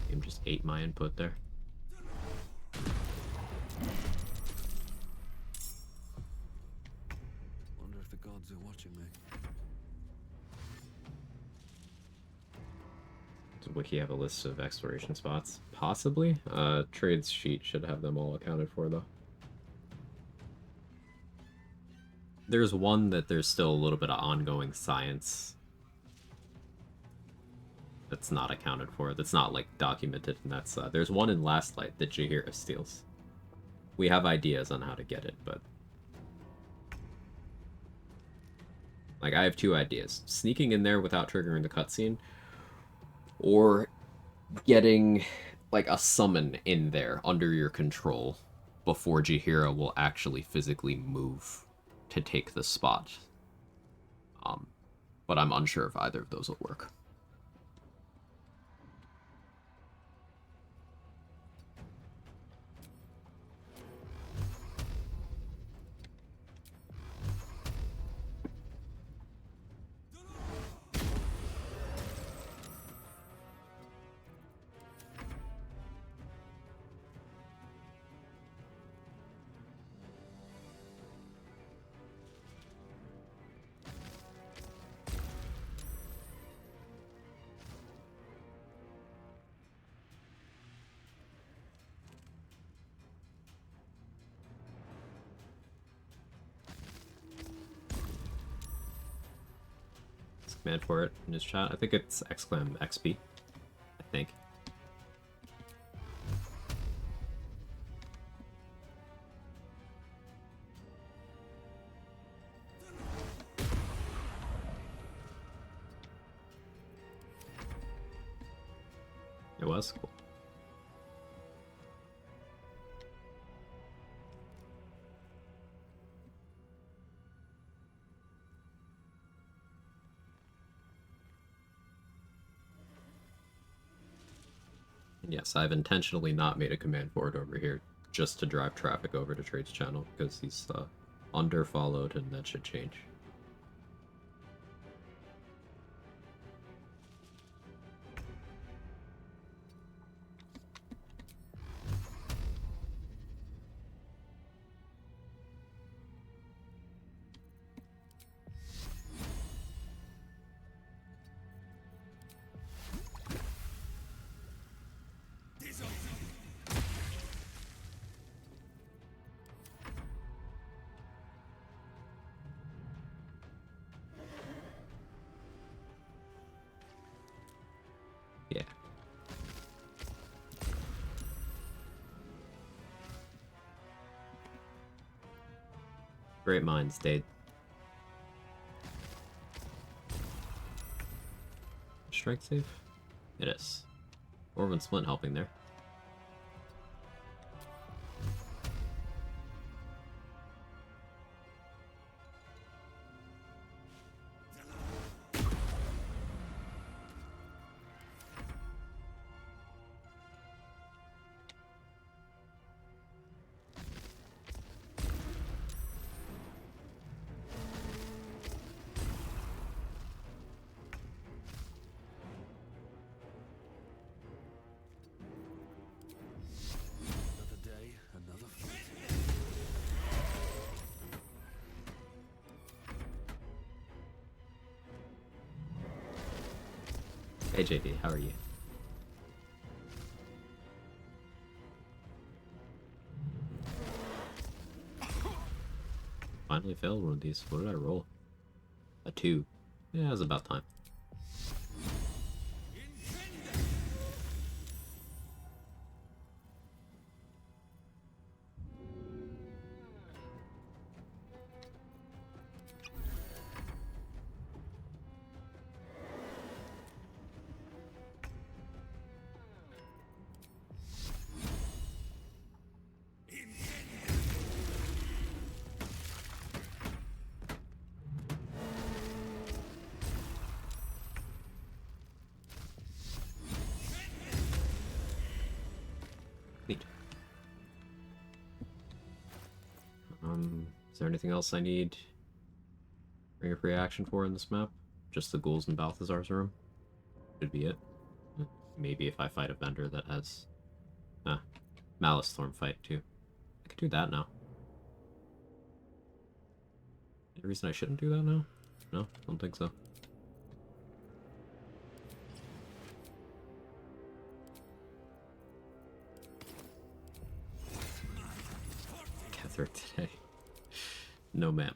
Game just ate my input there. Wonder if the gods are watching me. Does Wiki have a list of exploration spots? Possibly. Trades sheet should have them all accounted for, though. There's one that there's still a little bit of ongoing science that's not accounted for, that's not, like, documented, and that's, there's one in Last Light that Jaheira steals. We have ideas on how to get it, but... Like, I have two ideas. Sneaking in there without triggering the cutscene, or getting, like, a summon in there under your control before Jaheira will actually physically move to take the spot. But I'm unsure if either of those will work. Command for it in his chat. I think it's exclam XP. I think. It was cool. Yes, I've intentionally not made a command for it over here just to drive traffic over to Trade's channel because he's under-followed and that should change. Yeah. Great minds, Dade. Strike save? It is. Orvin Splint helping there. Hey JD, how are you? Finally failed one of these. What did I roll? A 2. Yeah, it was about time. Neat. Is there anything else I need? Bring a free action for in this map? Just the ghouls in Balthazar's room? Should be it. Maybe if I fight a vendor that has... Malice Thorn fight too. I could do that now. Any reason I shouldn't do that now? No? Don't think so. Gather today. No, ma'am.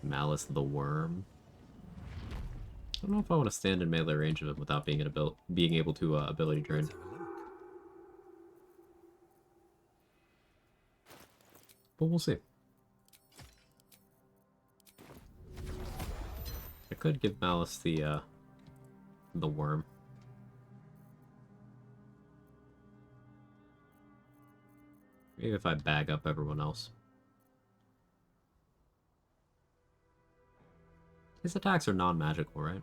Malice the Worm. I don't know if I want to stand in melee range of it without being able to ability drain. But we'll see. I could give Malice the worm. Maybe if I bag up everyone else. His attacks are non-magical, right?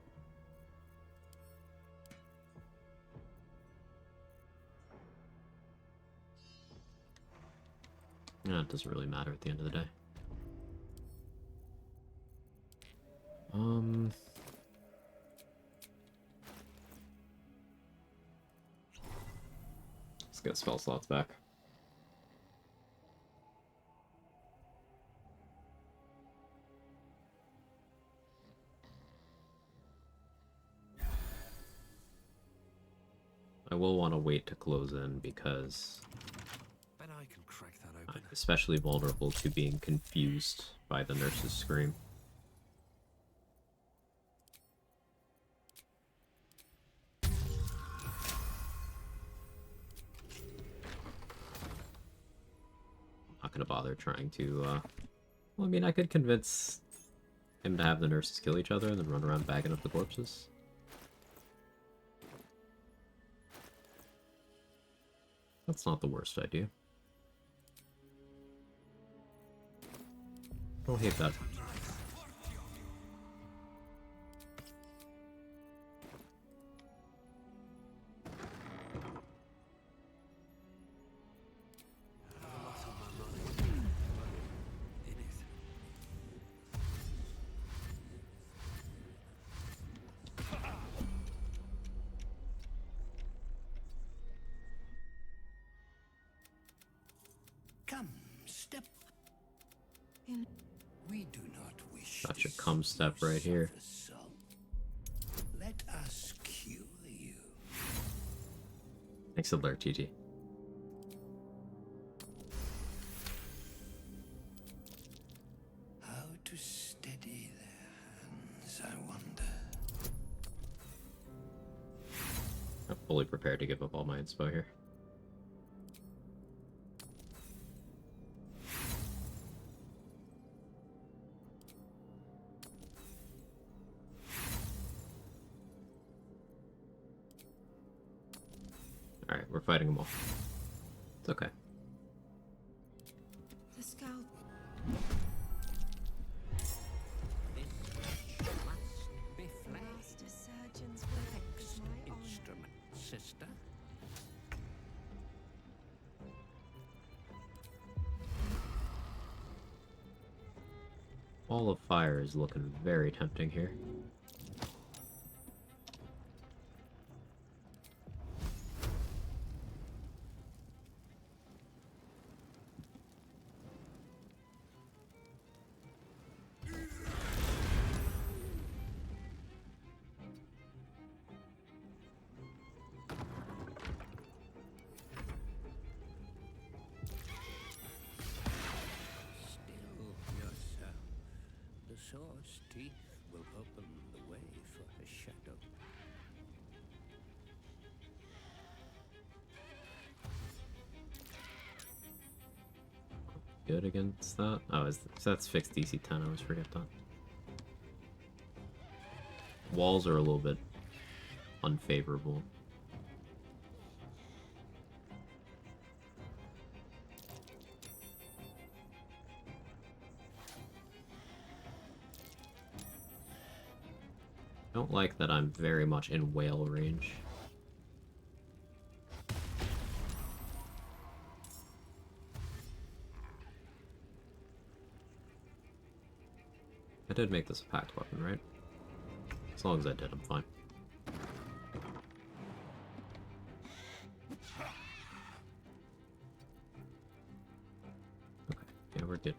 Yeah, it doesn't really matter at the end of the day. Let's get spell slots back. I will want to wait to close in because Bet I can crack that open. I'm especially vulnerable to being confused by the nurse's scream. I'm not gonna bother trying to, well, I mean, I could convince him to have the nurses kill each other and then run around bagging up the corpses. That's not the worst idea. Don't hate that. Come, step in. We do not wish That should come step right here. Let us cure you. Thanks, alert, GG. How to steady their hands, I wonder. I'm fully prepared to give up all my inspo here. Alright, we're fighting them all. It's okay. The scout. Master surgeon's work is my honor. Instrument, sister. Wall of Fire is looking very tempting here. Still yourself. The sword's teeth will open the way for a shadow. Good against that. Oh, that's fixed DC 10. I always forget that. Walls are a little bit unfavorable. I don't like that I'm very much in whale range. I did make this a packed weapon, right? As long as I did, I'm fine. Okay, yeah, we're good.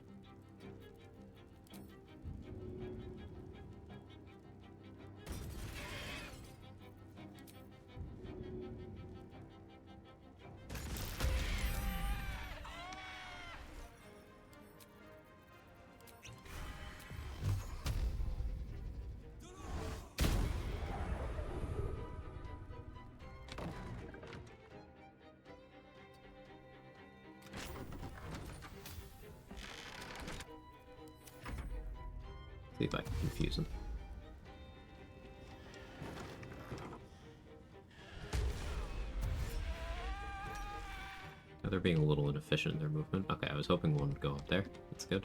See if I can confuse them. Oh, they're being a little inefficient in their movement. Okay, I was hoping one would go up there. That's good.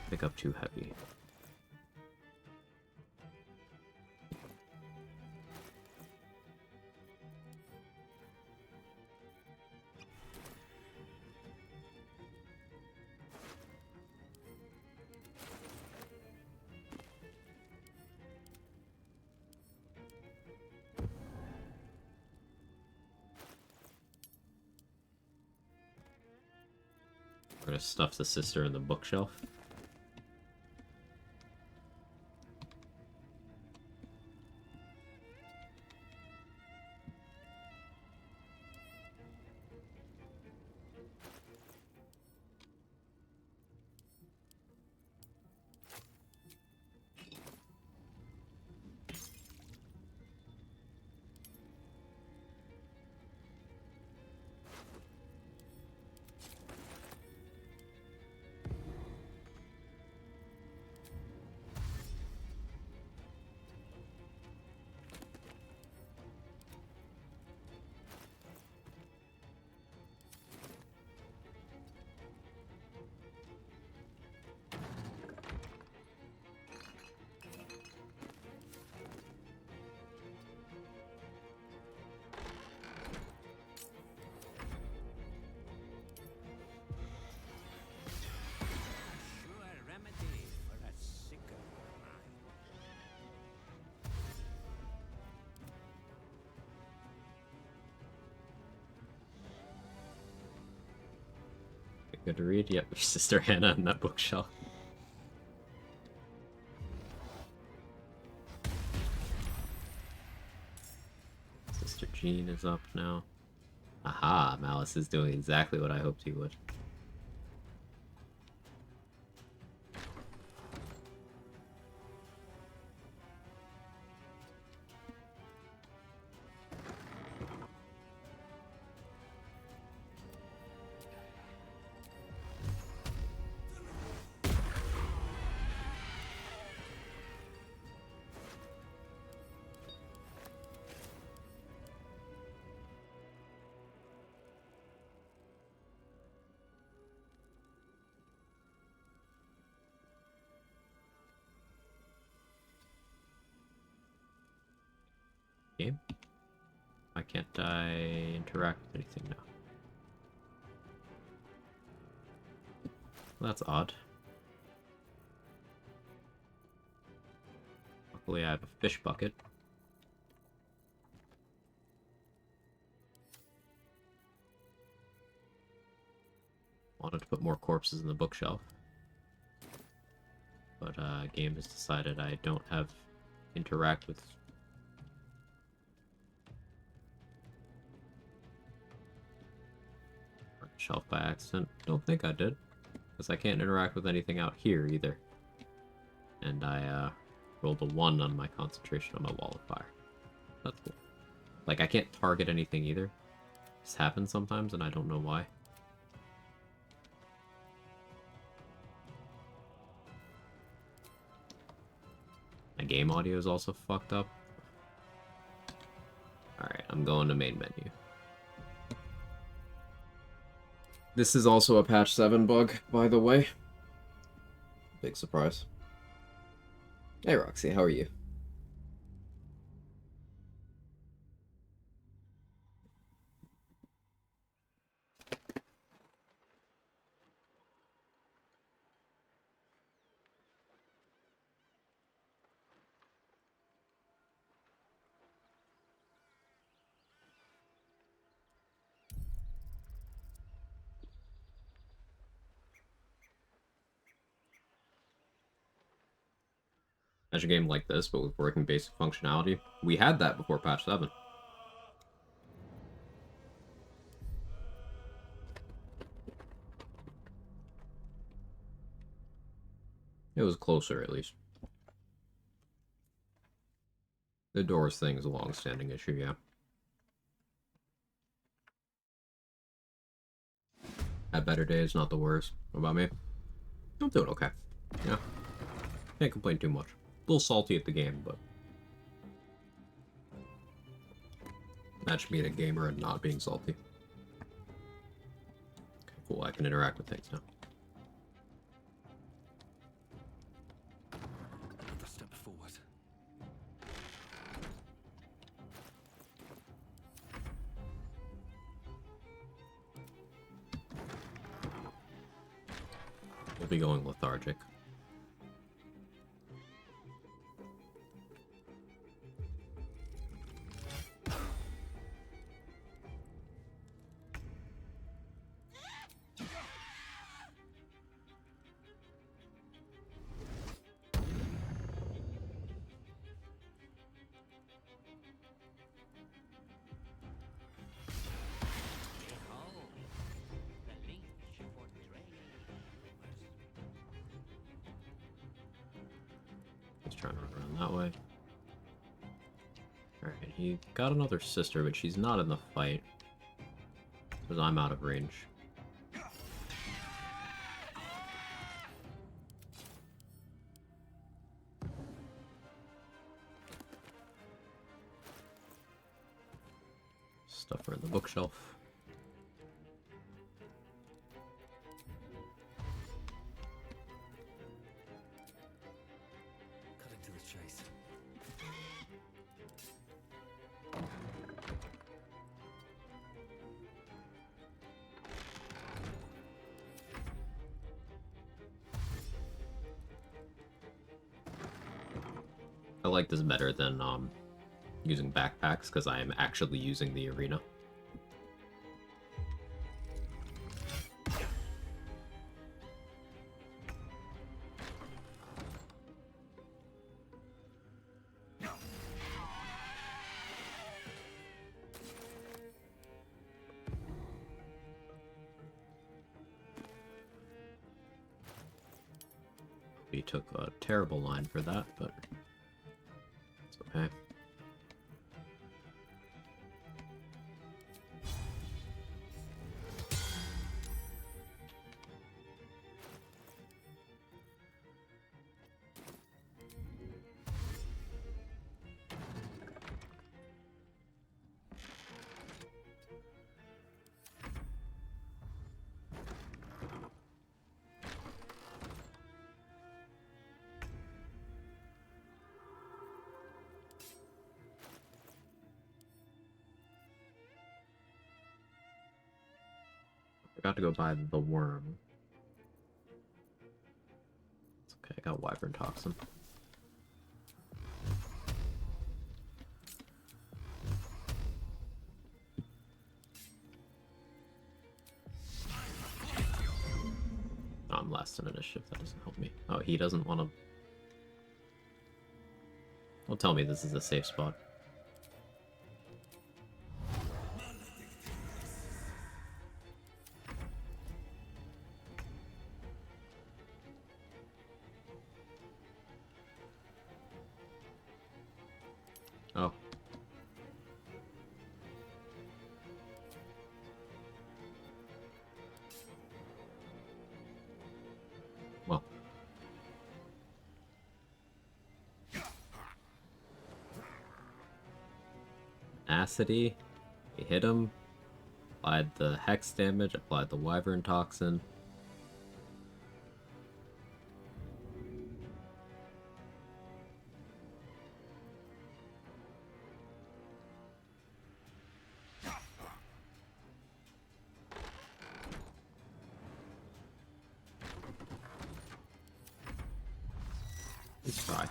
Pick up too heavy. We're gonna stuff the sister in the bookshelf. Good to read. Yep, your sister Hannah in that bookshelf. Sister Jean is up now. Aha, Malice is doing exactly what I hoped he would. Game? Why can't I interact with anything now? Well, that's odd. Luckily I have a fish bucket. Wanted to put more corpses in the bookshelf. But game has decided I don't have interact with shelf by accident. Don't think I did. Because I can't interact with anything out here either. And I rolled a 1 on my concentration on my wall of fire. That's cool. Like, I can't target anything either. This happens sometimes and I don't know why. My game audio is also fucked up. Alright, I'm going to main menu. This is also a patch 7 bug, by the way. Big surprise. Hey Roxy, how are you? As a game like this, but with working basic functionality. We had that before patch 7. It was closer, at least. The doors thing is a long-standing issue, yeah. Had better days, not the worst. What about me? I'm doing okay. Yeah. Can't complain too much. A little salty at the game, but... Imagine being a gamer and not being salty. Okay, cool, I can interact with things now. Another step forward. We'll be going lethargic. Just trying to run around that way. Alright, he got another sister, but she's not in the fight. Because I'm out of range. Stuff her in the bookshelf. Cutting to the chase. I like this better than using backpacks because I am actually using the arena. We took a terrible line for that, but it's okay. forgot to go buy the worm. It's okay, I got wyvern toxin. Oh, I'm last in initiative, that doesn't help me. Oh, he doesn't want to... Don't tell me this is a safe spot. Oh. Well. Acity. We hit him. Applied the hex damage. Applied the wyvern toxin. Let's try.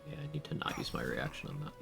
Yeah, I need to not use my reaction on that.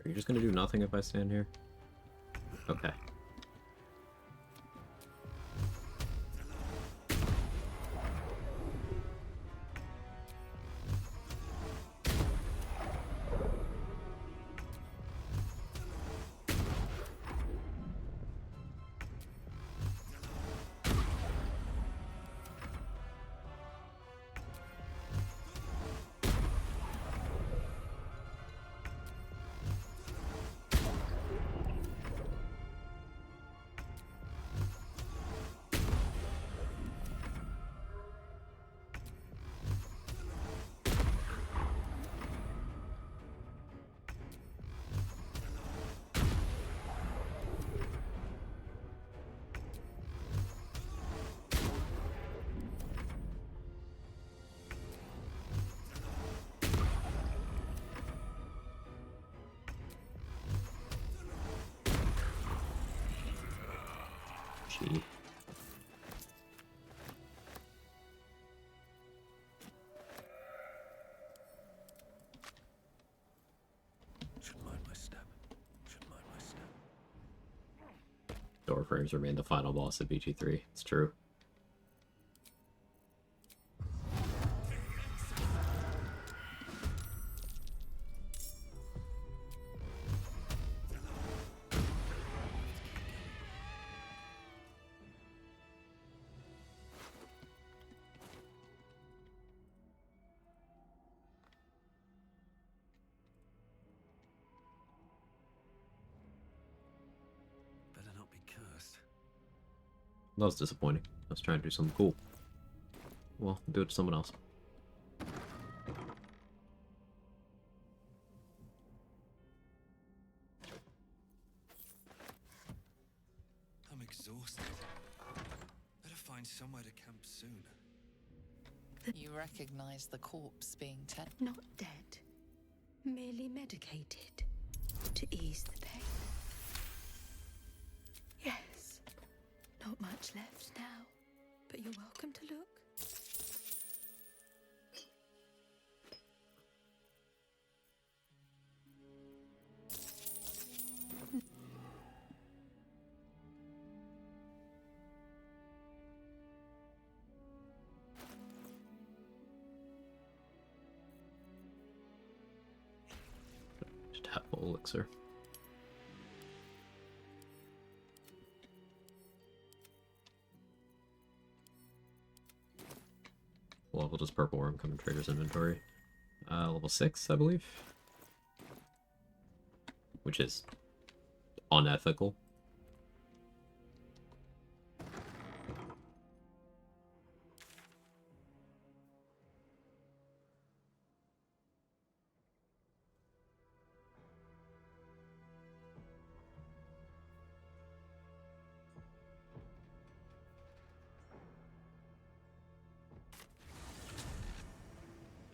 Are you just gonna do nothing if I stand here? Okay. Gee. Should mind my step. Should mind my step. Door frames remain the final boss of BG3. It's true. Better not be cursed. That was disappointing. I was trying to do something cool. Well, do it to someone else. I'm exhausted. Better find somewhere to camp soon. You recognize the corpse being Not dead, merely medicated to ease the pain. Yes, not much left now, but you're welcome to look. elixir. Level does purple worm come in trader's inventory? Level 6, I believe. Which is unethical.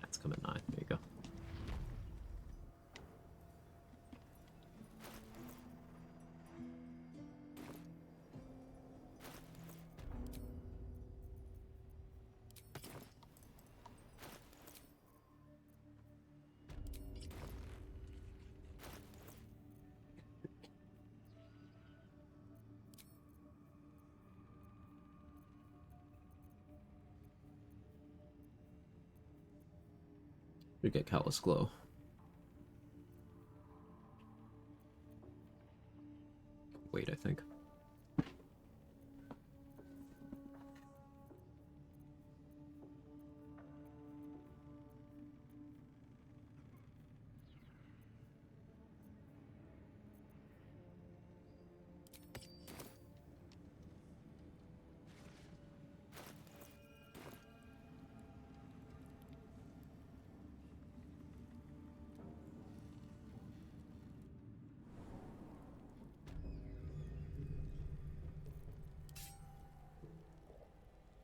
That's come at 9. There you go. We get Callous Glow. Wait, I think.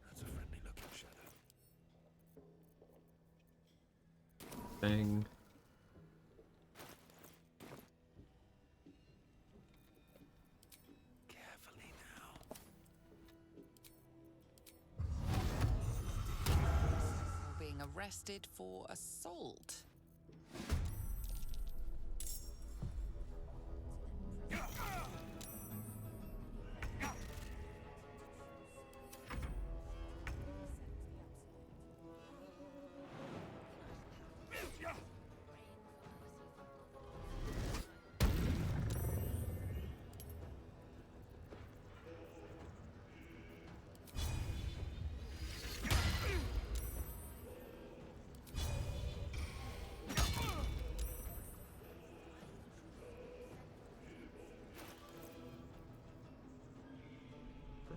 That's a friendly looking shadow. Bang. Carefully now. You're being arrested for assault.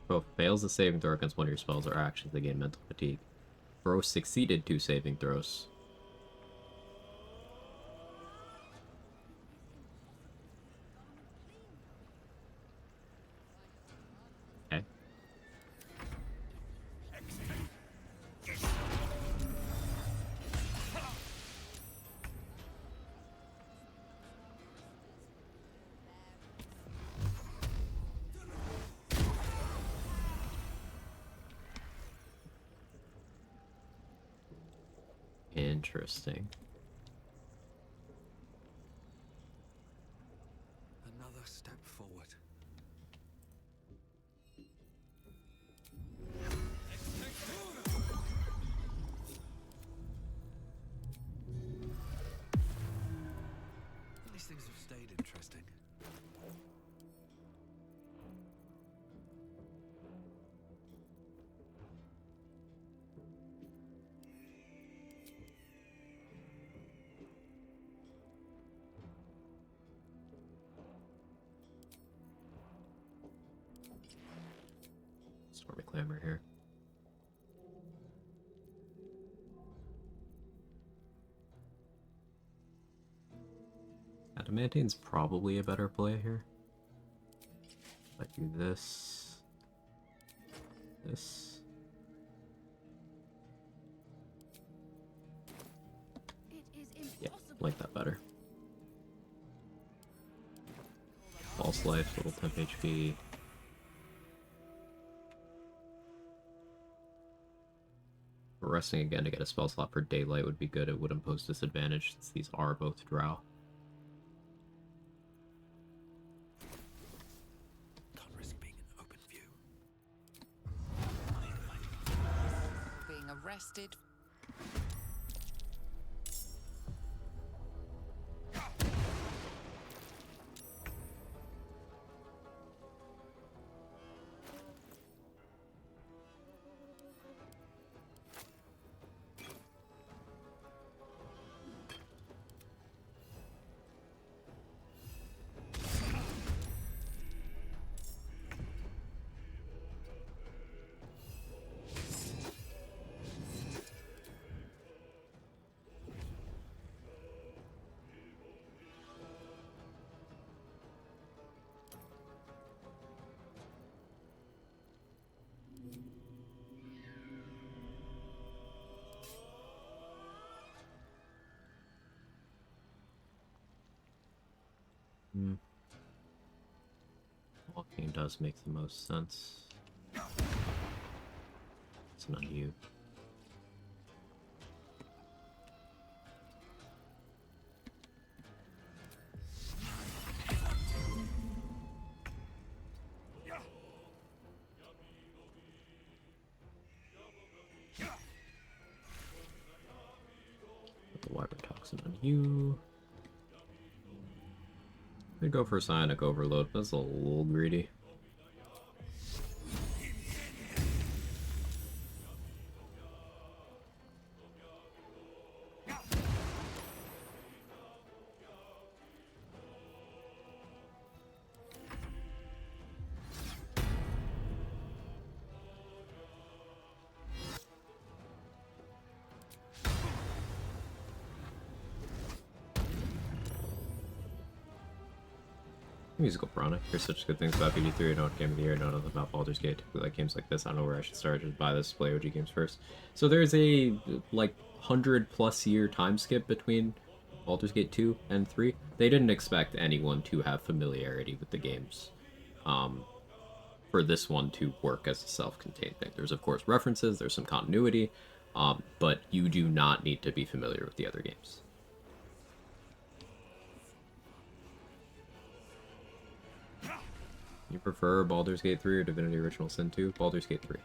Both fails the saving throw against one of your spells or actions, they gain mental fatigue. Bro succeeded 2 saving throws. Okay. Interesting. Another step forward. These things have stayed interesting. Stormy Clamor here. Adamantine's probably a better play here. I do this. This. Yeah, like that better. False life, little temp HP. Resting again to get a spell slot for daylight would be good. It would impose disadvantage since these are both drow. Can't risk being in open view. Being arrested. does make the most sense. It's not you. Put the wyvern toxin on you. I'd go for Psionic Overload, but that's a little greedy. Musical Piranha. Here's such good things about BD3. I know what game of the year. I know nothing about Baldur's Gate. Typically like games like this. I don't know where I should start. Just buy this, play OG games first. So there's a like 100+ year time skip between Baldur's Gate 2 and 3. They didn't expect anyone to have familiarity with the games for this one to work as a self-contained thing. There's of course references. There's some continuity, but you do not need to be familiar with the other games. You prefer Baldur's Gate 3 or Divinity Original Sin 2? Baldur's Gate 3.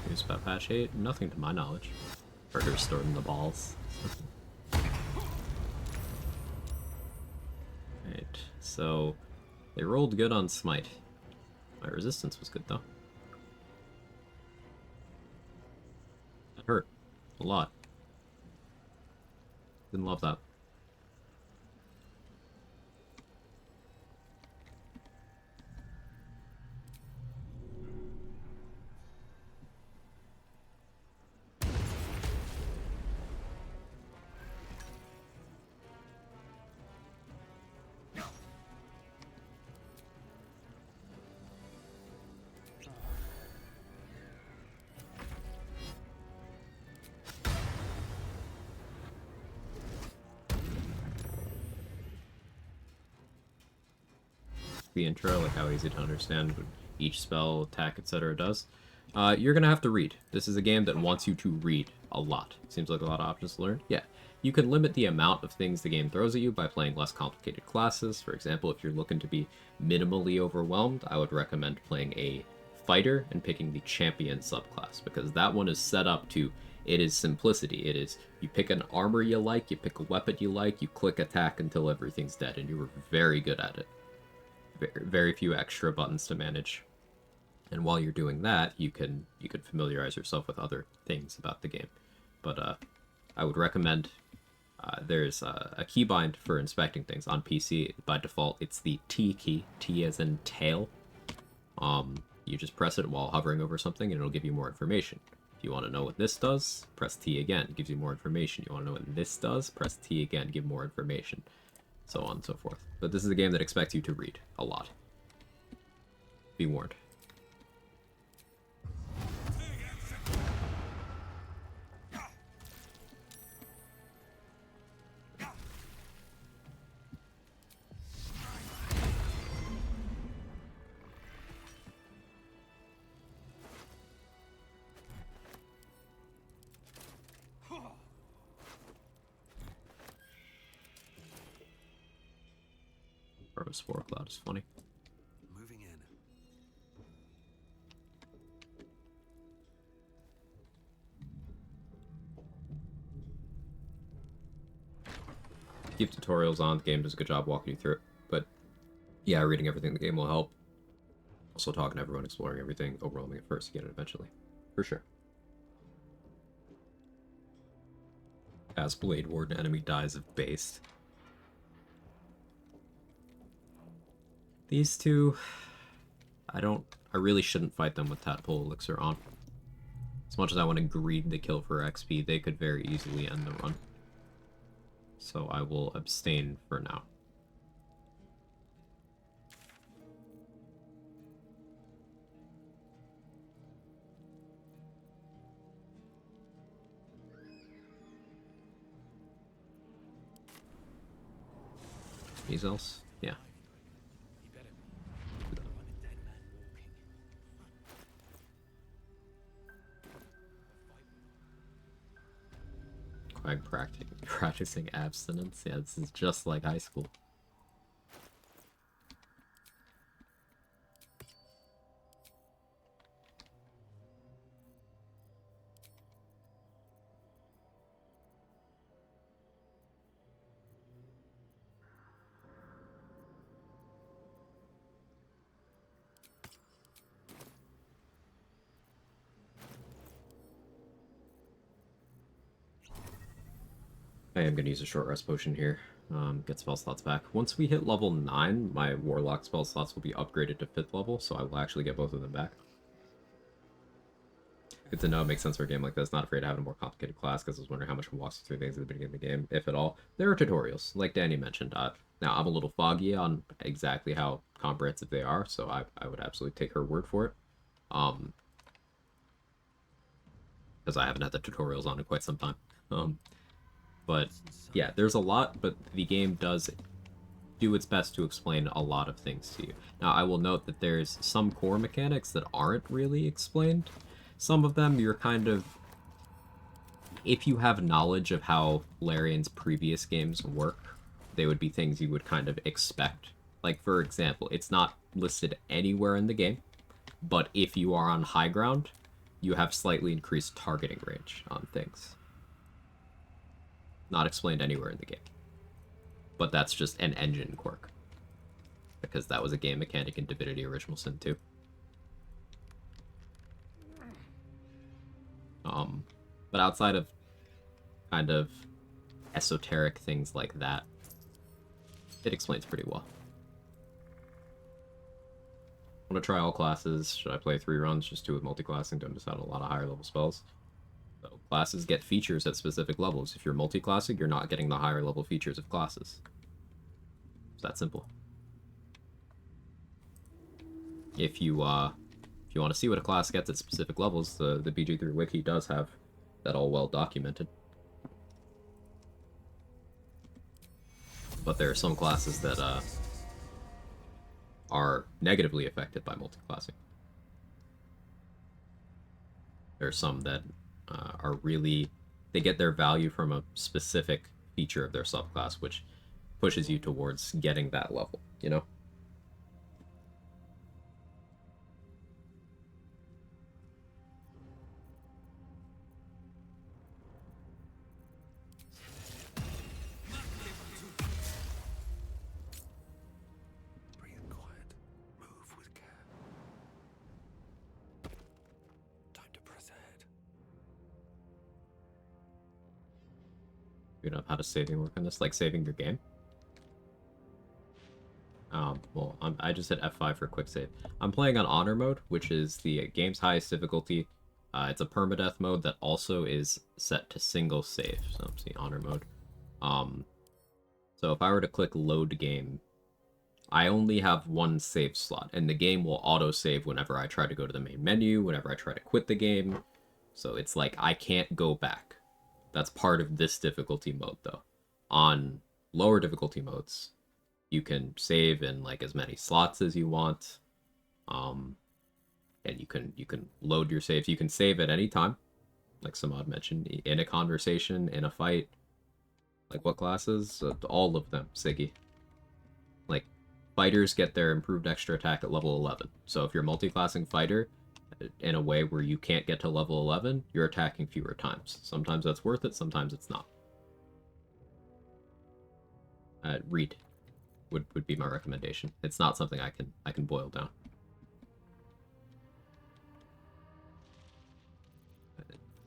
News about patch 8? Nothing to my knowledge. Burger stored in the balls. Right, so they rolled good on Smite. My resistance was good though. That hurt. A lot. Didn't love that. The intro, like how easy to understand what each spell, attack, etc. does. You're gonna have to read. This is a game that wants you to read a lot. Seems like a lot of options to learn. Yeah. You can limit the amount of things the game throws at you by playing less complicated classes. For example, if you're looking to be minimally overwhelmed, I would recommend playing a fighter and picking the champion subclass, because that one is set up to, it is simplicity. It is, you pick an armor you like, you pick a weapon you like, you click attack until everything's dead, and you were very good at it. Very few extra buttons to manage, and while you're doing that, you can familiarize yourself with other things about the game. But I would recommend there's a keybind for inspecting things on PC. By default, it's the T key, T as in tail. You just press it while hovering over something, and it'll give you more information. If you want to know what this does, press T again, it gives you more information. You want to know what this does, press T again, give more information. So on and so forth. But this is a game that expects you to read a lot. Be warned. Or a spore cloud is funny. Moving in. Keep tutorials on. The game does a good job walking you through it. But yeah, reading everything in the game will help. Also talking to everyone, exploring everything, overwhelming it first, get it eventually. For sure. As Blade Warden enemy dies of Based. These two, I really shouldn't fight them with Tadpole Elixir on. As much as I want to greed the kill for XP, they could very easily end the run. So I will abstain for now. These else? Yeah. Quag practicing abstinence? Yeah, this is just like high school. I am going to use a short rest potion here. Get spell slots back. Once we hit level 9, my Warlock spell slots will be upgraded to 5th level, so I will actually get both of them back. Good to know. It makes sense for a game like this. Not afraid to have a more complicated class, because I was wondering how much one walks through things at the beginning of the game, if at all. There are tutorials, like Danny mentioned. Now, I'm a little foggy on exactly how comprehensive they are, so I would absolutely take her word for it. Because I haven't had the tutorials on in quite some time. But yeah, there's a lot, but the game does do its best to explain a lot of things to you. Now, I will note that there's some core mechanics that aren't really explained. Some of them you're kind of... If you have knowledge of how Larian's previous games work, they would be things you would kind of expect. Like, for example, it's not listed anywhere in the game, but if you are on high ground, you have slightly increased targeting range on things. Not explained anywhere in the game. But that's just an engine quirk. Because that was a game mechanic in Divinity Original Sin 2. But outside of kind of esoteric things like that, it explains pretty well. I want to try all classes. Should I play 3 runs? Just 2 with multiclassing. Don't miss out on a lot of higher level spells. So classes get features at specific levels. If you're multiclassing, you're not getting the higher level features of classes. It's that simple. If you want to see what a class gets at specific levels, the BG3 wiki does have that all well documented. But there are some classes that are negatively affected by multiclassing. There are some that are really... They get their value from a specific feature of their subclass, which pushes you towards getting that level, you know? You know how to saving work on this, like saving your game. Well, I just hit F5 for quick save. I'm playing on Honor mode, which is the game's highest difficulty. It's a permadeath mode that also is set to single save. So let's see, Honor mode. So if I were to click load game, I only have 1 save slot, and the game will auto save whenever I try to go to the main menu, whenever I try to quit the game. So it's like I can't go back. That's part of this difficulty mode, though. On lower difficulty modes, you can save in like as many slots as you want, and you can load your saves. You can save at any time, like Samad mentioned, in a conversation, in a fight. Like what classes? All of them, Siggy. Like fighters get their improved extra attack at level 11. So if you're a multi-classing fighter, in a way where you can't get to level 11, you're attacking fewer times. Sometimes that's worth it, sometimes it's not. Read would be my recommendation. It's not something I can boil down.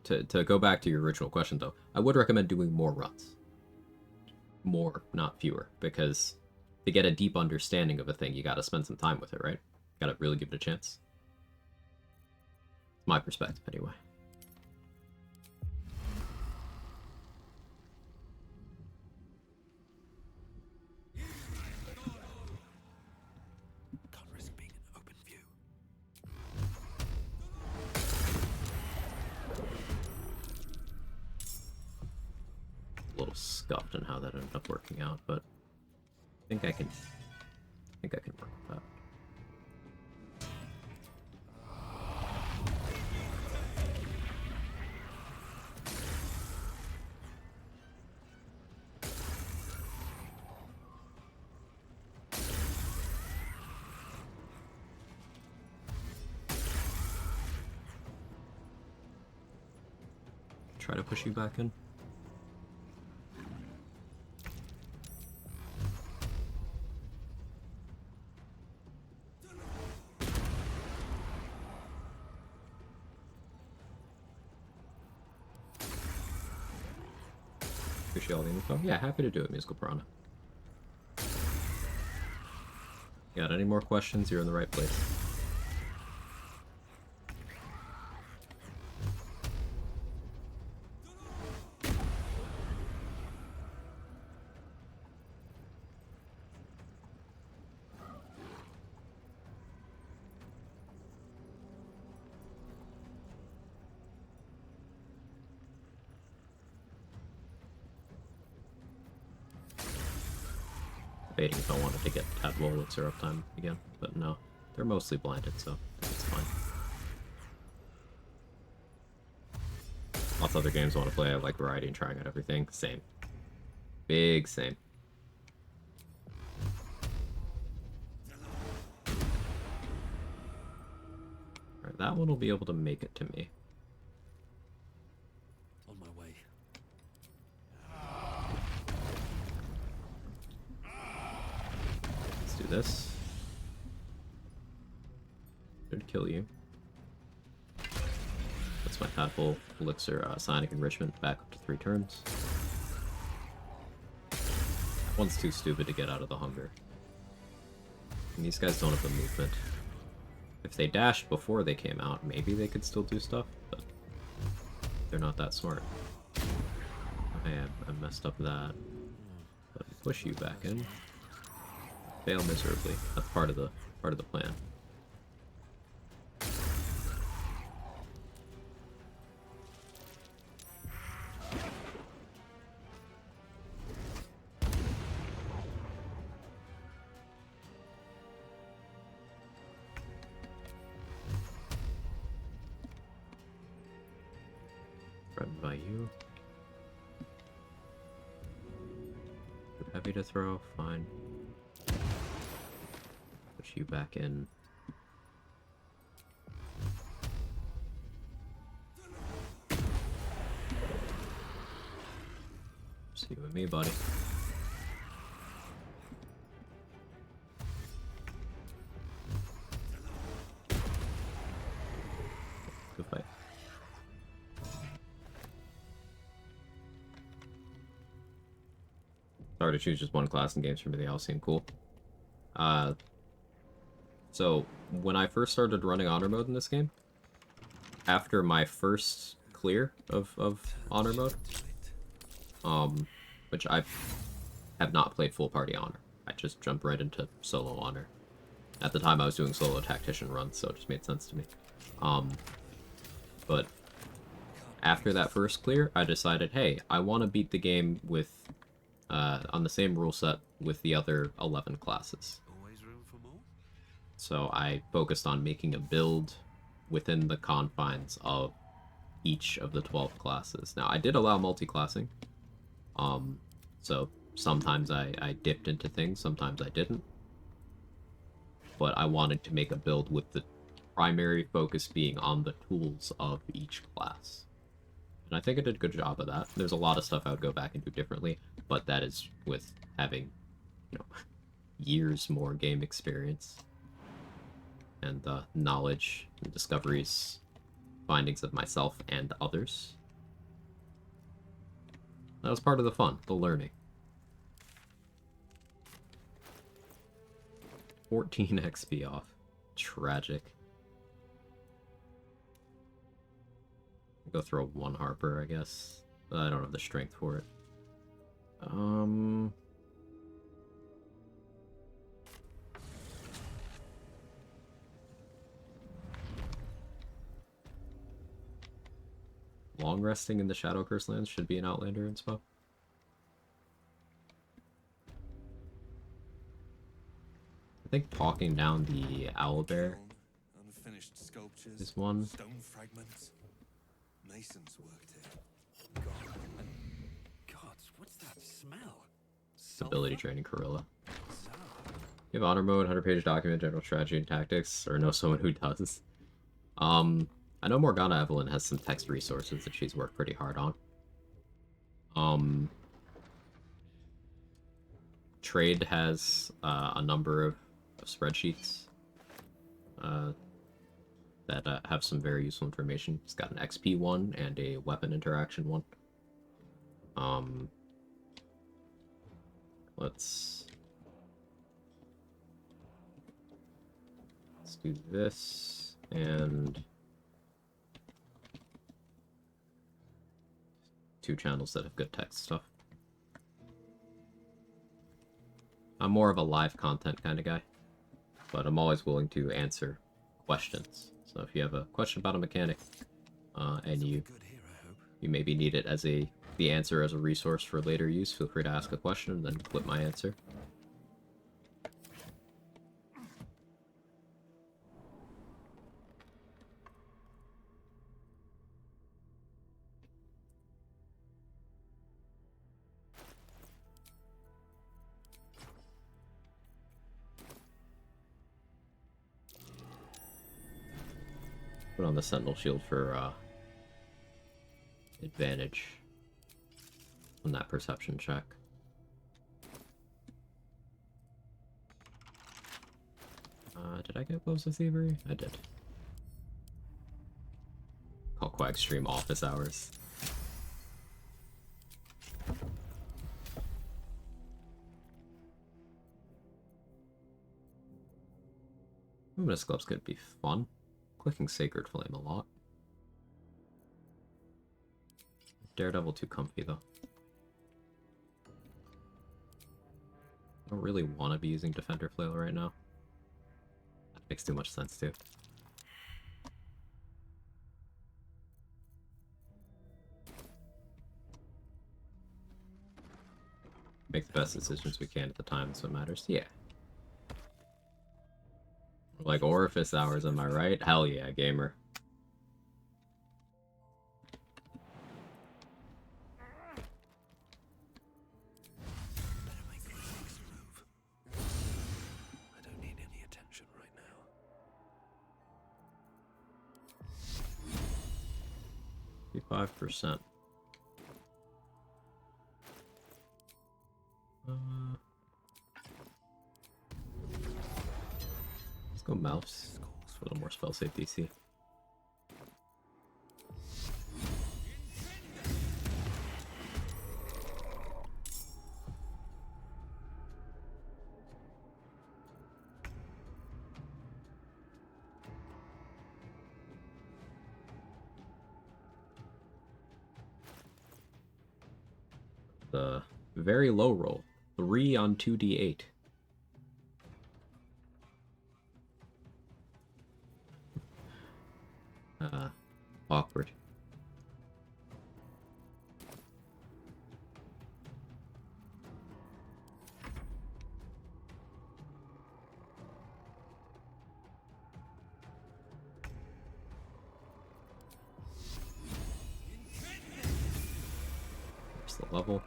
To go back to your original question, though, I would recommend doing more runs. More, not fewer, because to get a deep understanding of a thing, you gotta spend some time with it, right? Gotta really give it a chance. My perspective, anyway. Can't risk being in open view. A little scuffed in how that ended up working out, but I think I can work with that. Try to push you back in. Appreciate all the info. Yeah, happy to do it, Musical Piranha. Got any more questions? You're in the right place. Debating if I wanted to get that Wolitzer uptime again, but no. They're mostly blinded, so it's fine. Lots of other games I want to play. I like variety and trying out everything. Same. Big same. Alright, that one will be able to make it to me. On my way. Let's do this. Should kill you. That's my Tadpole Elixir Sonic Enrichment back up to 3 turns. That one's too stupid to get out of the hunger. And these guys don't have the movement. If they dashed before they came out, maybe they could still do stuff, but they're not that smart. Okay, I messed up that. But push you back in. Fail miserably. That's part of the plan. Threatened by you. Too heavy to throw, fine. Push you back in. See you and me, buddy. Good fight. Sorry to choose just one class in games for me, they all seem cool. So, when I first started running Honor Mode in this game, after my first clear of Honor Mode, which I have not played full party Honor. I just jumped right into solo Honor. At the time I was doing solo Tactician runs, so it just made sense to me. But after that first clear, I decided, hey, I want to beat the game with on the same rule set with the other 11 classes. Always room for more? So I focused on making a build within the confines of each of the 12 classes. Now, I did allow multi-classing. So sometimes I dipped into things, sometimes I didn't. But I wanted to make a build with the primary focus being on the tools of each class. And I think I did a good job of that. There's a lot of stuff I would go back and do differently, but that is with having, you know, years more game experience and knowledge and discoveries, findings of myself and others. That was part of the fun, the learning. 14 XP off. Tragic. Go throw one Harper, I guess. I don't have the strength for it. Long resting in the Shadow Curse lands should be an Outlander inspo. I think talking down the Owlbear Unfinished sculptures, is one. stone fragments. Masons worked here. Gods, what's that smell? Ability training Corilla. You have honor mode, 100-page document, general strategy and tactics, or know someone who does. I know Morgana Evelyn has some text resources that she's worked pretty hard on. Trade has a number of spreadsheets that have some very useful information. It's got an XP one and a weapon interaction one. Let's do this and 2 channels that have good text stuff. I'm more of a live content kind of guy, but I'm always willing to answer questions. So if you have a question about a mechanic, and you maybe need it as the answer as a resource for later use, feel free to ask a question and then flip my answer. Put on the Sentinel Shield for advantage on that perception check. Did I get Gloves of Thievery? I did. Call Quag stream office hours. Luminous Gloves could be fun. Clicking Sacred Flame a lot. Daredevil too comfy though. I don't really want to be using Defender Flail right now. That makes too much sense too. Make the best decisions we can at the time, that's what matters. Yeah. Like Orifice hours, am I right? Hell yeah, gamer. I don't need any attention right now. 55%. Let's go mouse. A little more spell safe DC. The very low roll. 3 on 2d8. Awkward. There's the level.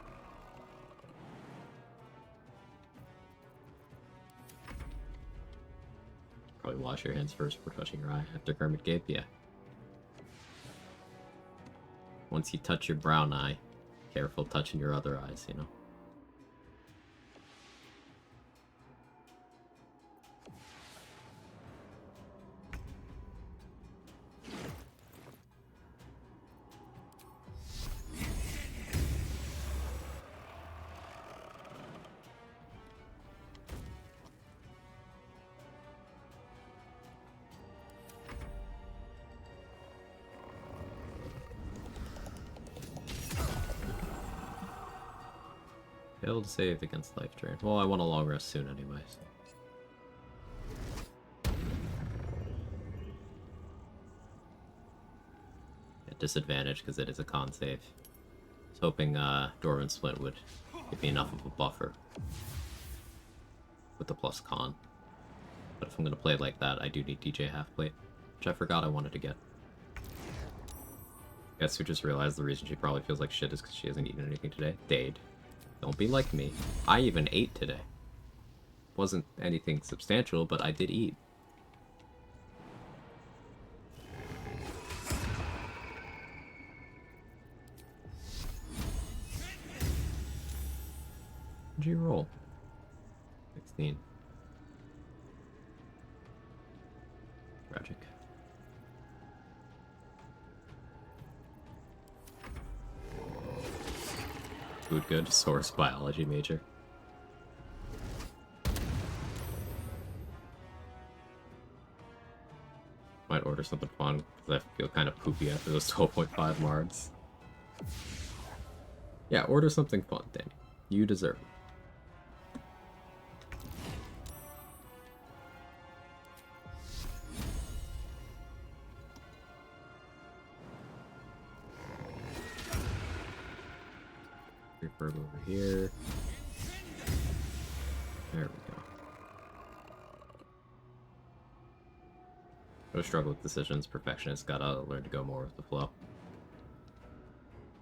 Probably wash your hands first before touching your eye. After Kermit Gape, yeah. Once you touch your brown eye, careful touching your other eyes, you know. Failed to save against life drain. Well, I want a long rest soon anyway, so. At disadvantage because it is a con save. I was hoping Dwarven Splint would give me enough of a buffer with the plus con. But if I'm going to play it like that, I do need DJ Halfplate, which I forgot I wanted to get. Guess who just realized the reason she probably feels like shit is because she hasn't eaten anything today? Dade. Don't be like me. I even ate today. Wasn't anything substantial, but I did eat. What'd you roll? 16. Tragic. Food good, source biology major. Might order something fun, because I feel kind of poopy after those 12.5 mards. Yeah, order something fun, Danny. You deserve it. Refurb over here. There we go. I struggle with decisions. Perfectionist. Gotta learn to go more with the flow.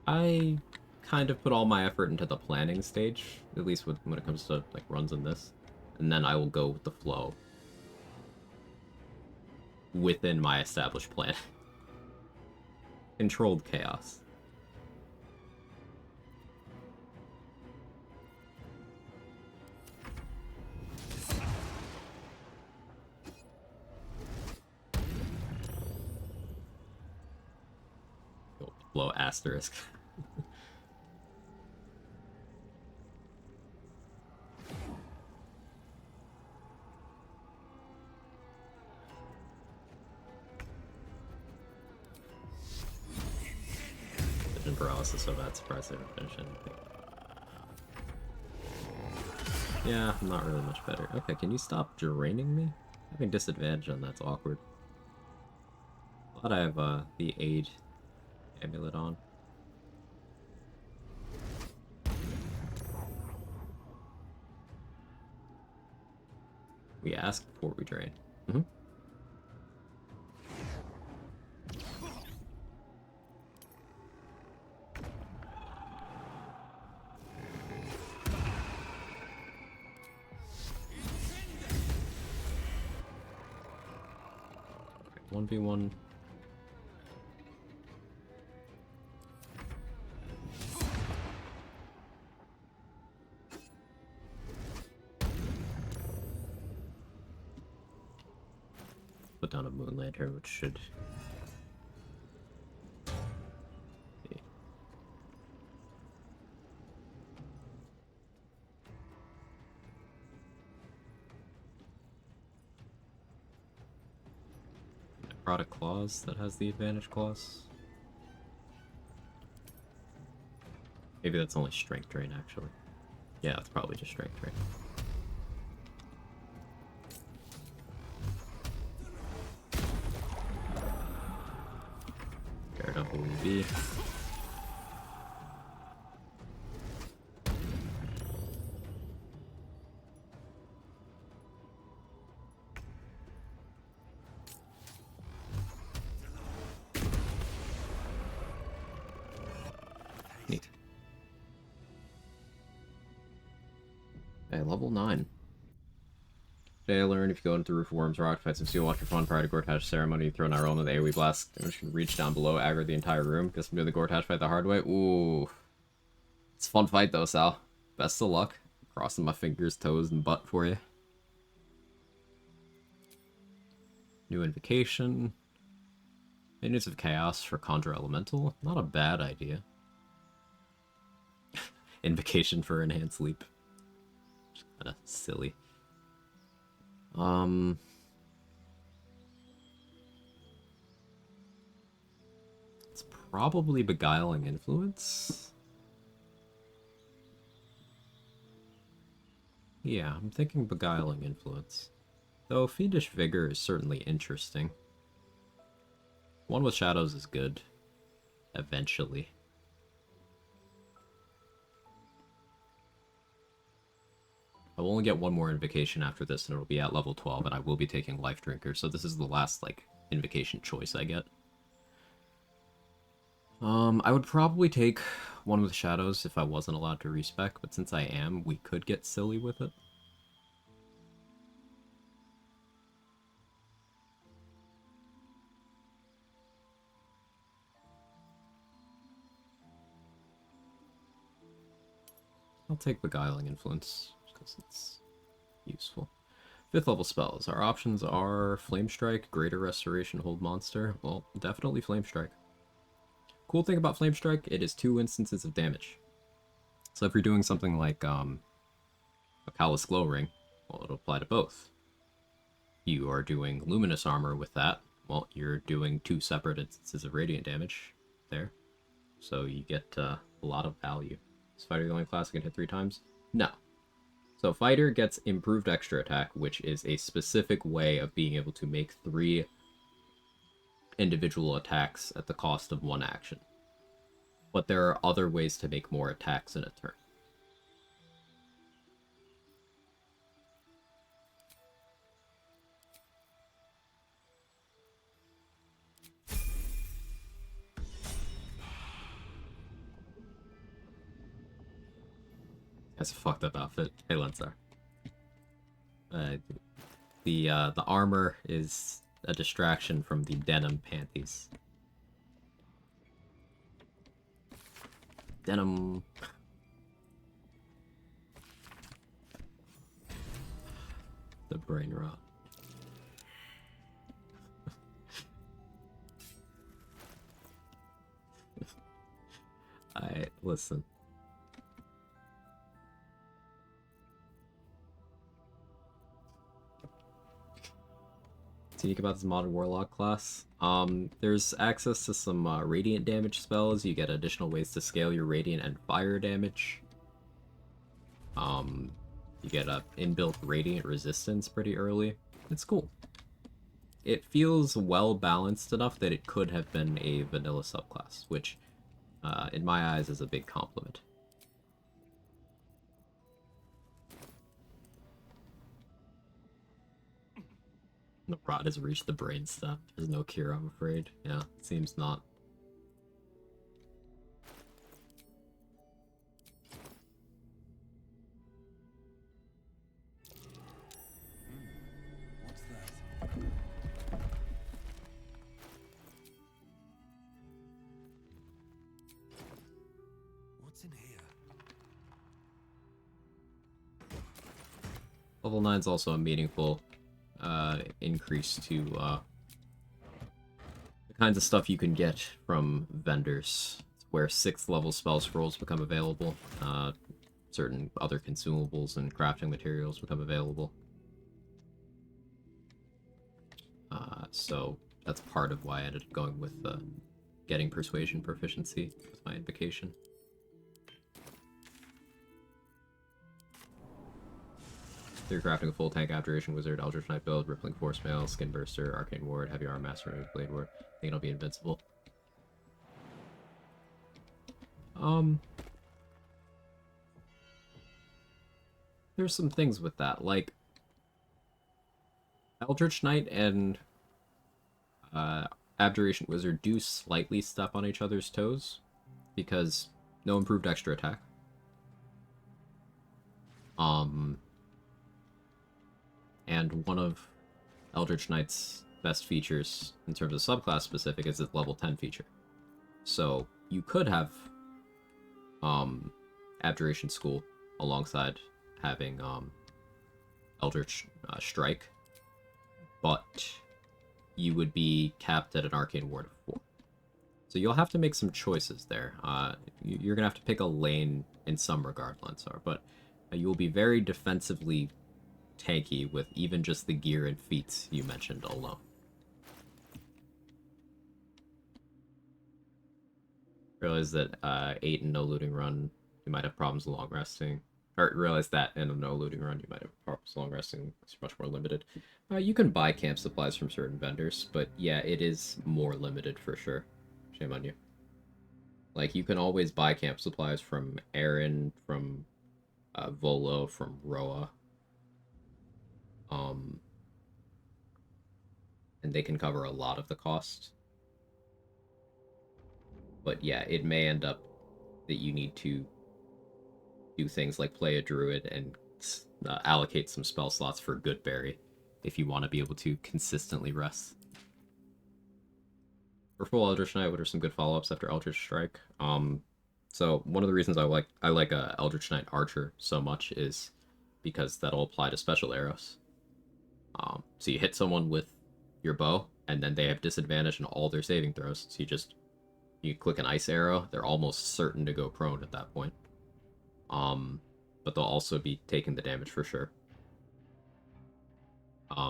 I kind of put all my effort into the planning stage, at least when it comes to like runs in this, and then I will go with the flow within my established plan. Controlled chaos. Flow asterisk. Vision paralysis, so bad. Surprised I didn't finish anything. Yeah, I'm not really much better. Okay, can you stop draining me? Having disadvantage on that's awkward. Glad I have the aid amulet on. We ask before we drain. Mm-hmm. Okay, 1v1. Put down a moon lantern, which should be. Product clause that has the advantage clause. Maybe that's only strength drain, actually. Yeah, it's probably just strength drain. Daredevil will be. Neat. Okay, level 9. Today I learned if you go into the Roof of Worms Rock, fight some Steel Watcher fun prior to Gortash ceremony, you throw an arrow in the AoE blast, which can reach down below, aggro the entire room. Guess I'm doing the Gortash fight the hard way. Ooh. It's a fun fight though, Sal. Best of luck. Crossing my fingers, toes, and butt for you. New Invocation. Maintenance of Chaos for Conjure Elemental. Not a bad idea. Invocation for Enhanced Leap. Kinda silly. It's probably Beguiling Influence. Yeah, I'm thinking Beguiling Influence. Though Fiendish Vigor is certainly interesting. One with Shadows is good. Eventually. I will only get one more Invocation after this, and it'll be at level 12, and I will be taking Life Drinker, so this is the last, like, Invocation choice I get. I would probably take one with Shadows if I wasn't allowed to respec, but since I am, we could get silly with it. I'll take Beguiling Influence, because it's useful. 5th level spells. Our options are Flame Strike, Greater Restoration, Hold Monster. Well, definitely Flame Strike. Cool thing about Flame Strike, it is 2 instances of damage. So if you're doing something like a Callous Glow Ring, well, it'll apply to both. You are doing Luminous Armor with that, well, you're doing 2 separate instances of Radiant damage there. So you get a lot of value. Is Fighter the only class that can hit 3 times? No. So Fighter gets Improved Extra Attack, which is a specific way of being able to make 3 individual attacks at the cost of 1 action. But there are other ways to make more attacks in a turn. That's a fucked up outfit. Hey, Lensar. The armor is a distraction from the denim panties. Denim. The brain rot. Listen. What's unique about this modern Warlock class? There's access to some Radiant damage spells. You get additional ways to scale your Radiant and Fire damage. You get a inbuilt Radiant resistance pretty early. It's cool. It feels well balanced enough that it could have been a vanilla subclass, which, in my eyes, is a big compliment. The rot has reached the brainstem. There's no cure, I'm afraid. Yeah, it seems not. What's that? What's in here? Level 9 is also a meaningful increase to the kinds of stuff you can get from vendors, where 6th level spell scrolls become available, certain other consumables and crafting materials become available. So that's part of why I ended up going with getting Persuasion proficiency with my Invocation. So you're crafting a full tank Abjuration Wizard, Eldritch Knight build, Rippling Force Mail, Skin Burster, Arcane Ward, Heavy Arm Master, and Blade Ward. I think it'll be invincible. There's some things with that, like Eldritch Knight and Abjuration Wizard do slightly step on each other's toes, because no improved extra attack. And one of Eldritch Knight's best features in terms of subclass specific is its level 10 feature. So you could have Abjuration School alongside having Eldritch Strike, but you would be capped at an Arcane Ward of 4. So you'll have to make some choices there. You're going to have to pick a lane in some regard, Lensar, but you will be very defensively tanky with even just the gear and feats you mentioned alone. Realize that 8 and no looting run, you might have problems long resting. or realize that in a no looting run, you might have problems long resting. It's much more limited. You can buy camp supplies from certain vendors, but yeah, it is more limited for sure. Shame on you. Like, you can always buy camp supplies from Aaron, from Volo, from Roa. And they can cover a lot of the cost. But yeah, it may end up that you need to do things like play a druid and allocate some spell slots for Goodberry if you want to be able to consistently rest. For full Eldritch Knight, what are some good follow-ups after Eldritch Strike? So one of the reasons I like Eldritch Knight Archer so much is because that'll apply to special arrows. So you hit someone with your bow, and then they have disadvantage on all their saving throws. So you click an ice arrow, they're almost certain to go prone at that point. But they'll also be taking the damage for sure.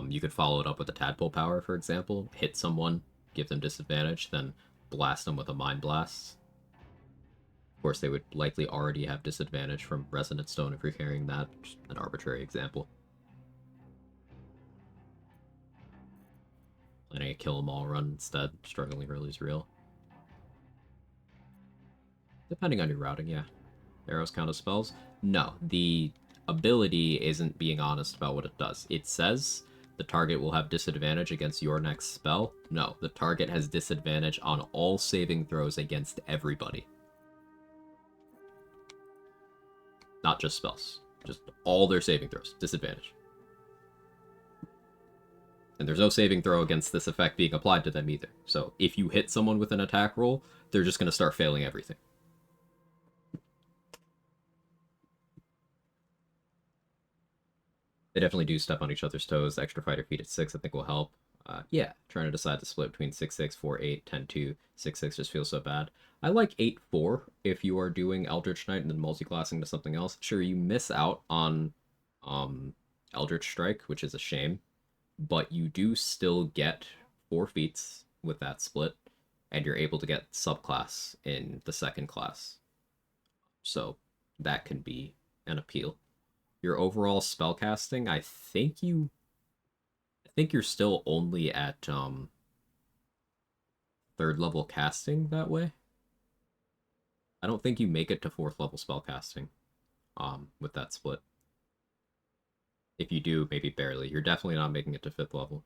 You could follow it up with a tadpole power, for example. Hit someone, give them disadvantage, then blast them with a mind blast. Of course, they would likely already have disadvantage from Resonant Stone if you're carrying that. Just an arbitrary example. Planning a kill 'em all run instead, struggling really is real. Depending on your routing, yeah. Arrows count as spells? No, the ability isn't being honest about what it does. It says the target will have disadvantage against your next spell. No, the target has disadvantage on all saving throws against everybody. Not just spells. Just all their saving throws. Disadvantage. And there's no saving throw against this effect being applied to them either. So if you hit someone with an attack roll, they're just going to start failing everything. They definitely do step on each other's toes. Extra fighter feet at 6 I think will help. Yeah, trying to decide the split between 6-6, 4-8, 10-2. 6-6 just feels so bad. I like 8-4 if you are doing Eldritch Knight and then multi-classing to something else. Sure, you miss out on Eldritch Strike, which is a shame, but you do still get 4 feats with that split, and you're able to get subclass in the second class. So that can be an appeal. Your overall spellcasting, I think you're still only at 3rd level casting that way. I don't think you make it to 4th level spellcasting with that split. If you do, maybe barely. You're definitely not making it to 5th level.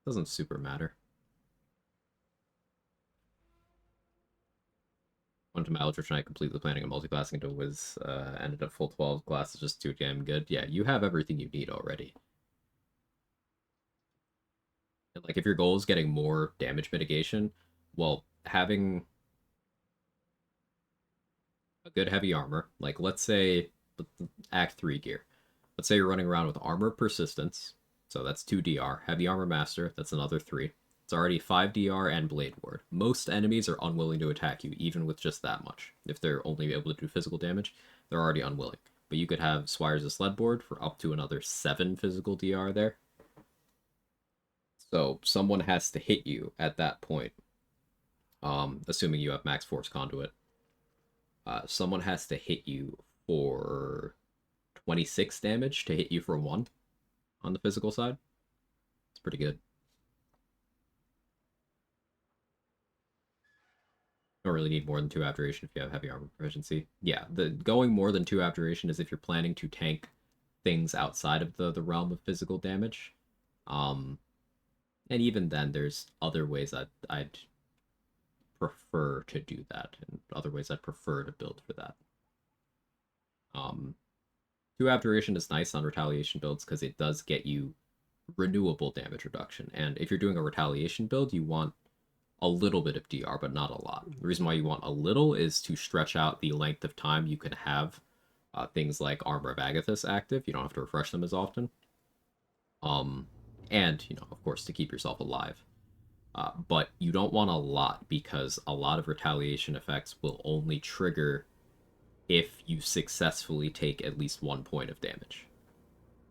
Doesn't super matter. Went to my Eldritch Knight completely planning on multiclassing into Wiz, ended up full 12 classes, just too damn good. Yeah, you have everything you need already. And like, if your goal is getting more damage mitigation, well, having a good heavy armor, like let's say Act 3 gear. Let's say you're running around with armor persistence, so that's 2 DR. Heavy armor master, that's another 3. It's already 5 DR and Blade Ward. Most enemies are unwilling to attack you, even with just that much. If they're only able to do physical damage, they're already unwilling. But you could have Swires of Sledboard for up to another 7 physical DR there. So someone has to hit you at that point. Assuming you have max force conduit. Someone has to hit you for 26 damage to hit you for 1 on the physical side. It's pretty good. Don't really need more than 2 abjuration if you have heavy armor proficiency. Yeah, the going more than 2 abjuration is if you're planning to tank things outside of the realm of physical damage. And even then, there's other ways I'd prefer to do that, and other ways I'd prefer to build for that. 2 abjuration is nice on retaliation builds because it does get you renewable damage reduction. And if you're doing a retaliation build, you want a little bit of DR, but not a lot. The reason why you want a little is to stretch out the length of time you can have things like Armor of Agathis active. You don't have to refresh them as often. And, you know, of course, to keep yourself alive. But you don't want a lot, because a lot of retaliation effects will only trigger if you successfully take at least 1 point of damage.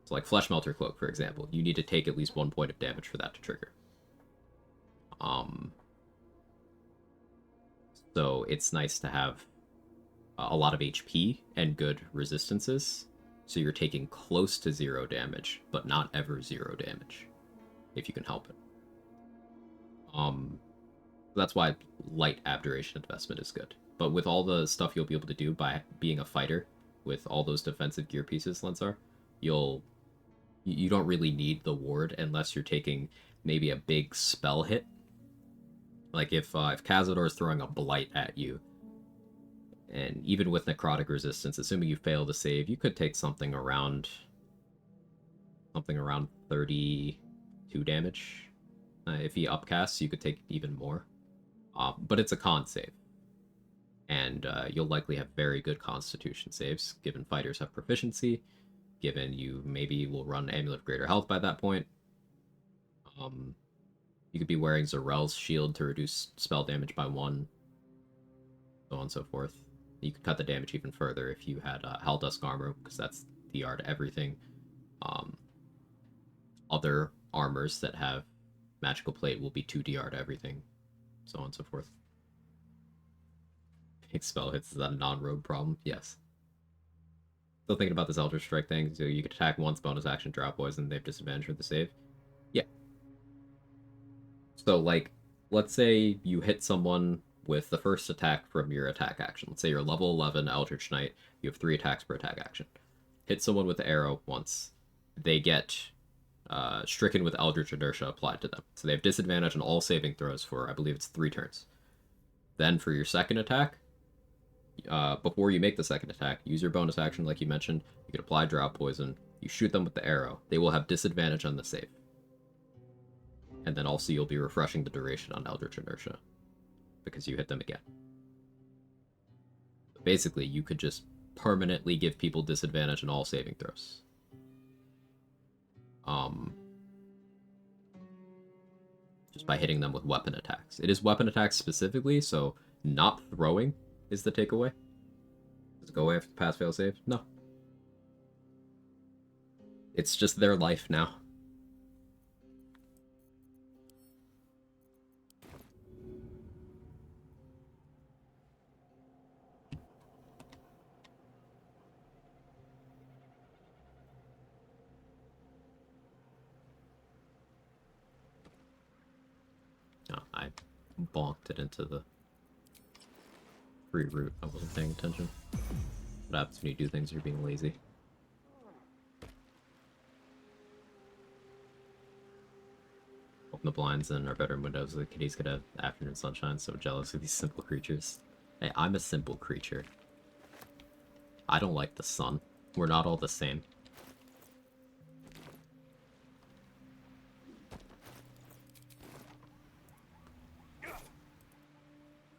So like Flesh Melter Cloak, for example, you need to take at least 1 point of damage for that to trigger. So it's nice to have a lot of HP and good resistances, so you're taking close to 0 damage, but not ever 0 damage, if you can help it. That's why light abjuration investment is good. But with all the stuff you'll be able to do by being a fighter, with all those defensive gear pieces, Lensar, you don't really need the ward unless you're taking maybe a big spell hit. Like if Cazador is throwing a blight at you, and even with necrotic resistance, assuming you fail to save, you could take something around 32 damage. If he upcasts, you could take even more. But it's a con save. And you'll likely have very good constitution saves, given fighters have proficiency, given you maybe will run Amulet of Greater Health by that point. You could be wearing Zarel's shield to reduce spell damage by 1, so on and so forth. You could cut the damage even further if you had Helldusk armor, because that's DR to everything. Other armors that have magical plate will be 2 DR to everything, so on and so forth. Big spell hits, is that a non-rogue problem? Yes. Still thinking about this Eldritch Strike thing, so you could attack once, bonus action, drop poison, they have disadvantage for the save. Yeah. So, like, let's say you hit someone with the first attack from your attack action. Let's say you're level 11 Eldritch Knight, you have 3 attacks per attack action. Hit someone with the arrow once. They get stricken with Eldritch Inertia applied to them. So they have disadvantage on all saving throws for, I believe it's 3 turns. Then for your second attack, before you make the second attack, use your bonus action like you mentioned. You can apply drop poison. You shoot them with the arrow. They will have disadvantage on the save. And then also you'll be refreshing the duration on Eldritch Inertia, because you hit them again. Basically, you could just permanently give people disadvantage on all saving throws. Just by hitting them with weapon attacks. It is weapon attacks specifically, so not throwing is the takeaway. Does it go away after the pass fail save? No. It's just their life now. Oh, I bonked it into the free route. I wasn't paying attention. What happens when you do things you're being lazy? Open the blinds in our bedroom windows so the kitties could have afternoon sunshine. So jealous of these simple creatures. Hey, I'm a simple creature. I don't like the sun. We're not all the same.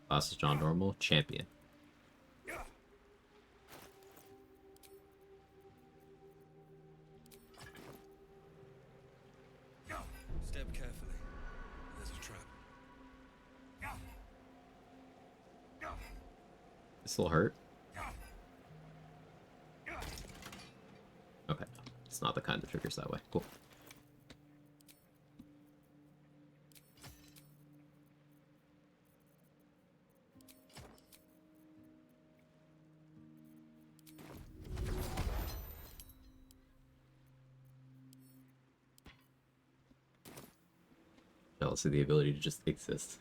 Class is John Normal, champion. Step carefully. There's a trap. This will hurt. Okay, it's not the kind that triggers that way. Cool. Jealous of the ability to just exist.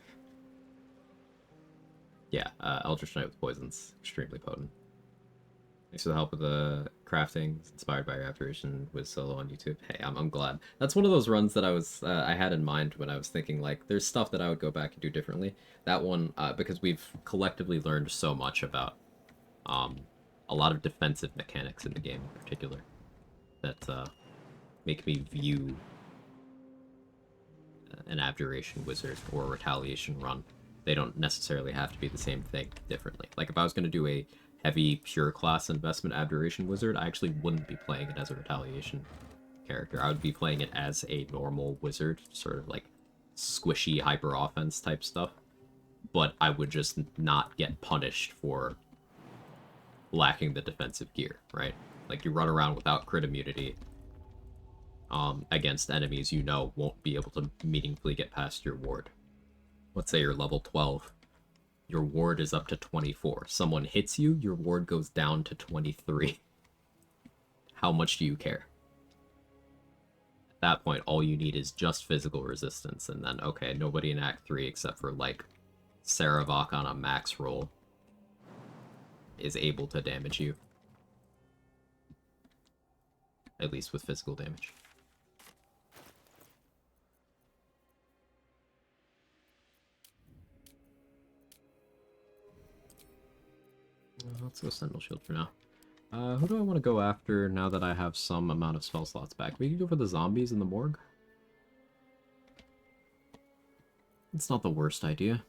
Yeah, Eldritch Knight with poison's extremely potent. Thanks for the help with the crafting. It's inspired by your abjuration with solo on YouTube. Hey, I'm glad. That's one of those runs that I had in mind when I was thinking, like, there's stuff that I would go back and do differently. That one, because we've collectively learned so much about a lot of defensive mechanics in the game in particular that make me view an abjuration wizard or a retaliation run. They don't necessarily have to be the same thing differently. Like, if I was going to do a heavy pure class investment abjuration wizard, I actually wouldn't be playing it as a retaliation character. I would be playing it as a normal wizard, sort of like squishy hyper offense type stuff. But I would just not get punished for lacking the defensive gear, right? Like, you run around without crit immunity against enemies you know won't be able to meaningfully get past your ward. let's say you're level 12, your ward is up to 24. Someone hits you, your ward goes down to 23. How much do you care? At that point, all you need is just physical resistance, and then, okay, nobody in Act 3 except for, like, Saravok on a max roll is able to damage you. At least with physical damage. Let's go Sentinel Shield for now. Who do I want to go after now that I have some amount of spell slots back? We can go for the zombies in the morgue. It's not the worst idea.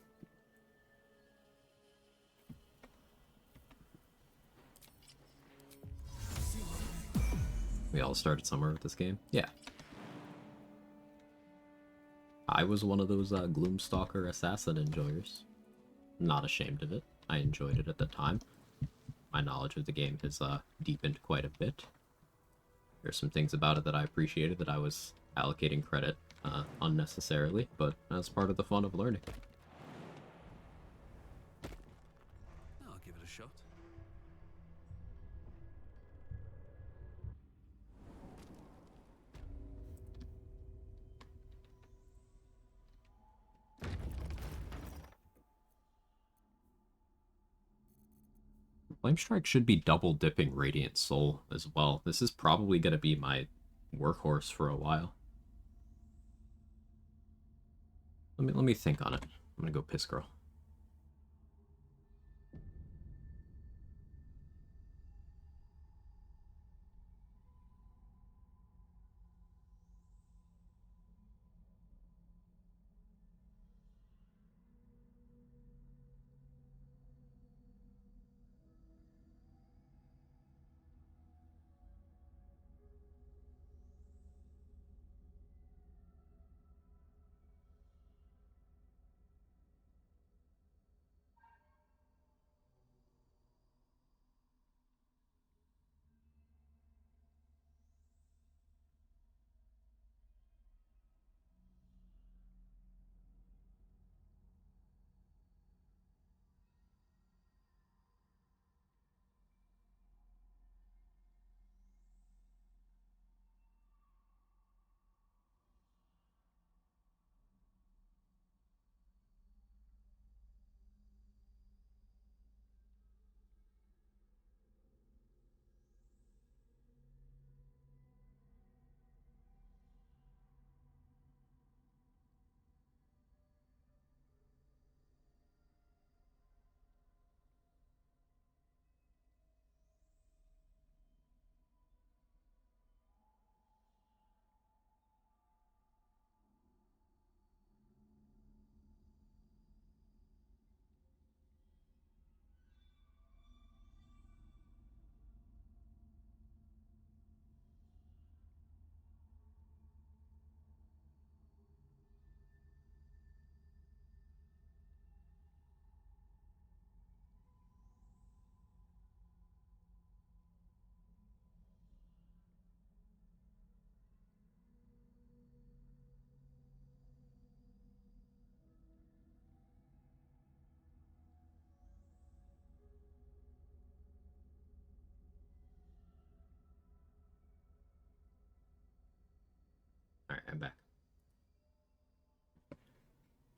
We all started somewhere with this game. Yeah. I was one of those Gloomstalker Assassin enjoyers. Not ashamed of it. I enjoyed it at the time. My knowledge of the game has deepened quite a bit. There's some things about it that I appreciated that I was allocating credit unnecessarily, but that's part of the fun of learning. I'll give it a shot. Flame Strike should be double dipping Radiant Soul as well. This is probably going to be my workhorse for a while. Let me think on it. I'm going to go Piss Girl. Alright, I'm back.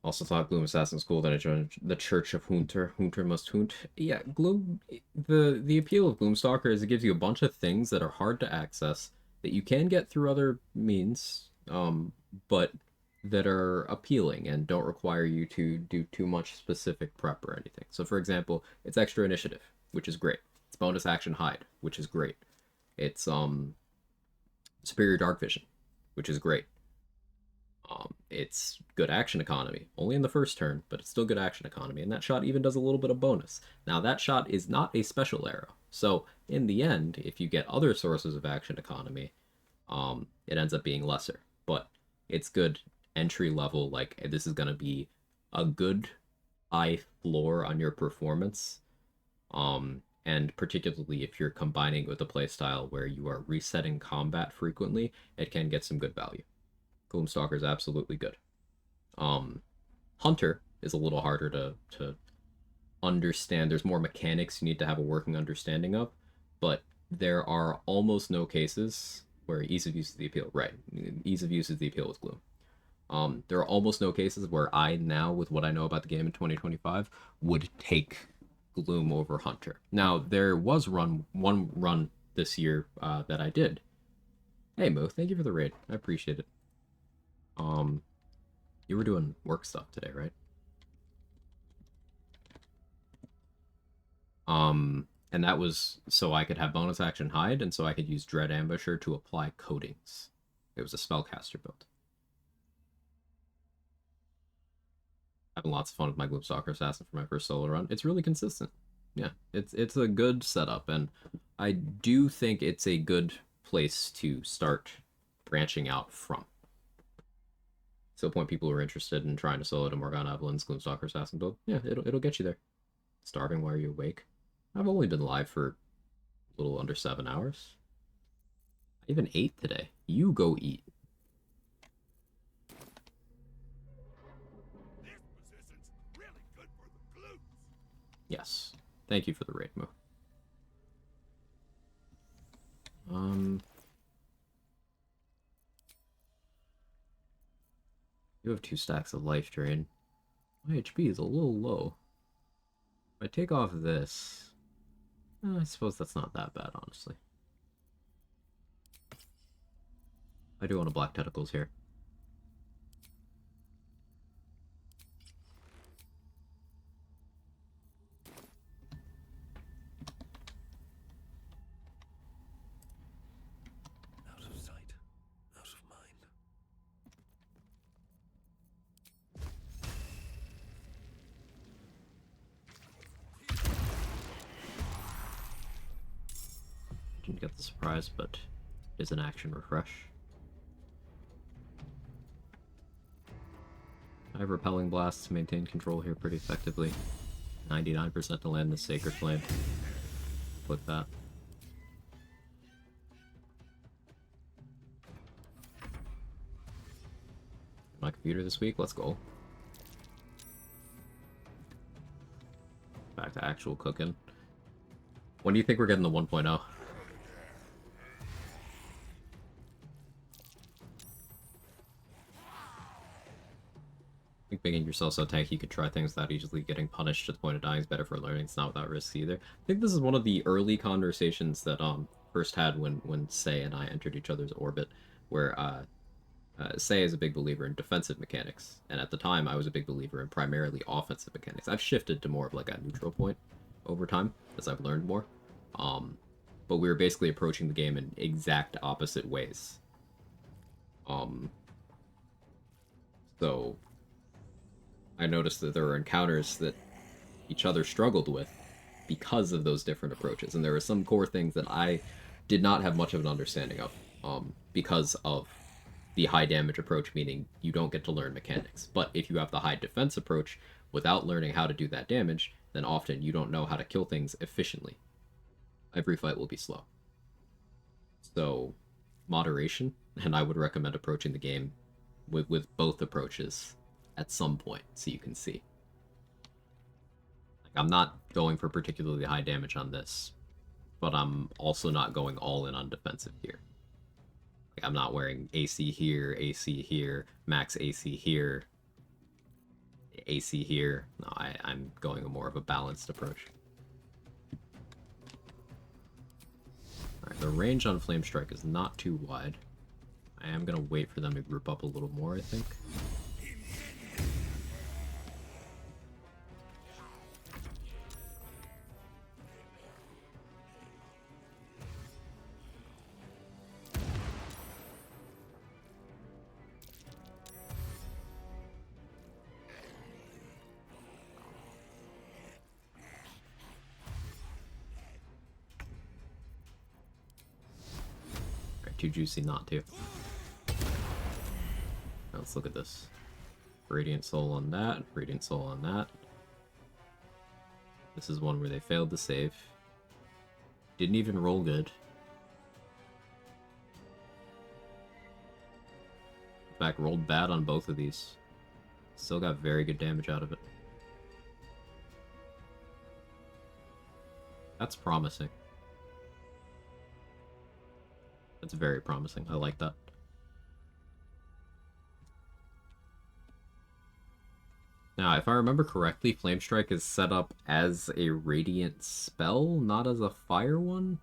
Also thought Gloom Assassin's cool that I joined the Church of Hunter. Hunter must hunt. Yeah, Gloom. The appeal of Gloomstalker is it gives you a bunch of things that are hard to access that you can get through other means, but that are appealing and don't require you to do too much specific prep or anything. So, for example, it's extra initiative, which is great. It's bonus action hide, which is great. It's superior dark vision, which is great. It's good action economy, only in the first turn, but it's still good action economy, and that shot even does a little bit of bonus. Now, that shot is not a special arrow, so in the end, if you get other sources of action economy, it ends up being lesser, but it's good entry level, like, this is going to be a good high floor on your performance, and particularly if you're combining with a playstyle where you are resetting combat frequently, it can get some good value. Gloomstalker is absolutely good. Hunter is a little harder to understand. There's more mechanics you need to have a working understanding of, but there are almost no cases where ease of use is the appeal. Right, ease of use is the appeal with Gloom. There are almost no cases where I now, with what I know about the game in 2025, would take Gloom over Hunter. Now, there was one run this year that I did. Hey, Mo, thank you for the raid. I appreciate it. You were doing work stuff today, right? And that was so I could have bonus action hide, and so I could use Dread Ambusher to apply coatings. It was a spellcaster build. Having lots of fun with my Gloomstalker Assassin for my first solo run. It's really consistent. Yeah, it's a good setup, and I do think it's a good place to start branching out from. So point people who are interested in trying to solo to Morgana Evelyn's Gloomstalker Assassin build, yeah, it'll get you there. Starving while you're awake. I've only been live for a little under 7 hours. I even ate today. You go eat. Yes. Thank you for the raid, Mo. You have 2 stacks of life drain. My HP is a little low. If I take off this... I suppose that's not that bad, honestly. I do want to black tentacles here. Out of sight, out of mind. Didn't get the surprise, but it is an action refresh. I have repelling blasts to maintain control here pretty effectively. 99% to land the Sacred Flame. With that. My computer this week, let's go. Back to actual cooking. When do you think we're getting the 1.0? I think making yourself so tanky you could try things without easily getting punished to the point of dying is better for learning. It's not without risks either. I think this is one of the early conversations that first had when Say and I entered each other's orbit, where Say is a big believer in defensive mechanics, and at the time I was a big believer in primarily offensive mechanics. I've shifted to more of like a neutral point over time as I've learned more, but we were basically approaching the game in exact opposite ways. So I noticed that there were encounters that each other struggled with because of those different approaches, and there were some core things that I did not have much of an understanding of because of the high damage approach, meaning you don't get to learn mechanics. But if you have the high defense approach without learning how to do that damage, then often you don't know how to kill things efficiently. Every fight will be slow. So, moderation, and I would recommend approaching the game with both approaches at some point, so you can see. Like, I'm not going for particularly high damage on this, but I'm also not going all in on defensive here. Like, I'm not wearing AC here, max AC here, AC here. No, I'm going a more of a balanced approach. Alright, the range on Flame Strike is not too wide. I am going to wait for them to group up a little more, I think. Too juicy not to. Now let's look at this. Radiant Soul on that, Radiant Soul on that. This is one where they failed to save. Didn't even roll good. In fact, rolled bad on both of these. Still got very good damage out of it. That's promising. That's very promising. I like that. Now, if I remember correctly, Flame Strike is set up as a radiant spell, not as a fire one?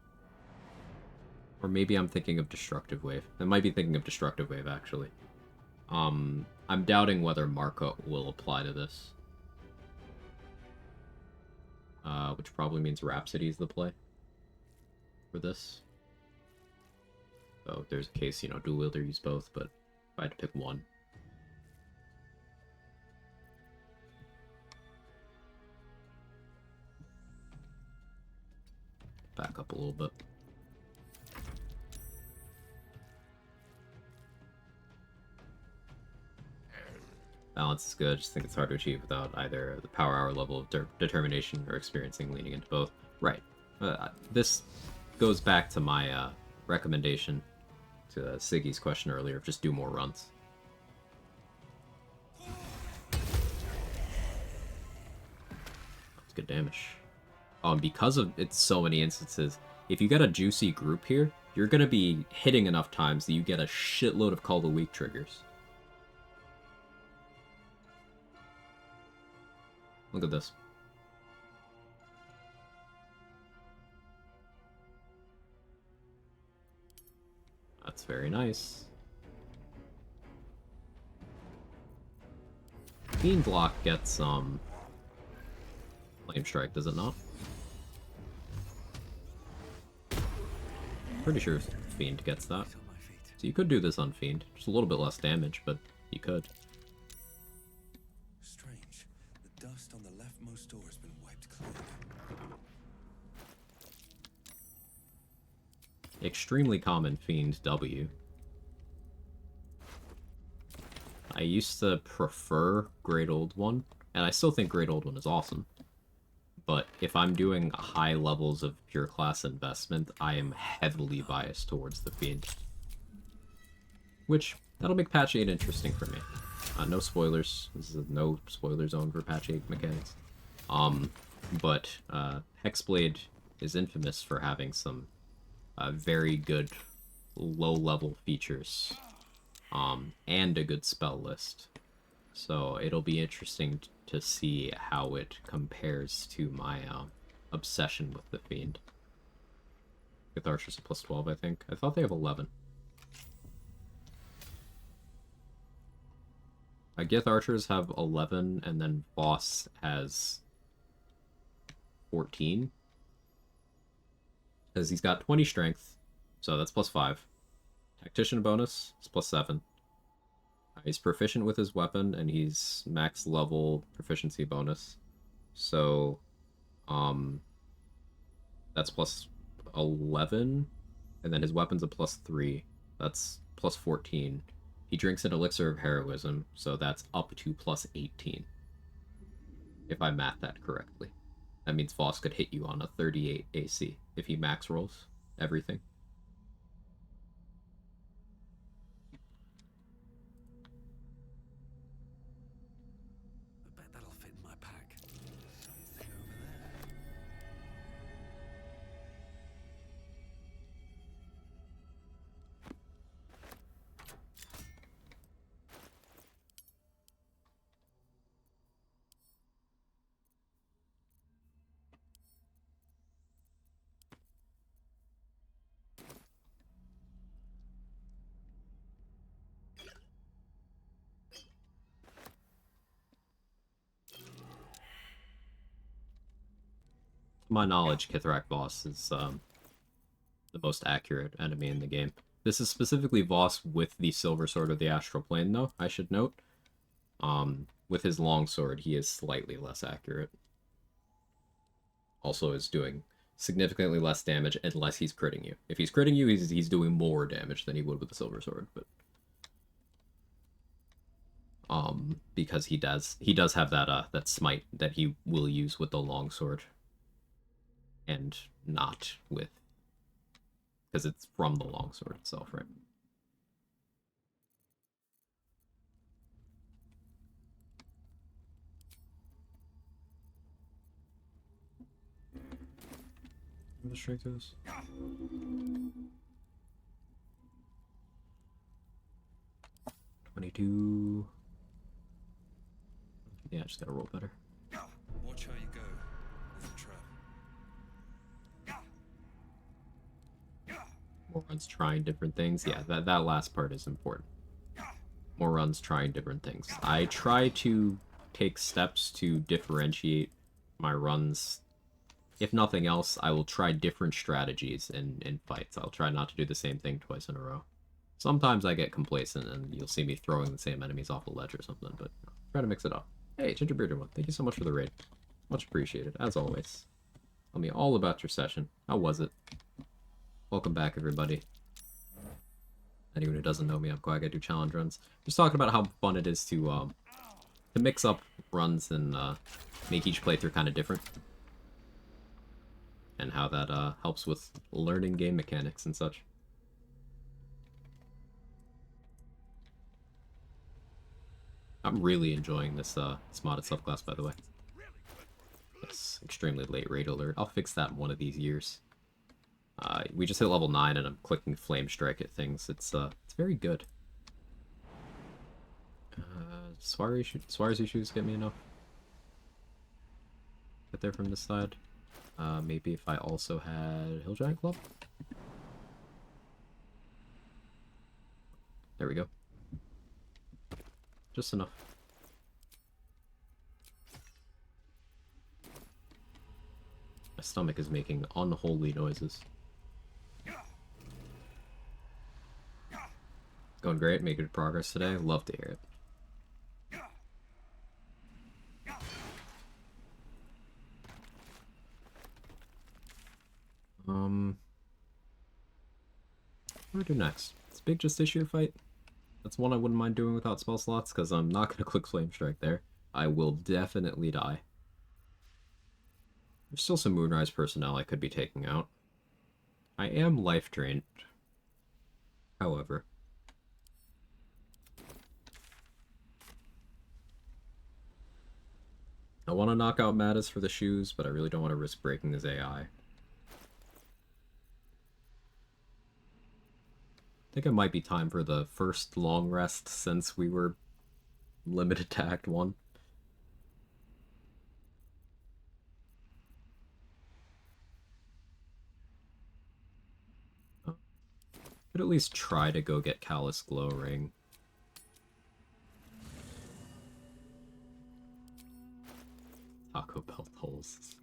Or maybe I'm thinking of Destructive Wave. I might be thinking of Destructive Wave, actually. I'm doubting whether Marco will apply to this. Which probably means Rhapsody is the play for this. So if there's a case, you know, dual wielder, use both, but if I had to pick one. Back up a little bit. Balance is good, just think it's hard to achieve without either the power hour level of determination or experiencing leaning into both. Right. This goes back to my recommendation to Siggy's question earlier of just do more runs. That's good damage. Oh, and because of it's so many instances, if you get a juicy group here, you're going to be hitting enough times that you get a shitload of Call the Weak triggers. Look at this. That's very nice. Fiend Block gets Flame Strike, does it not? Pretty sure Fiend gets that. So you could do this on Fiend. Just a little bit less damage, but you could. Strange. The dust on the leftmost door has been wiped clean. Extremely common Fiend W. I used to prefer Great Old One, and I still think Great Old One is awesome. But if I'm doing high levels of pure class investment, I am heavily biased towards the Fiend. Which, that'll make patch 8 interesting for me. No spoilers. This is a no spoiler zone for patch 8 mechanics. But Hexblade is infamous for having some very good low-level features. And a good spell list. So it'll be interesting to see how it compares to my obsession with the Fiend. With Archers a plus 12, I think. I thought they have 11. Gith Archers have 11, and then Voss has 14. Because he's got 20 strength, so that's plus 5. Tactician bonus is plus 7. He's proficient with his weapon, and he's max level proficiency bonus. So, that's plus 11, and then his weapon's a plus 3. That's plus 14. He drinks an elixir of heroism, so that's up to plus 18. If I math that correctly. That means Voss could hit you on a 38 AC if he max rolls everything. I bet that'll fit in my pack. Something over there. To my knowledge, Kithrak Voss is the most accurate enemy in the game. This is specifically Voss with the Silver Sword of the Astral Plane, though, I should note. With his longsword, he is slightly less accurate. Also is doing significantly less damage unless he's critting you. If he's critting you, he's doing more damage than he would with the Silver Sword, but because he does have that smite that he will use with the longsword. And not with, because it's from the longsword itself, right? straight through this. 22. Yeah, I just gotta roll better. Watch how you go. There's a trap. More runs trying different things. Yeah, that last part is important. More runs trying different things. I try to take steps to differentiate my runs. If nothing else, I will try different strategies in fights. I'll try not to do the same thing twice in a row. Sometimes I get complacent and you'll see me throwing the same enemies off a ledge or something, but try to mix it up. Hey, Gingerbearded One, thank you so much for the raid. Much appreciated, as always. Tell me all about your session. How was it? Welcome back, everybody. Anyone who doesn't know me, I'm Quag. I do challenge runs. Just talking about how fun it is to mix up runs and make each playthrough kind of different. And how that helps with learning game mechanics and such. I'm really enjoying this modded subclass, by the way. It's extremely late raid alert. I'll fix that in one of these years. We just hit level 9 and I'm clicking Flame Strike at things. It's very good. Swarzy shoes get me enough. Get there from this side. Maybe if I also had Hill Giant Club. There we go. Just enough. My stomach is making unholy noises. Going great, making good progress today. Love to hear it. What do we do next? It's big Justiciar fight. That's one I wouldn't mind doing without spell slots, because I'm not going to click Flame Strike there. I will definitely die. There's still some Moonrise personnel I could be taking out. I am life drained, however. I want to knock out Mattis for the shoes, but I really don't want to risk breaking his AI. I think it might be time for the first long rest since we were limited to Act 1. Could at least try to go get Callous Glow Ring. Taco Bell holes.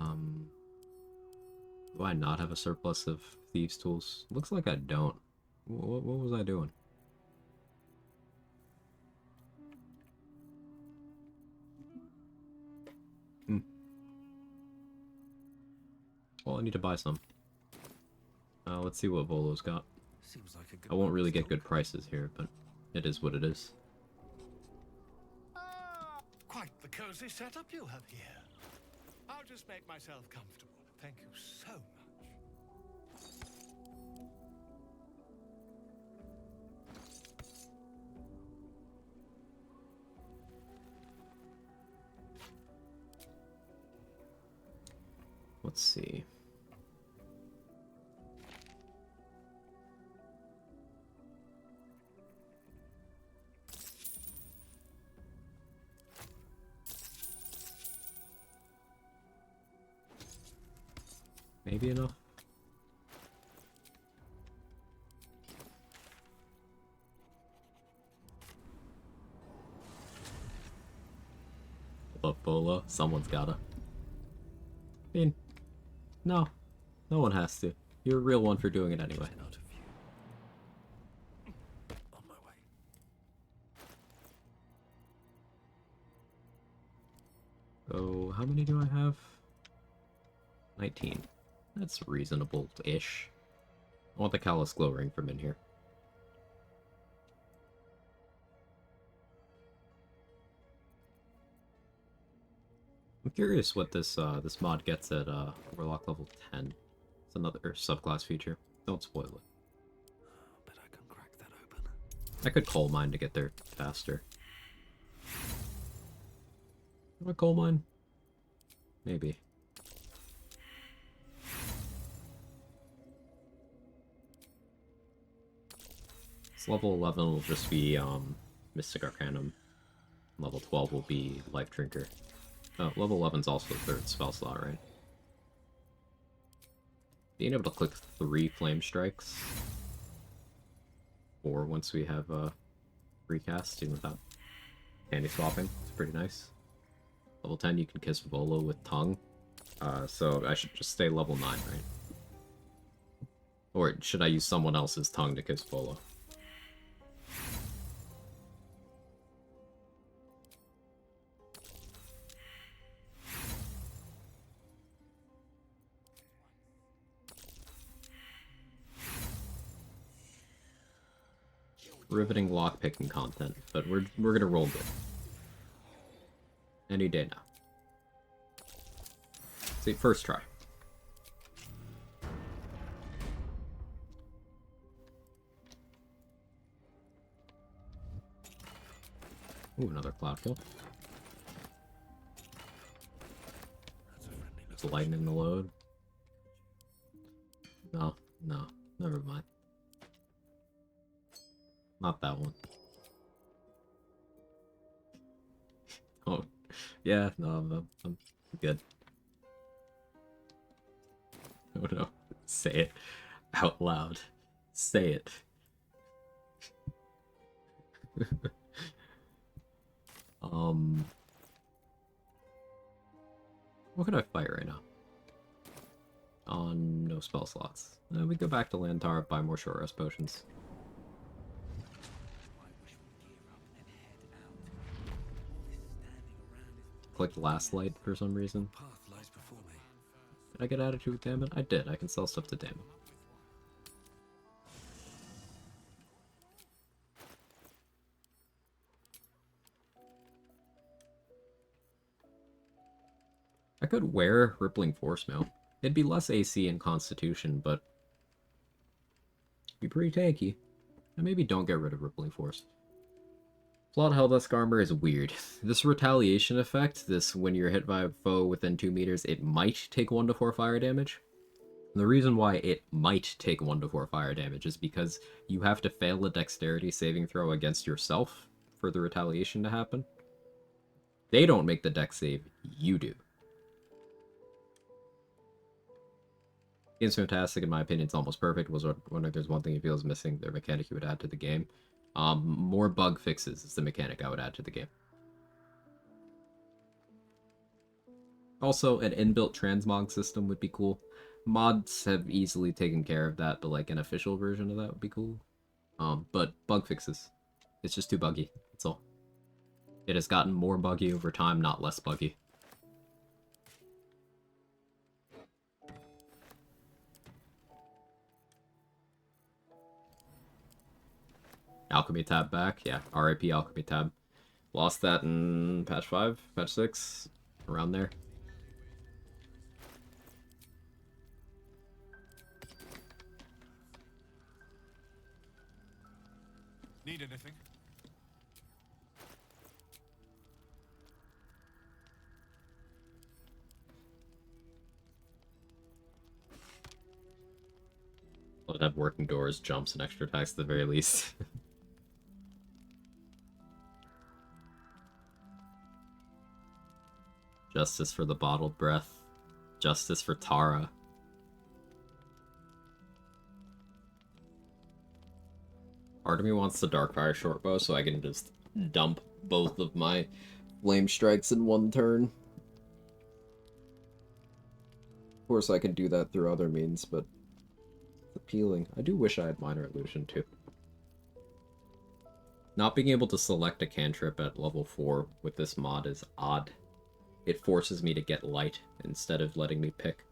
Do I not have a surplus of Thieves' Tools? Looks like I don't. What was I doing? Well, I need to buy some. Let's see what Volo's got. Seems like a good I won't really get good prices here, but it is what it is. Quite the cozy setup you have here. I'll just make myself comfortable. Thank you so much. Let's see. Maybe enough. Love Bola. Someone's gotta. I mean, no. No one has to. You're a real one for doing it anyway. On my way. So, how many do I have? 19. That's reasonable-ish. I want the Callous Glow Ring from in here. I'm curious what this this mod gets at Warlock level 10. It's another subclass feature. Don't spoil it. Bet I can crack that open. I could coal mine to get there faster. Have a coal mine? Maybe. So level 11 will just be Mystic Arcanum. Level 12 will be Life Drinker. Oh, level 11's also the third spell slot, right? Being able to click 3 Flame Strikes. Or once we have recast, even without candy swapping. It's pretty nice. Level 10 you can kiss Volo with Tongue. So I should just stay level 9, right? Or should I use someone else's Tongue to kiss Volo? Riveting lockpicking content, but we're gonna roll good. Any day now. See, first try. Ooh, another cloud kill. It's lightning the load. No, never mind. Not that one. Oh, yeah, no, I'm good. Oh no, say it out loud. Say it. What can I fight right now? On no spell slots. We go back to Lantar, buy more short rest potions. Clicked last light for some reason. Did I get attitude with Damon? I did. I can sell stuff to Damon. I could wear Rippling Force Mail. It'd be less AC and Constitution, but be pretty tanky. And maybe don't get rid of Rippling Force. Flawed Helldusk armor is weird. This retaliation effect, this when you're hit by a foe within 2 meters, it might take 1 to 4 fire damage. And the reason why it might take 1 to 4 fire damage is because you have to fail a dexterity saving throw against yourself for the retaliation to happen. They don't make the dex save, you do. Game's fantastic, in my opinion, it's almost perfect. Was wondering if there's one thing you feel is missing, their mechanic you would add to the game. More bug fixes is the mechanic I would add to the game. Also, an inbuilt transmog system would be cool. Mods have easily taken care of that, but like an official version of that would be cool. But bug fixes. It's just too buggy, that's all. It has gotten more buggy over time, not less buggy. Alchemy tab back, yeah. RIP Alchemy tab. Lost that in patch 5, patch 6, around there. Need anything? I'd have working doors, jumps, and extra attacks at the very least. Justice for the bottled breath. Justice for Tara. Part of me wants the Darkfire shortbow so I can just dump both of my flame strikes in one turn. Of course I can do that through other means, but it's appealing. I do wish I had Minor Illusion too. Not being able to select a cantrip at level 4 with this mod is odd. It forces me to get light instead of letting me pick.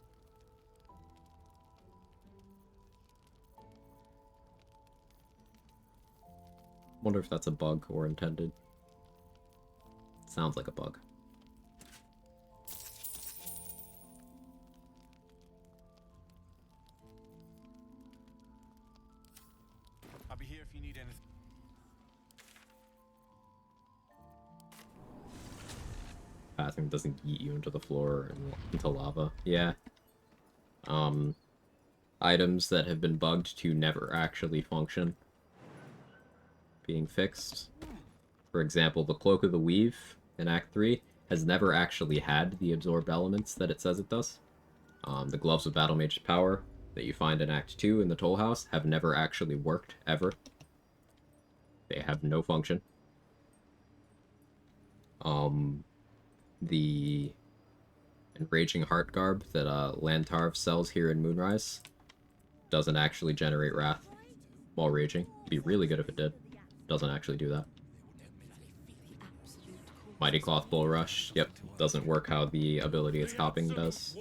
Wonder if that's a bug or intended. Sounds like a bug. I'll be here if you need anything. Pathing doesn't yeet you into the floor and into lava. Yeah. Items that have been bugged to never actually function. being fixed. For example, the Cloak of the Weave in Act 3 has never actually had the absorbed elements that it says it does. The Gloves of Battle Mage's Power that you find in Act 2 in the Toll House have never actually worked, ever. They have no function. The Enraging Heart Garb that Lantarv sells here in Moonrise doesn't actually generate wrath while raging. It'd be really good if it did. Doesn't actually do that. Mighty Cloth Bull Rush, yep, doesn't work how the ability it's copying does.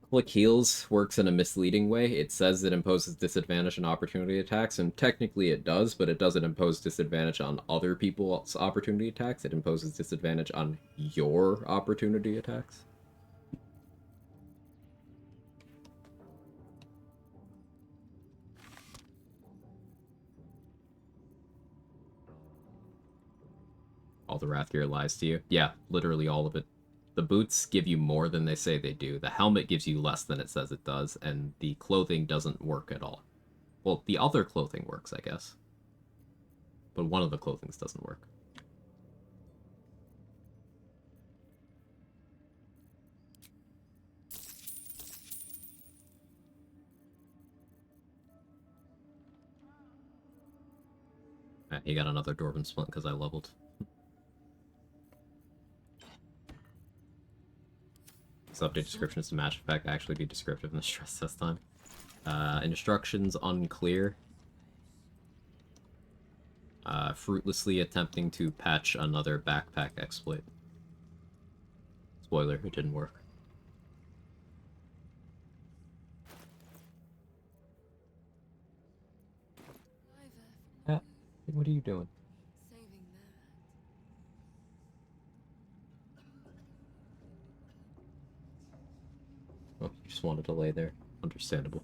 Click Heals works in a misleading way. It says it imposes disadvantage on opportunity attacks, and technically it does, but it doesn't impose disadvantage on other people's opportunity attacks. It imposes disadvantage on your opportunity attacks. All the Wrath Gear lies to you. Yeah, literally all of it. The boots give you more than they say they do. The helmet gives you less than it says it does, and the clothing doesn't work at all. Well, the other clothing works, I guess. But one of the clothings doesn't work. He got another Dwarven Splint because I leveled. This update description is to match effect, actually be descriptive in the stress test time. Instructions unclear. Fruitlessly attempting to patch another backpack exploit. Spoiler, it didn't work. Yeah, what are you doing? Oh, you just wanted to lay there. Understandable.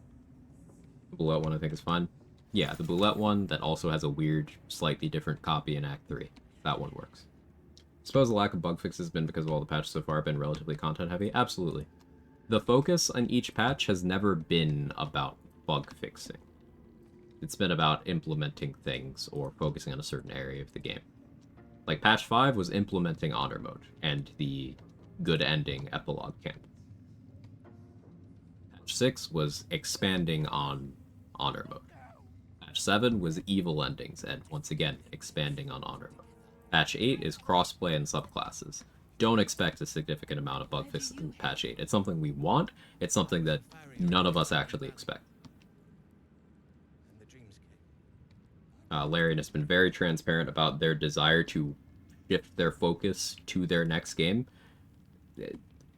The Boulette one I think is fine. Yeah, the Boulette one that also has a weird, slightly different copy in Act 3. That one works. Suppose the lack of bug fixes has been because of all the patches so far have been relatively content heavy? Absolutely. The focus on each patch has never been about bug fixing. It's been about implementing things or focusing on a certain area of the game. Like, patch 5 was implementing Honor Mode and the good ending epilogue camp. Patch 6 was expanding on Honor Mode. Patch 7 was evil endings and, once again, expanding on Honor Mode. Patch 8 is crossplay and subclasses. Don't expect a significant amount of bug fixes in Patch 8. It's something we want, it's something that none of us actually expect. Larian has been very transparent about their desire to shift their focus to their next game.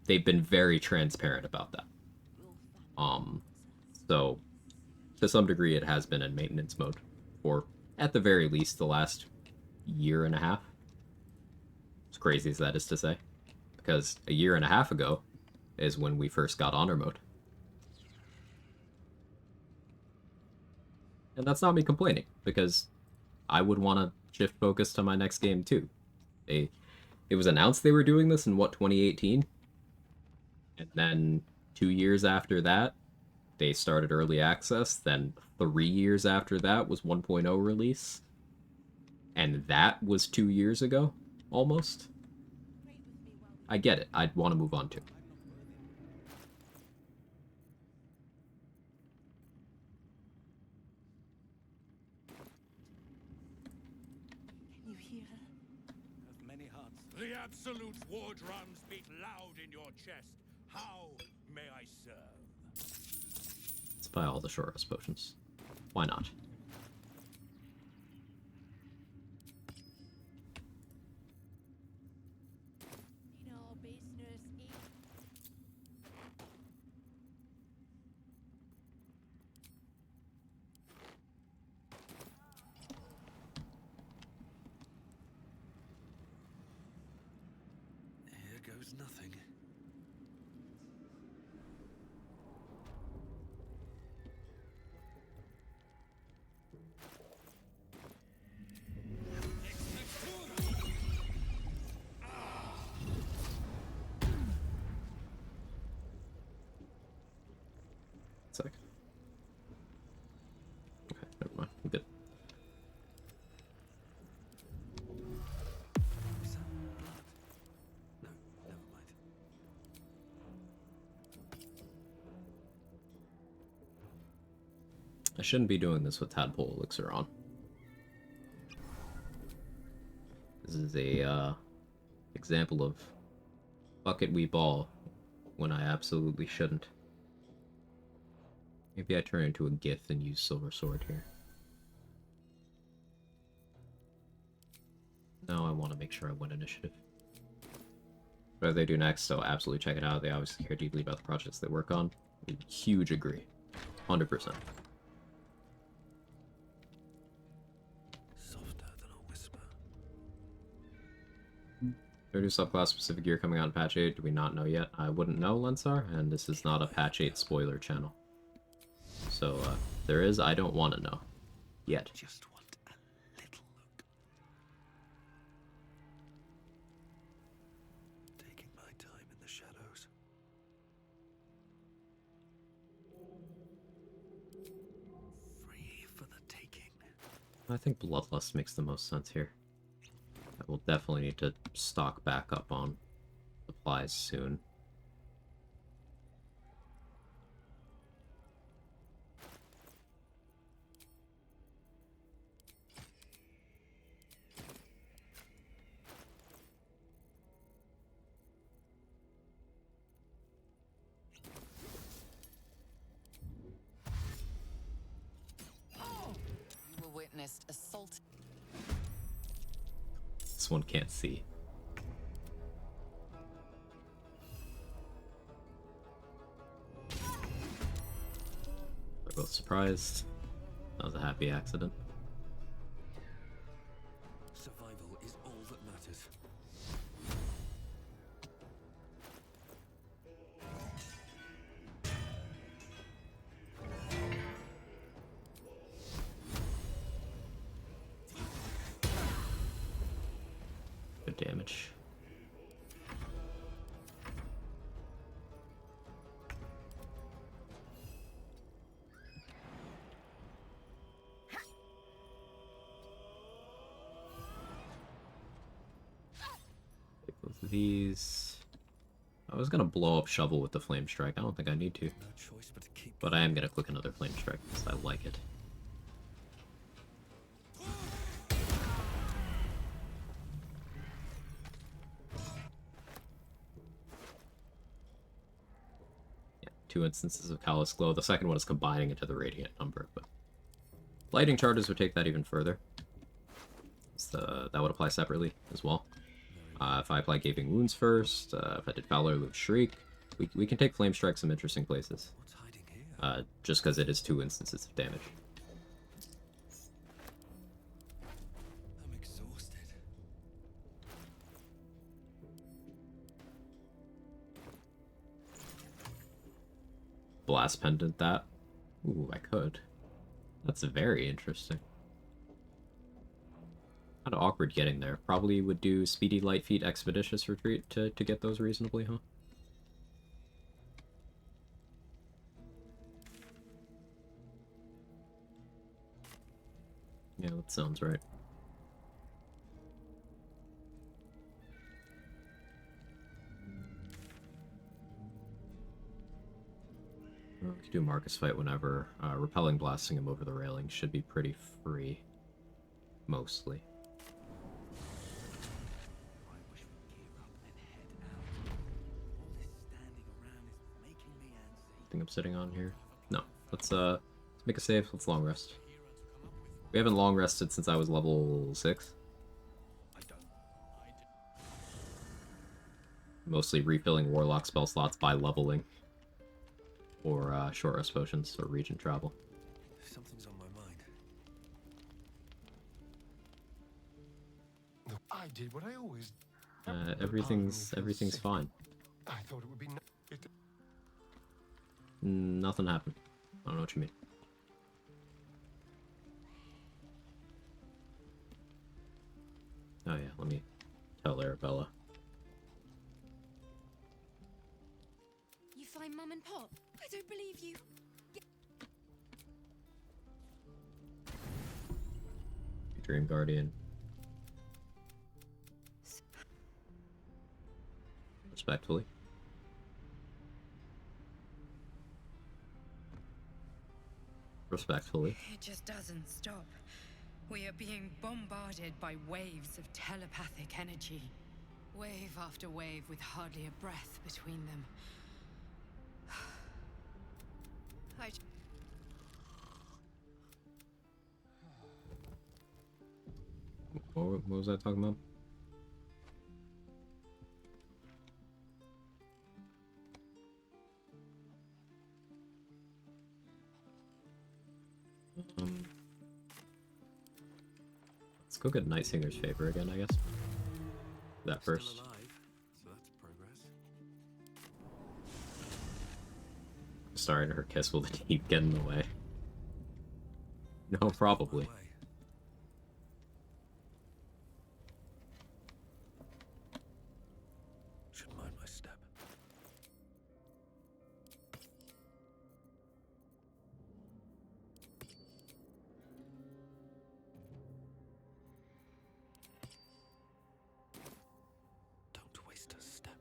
They've been very transparent about that. So, to some degree, it has been in maintenance mode for, at the very least, the last year and a half. As crazy as that is to say. Because a year and a half ago is when we first got Honor Mode. And that's not me complaining, because I would want to shift focus to my next game too. It was announced they were doing this in, what, 2018? And then 2 years after that, they started early access. Then 3 years after that was 1.0 release. And that was 2 years ago, almost. I get it. I'd want to move on too. The Absolute war drums beat loud in your chest. How may I serve? Let's buy all the short rest potions. Why not? Nothing. Second. Okay, never mind. I'm good. I shouldn't be doing this with Tadpole Elixir on. This is a example of bucket we ball when I absolutely shouldn't. Maybe I turn into a Gith and use Silver Sword here. No, I want to make sure I win initiative. Whatever they do next, so absolutely check it out. They obviously care deeply about the projects they work on. Huge agree. 100%. Their new subclass specific gear coming out in patch 8, do we not know yet? I wouldn't know, Lensar, and this is not a patch 8 spoiler channel. So, there is, I don't want to know. Yet. Just want a little look. Taking my time in the shadows. Free for the taking. I think Bloodlust makes the most sense here. I will definitely need to stock back up on supplies soon. You were witnessed assault. This one can't see. They're both surprised. That was a happy accident. Survival is all that matters. Good damage. Take both of these. I was gonna blow up Shovel with the Flame Strike. I don't think I need to. But I am gonna click another Flame Strike because I like it. Two instances of Callous Glow. The second one is combining into the Radiant number, but Lighting Charges would take that even further. So that would apply separately as well. If I apply Gaping Wounds first, if I did Valor Loop Shriek, we can take Flame Strike some interesting places. Just because it is 2 instances of damage. I'm exhausted. Blast Pendant that. Ooh, I could. That's very interesting. Kind of awkward getting there. Probably would do Speedy Light Feet Expeditious Retreat to get those reasonably, huh? Yeah, that sounds right. We could do Marcus Fight whenever. Repelling Blasting him over the railing should be pretty free. Mostly. Think I'm sitting on here? No. Let's make a save. Let's long rest. We haven't long rested since I was level 6. Mostly refilling Warlock spell slots by leveling. Or short rest potions or region travel. Something's on my mind. I did what I always. Everything's fine. I thought it would be. Nothing happened. I don't know what you mean. Oh yeah, let me tell Arabella. You find Mum and Pop? I don't believe you. Dream Guardian. Respectfully. Respectfully. It just doesn't stop. We are being bombarded by waves of telepathic energy. Wave after wave with hardly a breath between them. What was I talking about? Let's go get Nightsinger's favor again, I guess. That first. Still alive, so that's progress. Sorry, her kiss will keep getting in the way. No, probably. Should mind my step. Don't waste a step.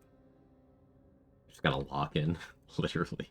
Just gotta lock in, literally.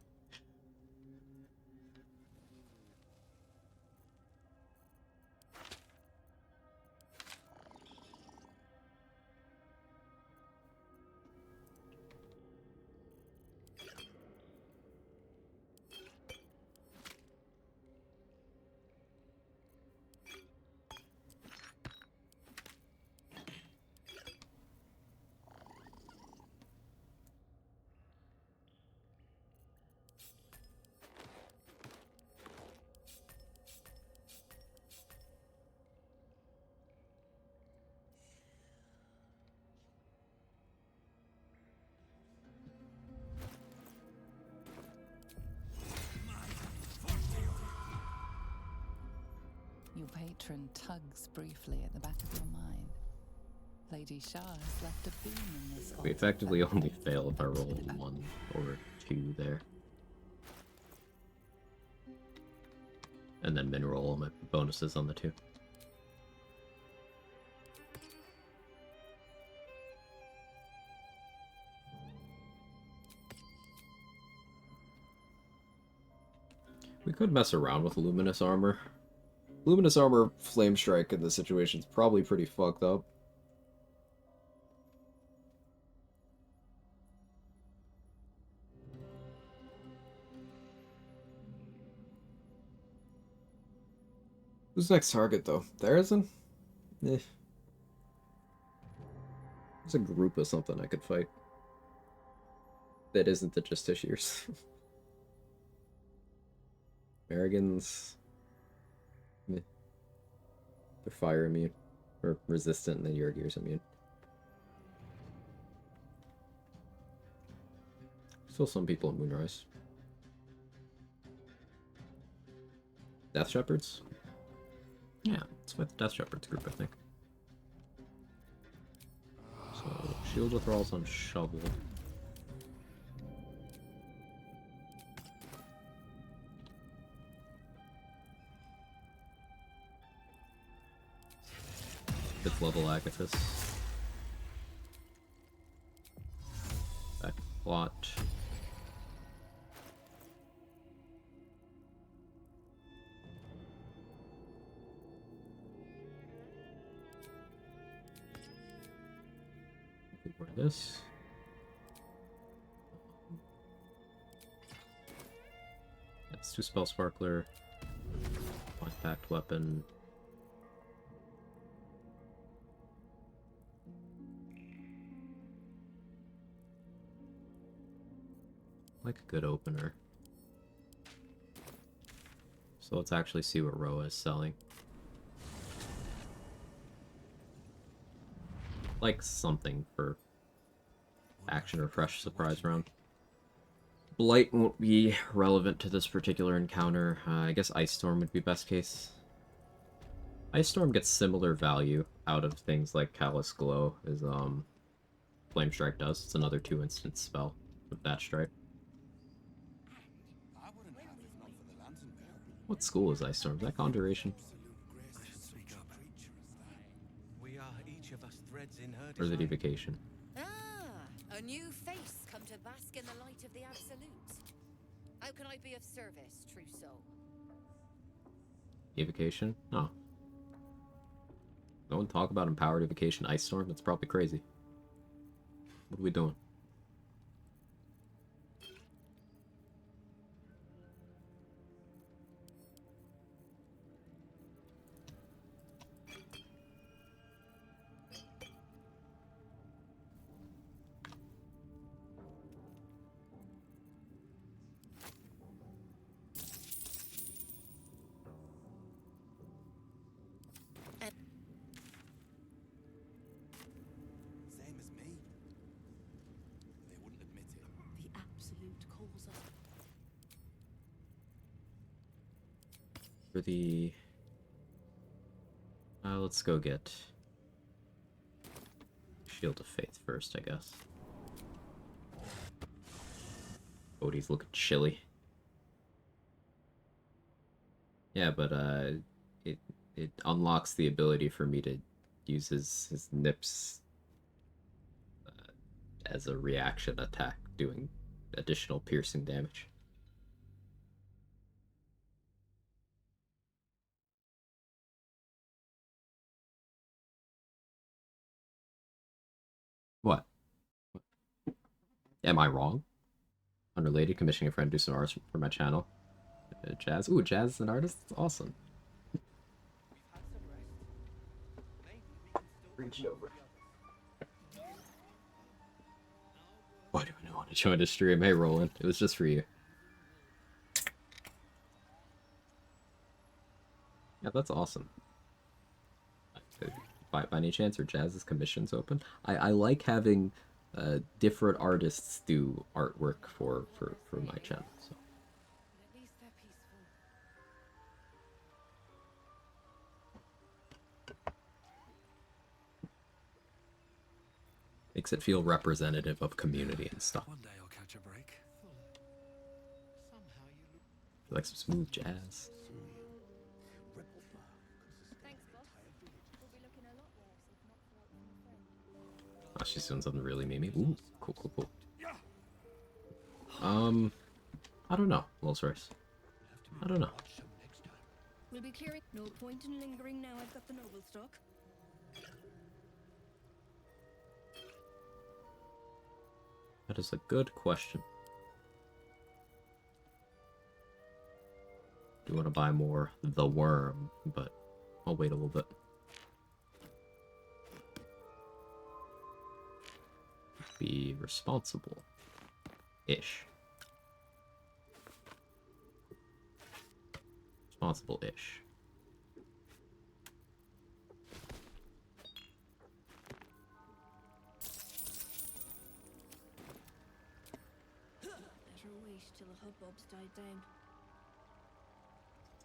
Your patron tugs briefly at the back of your mind. Lady Shah has left a boon in this. We effectively only fail if I roll 1 or 2 there. And then min roll my bonuses on the 2. We could mess around with Luminous Armor. Luminous Armor Flame Strike in this situation is probably pretty fucked up. Who's next target, though? Therezen? Eh. There's a group of something I could fight. That isn't the Justiciars. Americans. They're fire immune. Or resistant, and then Yurgir's immune. Still some people in Moonrise. Death Shepherds? Yeah, it's with the Death Shepherds group, I think. So, shield withdrawals on Shovel. Fifth level Agathis. Back plot. For this. It's 2 spell sparkler. 1 packed weapon. Like a good opener. So let's actually see what Roa is selling. Like something for action or fresh surprise round. Blight won't be relevant to this particular encounter. I guess Ice Storm would be best case. Ice Storm gets similar value out of things like Callous Glow as Flame Strike does. It's another 2 instant spell with that strike. What school is Ice Storm? Is that Conjuration? Or the evocation. Ah, a new face come to bask in the light of the absolute. How can I be of service, true soul? Evocation? No. No one talk about empowered evocation ice storm? That's probably crazy. What are we doing? Same as me. They wouldn't admit it. The absolute calls us. For the... let's go get... Shield of Faith first, I guess. Odie's looking chilly. Yeah, but it unlocks the ability for me to use his nips as a reaction attack, doing additional piercing damage. What? Am I wrong? Unrelated, commissioning a friend to do some art for my channel. Jazz. Ooh, Jazz is an artist? That's awesome. Reach over. Why do I want to join the stream? Hey, Roland. It was just for you. Yeah, that's awesome. By any chance, are Jazz's commissions open? I like having different artists do artwork for my channel. So. At least they're peaceful. Makes it feel representative of community and stuff. One day I'll catch a break. You like some smooth jazz. Oh, she's doing something really memey. Ooh, cool, cool, cool. I don't know, Rolls Royce. I don't know. We'll be clearing. No point in lingering now I've got the noble stock. That is a good question. Do want to buy more The Worm, but I'll wait a little bit. Be responsible-ish. Responsible-ish. Better wait till the hubbub's died down.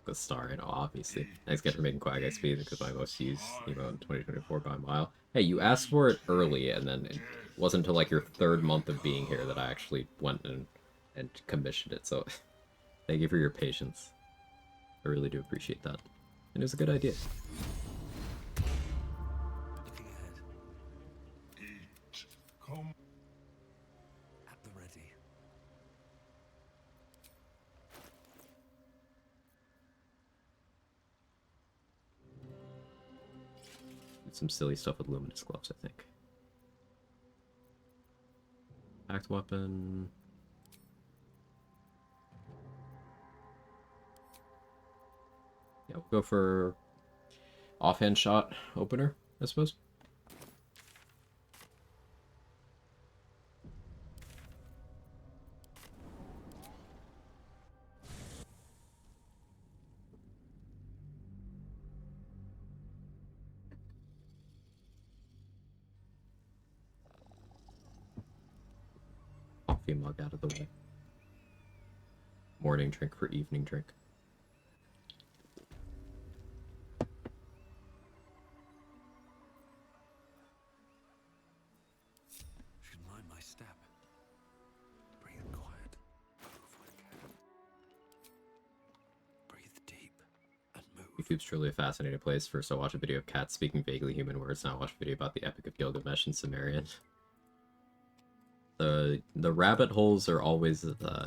Good star, obviously. Thanks again for making Quag XP because my most used emote in 2024 by a mile. Hey, you asked for it early, and then it wasn't until like your third month of being here that I actually went and commissioned it, so thank you for your patience. I really do appreciate that. And it was a good idea. Looking ahead. Eat. Come. At the ready. Did some silly stuff with luminous gloves, I think. Act weapon. Yeah, we'll go for offhand shot opener, I suppose. Coffee mug out of the way. Morning drink for evening drink. Should mind my step. Breathe quiet. Move when can. Breathe deep and move. YouTube's truly a fascinating place. First I watched a video of cats speaking vaguely human words, now I watched a video about the Epic of Gilgamesh and Sumerian. The rabbit holes are always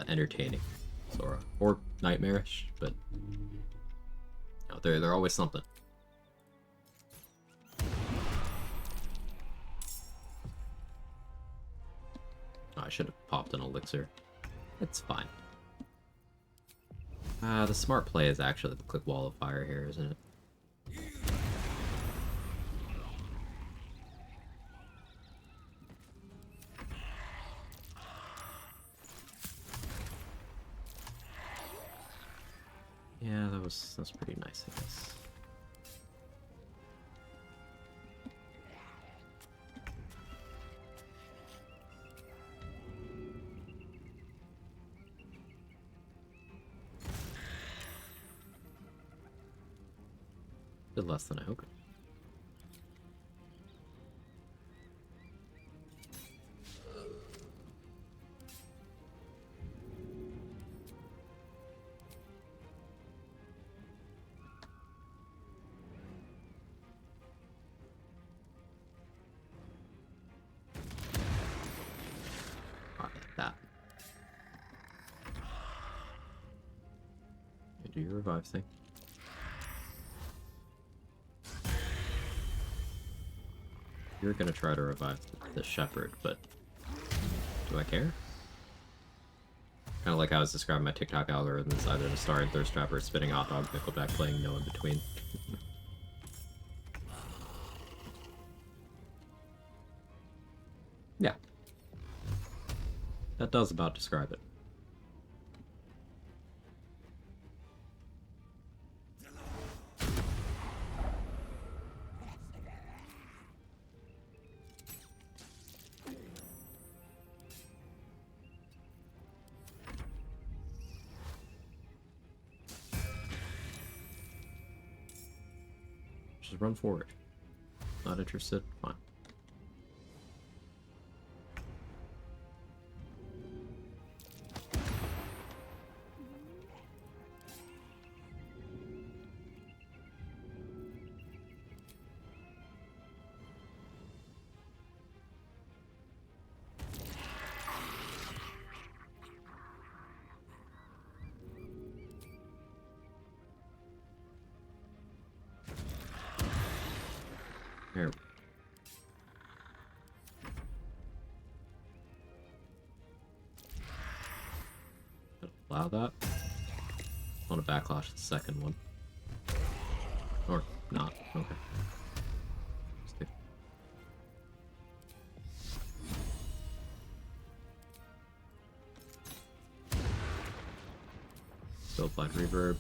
entertaining, Sora. Or nightmarish, but you know, they're always something. Oh, I should have popped an elixir. It's fine. The smart play is actually the click wall of fire here, isn't it? Yeah, that's pretty nice, I guess. Did less than I hoped. That. You do your revive thing. You're gonna try to revive the shepherd, but do I care? Kind of like how I was describing my TikTok algorithm is either the star and thirst trapper spitting hot dog, Nickelback playing no in between. Yeah. That does about describe it. Just run forward. Not interested? Fine. There. Allow that. I want to backlash the second one. Or not. Okay. Stick. Still applied reverb.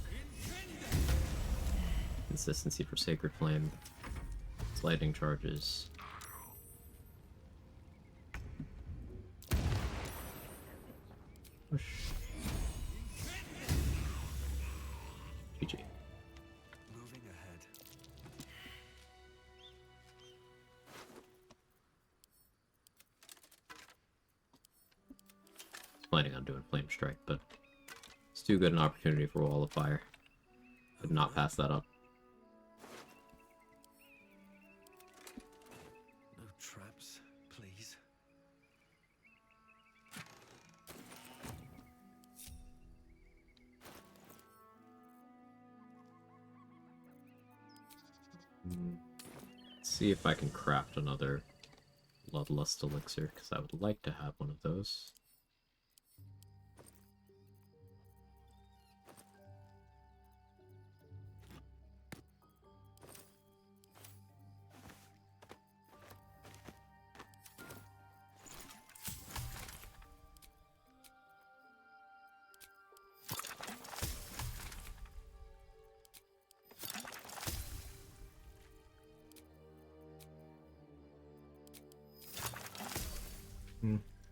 Consistency for Sacred Flame. Lightning charges. Push. GG. Moving ahead. Planning on doing Flame Strike, but it's too good an opportunity for Wall of Fire. Could not pass that up. No traps, please. Let's see if I can craft another Bloodlust Elixir, because I would like to have one of those.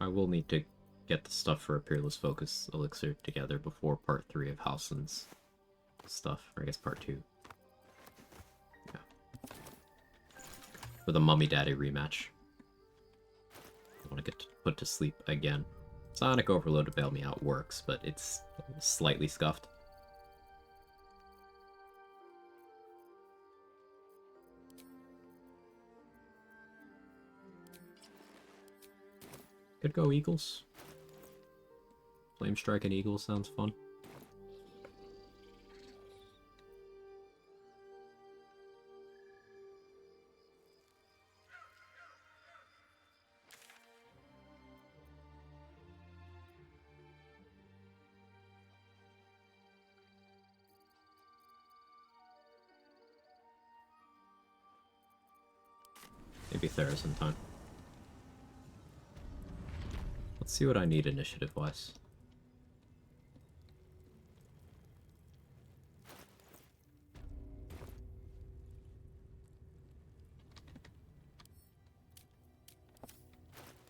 I will need to get the stuff for a Peerless Focus Elixir together before part 3 of Halsin's stuff, or I guess part 2. Yeah. For the Mummy Daddy rematch. I want to get put to sleep again. Sonic Overload to bail me out works, but it's slightly scuffed. Could go Eagles. Flame Strike and Eagles sounds fun. Maybe Theros in time. Let's see what I need initiative-wise.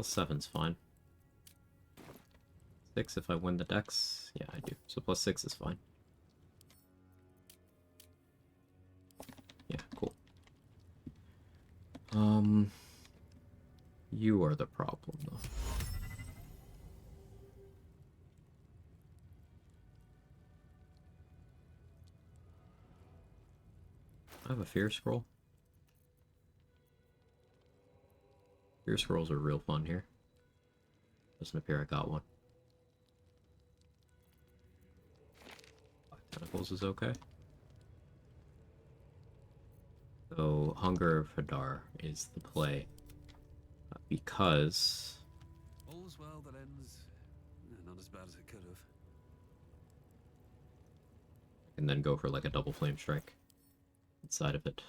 +7's fine. 6 if I win the dex. Yeah, I do. So +6 is fine. Yeah, cool. You are the problem, though. I have a Fear Scroll. Fear Scrolls are real fun here. Doesn't appear I got one. Black Tentacles is okay. So, Hunger of Hadar is the play. Because... All's well that ends not as bad as it could have. and then go for like a double flame strike inside of it.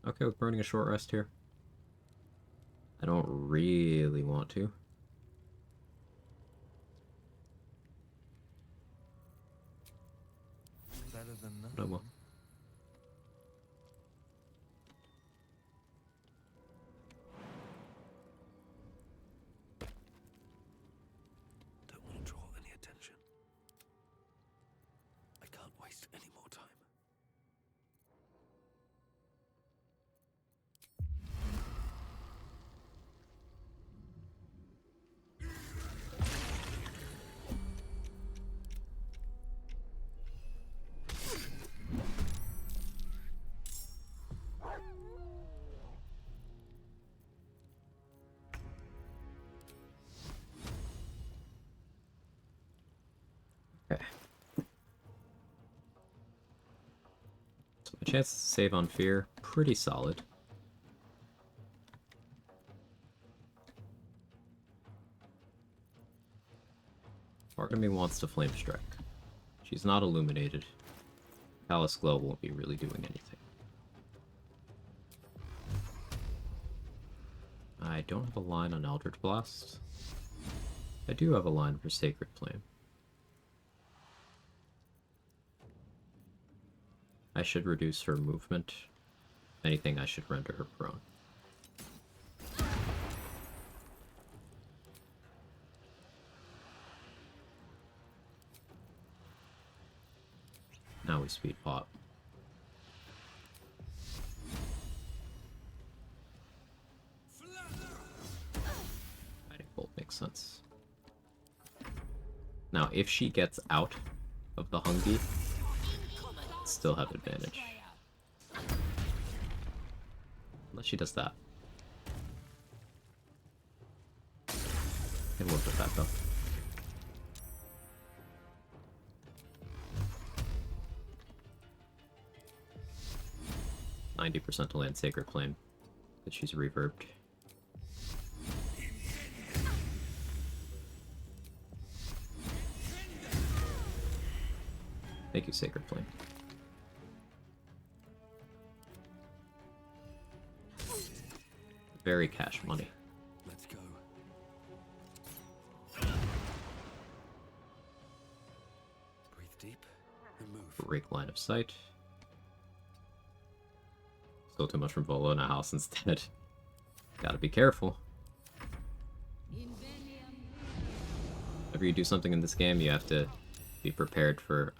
Okay, with burning a short rest here. I don't really want to. Better than nothing. But I will. Don't want to draw any attention. I can't waste any more time. Okay. So my chances to save on fear, pretty solid. Part of me wants to flame strike. She's not illuminated. Palace Glow won't be really doing anything. I don't have a line on Eldritch Blast. I do have a line for Sacred Flame. I should reduce her movement. If anything, I should render her prone. Now we speed pop. Fighting Bolt makes sense. Now, if she gets out of the Hungy, still have advantage. Unless she does that. Can work with that though. %90 to land Sacred Flame, that she's reverbed. Thank you, Sacred Flame. Very cash money. Let's go. Breathe deep and move. Break line of sight. Still too much from Volo in a house instead. Gotta be careful. Whenever you do something in this game, you have to be prepared for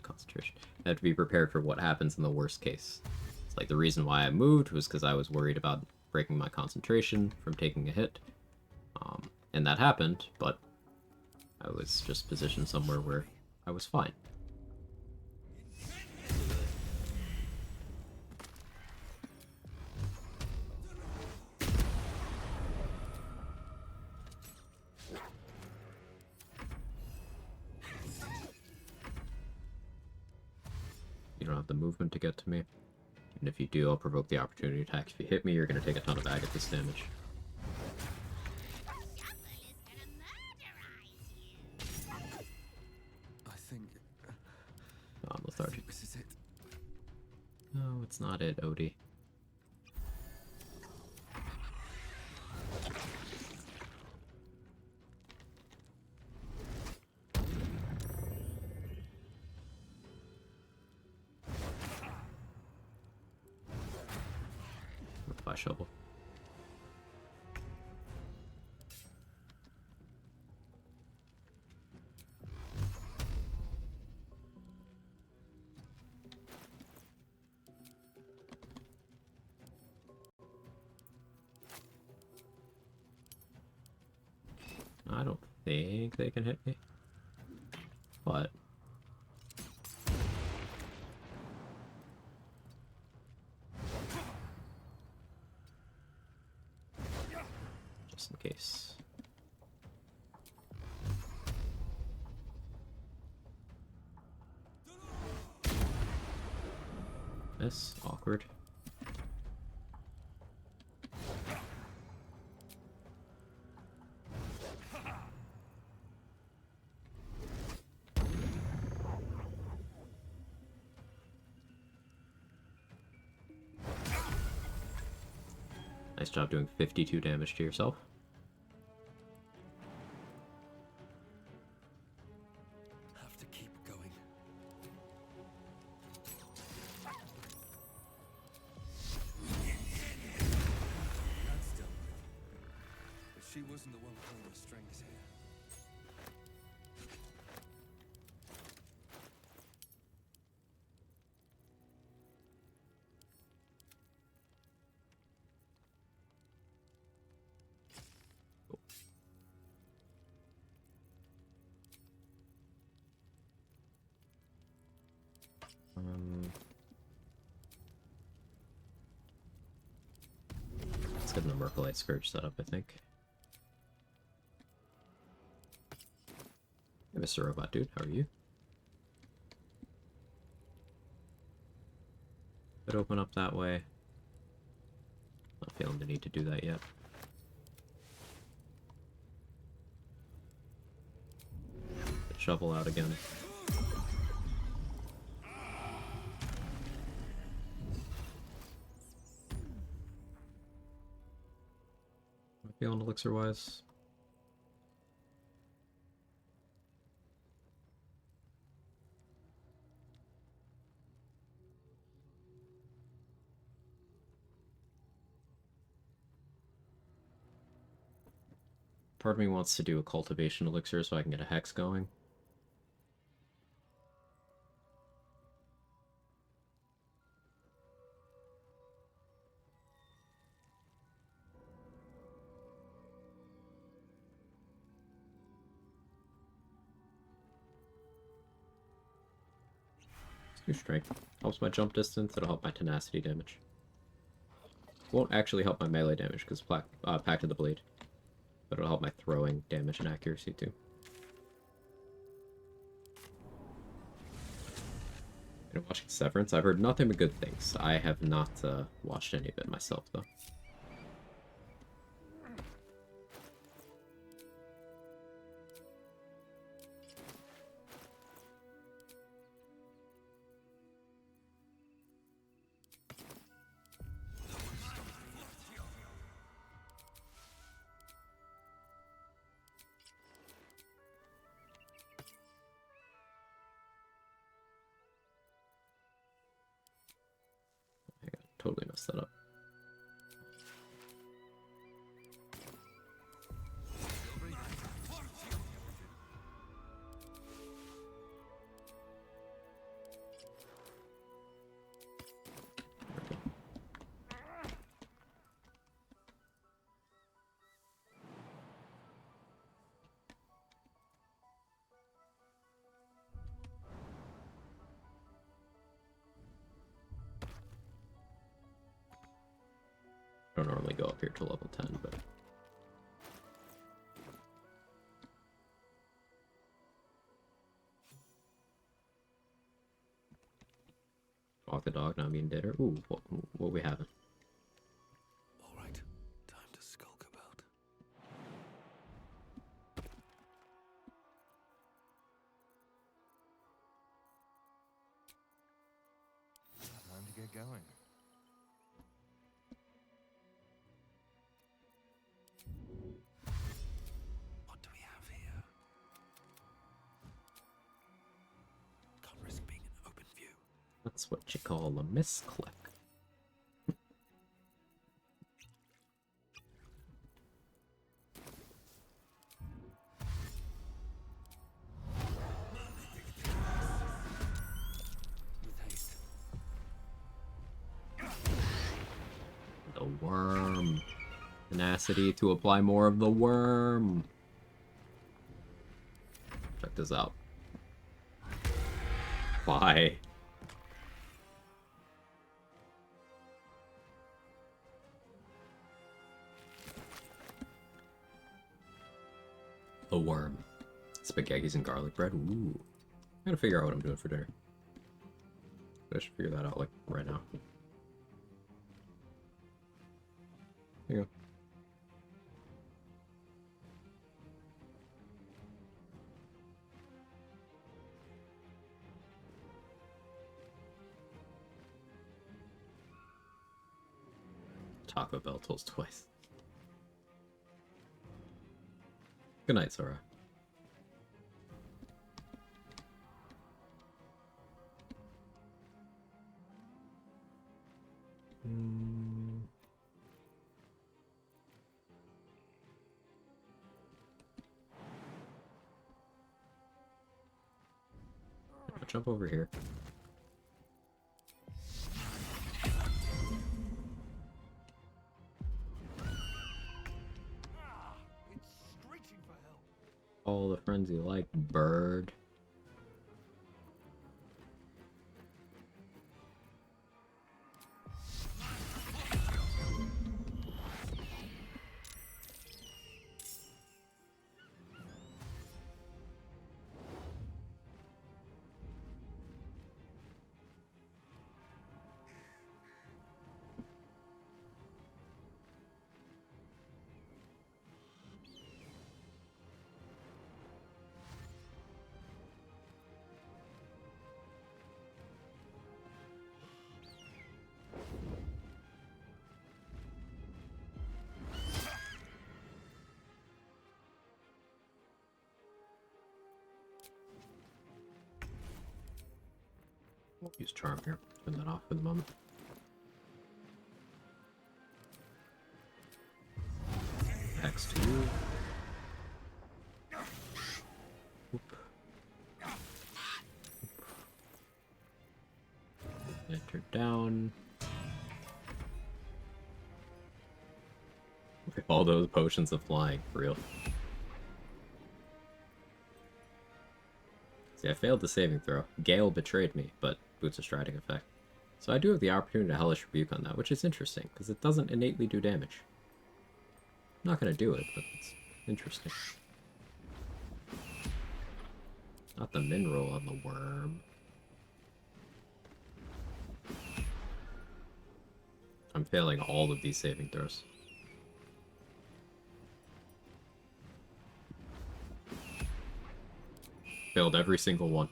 concentration. You have to be prepared for what happens in the worst case. It's like the reason why I moved was because I was worried about breaking my concentration from taking a hit. And that happened, but I was just positioned somewhere where I was fine. don't have the movement to get to me. And if you do, I'll provoke the opportunity attack. If you hit me, you're going to take a ton of Agathis damage. I think... Oh, I'm lethargic. This is it. No, it's not it, Odie. Fire shovel. I don't think they can hit me, but just in case. This awkward. Nice job doing 52 damage to yourself. Have to keep going. That's still good. But she wasn't the one pulling the strings here. Let's get the Merfolite Scourge set up, I think. Hey, Mr. Robot Dude, how are you? Could open up that way. Not feeling the need to do that yet. Get shovel out again. Feeling elixir wise. Part of me wants to do a cultivation elixir so I can get a hex going. Strength helps my jump distance. It'll help my tenacity damage. Won't actually help my melee damage because Pact of the Blade, but it'll help my throwing damage and accuracy too. And watching Severance, I've heard nothing but good things. I have not watched any of it myself though. Totally messed that up. I don't normally go up here to level 10, but the dog not being dead. Ooh, what we having? All right, time to skulk about. Time to get going. What do we have here? Can't risk being in open view. That's what you call a misclick. With haste. The worm. Tenacity to apply more of the worm. Check this out. Why? The worm. Spaghettis and garlic bread. Ooh. I gotta figure out what I'm doing for dinner. I should figure that out, like, right now. There you go. Taco Bell toast twice. Good night, Sora. I'll jump over here. All the friends you like, bird. We'll use charm here. Turn that off for the moment. X2. Oop. Enter down. All those potions of flying, for real. See, I failed the saving throw. Gale betrayed me, but Boots of Striding effect. So I do have the opportunity to Hellish Rebuke on that, which is interesting, because it doesn't innately do damage. I'm not going to do it, but it's interesting. Not the mineral on the worm. I'm failing all of these saving throws. Failed every single one.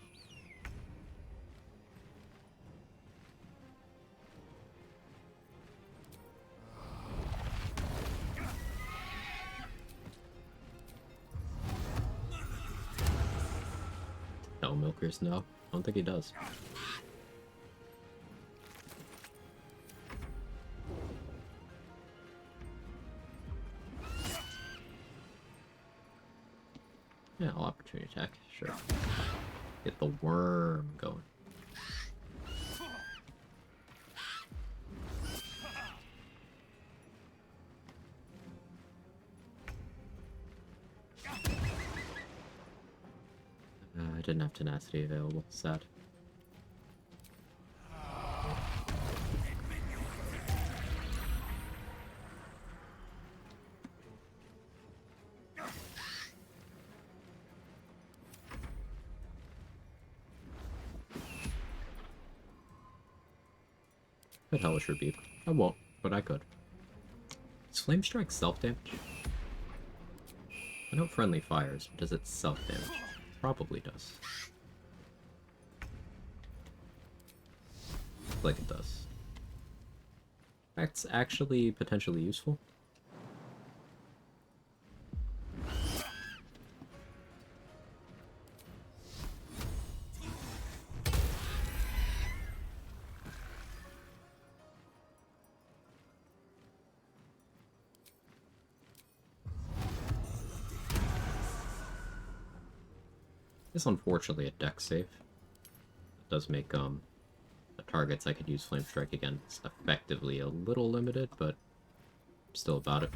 No milkers, no. I don't think he does. Yeah, I'll opportunity attack, sure. Get the worm going. I didn't have tenacity available, sad. Could Hellish Rebuke. I won't, but I could. Is Flame Strike self-damage? I know friendly fires, but does it self-damage? Probably does. Like it does. That's actually potentially useful. It's unfortunately a deck save. It does make the targets I could use Flame Strike against effectively a little limited, but still about it.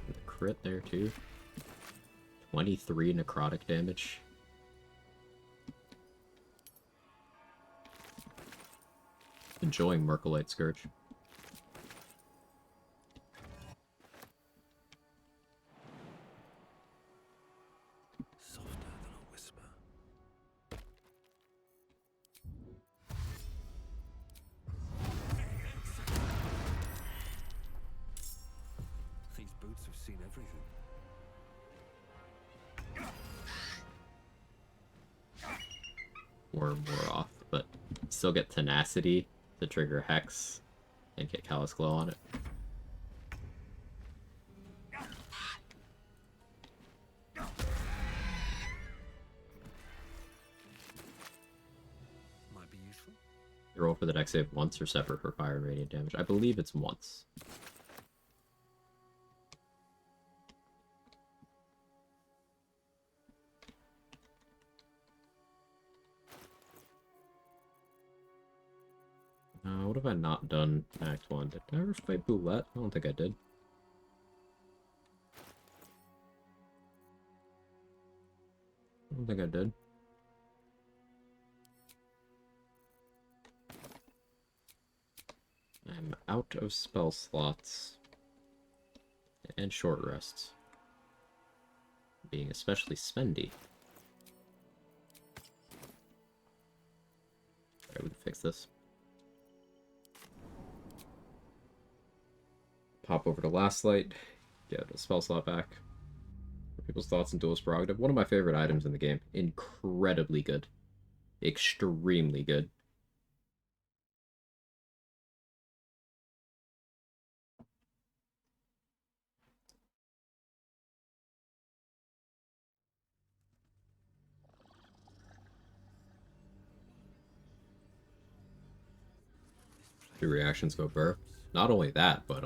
The crit there too. 23 necrotic damage. Enjoying Mercolite Scourge. Softer than a whisper. These boots have seen everything. More off, but still get Tenacity to trigger Hex and get Callous Glow on it. Might be useful. You roll for the deck save once or separate for fire and radiant damage. I believe it's once. What have I not done in Act 1? Did I ever fight Boulette? I don't think I did. I don't think I did. I'm out of spell slots. And short rests. Being especially spendy. Alright, we can fix this. Pop over to Last Light, get a spell slot back. People's Thoughts and Duelist Prerogative. One of my favorite items in the game. Incredibly good. Extremely good. Two reactions go burr. Not only that, but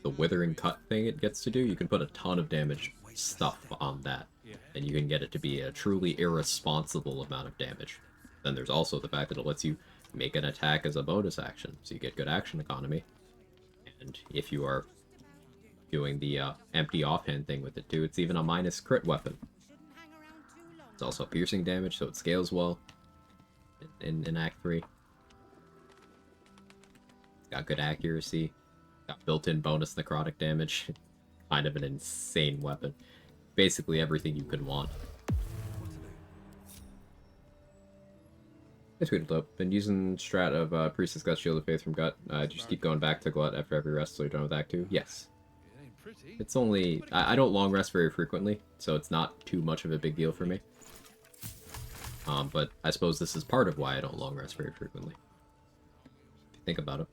the Withering Cut thing it gets to do, you can put a ton of damage stuff on that. And you can get it to be a truly irresponsible amount of damage. Then there's also the fact that it lets you make an attack as a bonus action, so you get good action economy. And if you are doing the empty offhand thing with it too, it's even a minus crit weapon. It's also piercing damage, so it scales well in Act 3. It's got good accuracy, got built-in bonus necrotic damage. Kind of an insane weapon. Basically everything you could want. I tweeted up. Been using strat of Priestess Gut, Shield of Faith from Gut. Just keep going back to Glut after every rest so you're done with Act 2? Yes. It's only... I don't long rest very frequently, so it's not too much of a big deal for me. But I suppose this is part of why I don't long rest very frequently. If you think about it.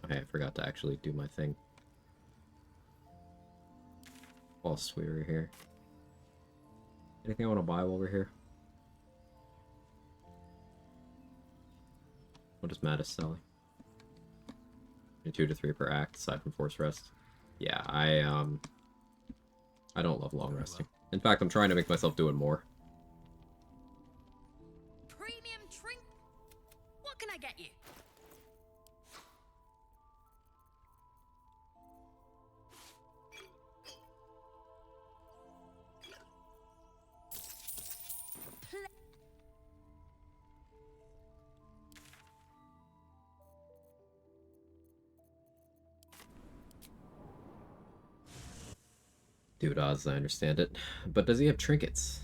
Okay, I forgot to actually do my thing. Whilst we were here. Anything I want to buy while we're here? What is Mattis selling? 2 to 3 per act, aside from Force Rest. Yeah, I don't love long resting. In fact, I'm trying to make myself do it more. Premium drink? What can I get you? Dude, Oz, I understand it. But does he have trinkets?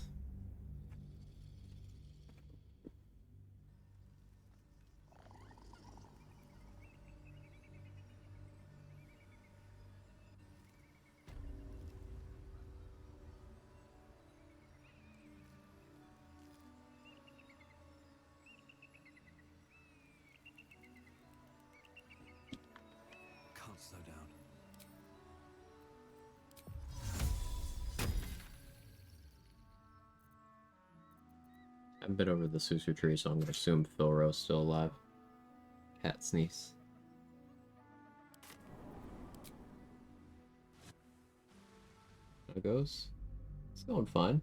Can't slow down. I haven't been over the Susu tree, so I'm gonna assume Philro's still alive. Cat sneeze. How it goes? It's going fine.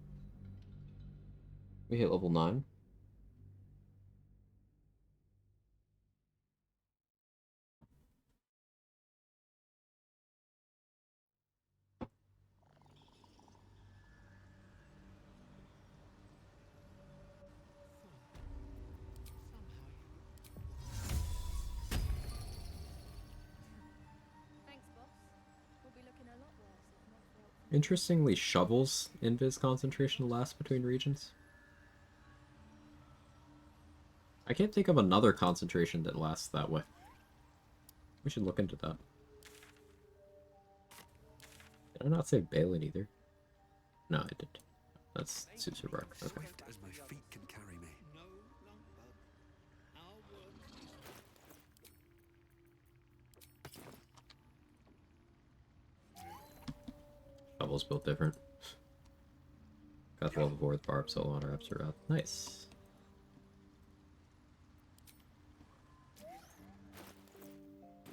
We hit level 9. Thanks, boss. We'll be looking a lot worse if not for help. Interestingly, Shovel's invis concentration lasts between regions. I can't think of another concentration that lasts that way. We should look into that. Did I not say Balin either? No, I did. That's Susurbark. Okay. Swift as my feet can carry me. Shovel's built different. Got the level 4 with Barb, so a lot of reps are up. Nice.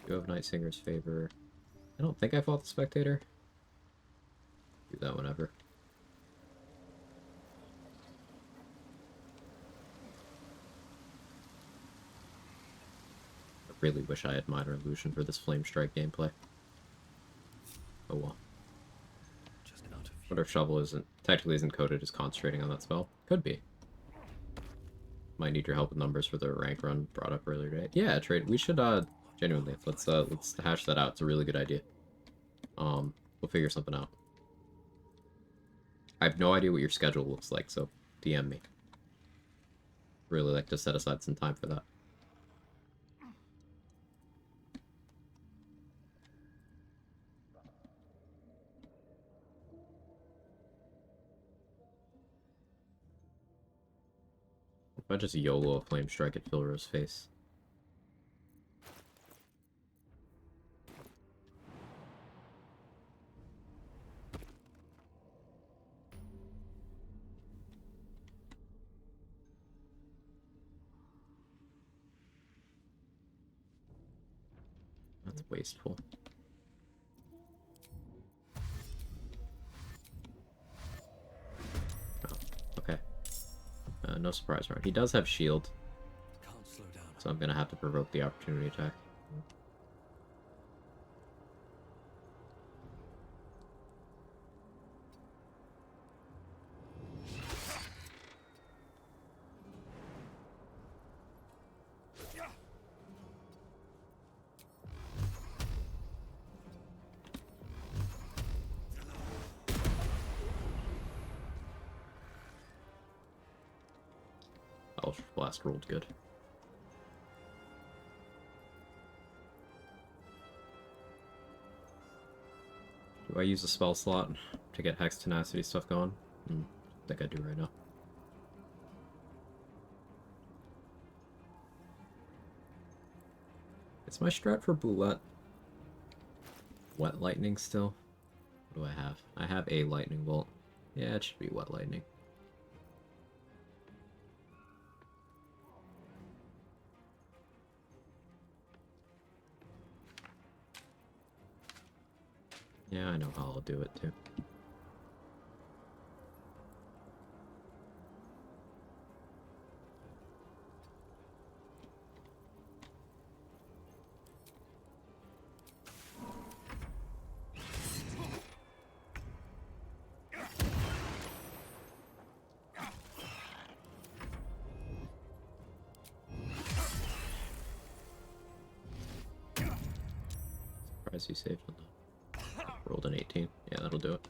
You have Night Singer's favor. I don't think I fought the Spectator. Do that whenever. I really wish I had Minor Illusion for this Flame Strike gameplay. Oh well. Wonder if Shovel technically isn't coded as concentrating on that spell. Could be. Might need your help with numbers for the rank run brought up earlier today. Yeah, trade. We should genuinely let's hash that out. It's a really good idea. We'll figure something out. I have no idea what your schedule looks like, so DM me. Really like to set aside some time for that. If I just YOLO a Flame Strike at Philro's face. That's wasteful. Oh, okay. No surprise round. He does have shield. Can't slow down. So I'm gonna have to provoke the opportunity attack. Eldritch Blast rolled good. Do I use a spell slot to get Hex Tenacity stuff going? I think I do right now. Is my strat for Boulette Wet Lightning still? What do I have? I have a Lightning Bolt. Yeah, it should be Wet Lightning. Yeah, I know how I'll do it too. Surprised you saved on that. Rolled an 18. Yeah, that'll do it.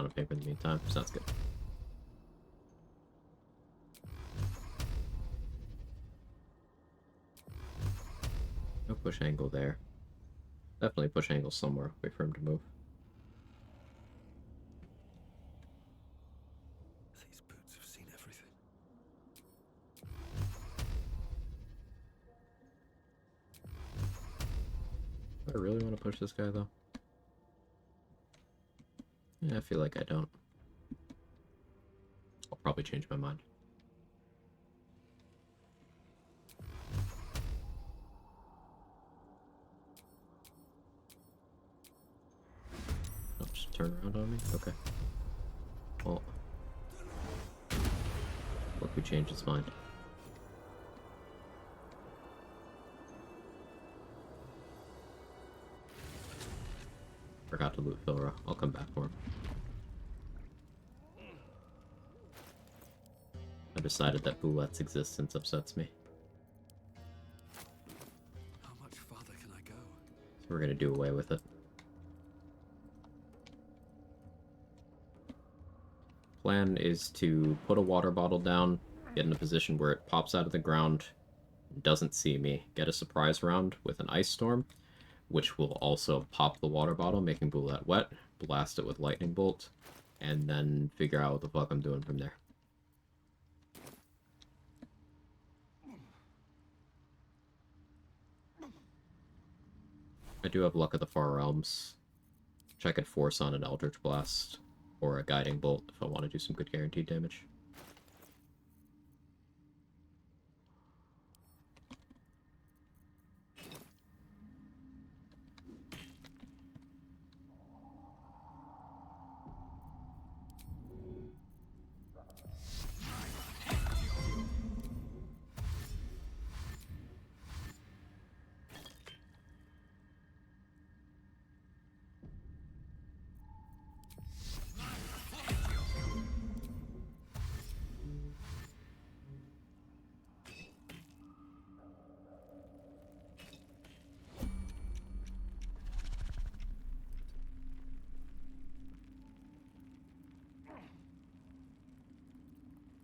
of paper in the meantime. Sounds good. No push angle there. Definitely push angle somewhere. Wait for him to move. These boots have seen everything. Do I really want to push this guy, though? Yeah, I feel like I don't. I'll probably change my mind. Oh, just turn around on me? Okay. Well, look who changed his mind. Forgot to loot Philra. I'll come back for him. I decided that Boulette's existence upsets me. How much farther can I go? So we're gonna do away with it. Plan is to put a water bottle down, get in a position where it pops out of the ground, doesn't see me, get a surprise round with an ice storm, which will also pop the water bottle, making Boulette wet, blast it with lightning bolt, and then figure out what the fuck I'm doing from there. I do have Luck of the Far Realms, which I could force on an Eldritch Blast or a Guiding Bolt if I want to do some good guaranteed damage.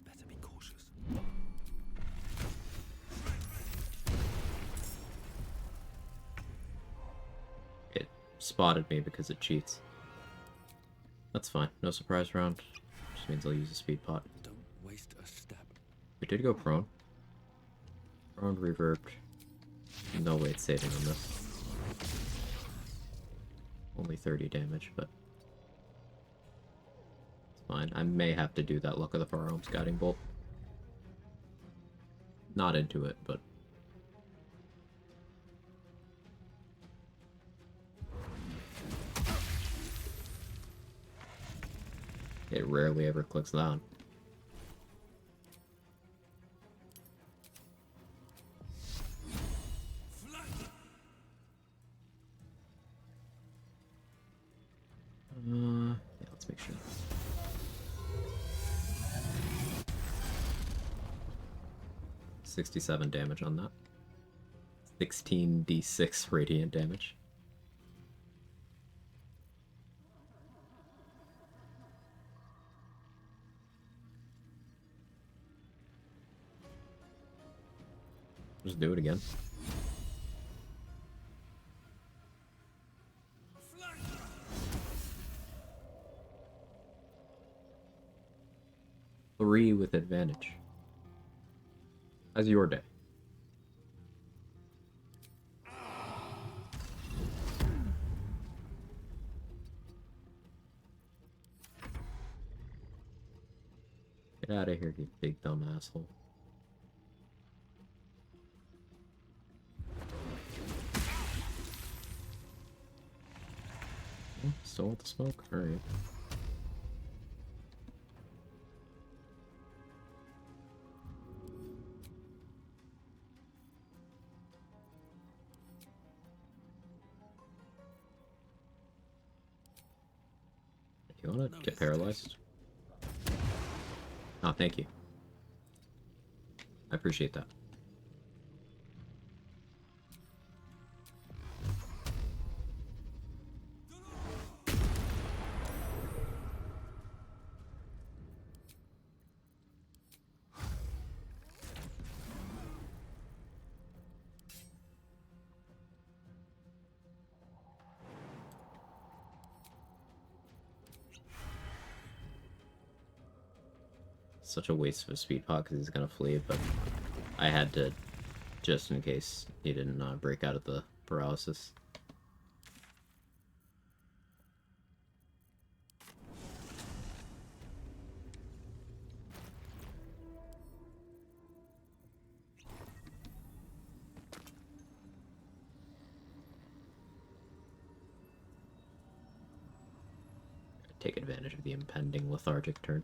Better be cautious. It spotted me because it cheats. That's fine. No surprise round. Just means I'll use a speed pot. Don't waste a step. It did go prone. Prone, reverbed. No weight saving on this. Only 30 damage, but it's fine. I may have to do that Luck of the Far Realms Guiding Bolt. Not into it, but it rarely ever clicks down. Yeah, let's make sure. $67 damage on that. 16d6 radiant damage. Just do it again. Three with advantage. How's your day? Get out of here, you big dumb asshole. Oh, still want the smoke? Alright. You wanna get paralyzed? Oh, thank you. I appreciate that. such a waste of a speed pot because he's gonna flee, but I had to, just in case he didn't break out of the paralysis. Take advantage of the impending lethargic turn.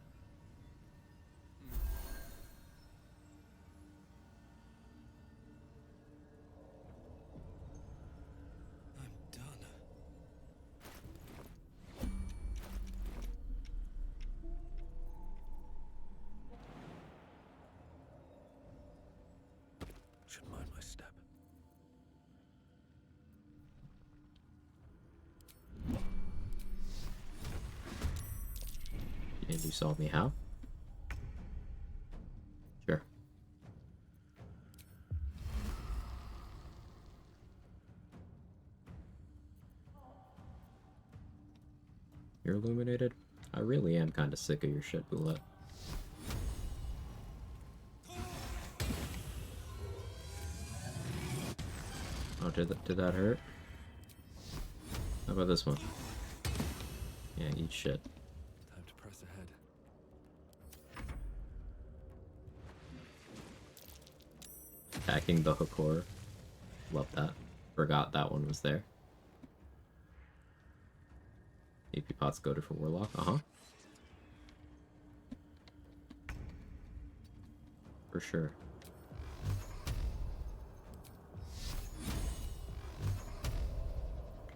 Should mind my step. And you saw me how? Sure. You're illuminated? I really am kind of sick of your shit, Boulette. Oh, did that hurt? How about this one? Yeah, eat shit. Time to press ahead. Attacking the Hakor. Love that. Forgot that one was there. AP pots goaded for Warlock. For sure.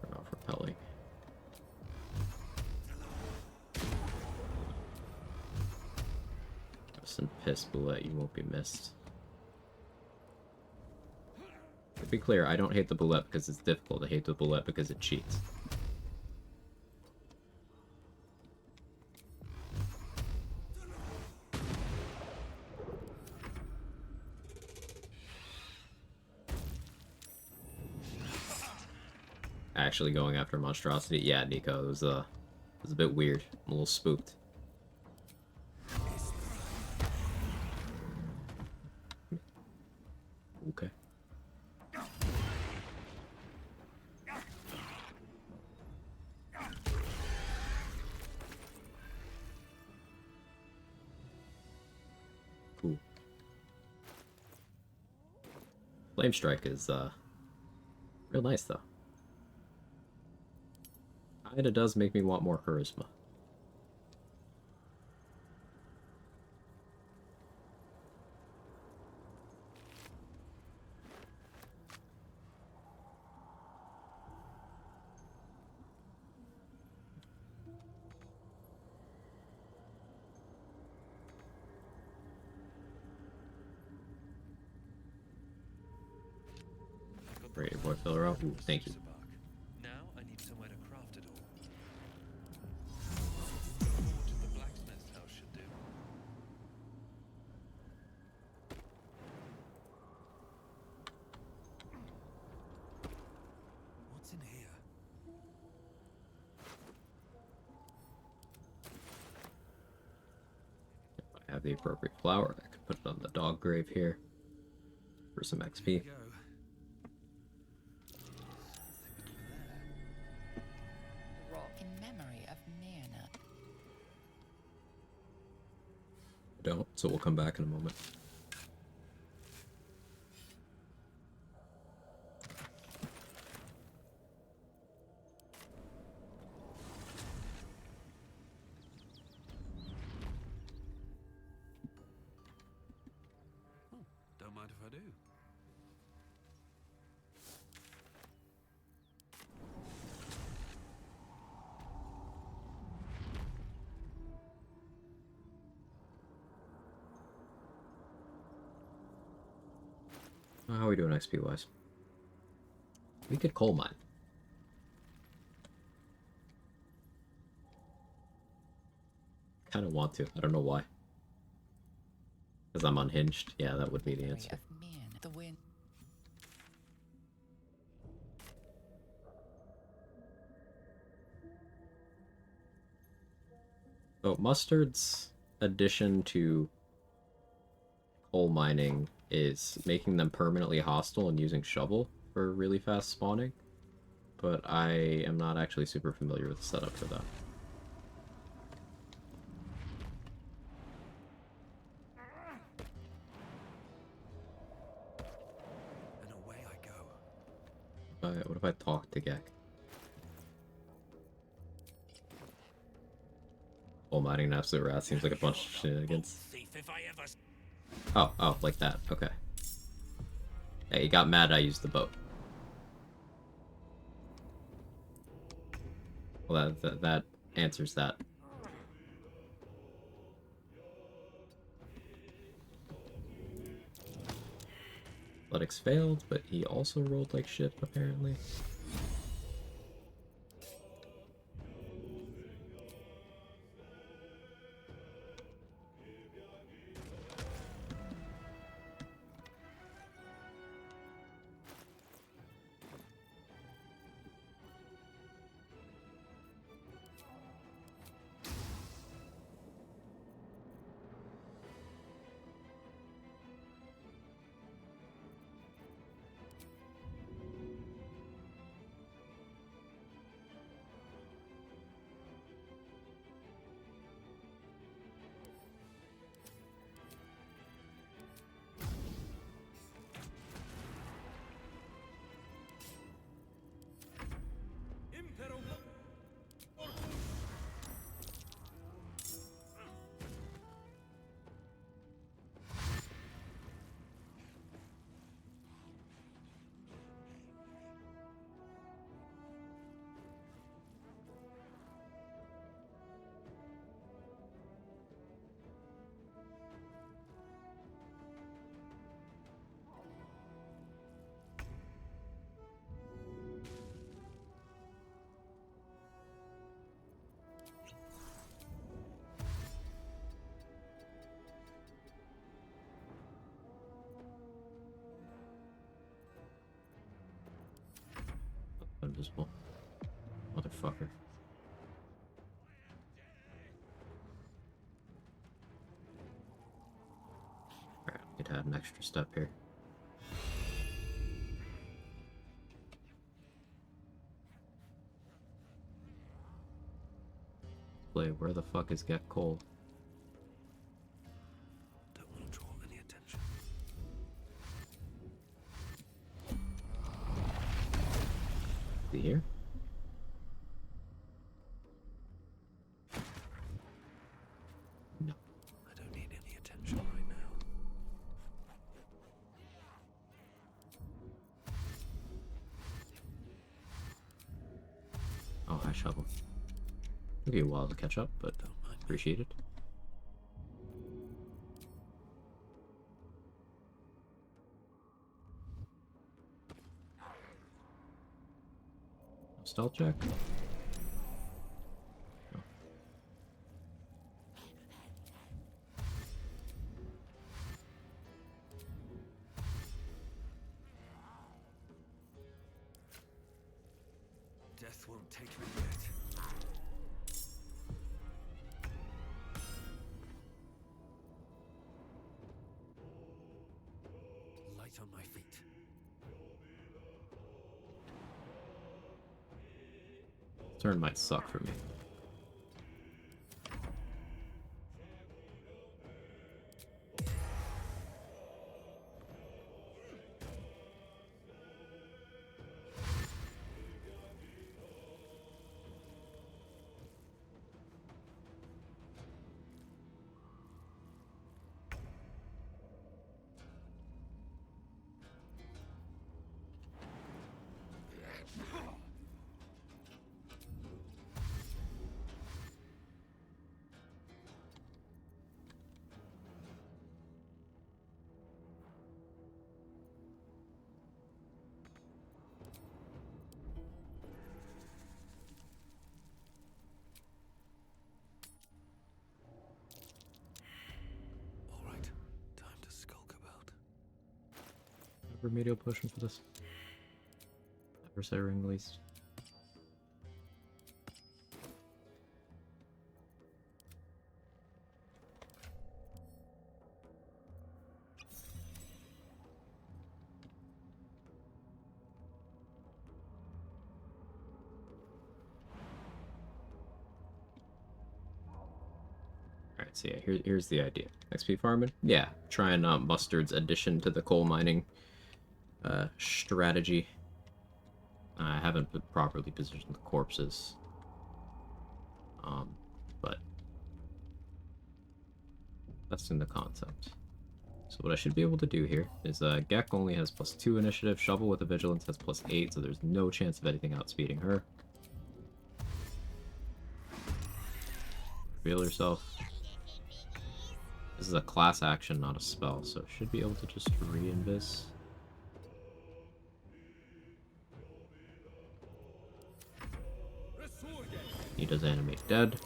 Turn off repelling. Some piss bullet, you won't be missed. To be clear, I don't hate the bullet because it's difficult. I hate the bullet because it cheats. Actually going after monstrosity, yeah, Nico, it was a bit weird. I'm a little spooked. Okay. Cool. Flame Strike is real nice though. Kinda does make me want more charisma. Great, boy, fill her up. Ooh, thank you. Now I need somewhere to craft it all. Forge at the blacksmith's house should do. What's in here? If I have the appropriate flower, I could put it on the dog grave here for some XP. Rock in memory of Mirna. Don't, so we'll come back in a moment. Don't mind if I do. How are we doing XP wise? We could coal mine. Kind of want to. I don't know why. Because I'm unhinged. Yeah, that would be the answer. The wind. So Mustard's addition to coal mining is making them permanently hostile and using shovel for really fast spawning, but I am not actually super familiar with the setup for that. And away I go. What if I talk to Gek? Coal mining an absolute rat seems like a bunch of shenanigans. Oh, like that. Okay. Yeah, he got mad I used the boat. Well, that answers that. Athletics failed, but he also rolled like shit, apparently. Invisible. Motherfucker. Alright, we could add an extra step here. Play, where the fuck is Get Coal? Don't want to draw any attention. Is he here? No. I don't need any attention right now. Oh, hi, shovel. It'll be a while to catch up, but appreciate it. Stealth check? No. Death won't take me yet. Light on my feet. Turn might suck for me. All right, time to skulk about. Remedial potion for this. Adversary ring released. So yeah, here's the idea. XP farming? Yeah, try and Mustard's addition to the coal mining strategy. I haven't properly positioned the corpses. But that's in the concept. So what I should be able to do here is Gek only has +2 initiative, Shovel with a vigilance has +8, so there's no chance of anything outspeeding her. Reveal yourself. This is a class action, not a spell, so should be able to just re-invis. He does animate dead.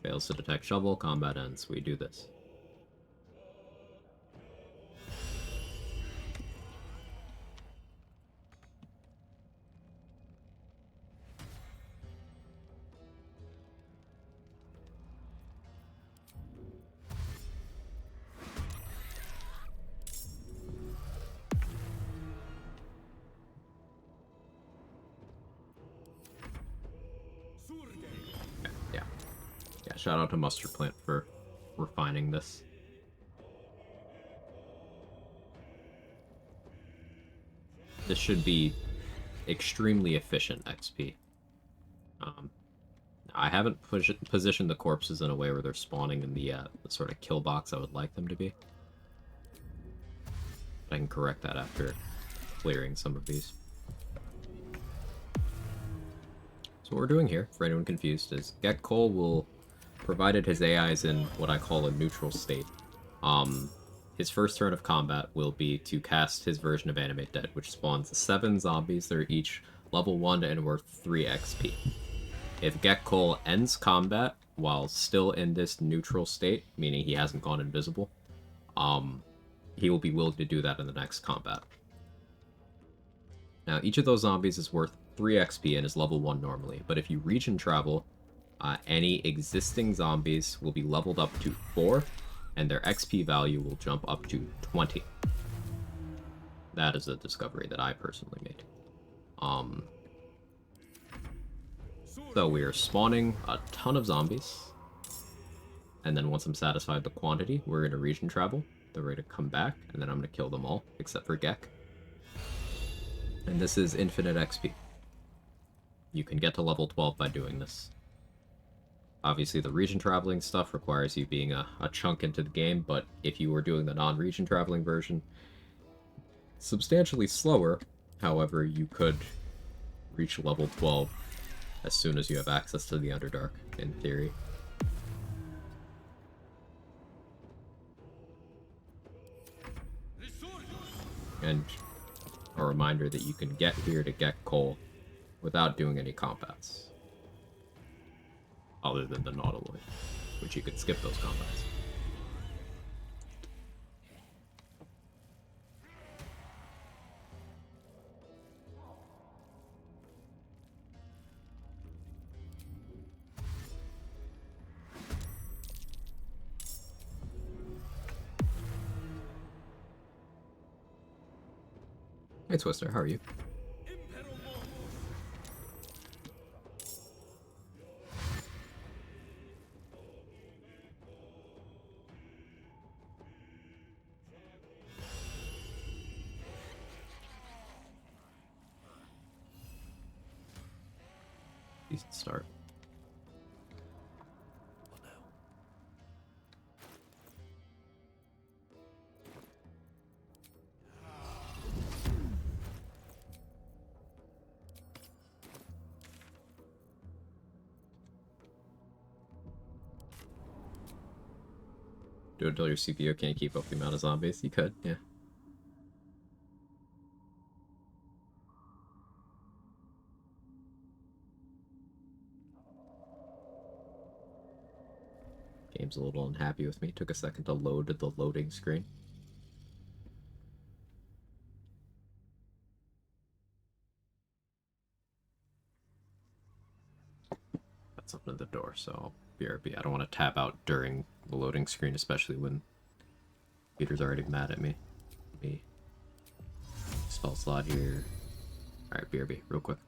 Fails to detect Shovel, combat ends. We do this. Yeah, shout out to Mustard Plant for refining this. This should be extremely efficient XP. I haven't positioned the corpses in a way where they're spawning in the sort of kill box I would like them to be. I can correct that after clearing some of these. So what we're doing here, for anyone confused, is Gek Cole will, provided his AI is in what I call a neutral state, his first turn of combat will be to cast his version of Animate Dead, which spawns 7 zombies that are each level 1 and worth 3 XP. If Gek Cole ends combat while still in this neutral state, meaning he hasn't gone invisible, he will be willing to do that in the next combat. Now, each of those zombies is worth 3 XP and is level 1 normally, but if you region travel, any existing zombies will be leveled up to 4, and their XP value will jump up to 20. That is a discovery that I personally made. So we are spawning a ton of zombies, and then once I'm satisfied with the quantity, we're going to region travel. They're ready to come back, and then I'm going to kill them all, except for Gek. And this is infinite XP. You can get to level 12 by doing this. Obviously, the region traveling stuff requires you being a chunk into the game, but if you were doing the non-region traveling version, substantially slower. However, you could reach level 12 as soon as you have access to the Underdark, in theory. And a reminder that you can get here to get coal without doing any combats. Other than the Nautiloid, which you could skip those combats. Hey Twister, how are you? Decent start. Do it until your CPU can't keep up the amount of zombies. You could, yeah. Game's a little unhappy with me. Took a second to load the loading screen. That's something at the door, so BRB. I don't want to tap out during the loading screen, especially when Peter's already mad at me. Spell slot here. Alright, BRB, real quick.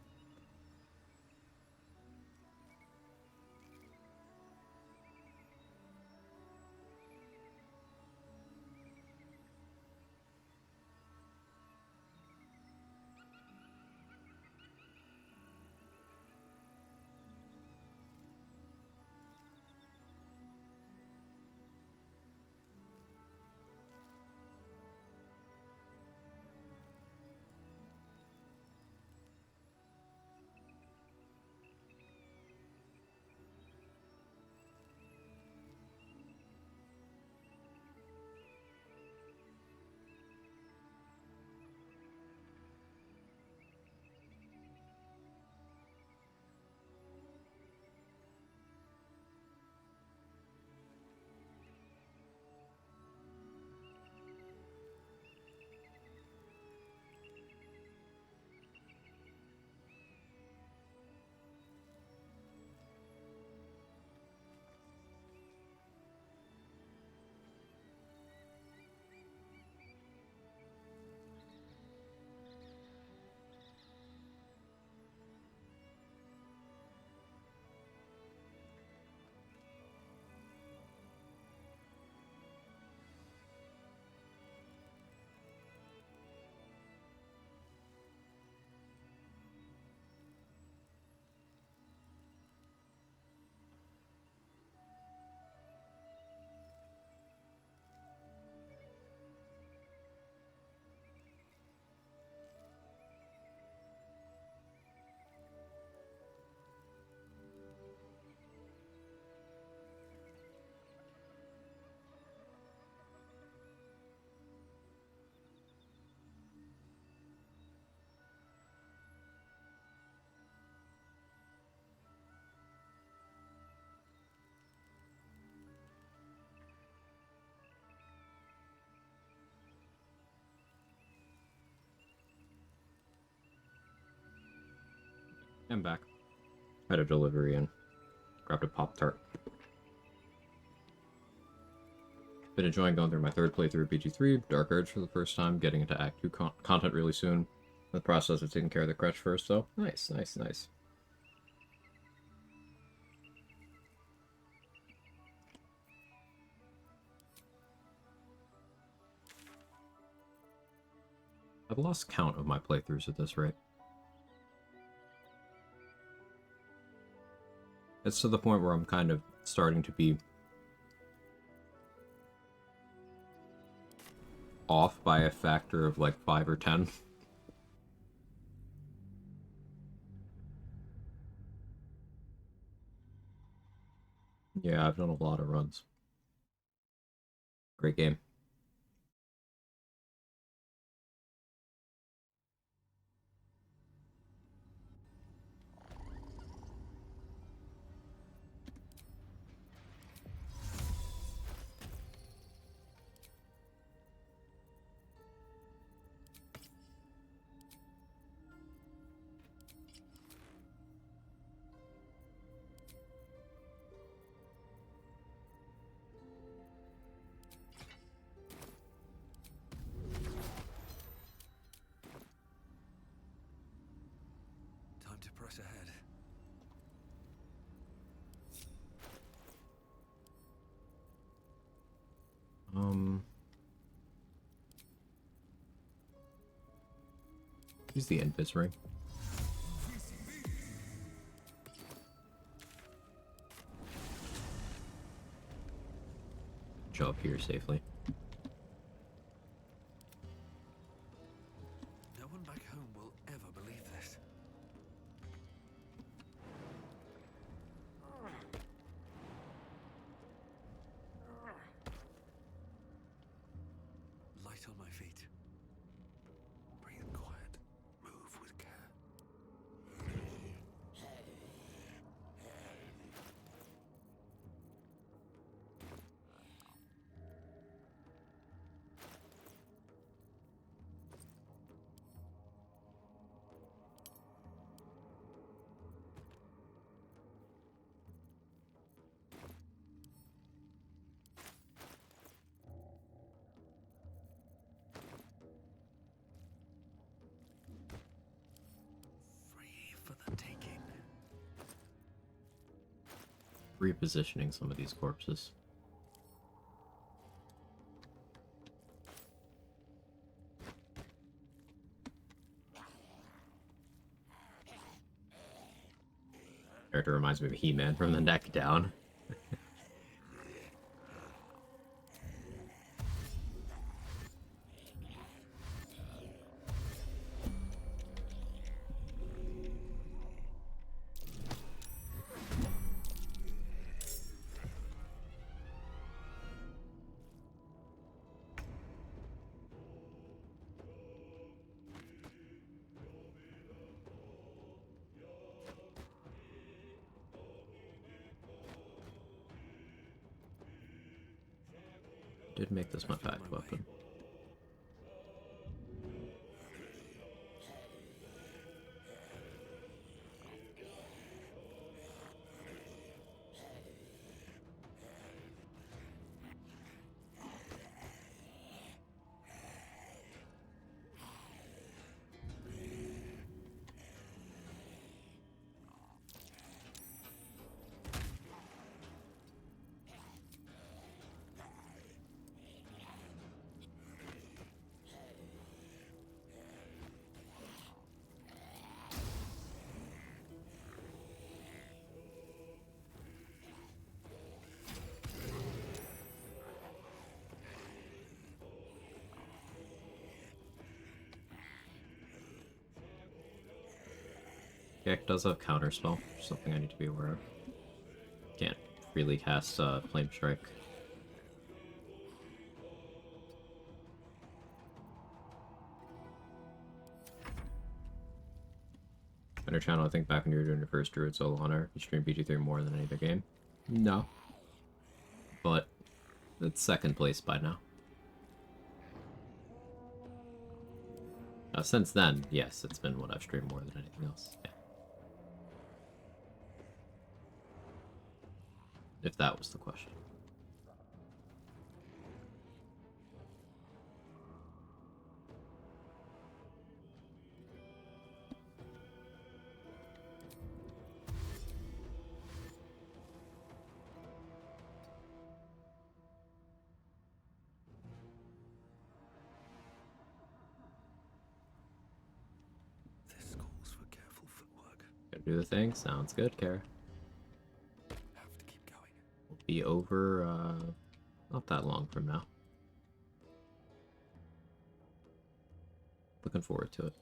I'm back. Had a delivery and grabbed a Pop-Tart. Been enjoying going through my third playthrough of BG3, Dark Urge for the first time, getting into Act 2 content really soon. In the process of taking care of the crutch first, though. Nice, nice, nice. I've lost count of my playthroughs at this rate. It's to the point where I'm kind of starting to be off by a factor of like 5 or 10. Yeah, I've done a lot of runs. Great game. Time to press ahead. Use the Invis ring. Show up here safely. No one back home will ever believe this. Light on my feet. Breathe quiet. Move with care. Free for the taking. Repositioning some of these corpses. Character reminds me of He-Man from the neck down. Did make this my fact weapon. Quag does have counterspell, something I need to be aware of. Can't freely cast Flame Strike. On your channel, I think back when you were doing your first Druid solo hunter, you streamed BG3 more than any other game. No. But it's second place by now. Since then, yes, it's been what I've streamed more than anything else. Yeah. if that was the question. This calls for careful footwork. Gotta do the thing. Sounds good, Kara. Have to keep going. We'll be over, not that long from now. Looking forward to it.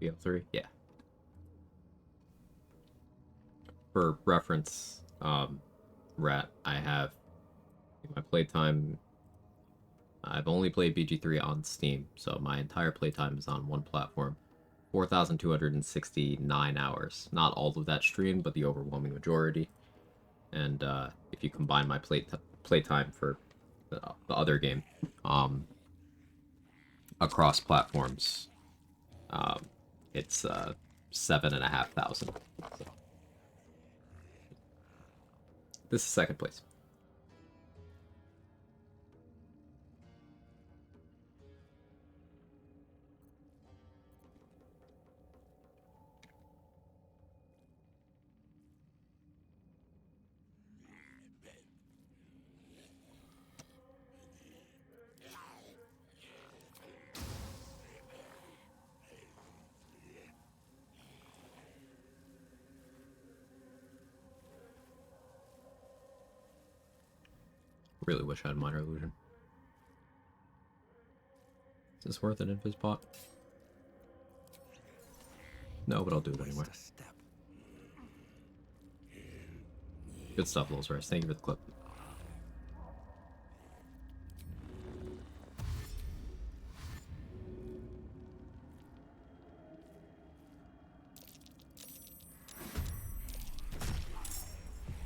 BL3? Yeah. For reference, Rat, I have my playtime. I've only played BG3 on Steam, so my entire playtime is on one platform. 4,269 hours. Not all of that streamed, but the overwhelming majority. And if you combine my playtime for the other game, across platforms, it's 7,500. So. This is second place. Really wish I had minor illusion. Is this worth an invis pot? No, but I'll do it anyway. Good stuff, Lils Rice. Thank you for the clip.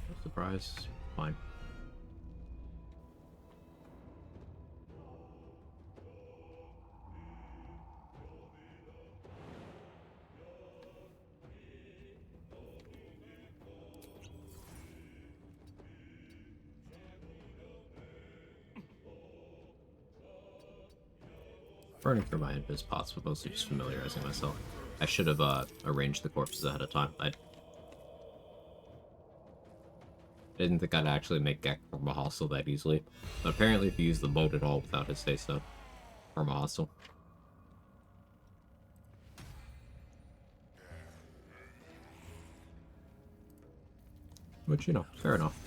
No surprise. Fine. Burning through my invis pots, but mostly just familiarizing myself. I should have arranged the corpses ahead of time. I didn't think I'd actually make Gek from a hostile that easily. But apparently if you use the mode at all without his say-so, from a hostile. Which, you know, fair enough.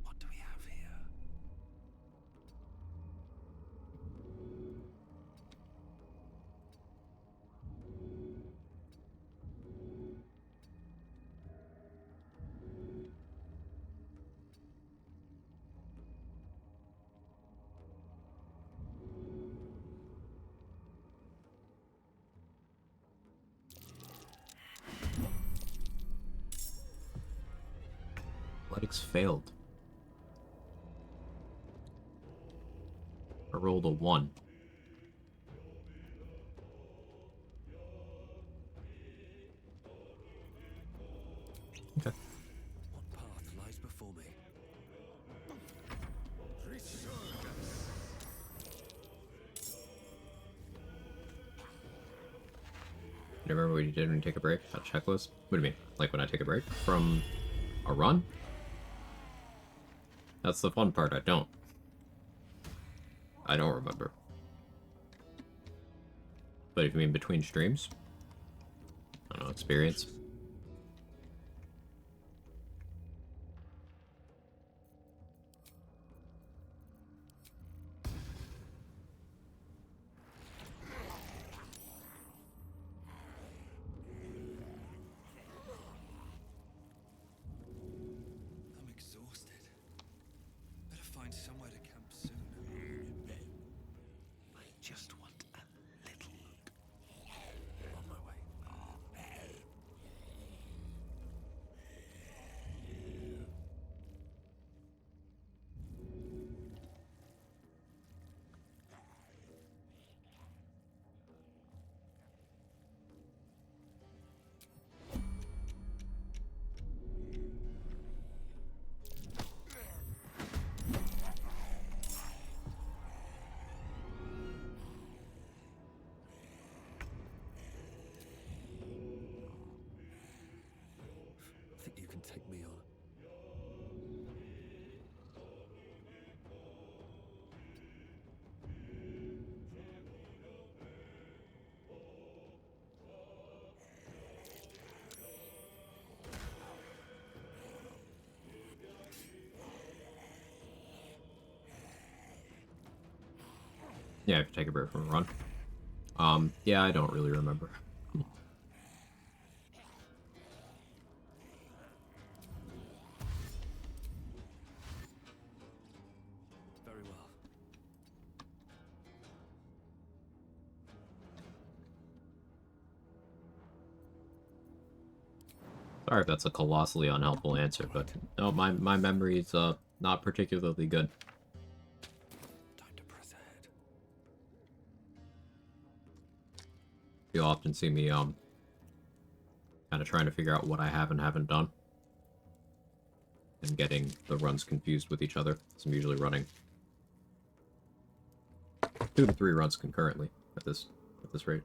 What do we have here? Athletics failed. I rolled a 1. Okay. What path lies before me? You remember what you did when you take a break? That checklist? What do you mean? Like when I take a break from a run? That's the fun part, I don't remember. But if you mean between streams? I don't know, experience. I'm exhausted. Better find somewhere to camp soon. I just want a little look. On my way. Yeah, if you take a break from a run. Yeah, I don't really remember. Very well. Sorry if that's a colossally unhelpful answer, but no, my memory is not particularly good. Time to press ahead. You'll often see me kind of trying to figure out what I have and haven't done, and getting the runs confused with each other. So I'm usually running 2 to 3 runs concurrently at this rate.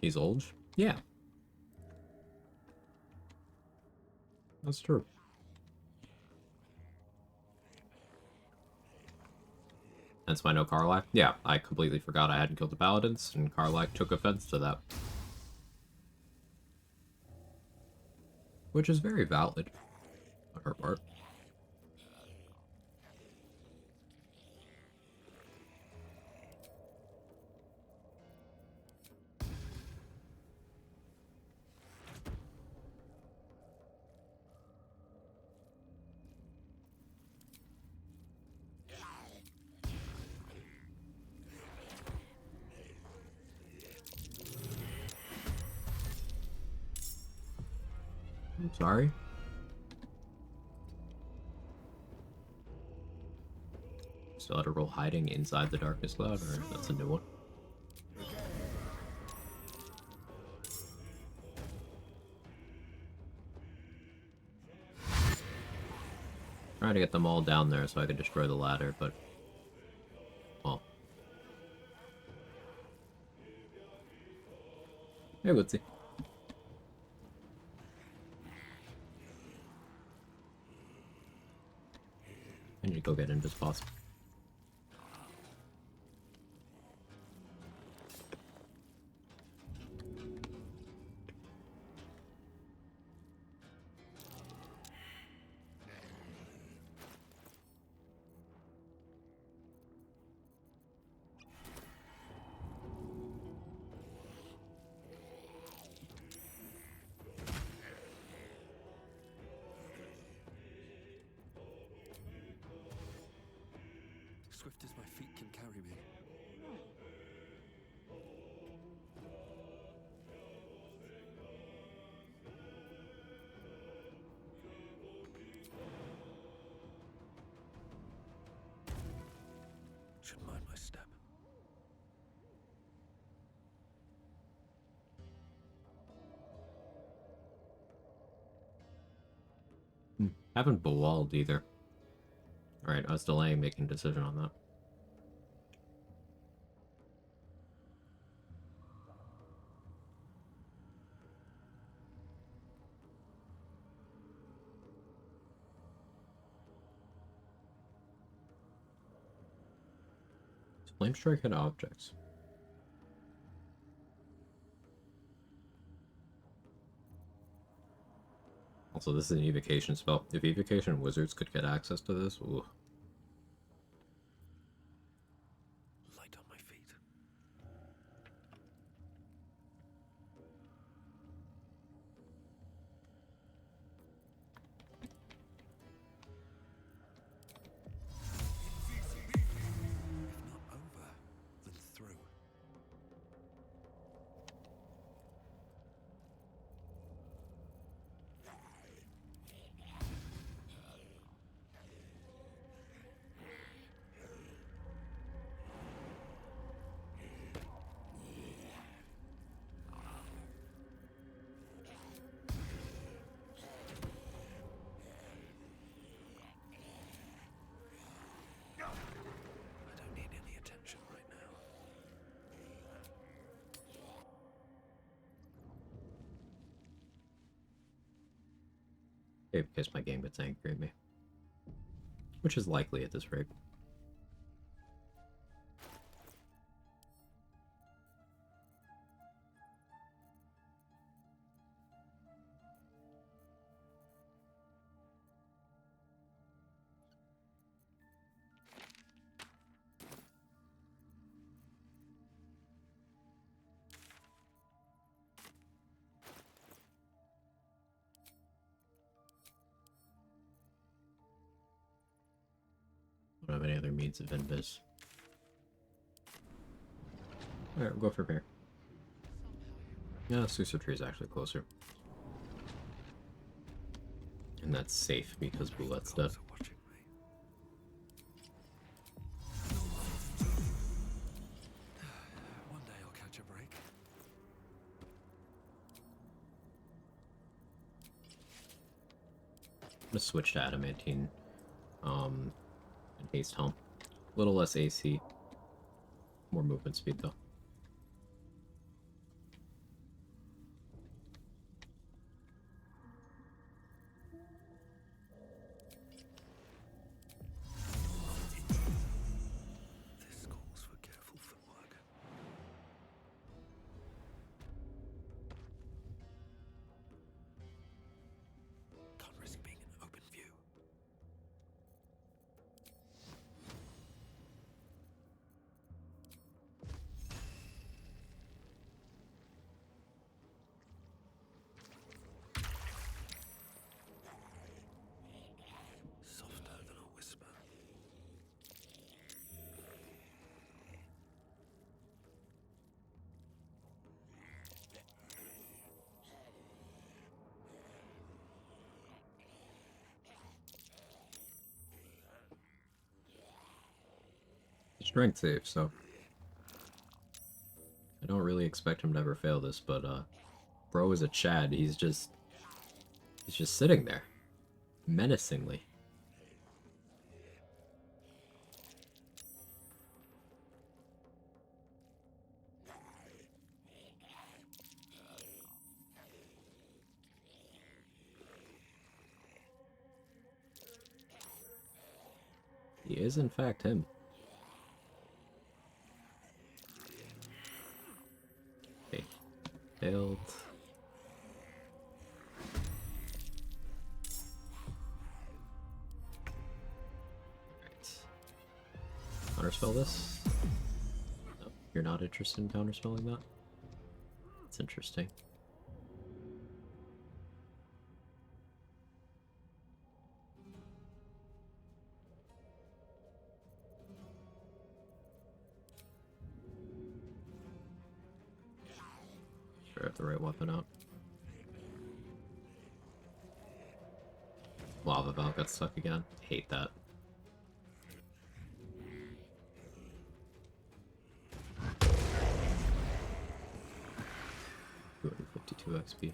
He's old? Yeah. That's true. Hence why no Karlach? Yeah, I completely forgot I hadn't killed the Paladins, and Karlach took offense to that. Which is very valid on her part. I'm sorry. Still had a roll hiding inside the darkness cloud, or that's a new one? Trying to get them all down there so I can destroy the ladder, but well. Hey, Woodsy. I need to go get into this boss. Swift as my feet can carry me. Should mind my step. Haven't bewalled either. Alright, I was delaying making a decision on that. Flame strike hit objects. Also, this is an evocation spell. If evocation wizards could get access to this, ooh. Light on my feet. If not over, then through. I don't need any attention right now. In case my game gets angry at me. Which is likely at this rate. have any other means of invis. Alright, we'll go for bear. Yeah, Susa Tree is actually closer. And that's safe because Boulette's dead. One day I'll catch a break. I'm gonna switch to Adamantine and Haste Helm. A little less AC. More movement speed though. This calls for careful footwork. Can't risk being in open view. Softer than a whisper. Strength save, so I don't really expect him to ever fail this, but bro is a Chad. He's just sitting there menacingly. He is in fact him. Okay. Failed. Counterspell this? No, you're not interested in counterspelling that? That's interesting. Sure, I have the right weapon out. Lava Valve got stuck again. Hate that. 252 XP.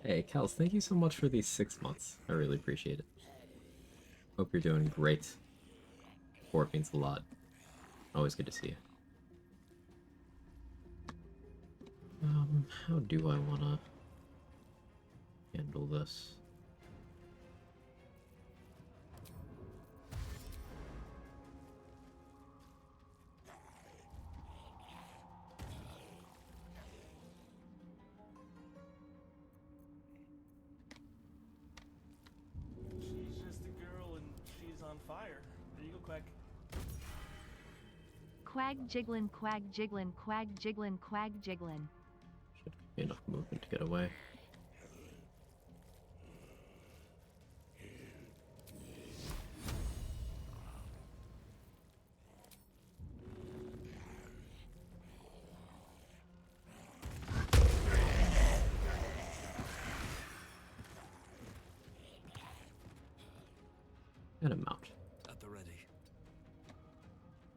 Hey, Kels, thank you so much for these 6 months. I really appreciate it. Hope you're doing great. Support means a lot. Always good to see you. How do I want to handle this? She's just a girl and she's on fire. There you go, Quag. Quag jiggling, quag jiggling, quag jiggling, quag jiggling. Should be enough movement to get away. And a mount. At the ready.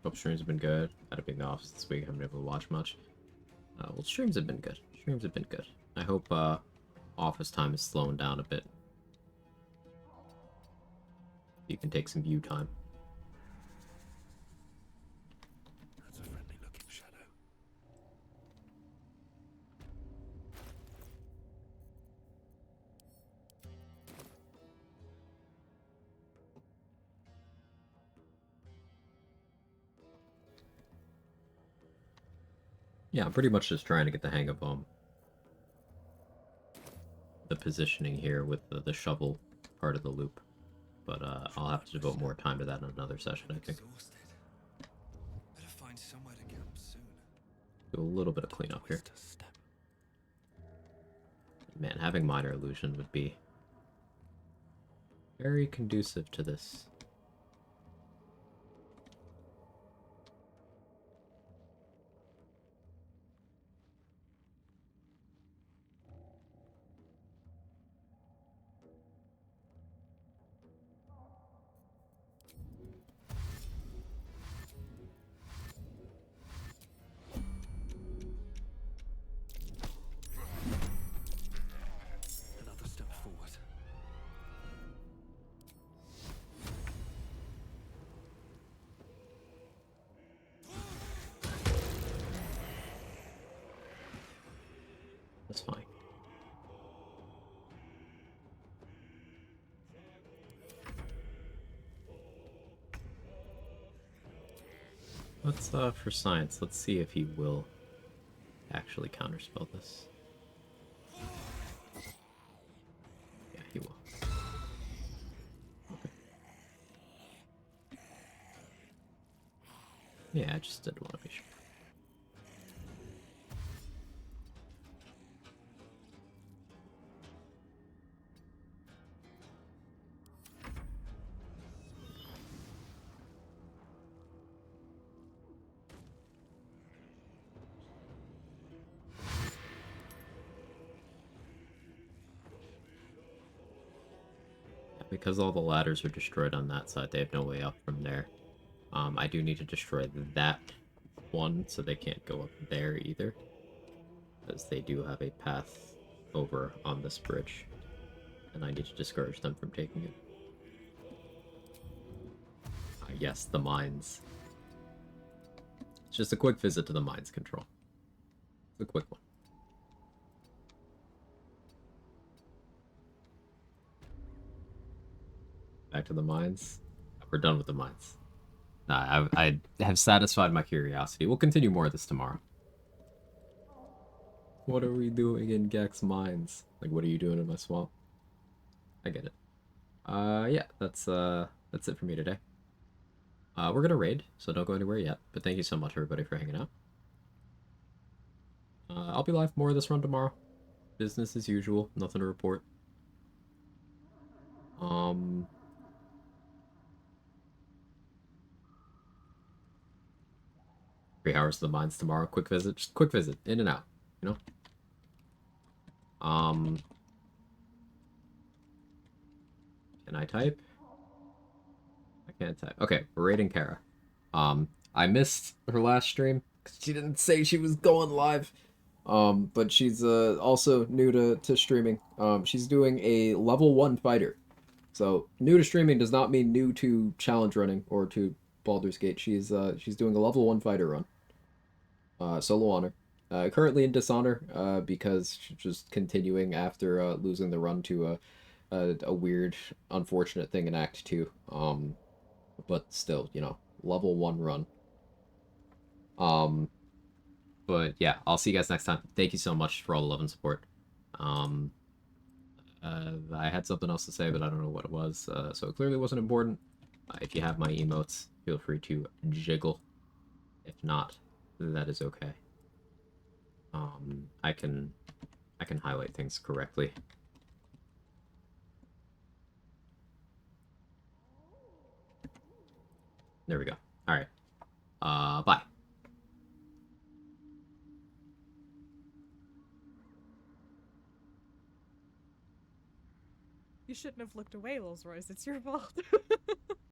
Hope streams have been good. Had a big off this week. I haven't been able to watch much. Well, streams have been good. Streams have been good. I hope office time is slowing down a bit. You can take some view time. That's a friendly looking shadow. Yeah, I'm pretty much just trying to get the hang of the positioning here with the shovel part of the loop. But I'll have to devote more time to that in another session, I think. Better find somewhere to camp soon. Do a little bit of cleanup here. Man, having minor illusion would be very conducive to this. Another step forward. That's fine. Let's, for science, let's see if he will actually counterspell this. Yeah, he will. Okay. Yeah, I just didn't want to be sure. Because all the ladders are destroyed on that side, they have no way up from there. I do need to destroy that one, so they can't go up there either. Because they do have a path over on this bridge. And I need to discourage them from taking it. Yes, the mines. It's just a quick visit to the mines control. It's a quick one. Back to the mines. We're done with the mines. Nah, I have satisfied my curiosity. We'll continue more of this tomorrow. What are we doing in Gek's mines? Like, what are you doing in my swamp? I get it. Yeah, that's it for me today. We're gonna raid, so don't go anywhere yet. But thank you so much, everybody, for hanging out. I'll be live more of this run tomorrow. Business as usual. Nothing to report. 3 hours to the mines tomorrow. Quick visit. Just quick visit. In and out. You know? Can I type? I can't type. Okay, we're raiding Kara. I missed her last stream because she didn't say she was going live. But she's also new to streaming. She's doing a level 1 fighter. So new to streaming does not mean new to challenge running or to Baldur's Gate. She's doing a level 1 fighter run. Solo honor. Currently in dishonor because she's just continuing after losing the run to a weird, unfortunate thing in Act 2. But still, you know, level 1 run. But yeah, I'll see you guys next time. Thank you so much for all the love and support. I had something else to say, but I don't know what it was, so it clearly wasn't important. If you have my emotes, feel free to jiggle. If not, that is okay. I can highlight things correctly. There we go. Alright. Bye. You shouldn't have looked away, Rolls Royce. It's your fault.